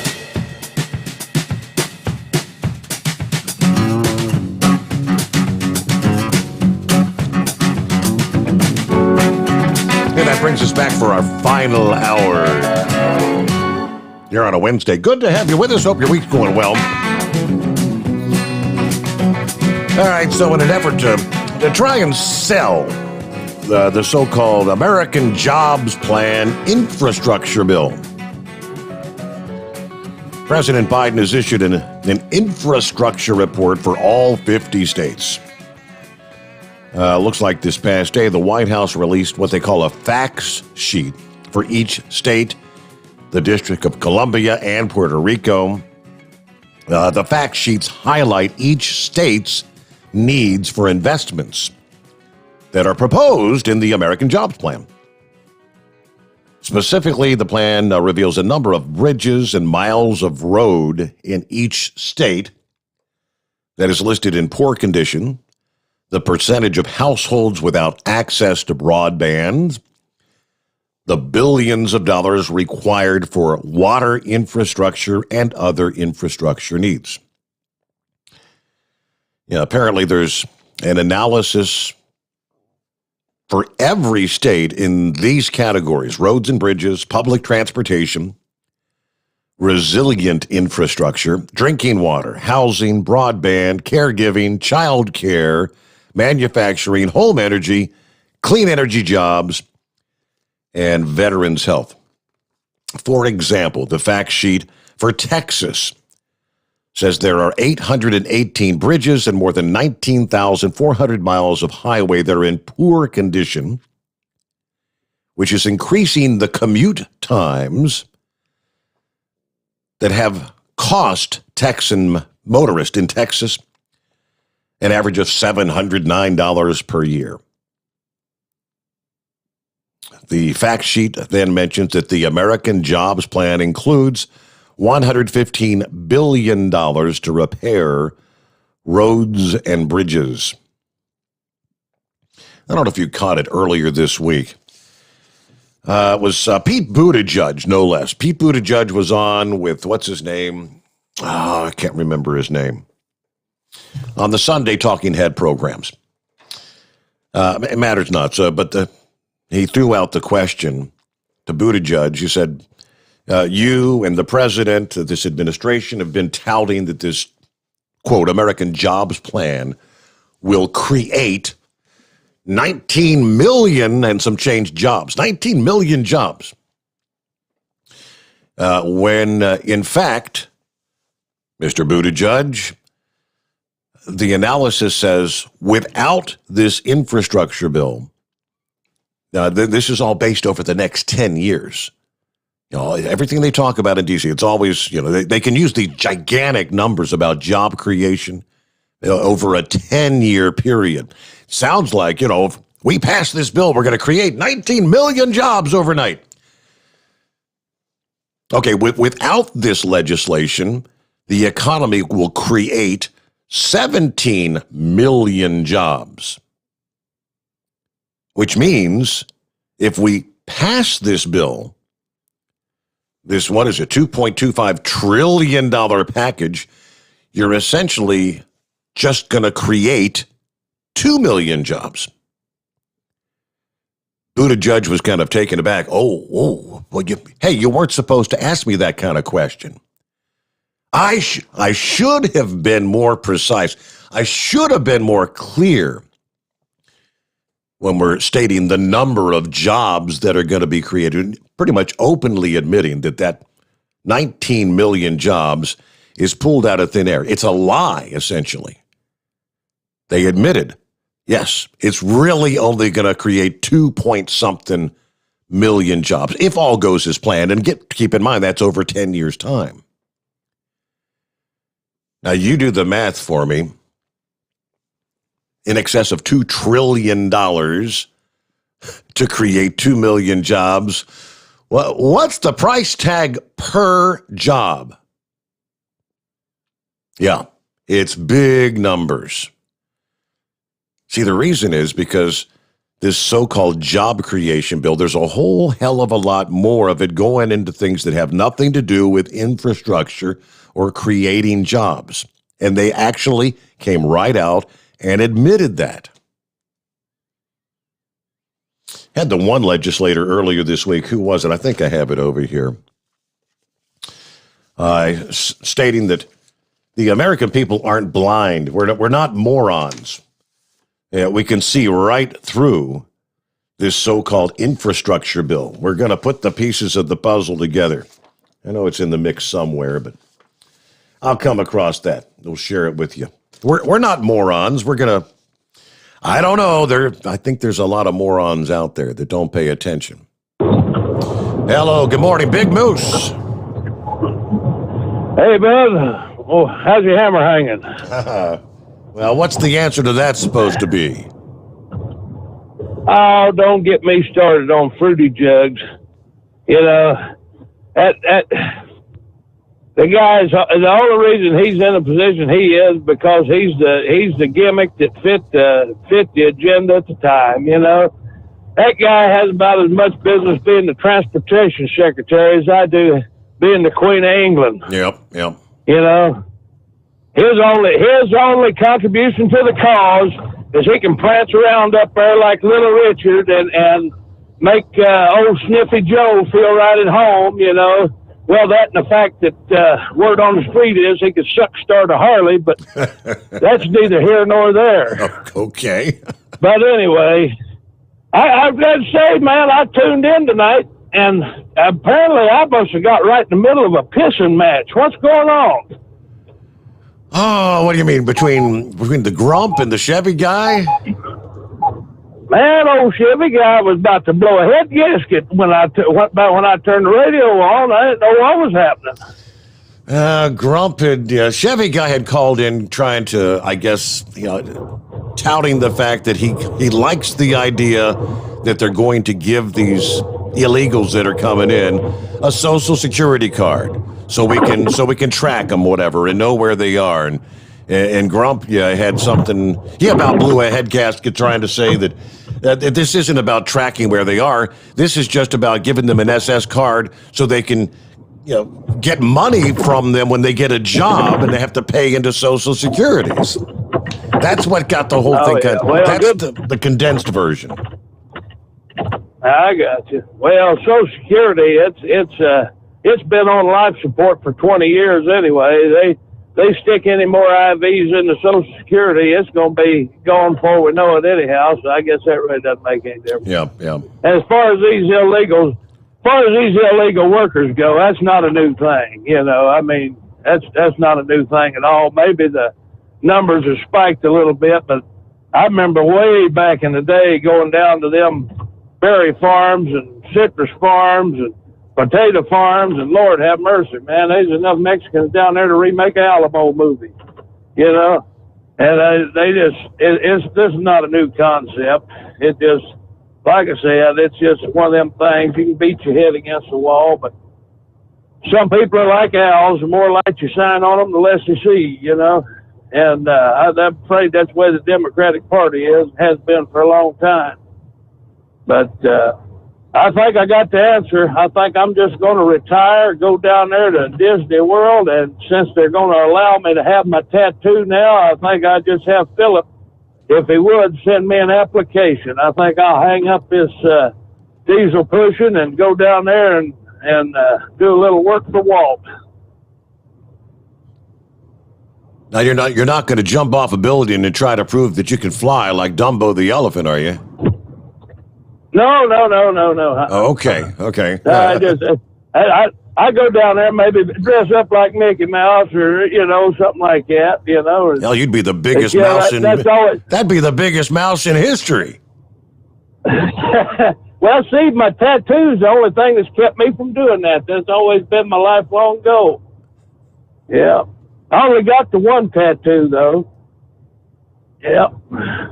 And that brings us back for our final hour here on a Wednesday. Good to have you with us. Hope your week's going well. All right, so in an effort to try and sell the so-called American Jobs Plan infrastructure bill, President Biden has issued an infrastructure report for all 50 states. Looks like this past day, the White House released what they call a facts sheet for each state, the District of Columbia and Puerto Rico. The fact sheets highlight each state's needs for investments that are proposed in the American Jobs Plan. Specifically, the plan reveals a number of bridges and miles of road in each state that is listed in poor condition, the percentage of households without access to broadband, the billions of dollars required for water infrastructure and other infrastructure needs. Apparently there's an analysis for every state in these categories: roads and bridges, public transportation, resilient infrastructure, drinking water, housing, broadband, caregiving, child care, manufacturing, home energy, clean energy jobs, and veterans' health. For example, the fact sheet for Texas says there are 818 bridges and more than 19,400 miles of highway that are in poor condition, which is increasing the commute times that have cost Texan motorists in Texas an average of $709 per year. The fact sheet then mentions that the American Jobs Plan includes $115 billion to repair roads and bridges. I don't know if you caught it earlier this week. It was Pete Buttigieg, no less. Pete Buttigieg was on with, what's his name? Oh, I can't remember his name. On the Sunday Talking Head programs. It matters not, but he threw out the question to Buttigieg. He said, you and the president, this administration, have been touting that this, quote, American Jobs Plan will create 19 million and some change jobs. 19 million jobs. When, in fact, Mr. Buttigieg, the analysis says without this infrastructure bill, this is all based over the next 10 years. Everything they talk about in D.C., it's always, they can use these gigantic numbers about job creation over a 10-year period. Sounds like, if we pass this bill, we're going to create 19 million jobs overnight. Okay, without this legislation, the economy will create 17 million jobs, which means if we pass this bill, this, $2.25 trillion package, you're essentially just going to create 2 million jobs. Buttigieg was kind of taken aback. Well, you weren't supposed to ask me that kind of question. I should have been more precise. I should have been more clear when we're stating the number of jobs that are going to be created, pretty much openly admitting that 19 million jobs is pulled out of thin air. It's a lie, essentially. They admitted, yes, it's really only going to create 2-point-something million jobs, if all goes as planned. And keep in mind, that's over 10 years' time. Now, you do the math for me. In excess of $2 trillion to create 2 million jobs. Well, what's the price tag per job? Yeah, it's big numbers. See, the reason is because this so-called job creation bill, there's a whole hell of a lot more of it going into things that have nothing to do with infrastructure or creating jobs. And they actually came right out and admitted that. Had the one legislator earlier this week, who was it? I think I have it over here, stating that the American people aren't blind. We're not morons. Yeah, we can see right through this so-called infrastructure bill. We're going to put the pieces of the puzzle together. I know it's in the mix somewhere, but I'll come across that. We'll share it with you. We're not morons. We're going to, I don't know. I think there's a lot of morons out there that don't pay attention. Hello, good morning, Big Moose. Hey, bud. Oh, how's your hammer hanging? Well, what's the answer to that supposed to be? Oh, don't get me started on fruity jugs. You know, the guy's the only reason he's in the position he is because he's the gimmick that fit the agenda at the time. You know, that guy has about as much business being the transportation secretary as I do being the Queen of England. Yep. You know. His only contribution to the cause is he can prance around up there like Little Richard and make old Sniffy Joe feel right at home, you know. Well, that and the fact that word on the street is he could suck start a Harley, but that's neither here nor there. Okay. But anyway, I've got to say, man, I tuned in tonight, and apparently I must have got right in the middle of a pissing match. What's going on? Oh, what do you mean? Between the Grump and the Chevy guy? Man, old Chevy guy was about to blow a head gasket when I turned the radio on. I didn't know what was happening. Grump had, Chevy guy had called in trying to, I guess, touting the fact that he likes the idea that they're going to give these illegals that are coming in a Social Security card so we can track them, whatever, and know where they are. And Grump, had something. He about blew a head gasket trying to say that this isn't about tracking where they are. This is just about giving them an SS card so they can, get money from them when they get a job and they have to pay into Social Securities. That's what got the whole thing. Yeah. Well, that's the condensed version. I got you. Well, Social Security, it's been on life support for 20 years anyway. They stick any more IVs into Social Security, it's going to be going forward we know it anyhow, so I guess that really doesn't make any difference. Yeah. And as far as these illegal workers go, that's not a new thing. I mean, that's not a new thing at all. Maybe the numbers have spiked a little bit, but I remember way back in the day going down to them berry farms and citrus farms and potato farms, and Lord have mercy, man, there's enough Mexicans down there to remake an Alamo movie, and this is not a new concept. It just, like I said, it's just one of them things. You can beat your head against the wall, but some people are like owls. The more light you shine on them, the less you see, and I'm afraid that's where the Democratic Party has been for a long time. But I think I got the answer. I think I'm just going to retire, go down there to Disney World, and since they're going to allow me to have my tattoo now, I think I just have Philip, if he would, send me an application. I think I'll hang up this diesel pushing and go down there and do a little work for Walt. Now you're not going to jump off a building and try to prove that you can fly like Dumbo the elephant, are you? No. Oh, okay. I go down there, maybe dress up like Mickey Mouse or, something like that, Hell, you'd be the biggest mouse that'd be the biggest mouse in history. Well, see, my tattoo's the only thing that's kept me from doing that. That's always been my lifelong goal. Yeah. I only got the one tattoo, though. Yep.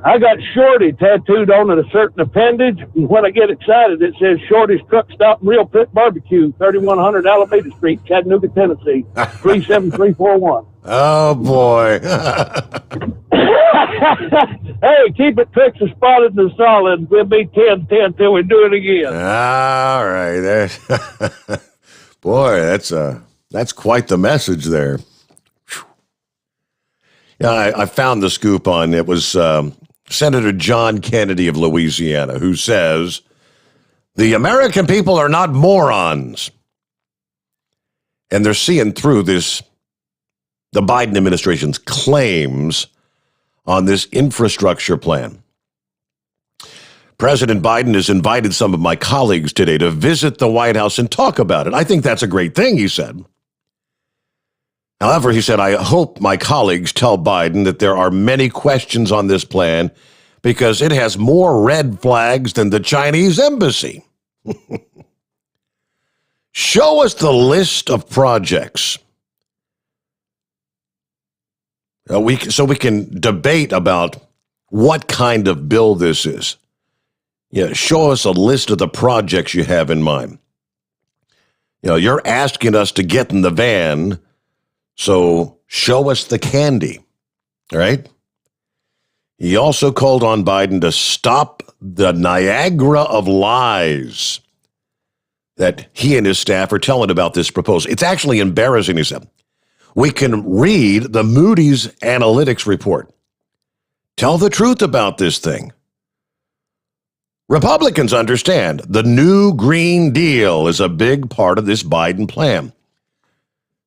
I got Shorty tattooed on it, a certain appendage. And when I get excited, it says Shorty's Truck Stop and Real Pit Barbecue, 3100 Alameda Street, Chattanooga, Tennessee, 37341. Oh, boy. Hey, keep it fixed and spotted and solid. We'll be 10-10 till we do it again. All right. Boy, that's quite the message there. Yeah, I found the scoop on it was Senator John Kennedy of Louisiana, who says the American people are not morons. And they're seeing through the Biden administration's claims on this infrastructure plan. President Biden has invited some of my colleagues today to visit the White House and talk about it. I think that's a great thing, he said. However, he said, I hope my colleagues tell Biden that there are many questions on this plan because it has more red flags than the Chinese embassy. Show us the list of projects so we can debate about what kind of bill this is. Yeah, show us a list of the projects you have in mind. You know, you're asking us to get in the van, so show us the candy, all right? He also called on Biden to stop the Niagara of lies that he and his staff are telling about this proposal. It's actually embarrassing, he said. We can read the Moody's Analytics report. Tell the truth about this thing. Republicans understand the new Green Deal is a big part of this Biden plan.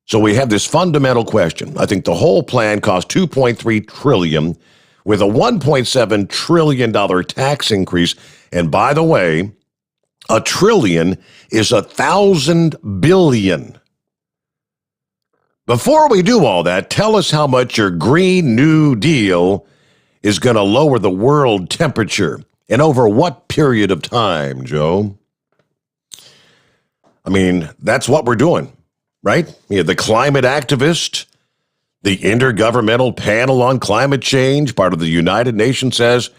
So we have this fundamental question. I think the whole plan cost $2.3 trillion with a $1.7 trillion tax increase. And by the way, a trillion is 1,000 billion. Before we do all that, tell us how much your Green New Deal is going to lower the world temperature and over what period of time, Joe? I mean, that's what we're doing. Right? Yeah, the climate activist, the Intergovernmental Panel on Climate Change, part of the United Nations, says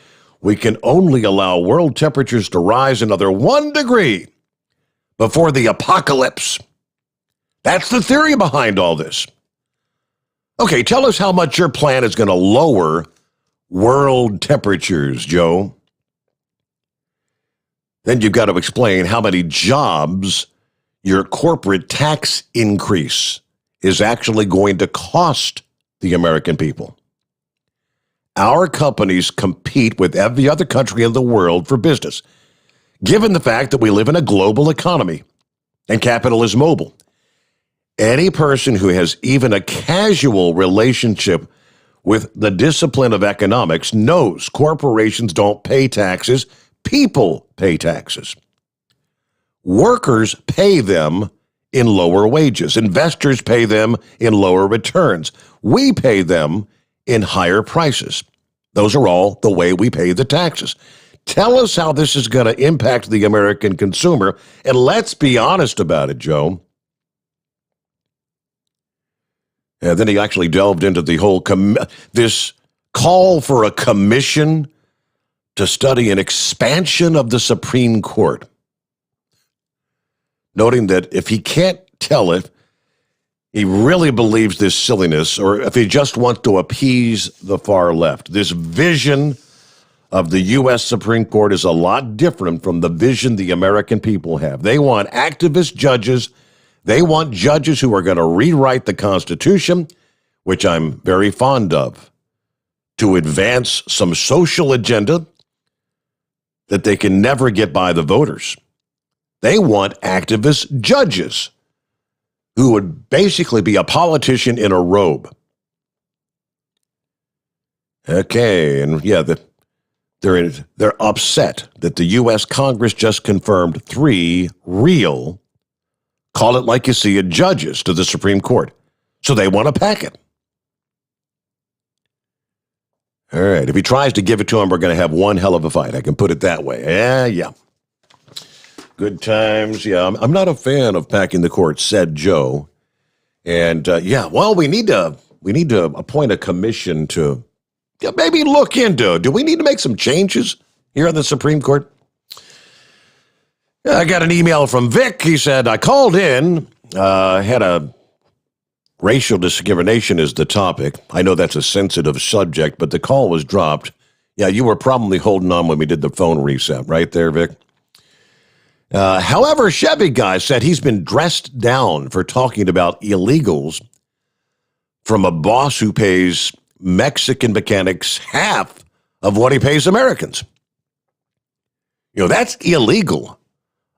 we can only allow world temperatures to rise another 1 degree before the apocalypse. That's the theory behind all this. Okay, tell us how much your plan is going to lower world temperatures, Joe. Then you've got to explain how many jobs your corporate tax increase is actually going to cost the American people. Our companies compete with every other country in the world for business. Given the fact that we live in a global economy and capital is mobile, any person who has even a casual relationship with the discipline of economics knows corporations don't pay taxes, people pay taxes. Workers pay them in lower wages. Investors pay them in lower returns. We pay them in higher prices. Those are all the way we pay the taxes. Tell us how this is going to impact the American consumer, and let's be honest about it, Joe. And then he actually delved into the whole this call for a commission to study an expansion of the Supreme Court, noting that if he can't tell if he really believes this silliness or if he just wants to appease the far left, this vision of the U.S. Supreme Court is a lot different from the vision the American people have. They want activist judges. They want judges who are going to rewrite the Constitution, which I'm very fond of, to advance some social agenda that they can never get by the voters. They want activist judges who would basically be a politician in a robe. Okay, and yeah, they're upset that the U.S. Congress just confirmed 3 real, call it like you see it, judges to the Supreme Court. So they want to pack it. All right, if he tries to give it to him, we're going to have one hell of a fight. I can put it that way. Yeah. Good times. Yeah, I'm not a fan of packing the court, said Joe. And well, we need to appoint a commission to maybe look into. Do we need to make some changes here on the Supreme Court? I got an email from Vic. He said, I called in, had a racial discrimination is the topic. I know that's a sensitive subject, but the call was dropped. Yeah, you were probably holding on when we did the phone reset, right there, Vic? However, Chevy Guy said he's been dressed down for talking about illegals from a boss who pays Mexican mechanics half of what he pays Americans. That's illegal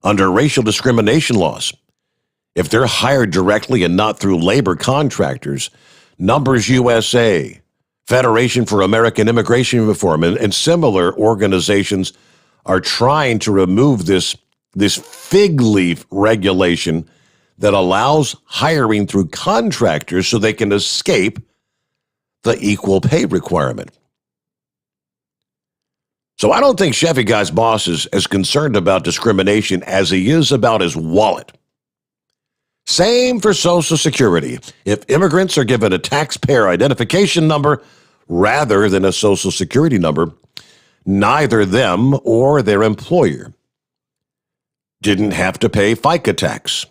under racial discrimination laws. If they're hired directly and not through labor contractors, Numbers USA, Federation for American Immigration Reform, and similar organizations are trying to remove this fig leaf regulation that allows hiring through contractors so they can escape the equal pay requirement. So I don't think Chevy Guy's boss is as concerned about discrimination as he is about his wallet. Same for Social Security. If immigrants are given a taxpayer identification number rather than a Social Security number, neither them or their employer didn't have to pay FICA tax.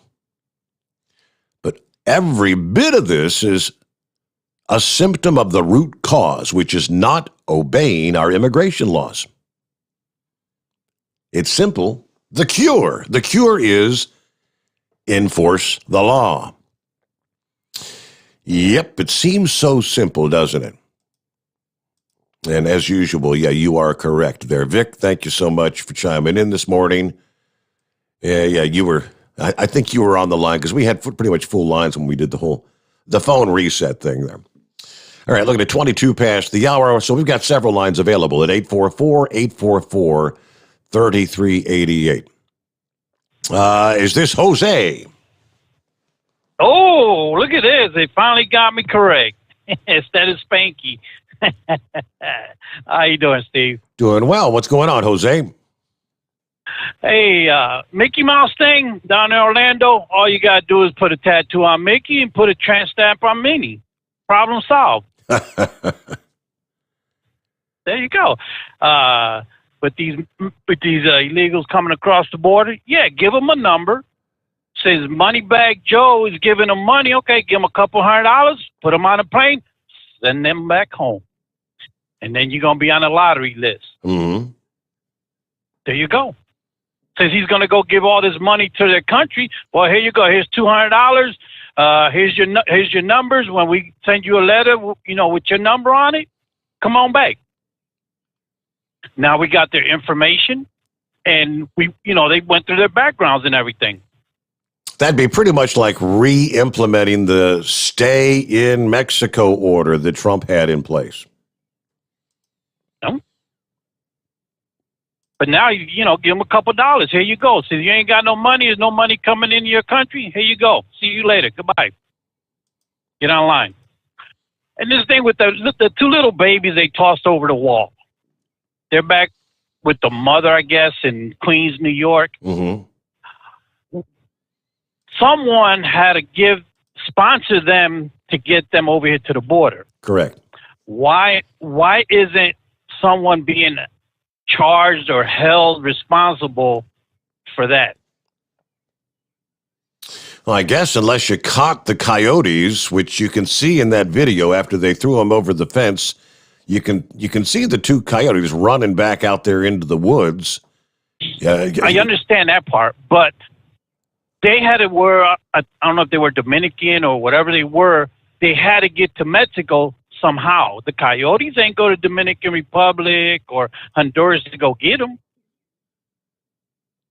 But every bit of this is a symptom of the root cause, which is not obeying our immigration laws. It's simple. The cure is enforce the law. Yep, it seems so simple, doesn't it? And as usual, yeah, you are correct there. Vic, thank you so much for chiming in this morning. Yeah, you were, I think you were on the line because we had pretty much full lines when we did the phone reset thing there. All right, looking at 22 past the hour. So we've got several lines available at 844-844-3388. Is this Jose? Oh, look at this. They finally got me correct. Instead of Spanky. How you doing, Steve? Doing well. What's going on, Jose? Hey, Mickey Mouse thing down in Orlando, all you got to do is put a tattoo on Mickey and put a tramp stamp on Minnie. Problem solved. There you go. With these illegals coming across the border, yeah, give them a number. Says Moneybag Joe is giving them money. Okay, give them a couple $100, put them on a plane, send them back home. And then you're going to be on a lottery list. Mm-hmm. There you go. Says he's going to go give all this money to their country. Well, here you go. Here's $200. Here's your numbers. When we send you a letter, with your number on it, come on back. Now we got their information, and they went through their backgrounds and everything. That'd be pretty much like re-implementing the stay in Mexico order that Trump had in place. No. But now, give them a couple $. Here you go. So you ain't got no money. There's no money coming into your country. Here you go. See you later. Goodbye. Get online. And this thing with the two little babies they tossed over the wall. They're back with the mother, I guess, in Queens, New York. Mm-hmm. Someone had to sponsor them to get them over here to the border. Correct. Why isn't someone being charged or held responsible for that? Well, I guess unless you caught the coyotes, which you can see in that video after they threw them over the fence, you can see the two coyotes running back out there into the woods. I understand that part, but they had to wear, I don't know if they were Dominican or whatever they were, they had to get to Mexico somehow. The coyotes ain't go to Dominican Republic or Honduras to go get them.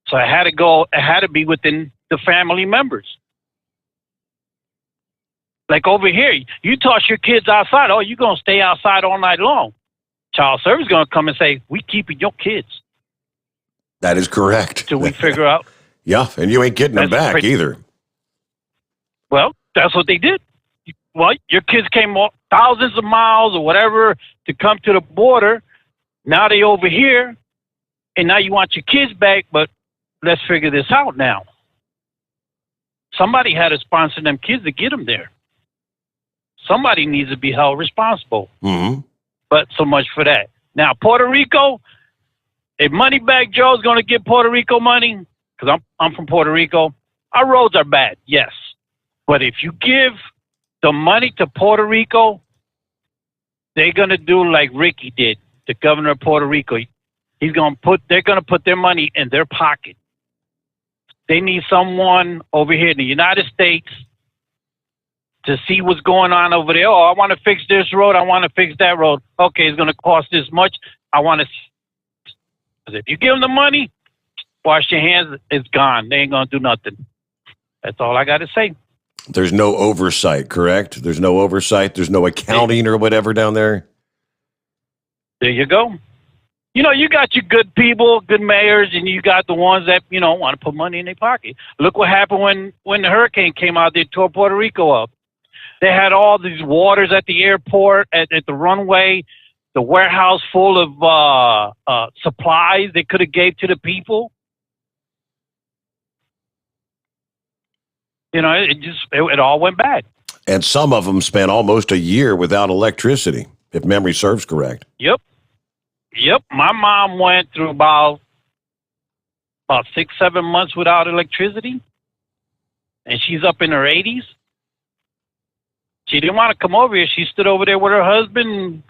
So it had to be within the family members. Like over here, you toss your kids outside, oh, you're going to stay outside all night long. Child service is going to come and say, we keeping your kids. That is correct. Till we figure out. Yeah, and you ain't getting them back either. Well, that's what they did. Well, your kids came thousands of miles or whatever to come to the border. Now they over here, and now you want your kids back, but let's figure this out now. Somebody had to sponsor them kids to get them there. Somebody needs to be held responsible. Mm-hmm. But so much for that. Now, Puerto Rico, if Moneybag Joe's going to give Puerto Rico money, because I'm from Puerto Rico, our roads are bad, yes. But if you give the money to Puerto Rico, they're going to do like Ricky did, the governor of Puerto Rico. They're going to put their money in their pocket. They need someone over here in the United States to see what's going on over there. Oh, I want to fix this road. I want to fix that road. Okay, it's going to cost this much. I want to. If you give them the money, wash your hands. It's gone. They ain't going to do nothing. That's all I got to say. There's no oversight, correct? There's no oversight. There's no accounting or whatever down there. There you go. You know, you got your good people, good mayors, and you got the ones that, you know, want to put money in their pocket. Look what happened when the hurricane came out. They tore Puerto Rico up. They had all these waters at the airport, at the runway, the warehouse full of supplies they could have gave to the people. You know, it all went bad. And some of them spent almost a year without electricity, if memory serves correct. Yep. My mom went through about 6-7 months without electricity, and she's up in her 80s. She didn't want to come over here. She stood over there with her husband and,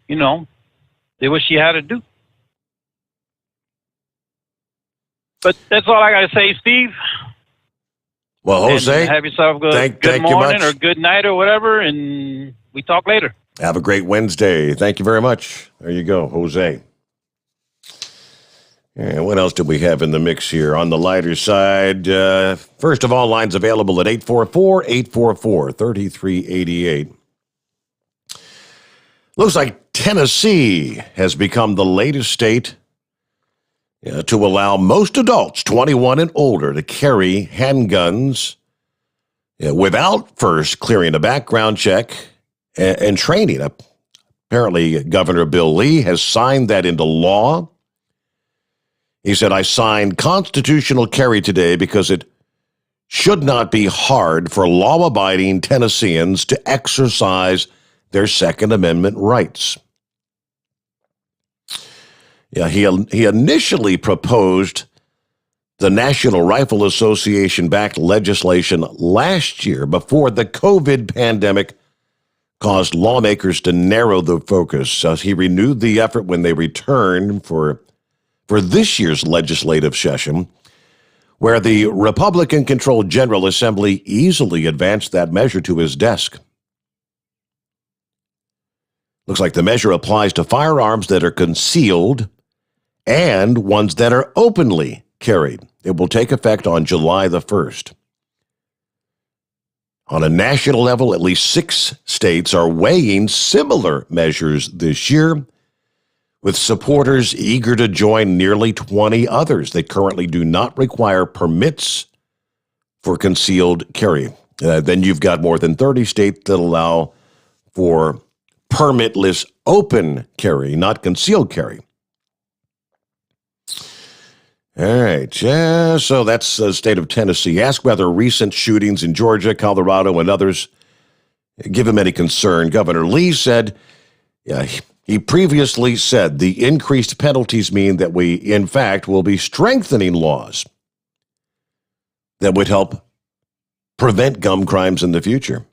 you know, did what she had to do. But that's all I got to say, Steve. Well, Jose, and have yourself a good morning or good night or whatever, and we talk later. Have a great Wednesday. Thank you very much. There you go, Jose. And what else do we have in the mix here? On the lighter side, first of all, lines available at 844-844-3388. Looks like Tennessee has become the latest state to allow most adults 21 and older to carry handguns without first clearing a background check and training. Apparently, Governor Bill Lee has signed that into law. He said, I signed constitutional carry today because it should not be hard for law-abiding Tennesseans to exercise their Second Amendment rights. Yeah, he initially proposed the National Rifle Association-backed legislation last year before the COVID pandemic caused lawmakers to narrow the focus. He renewed the effort when they returned for this year's legislative session, where the Republican-controlled General Assembly easily advanced that measure to his desk. Looks like the measure applies to firearms that are concealed and ones that are openly carried. It will take effect on July the 1st. On a national level, at least 6 states are weighing similar measures this year, with supporters eager to join nearly 20 others that currently do not require permits for concealed carry. Then you've got more than 30 states that allow for permitless open carry, not concealed carry. All right, so that's the state of Tennessee. Ask whether recent shootings in Georgia, Colorado, and others give him any concern. Governor Lee said, he previously said the increased penalties mean that we, in fact, will be strengthening laws that would help prevent gun crimes in the future.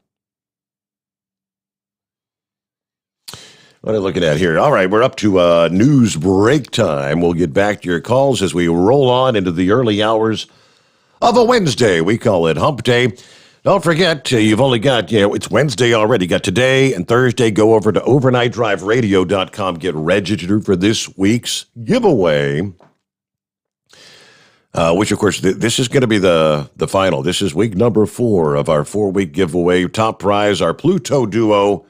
What are you looking at here? All right, we're up to news break time. We'll get back to your calls as we roll on into the early hours of a Wednesday. We call it Hump Day. Don't forget, you've only got, it's Wednesday already. Got today and Thursday. Go over to overnightdriveradio.com. Get registered for this week's giveaway, which, of course, this is going to be the final. This is week number 4 of our 4-week giveaway. Top prize, our Pluto Duo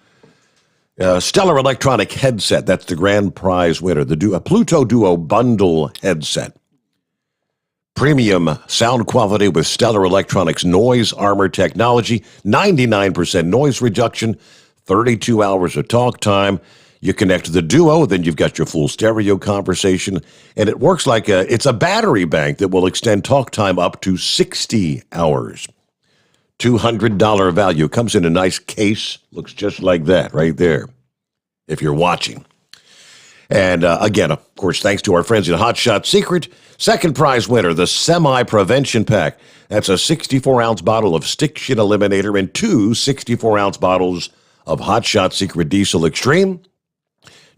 Stellar Electronic headset. That's the grand prize winner. The Pluto Duo bundle headset. Premium sound quality with Stellar Electronics noise armor technology, 99% noise reduction, 32 hours of talk time. You connect to the Duo, then you've got your full stereo conversation, and it works like it's a battery bank that will extend talk time up to 60 hours. $200 value. Comes in a nice case. Looks just like that right there, if you're watching. And again, of course, thanks to our friends at Hot Shot Secret, second prize winner, the Semi-Prevention Pack. That's a 64-ounce bottle of Stiction Eliminator and 2 64-ounce bottles of Hot Shot Secret Diesel Extreme.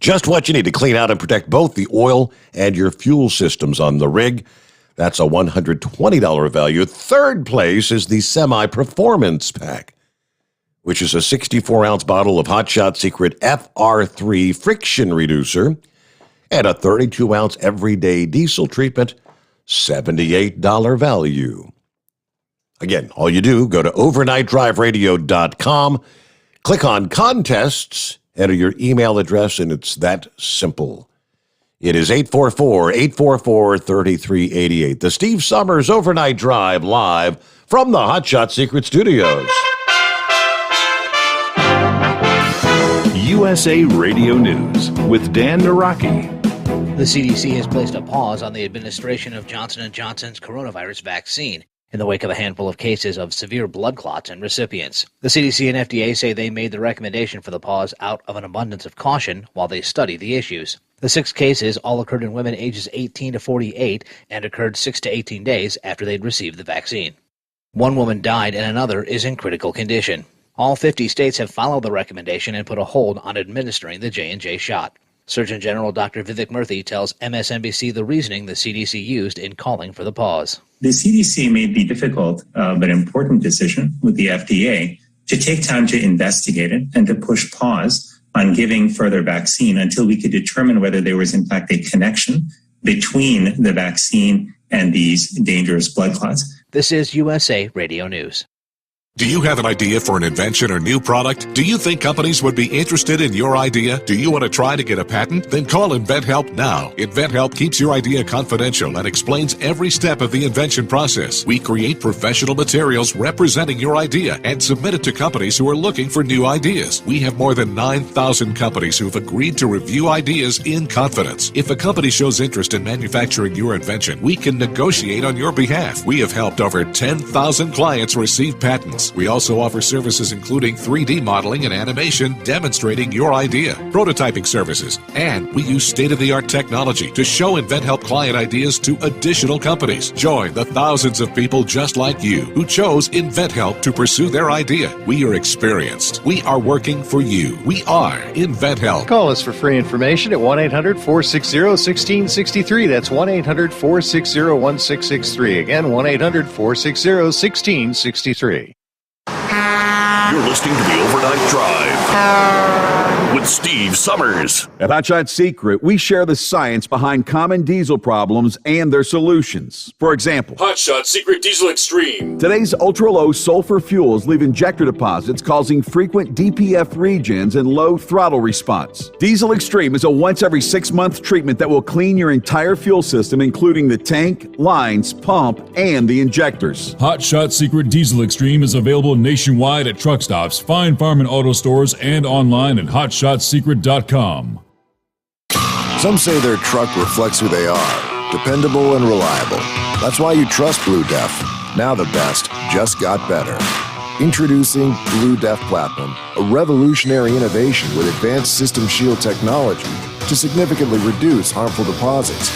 Just what you need to clean out and protect both the oil and your fuel systems on the rig. That's a $120 value. Third place is the Semi-Performance Pack, which is a 64-ounce bottle of Hot Shot Secret FR3 Friction Reducer and a 32-ounce everyday diesel treatment, $78 value. Again, all you do, go to overnightdriveradio.com, click on contests, enter your email address, and it's that simple. It is 844-844-3388. The Steve Summers Overnight Drive live from the Hot Shot Secret Studios. USA Radio News with Dan Naraki. The CDC has placed a pause on the administration of Johnson & Johnson's coronavirus vaccine in the wake of a handful of cases of severe blood clots in recipients. The CDC and FDA say they made the recommendation for the pause out of an abundance of caution while they study the issues. The 6 cases all occurred in women ages 18 to 48 and occurred 6 to 18 days after they'd received the vaccine. 1 woman died and another is in critical condition. All 50 states have followed the recommendation and put a hold on administering the J&J shot. Surgeon General Dr. Vivek Murthy tells MSNBC the reasoning the CDC used in calling for the pause. The CDC made the difficult but important decision with the FDA to take time to investigate it and to push pause on giving further vaccine until we could determine whether there was in fact a connection between the vaccine and these dangerous blood clots. This is USA Radio News. Do you have an idea for an invention or new product? Do you think companies would be interested in your idea? Do you want to try to get a patent? Then call InventHelp now. InventHelp keeps your idea confidential and explains every step of the invention process. We create professional materials representing your idea and submit it to companies who are looking for new ideas. We have more than 9,000 companies who have agreed to review ideas in confidence. If a company shows interest in manufacturing your invention, we can negotiate on your behalf. We have helped over 10,000 clients receive patents. We also offer services including 3D modeling and animation demonstrating your idea, prototyping services, and we use state-of-the-art technology to show InventHelp client ideas to additional companies. Join the thousands of people just like you who chose InventHelp to pursue their idea. We are experienced. We are working for you. We are InventHelp. Call us for free information at 1-800-460-1663. That's 1-800-460-1663. Again, 1-800-460-1663. You're listening to the Overnight Drive with Steve Summers. At Hot Shot Secret, we share the science behind common diesel problems and their solutions. For example, Hot Shot Secret Diesel Extreme. Today's ultra-low sulfur fuels leave injector deposits causing frequent DPF regens and low throttle response. Diesel Extreme is a once every 6-month treatment that will clean your entire fuel system, including the tank, lines, pump, and the injectors. Hot Shot Secret Diesel Extreme is available nationwide at truck stops, fine farm and auto stores, and online at hotshotsecret.com. Some say their truck reflects who they are, dependable and reliable. That's why you trust Blue Def. Now the best just got better. Introducing Blue Def Platinum, a revolutionary innovation with advanced System Shield technology to significantly reduce harmful deposits.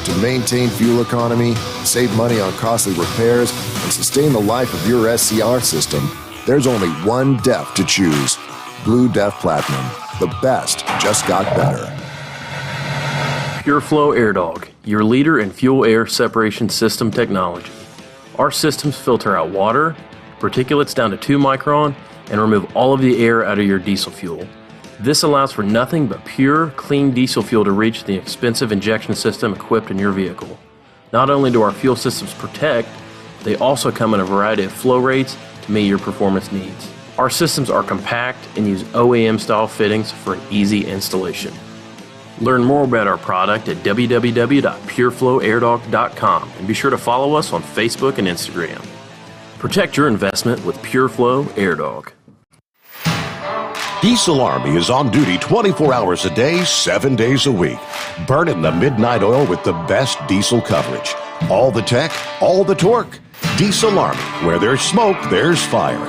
To maintain fuel economy, save money on costly repairs, and sustain the life of your SCR system, there's only one DEF to choose. Blue Def Platinum. The best just got better. PureFlow AirDog, your leader in fuel air separation system technology. Our systems filter out water, particulates down to 2 micron, and remove all of the air out of your diesel fuel. This allows for nothing but pure, clean diesel fuel to reach the expensive injection system equipped in your vehicle. Not only do our fuel systems protect, they also come in a variety of flow rates to meet your performance needs. Our systems are compact and use OEM-style fittings for an easy installation. Learn more about our product at www.pureflowairDog.com and be sure to follow us on Facebook and Instagram. Protect your investment with PureFlow AirDog. Diesel Army is on duty 24 hours a day, 7 days a week. Burning the midnight oil with the best diesel coverage. All the tech, all the torque. Diesel Army, where there's smoke, there's fire.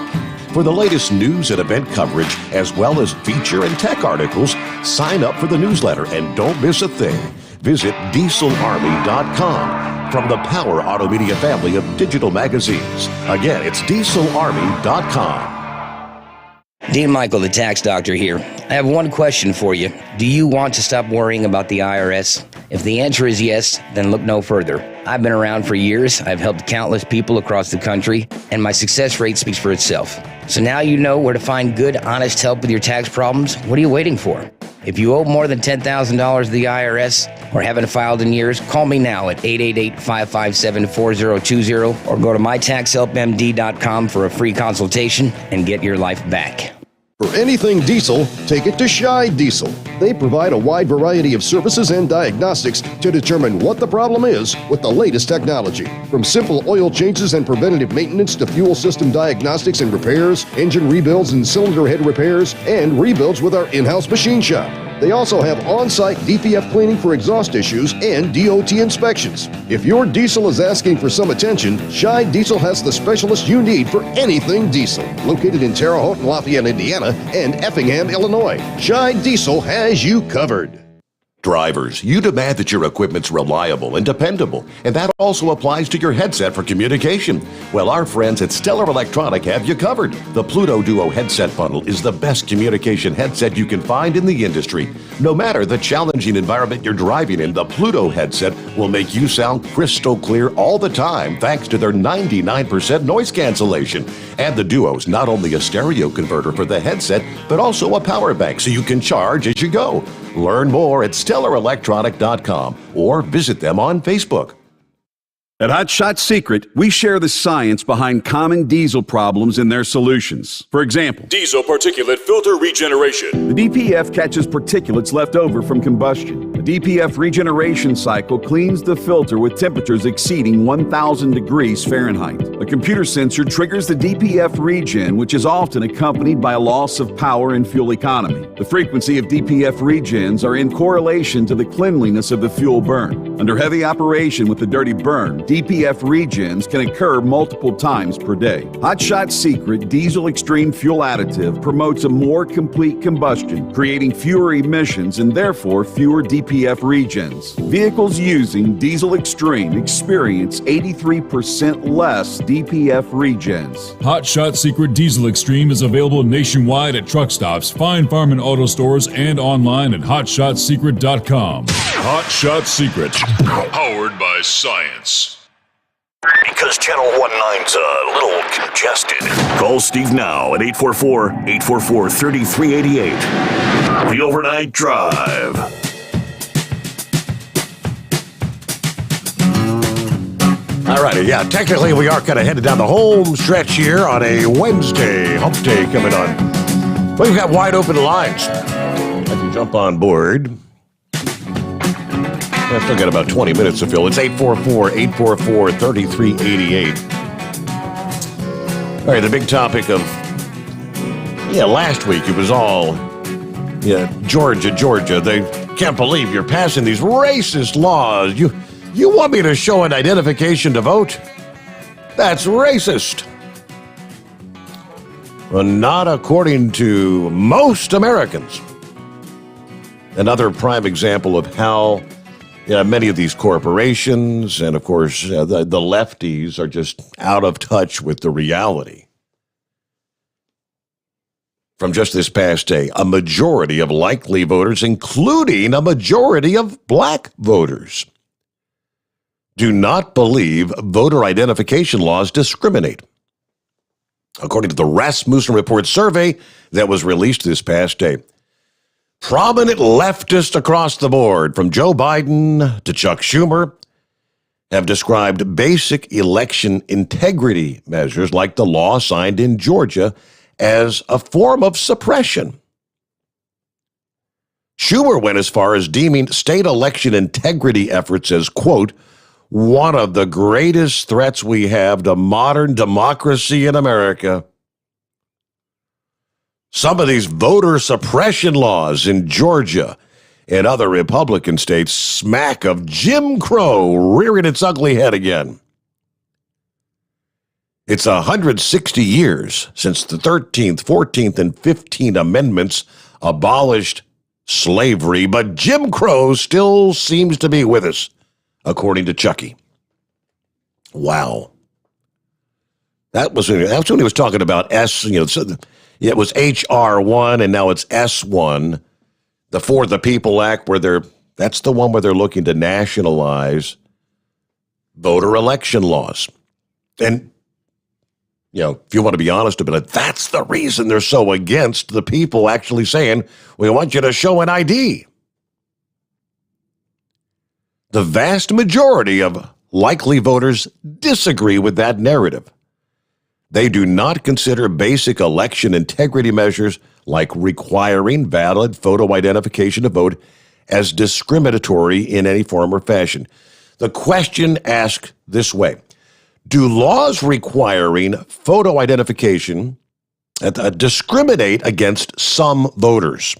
For the latest news and event coverage, as well as feature and tech articles, sign up for the newsletter and don't miss a thing. Visit dieselarmy.com from the Power Auto Media family of digital magazines. Again, it's dieselarmy.com. Dean Michael, the tax doctor here. I have one question for you. Do you want to stop worrying about the IRS? If the answer is yes, then look no further. I've been around for years. I've helped countless people across the country, and my success rate speaks for itself. So now you know where to find good, honest help with your tax problems. What are you waiting for? If you owe more than $10,000 to the IRS or haven't filed in years, call me now at 888-557-4020 or go to mytaxhelpmd.com for a free consultation and get your life back. For anything diesel, take it to Scheid Diesel. They provide a wide variety of services and diagnostics to determine what the problem is with the latest technology. From simple oil changes and preventative maintenance to fuel system diagnostics and repairs, engine rebuilds and cylinder head repairs, and rebuilds with our in-house machine shop. They also have on-site DPF cleaning for exhaust issues and DOT inspections. If your diesel is asking for some attention, Scheid Diesel has the specialist you need for anything diesel. Located in Terre Haute and Lafayette, Indiana, and Effingham, Illinois, Scheid Diesel has you covered. Drivers, you demand that your equipment's reliable and dependable, and that also applies to your headset for communication. Well, our friends at Stellar Electronic have you covered. The Pluto Duo headset bundle is the best communication headset you can find in the industry. No matter the challenging environment you're driving in, the Pluto headset will make you sound crystal clear all the time thanks to their 99% noise cancellation. And the Duo's not only a stereo converter for the headset, but also a power bank so you can charge as you go. Learn more at StellarElectronic.com or visit them on Facebook. At Hot Shot Secret, we share the science behind common diesel problems and their solutions. For example, diesel particulate filter regeneration. The DPF catches particulates left over from combustion. The DPF regeneration cycle cleans the filter with temperatures exceeding 1,000 degrees Fahrenheit. A computer sensor triggers the DPF regen, which is often accompanied by a loss of power and fuel economy. The frequency of DPF regens are in correlation to the cleanliness of the fuel burn. Under heavy operation with the dirty burn, DPF regens can occur multiple times per day. Hot Shot Secret Diesel Extreme Fuel Additive promotes a more complete combustion, creating fewer emissions and therefore fewer DPF regens. Vehicles using Diesel Extreme experience 83% less DPF regens. Hot Shot Secret Diesel Extreme is available nationwide at truck stops, fine farm and auto stores, and online at hotshotsecret.com. Hot Shot Secret, powered by science. Because Channel 19's a little congested. Call Steve now at 844-844-3388. The Overnight Drive. All righty, yeah, technically we are kind of headed down the home stretch here on a Wednesday. Hump Day coming on. Well, we've got wide open lines. I can jump on board. I still got about 20 minutes to fill. It's 844-844-3388. All right, the big topic of, last week it was all, Georgia. They can't believe you're passing these racist laws. You want me to show an identification to vote? That's racist. Well, not according to most Americans. Another prime example of how many of these corporations and, of course, the lefties are just out of touch with the reality. From just this past day, a majority of likely voters, including a majority of black voters, do not believe voter identification laws discriminate. According to the Rasmussen Report survey that was released this past day, prominent leftists across the board, from Joe Biden to Chuck Schumer, have described basic election integrity measures like the law signed in Georgia as a form of suppression. Schumer went as far as deeming state election integrity efforts as, quote, one of the greatest threats we have to modern democracy in America. Some of these voter suppression laws in Georgia and other Republican states smack of Jim Crow rearing its ugly head again. It's 160 years since the 13th, 14th, and 15th Amendments abolished slavery, but Jim Crow still seems to be with us, according to Chucky. Wow. That's when he was talking about it was H.R. 1 and now it's S1, the For the People Act, that's the one where they're looking to nationalize voter election laws. And, if you want to be honest about it, that's the reason they're so against the people actually saying, we want you to show an ID. The vast majority of likely voters disagree with that narrative. They do not consider basic election integrity measures like requiring valid photo identification to vote as discriminatory in any form or fashion. The question asked this way: do laws requiring photo identification discriminate against some voters?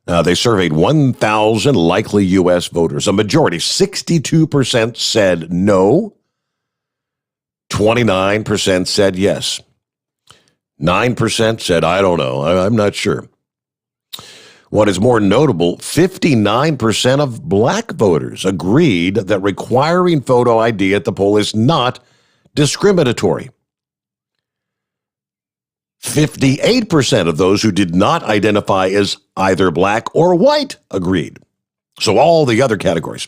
They surveyed 1,000 likely U.S. voters. A majority, 62% said no. 29% said yes. 9% said, I don't know. I'm not sure. What is more notable, 59% of black voters agreed that requiring photo ID at the poll is not discriminatory. 58% of those who did not identify as either black or white agreed. So all the other categories.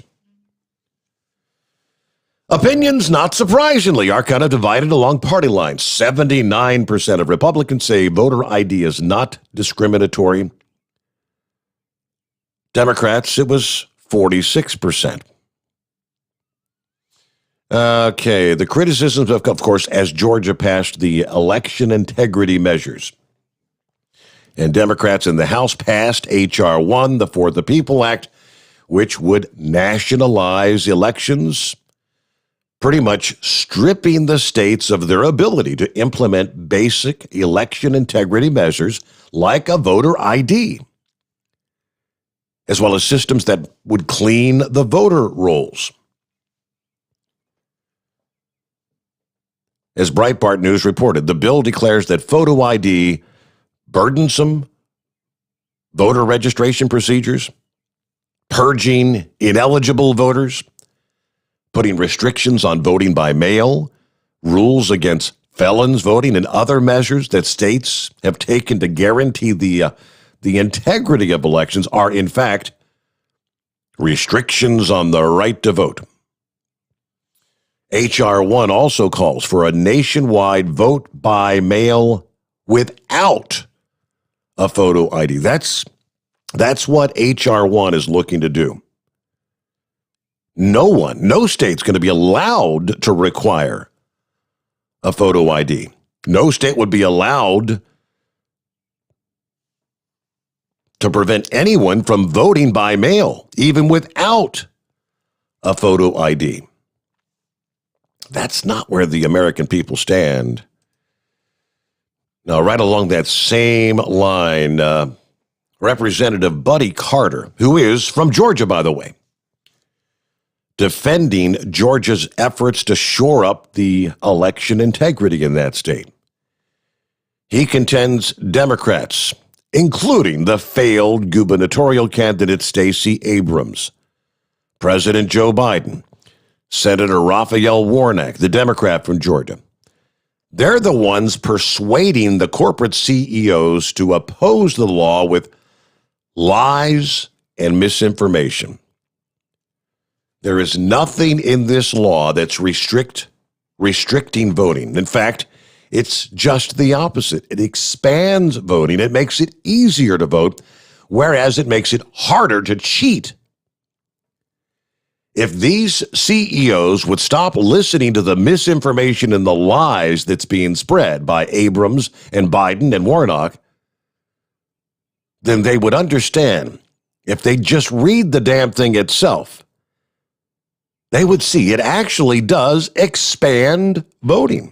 Opinions, not surprisingly, are kind of divided along party lines. 79% of Republicans say voter ID is not discriminatory. Democrats, it was 46%. Okay, the criticisms, of course, as Georgia passed the election integrity measures. And Democrats in the House passed H.R. 1, the For the People Act, which would nationalize elections, pretty much stripping the states of their ability to implement basic election integrity measures like a voter ID, as well as systems that would clean the voter rolls. As Breitbart News reported, the bill declares that photo ID, burdensome voter registration procedures, purging ineligible voters, putting restrictions on voting by mail, rules against felons voting, and other measures that states have taken to guarantee the integrity of elections are, in fact, restrictions on the right to vote. H.R. 1 also calls for a nationwide vote by mail without a photo ID. That's what H.R. 1 is looking to do. No state's going to be allowed to require a photo ID. No state would be allowed to prevent anyone from voting by mail, even without a photo ID. That's not where the American people stand. Now, right along that same line, Representative Buddy Carter, who is from Georgia, by the way, defending Georgia's efforts to shore up the election integrity in that state. He contends Democrats, including the failed gubernatorial candidate Stacey Abrams, President Joe Biden, Senator Raphael Warnock, the Democrat from Georgia, they're the ones persuading the corporate CEOs to oppose the law with lies and misinformation. There is nothing in this law that's restricting voting. In fact, it's just the opposite. It expands voting. It makes it easier to vote, whereas it makes it harder to cheat. If these CEOs would stop listening to the misinformation and the lies that's being spread by Abrams and Biden and Warnock, then they would understand. If they just read the damn thing itself, they would see it actually does expand voting.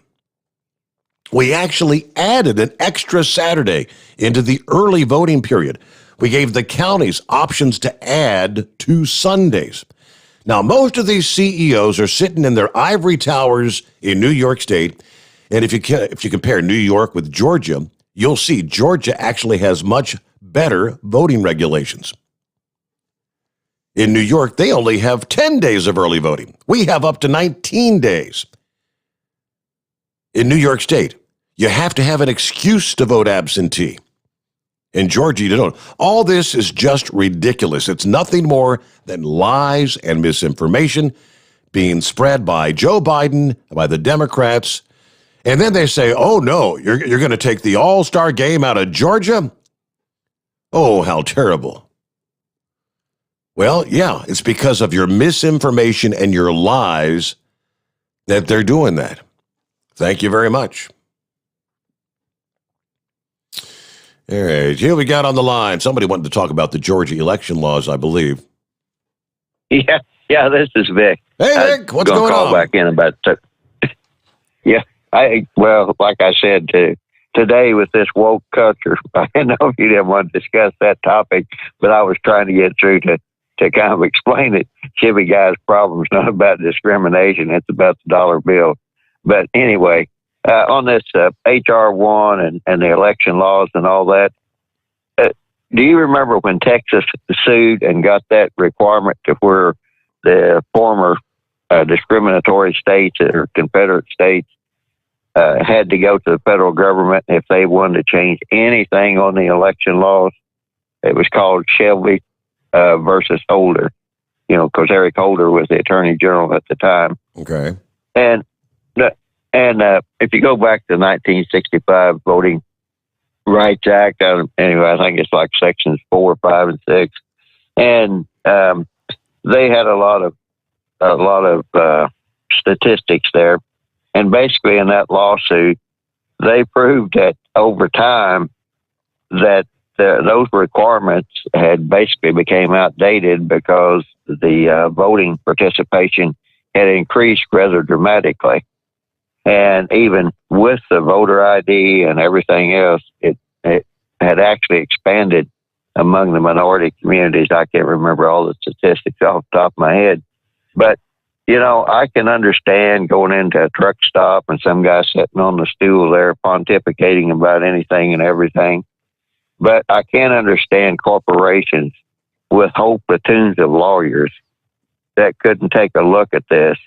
We actually added an extra Saturday into the early voting period. We gave the counties options to add 2 Sundays. Now, most of these CEOs are sitting in their ivory towers in New York State. And if you compare New York with Georgia, you'll see Georgia actually has much better voting regulations. In New York, they only have 10 days of early voting. We have up to 19 days. In New York State, you have to have an excuse to vote absentee. In Georgia, you don't. All this is just ridiculous. It's nothing more than lies and misinformation being spread by Joe Biden, by the Democrats. And then they say, oh, no, you're going to take the all-star game out of Georgia? Oh, how terrible. Well, yeah, it's because of your misinformation and your lies that they're doing that. Thank you very much. All right, here we got on the line. Somebody wanted to talk about the Georgia election laws, I believe. Yeah, this is Vic. Hey, Vic, what's going call on? Back in about like I said, today with this woke culture, I know if you didn't want to discuss that topic, but I was trying to get through to kind of explain it. Chevy guy's problem is not about discrimination; it's about the dollar bill. But anyway, on this HR 1 and the election laws and all that, do you remember when Texas sued and got that requirement to where the former discriminatory states or Confederate states had to go to the federal government if they wanted to change anything on the election laws? It was called Shelby versus Holder, because Eric Holder was the attorney general at the time. Okay. And if you go back to the 1965 Voting Rights Act, anyway, I think it's like sections 4, 5, and 6, and they had a lot of statistics there, and basically in that lawsuit, they proved that over time that those requirements had basically became outdated because the voting participation had increased rather dramatically. And even with the voter ID and everything else, it had actually expanded among the minority communities. I can't remember all the statistics off the top of my head. But, I can understand going into a truck stop and some guy sitting on the stool there pontificating about anything and everything. But I can't understand corporations with whole platoons of lawyers that couldn't take a look at this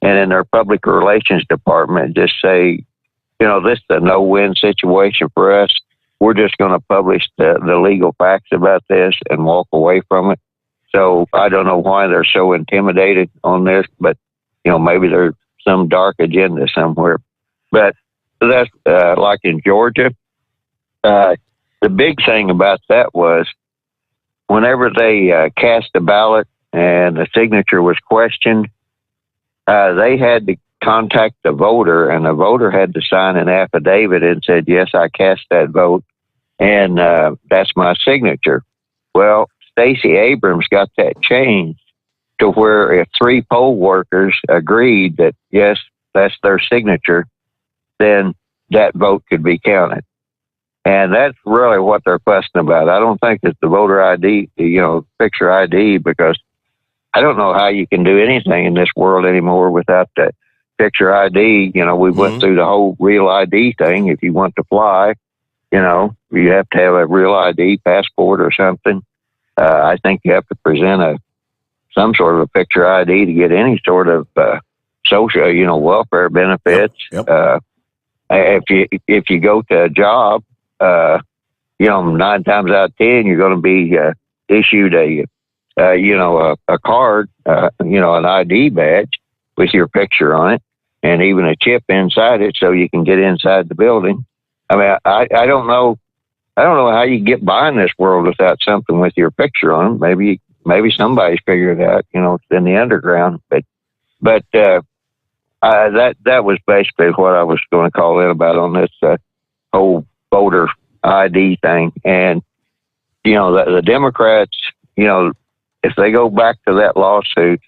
and in their public relations department just say, this is a no-win situation for us. We're just going to publish the legal facts about this and walk away from it. So I don't know why they're so intimidated on this, but, maybe there's some dark agenda somewhere. But that's like in Georgia. The big thing about that was whenever they cast a ballot and the signature was questioned, they had to contact the voter, and the voter had to sign an affidavit and said, yes, I cast that vote, and that's my signature. Well, Stacey Abrams got that changed to where if 3 poll workers agreed that, yes, that's their signature, then that vote could be counted. And that's really what they're fussing about. I don't think it's the voter ID, picture ID, because I don't know how you can do anything in this world anymore without that picture ID. We went through the whole real ID thing. If you want to fly, you have to have a real ID, passport or something. I think you have to present some sort of a picture ID to get any sort of social, welfare benefits. Yep. If you go to a job, 9 times out of 10, you're going to be issued a card, an ID badge with your picture on it, and even a chip inside it, so you can get inside the building. I mean, I don't know how you get by in this world without something with your picture on it. Maybe somebody's figured it out. It's in the underground, but that was basically what I was going to call in about on this whole voter ID thing. And the Democrats, if they go back to that lawsuit,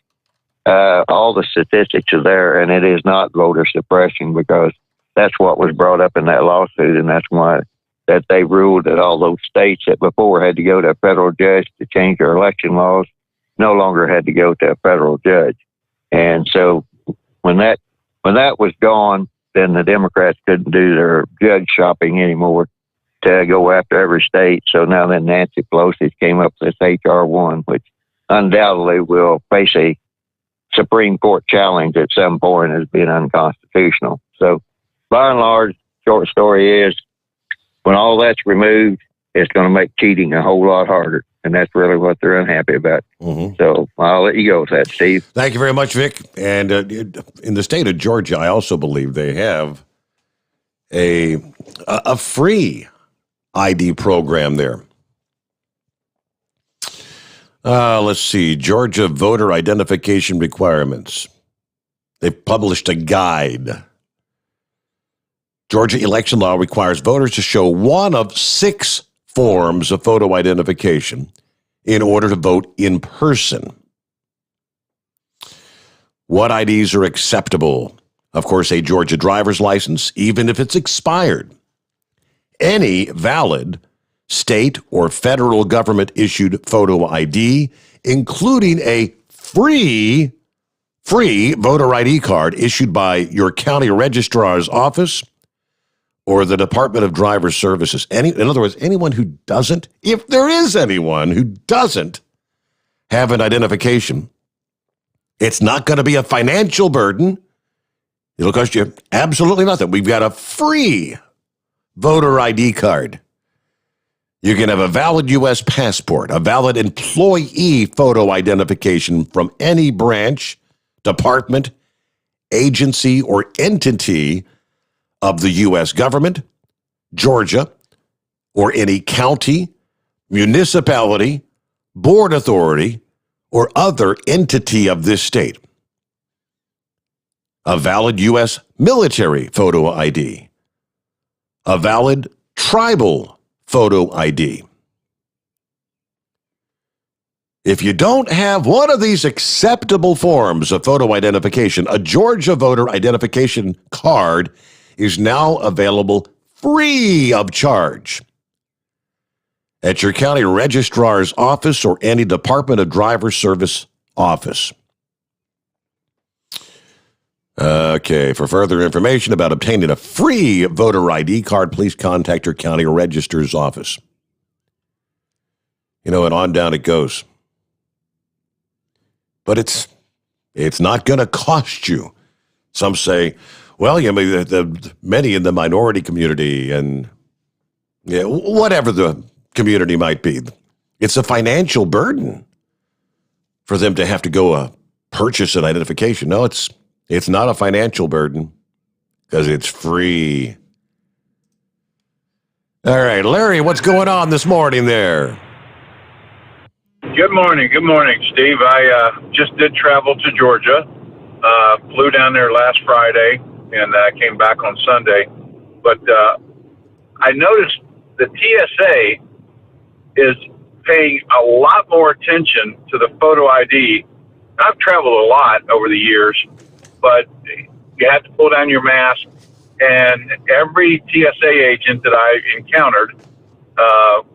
all the statistics are there, and it is not voter suppression, because that's what was brought up in that lawsuit, and that's why that they ruled that all those states that before had to go to a federal judge to change their election laws, no longer had to go to a federal judge. And so when that was gone, then the Democrats couldn't do their judge shopping anymore to go after every state. So now then Nancy Pelosi came up with this HR1, which undoubtedly will face a Supreme Court challenge at some point as being unconstitutional. So by and large, short story is, when all that's removed, it's going to make cheating a whole lot harder. And that's really what they're unhappy about. Mm-hmm. So I'll let you go with that, Steve. Thank you very much, Vic. And in the state of Georgia, I also believe they have a free ID program there. Let's see. Georgia voter identification requirements. They published a guide. Georgia election law requires voters to show one of 6 forms of photo identification in order to vote in person. What IDs are acceptable? Of course, a Georgia driver's license, even if it's expired. Any valid state or federal government issued photo ID, including a free voter ID card issued by your county registrar's office or the Department of Driver Services. In other words, anyone who doesn't, if there is anyone who doesn't have an identification, it's not going to be a financial burden. It'll cost you absolutely nothing. We've got a free voter ID card. You can have a valid U.S. passport, a valid employee photo identification from any branch, department, agency, or entity of the U.S. government, Georgia, or any county, municipality, board authority, or other entity of this state. A valid U.S. military photo ID. A valid tribal photo ID. If you don't have one of these acceptable forms of photo identification, a Georgia voter identification card is now available free of charge at your county registrar's office or any Department of Driver Service office. Okay, for further information about obtaining a free voter ID card, please contact your county registrar's office. And on down it goes. But it's not going to cost you. Some say, well, the many in the minority community and whatever the community might be, it's a financial burden for them to have to go purchase an identification. No, it's not a financial burden because it's free. All right, Larry, what's going on this morning there? Good morning, Steve. I just did travel to Georgia, flew down there last Friday, and came back on Sunday. But I noticed the TSA is paying a lot more attention to the photo ID. I've traveled a lot over the years, but you had to pull down your mask, and every TSA agent that I encountered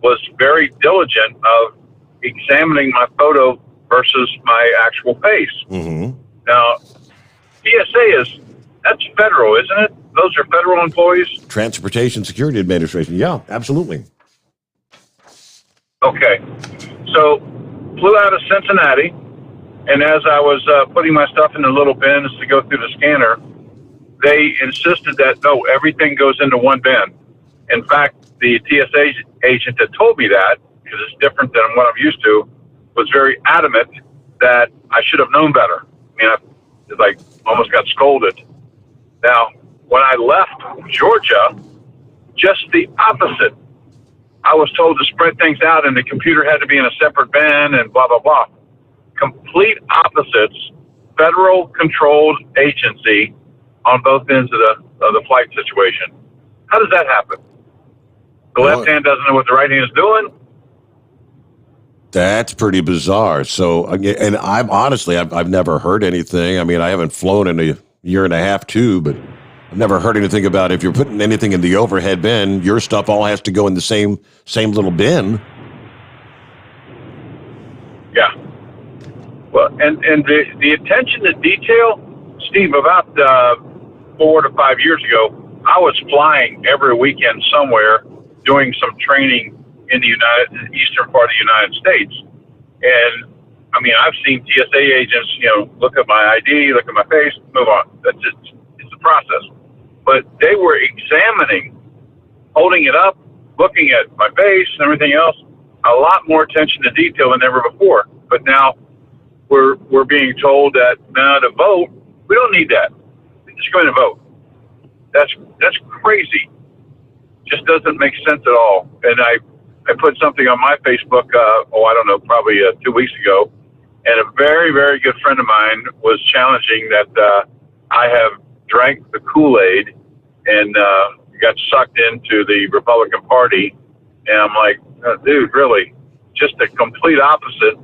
was very diligent of examining my photo versus my actual face. Mm-hmm. Now, TSA that's federal, isn't it? Those are federal employees? Transportation Security Administration. Yeah, absolutely. Okay. So, flew out of Cincinnati, and as I was putting my stuff in the little bins to go through the scanner, they insisted that, no, everything goes into one bin. In fact, the TSA agent that told me that, because it's different than what I'm used to, was very adamant that I should have known better. I mean, almost got scolded. Now, when I left Georgia, just the opposite. I was told to spread things out, and the computer had to be in a separate bin, and blah, blah, blah. Complete opposites. Federal controlled agency on both ends of the flight situation. How does that happen? The left hand doesn't know what the right hand is doing. That's pretty bizarre. So, and I've never heard anything. I mean, I haven't flown in a year and a half too, but I've never heard anything about if you're putting anything in the overhead bin, your stuff all has to go in the same little bin. Yeah. Well, and the attention to detail, Steve, about 4 to 5 years ago, I was flying every weekend somewhere doing some training in the eastern part of the United States. And I mean, I've seen TSA agents, look at my ID, look at my face, move on. That's just, it's a process. But they were examining, holding it up, looking at my face and everything else, a lot more attention to detail than ever before. But now we're being told that now to vote, we don't need that. We're just going to vote. That's crazy. Just doesn't make sense at all. And I put something on my Facebook, I don't know, probably 2 weeks ago, and a very, very good friend of mine was challenging that I have drank the Kool-Aid and got sucked into the Republican Party. And I'm like, dude, really? Just the complete opposite.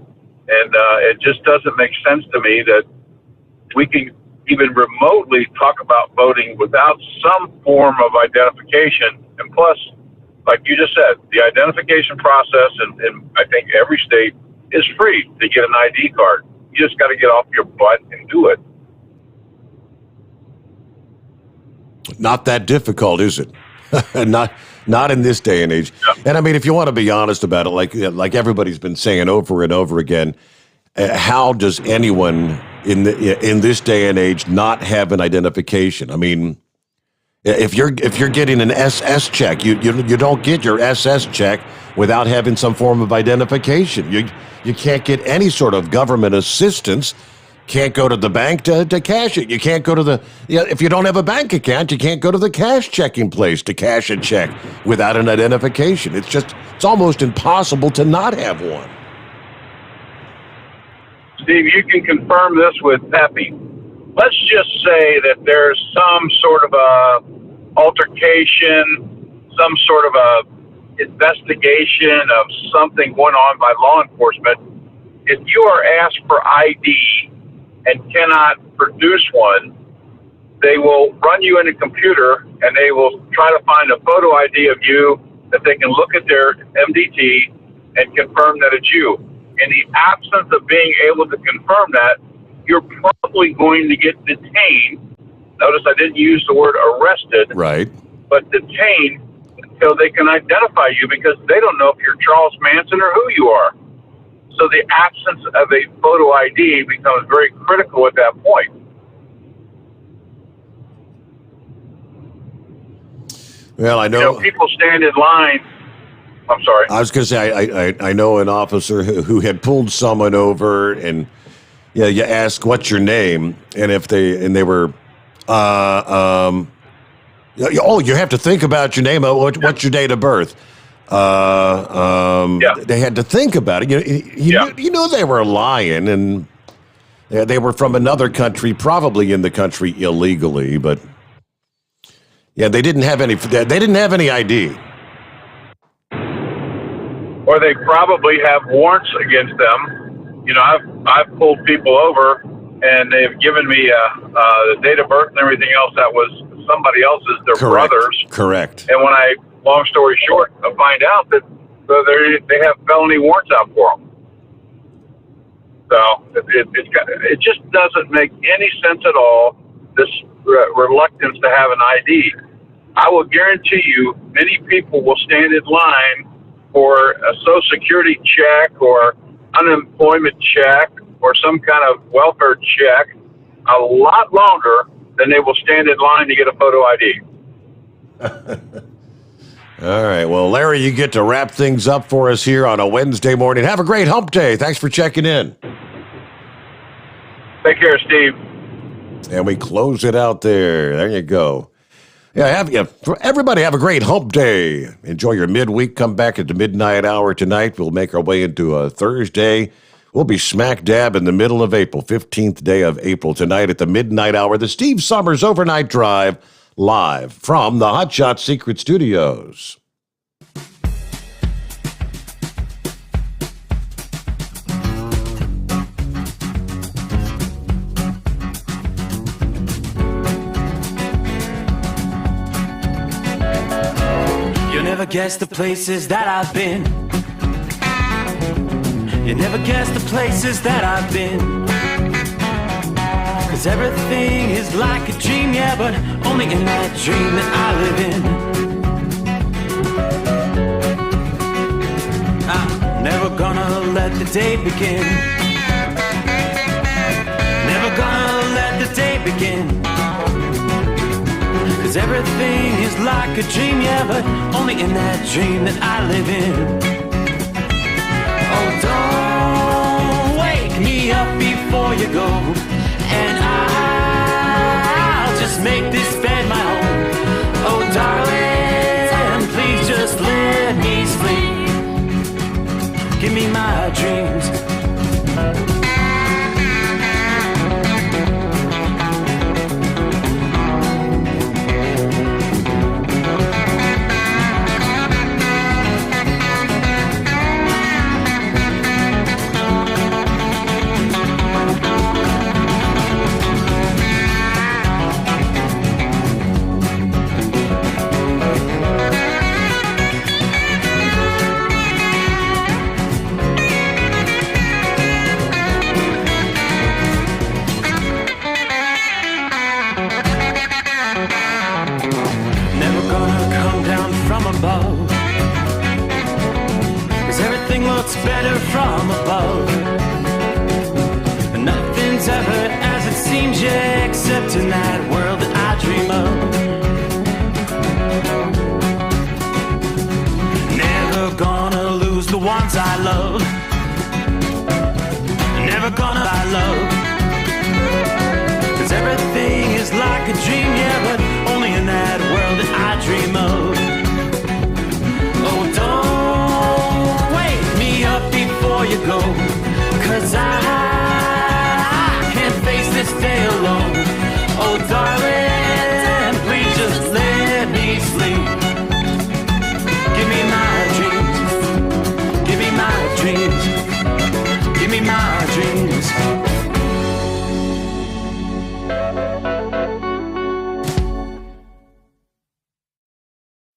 And it just doesn't make sense to me that we can even remotely talk about voting without some form of identification. And plus, like you just said, the identification process in I think every state is free to get an ID card. You just got to get off your butt and do it. Not that difficult, is it? Not in this day and age. Yeah. And I mean, if you want to be honest about it, like everybody's been saying over and over again, how does anyone in this day and age not have an identification? I mean, if you're getting an SS check, you don't get your SS check without having some form of identification. You can't get any sort of government assistance. Can't go to the bank to cash it. You can't go to if you don't have a bank account, you can't go to the cash checking place to cash a check without an identification. It's almost impossible to not have one. Steve, you can confirm this with Pepe. Let's just say that there's some sort of a altercation, some sort of a investigation of something going on by law enforcement. If you are asked for ID and cannot produce one, they will run you in a computer and they will try to find a photo ID of you that they can look at their MDT and confirm that it's you. In the absence of being able to confirm that, you're probably going to get detained. Notice I didn't use the word arrested. Right. But detained until they can identify you because they don't know if you're Charles Manson or who you are. So the absence of a photo ID becomes very critical at that point. Well, I know people stand in line. I'm sorry. I was going to say, I know an officer who had pulled someone over, and you ask what's your name, and they were, you have to think about your name. What's your date of birth? They had to think about it. You know they were lying, and they were from another country, probably in the country illegally, but they didn't have any. They didn't have any ID. Or they probably have warrants against them. I've pulled people over, and they've given me the date of birth and everything else that was somebody else's, their brothers. Correct. And when long story short, I find out that they have felony warrants out for them. So it just doesn't make any sense at all, this reluctance to have an ID. I will guarantee you many people will stand in line for a Social Security check or unemployment check or some kind of welfare check a lot longer than they will stand in line to get a photo ID. All right. Well, Larry, you get to wrap things up for us here on a Wednesday morning. Have a great hump day. Thanks for checking in. Take care, Steve. And we close it out there. There you go. Everybody have a great hump day. Enjoy your midweek. Come back at the midnight hour tonight. We'll make our way into a Thursday. We'll be smack dab in the middle of April, 15th day of April tonight at the midnight hour. The Steve Summers Overnight Drive, live from the Hot Shot Secret Studios. You'll never guess the places that I've been. You never guess the places that I've been. 'Cause everything is like a dream, yeah, but only in that dream that I live in. I'm never gonna let the day begin. Never gonna let the day begin. 'Cause everything is like a dream, yeah, but only in that dream that I live in. Oh, don't wake me up before you go, and I'll just make this bed my home. Oh, darling, please just let me sleep. Give me my dreams. Better from above. Nothing's ever as it seems, yeah, except in that world that I dream of. Never gonna lose the ones I love. Never gonna I love. 'Cause everything is like a dream.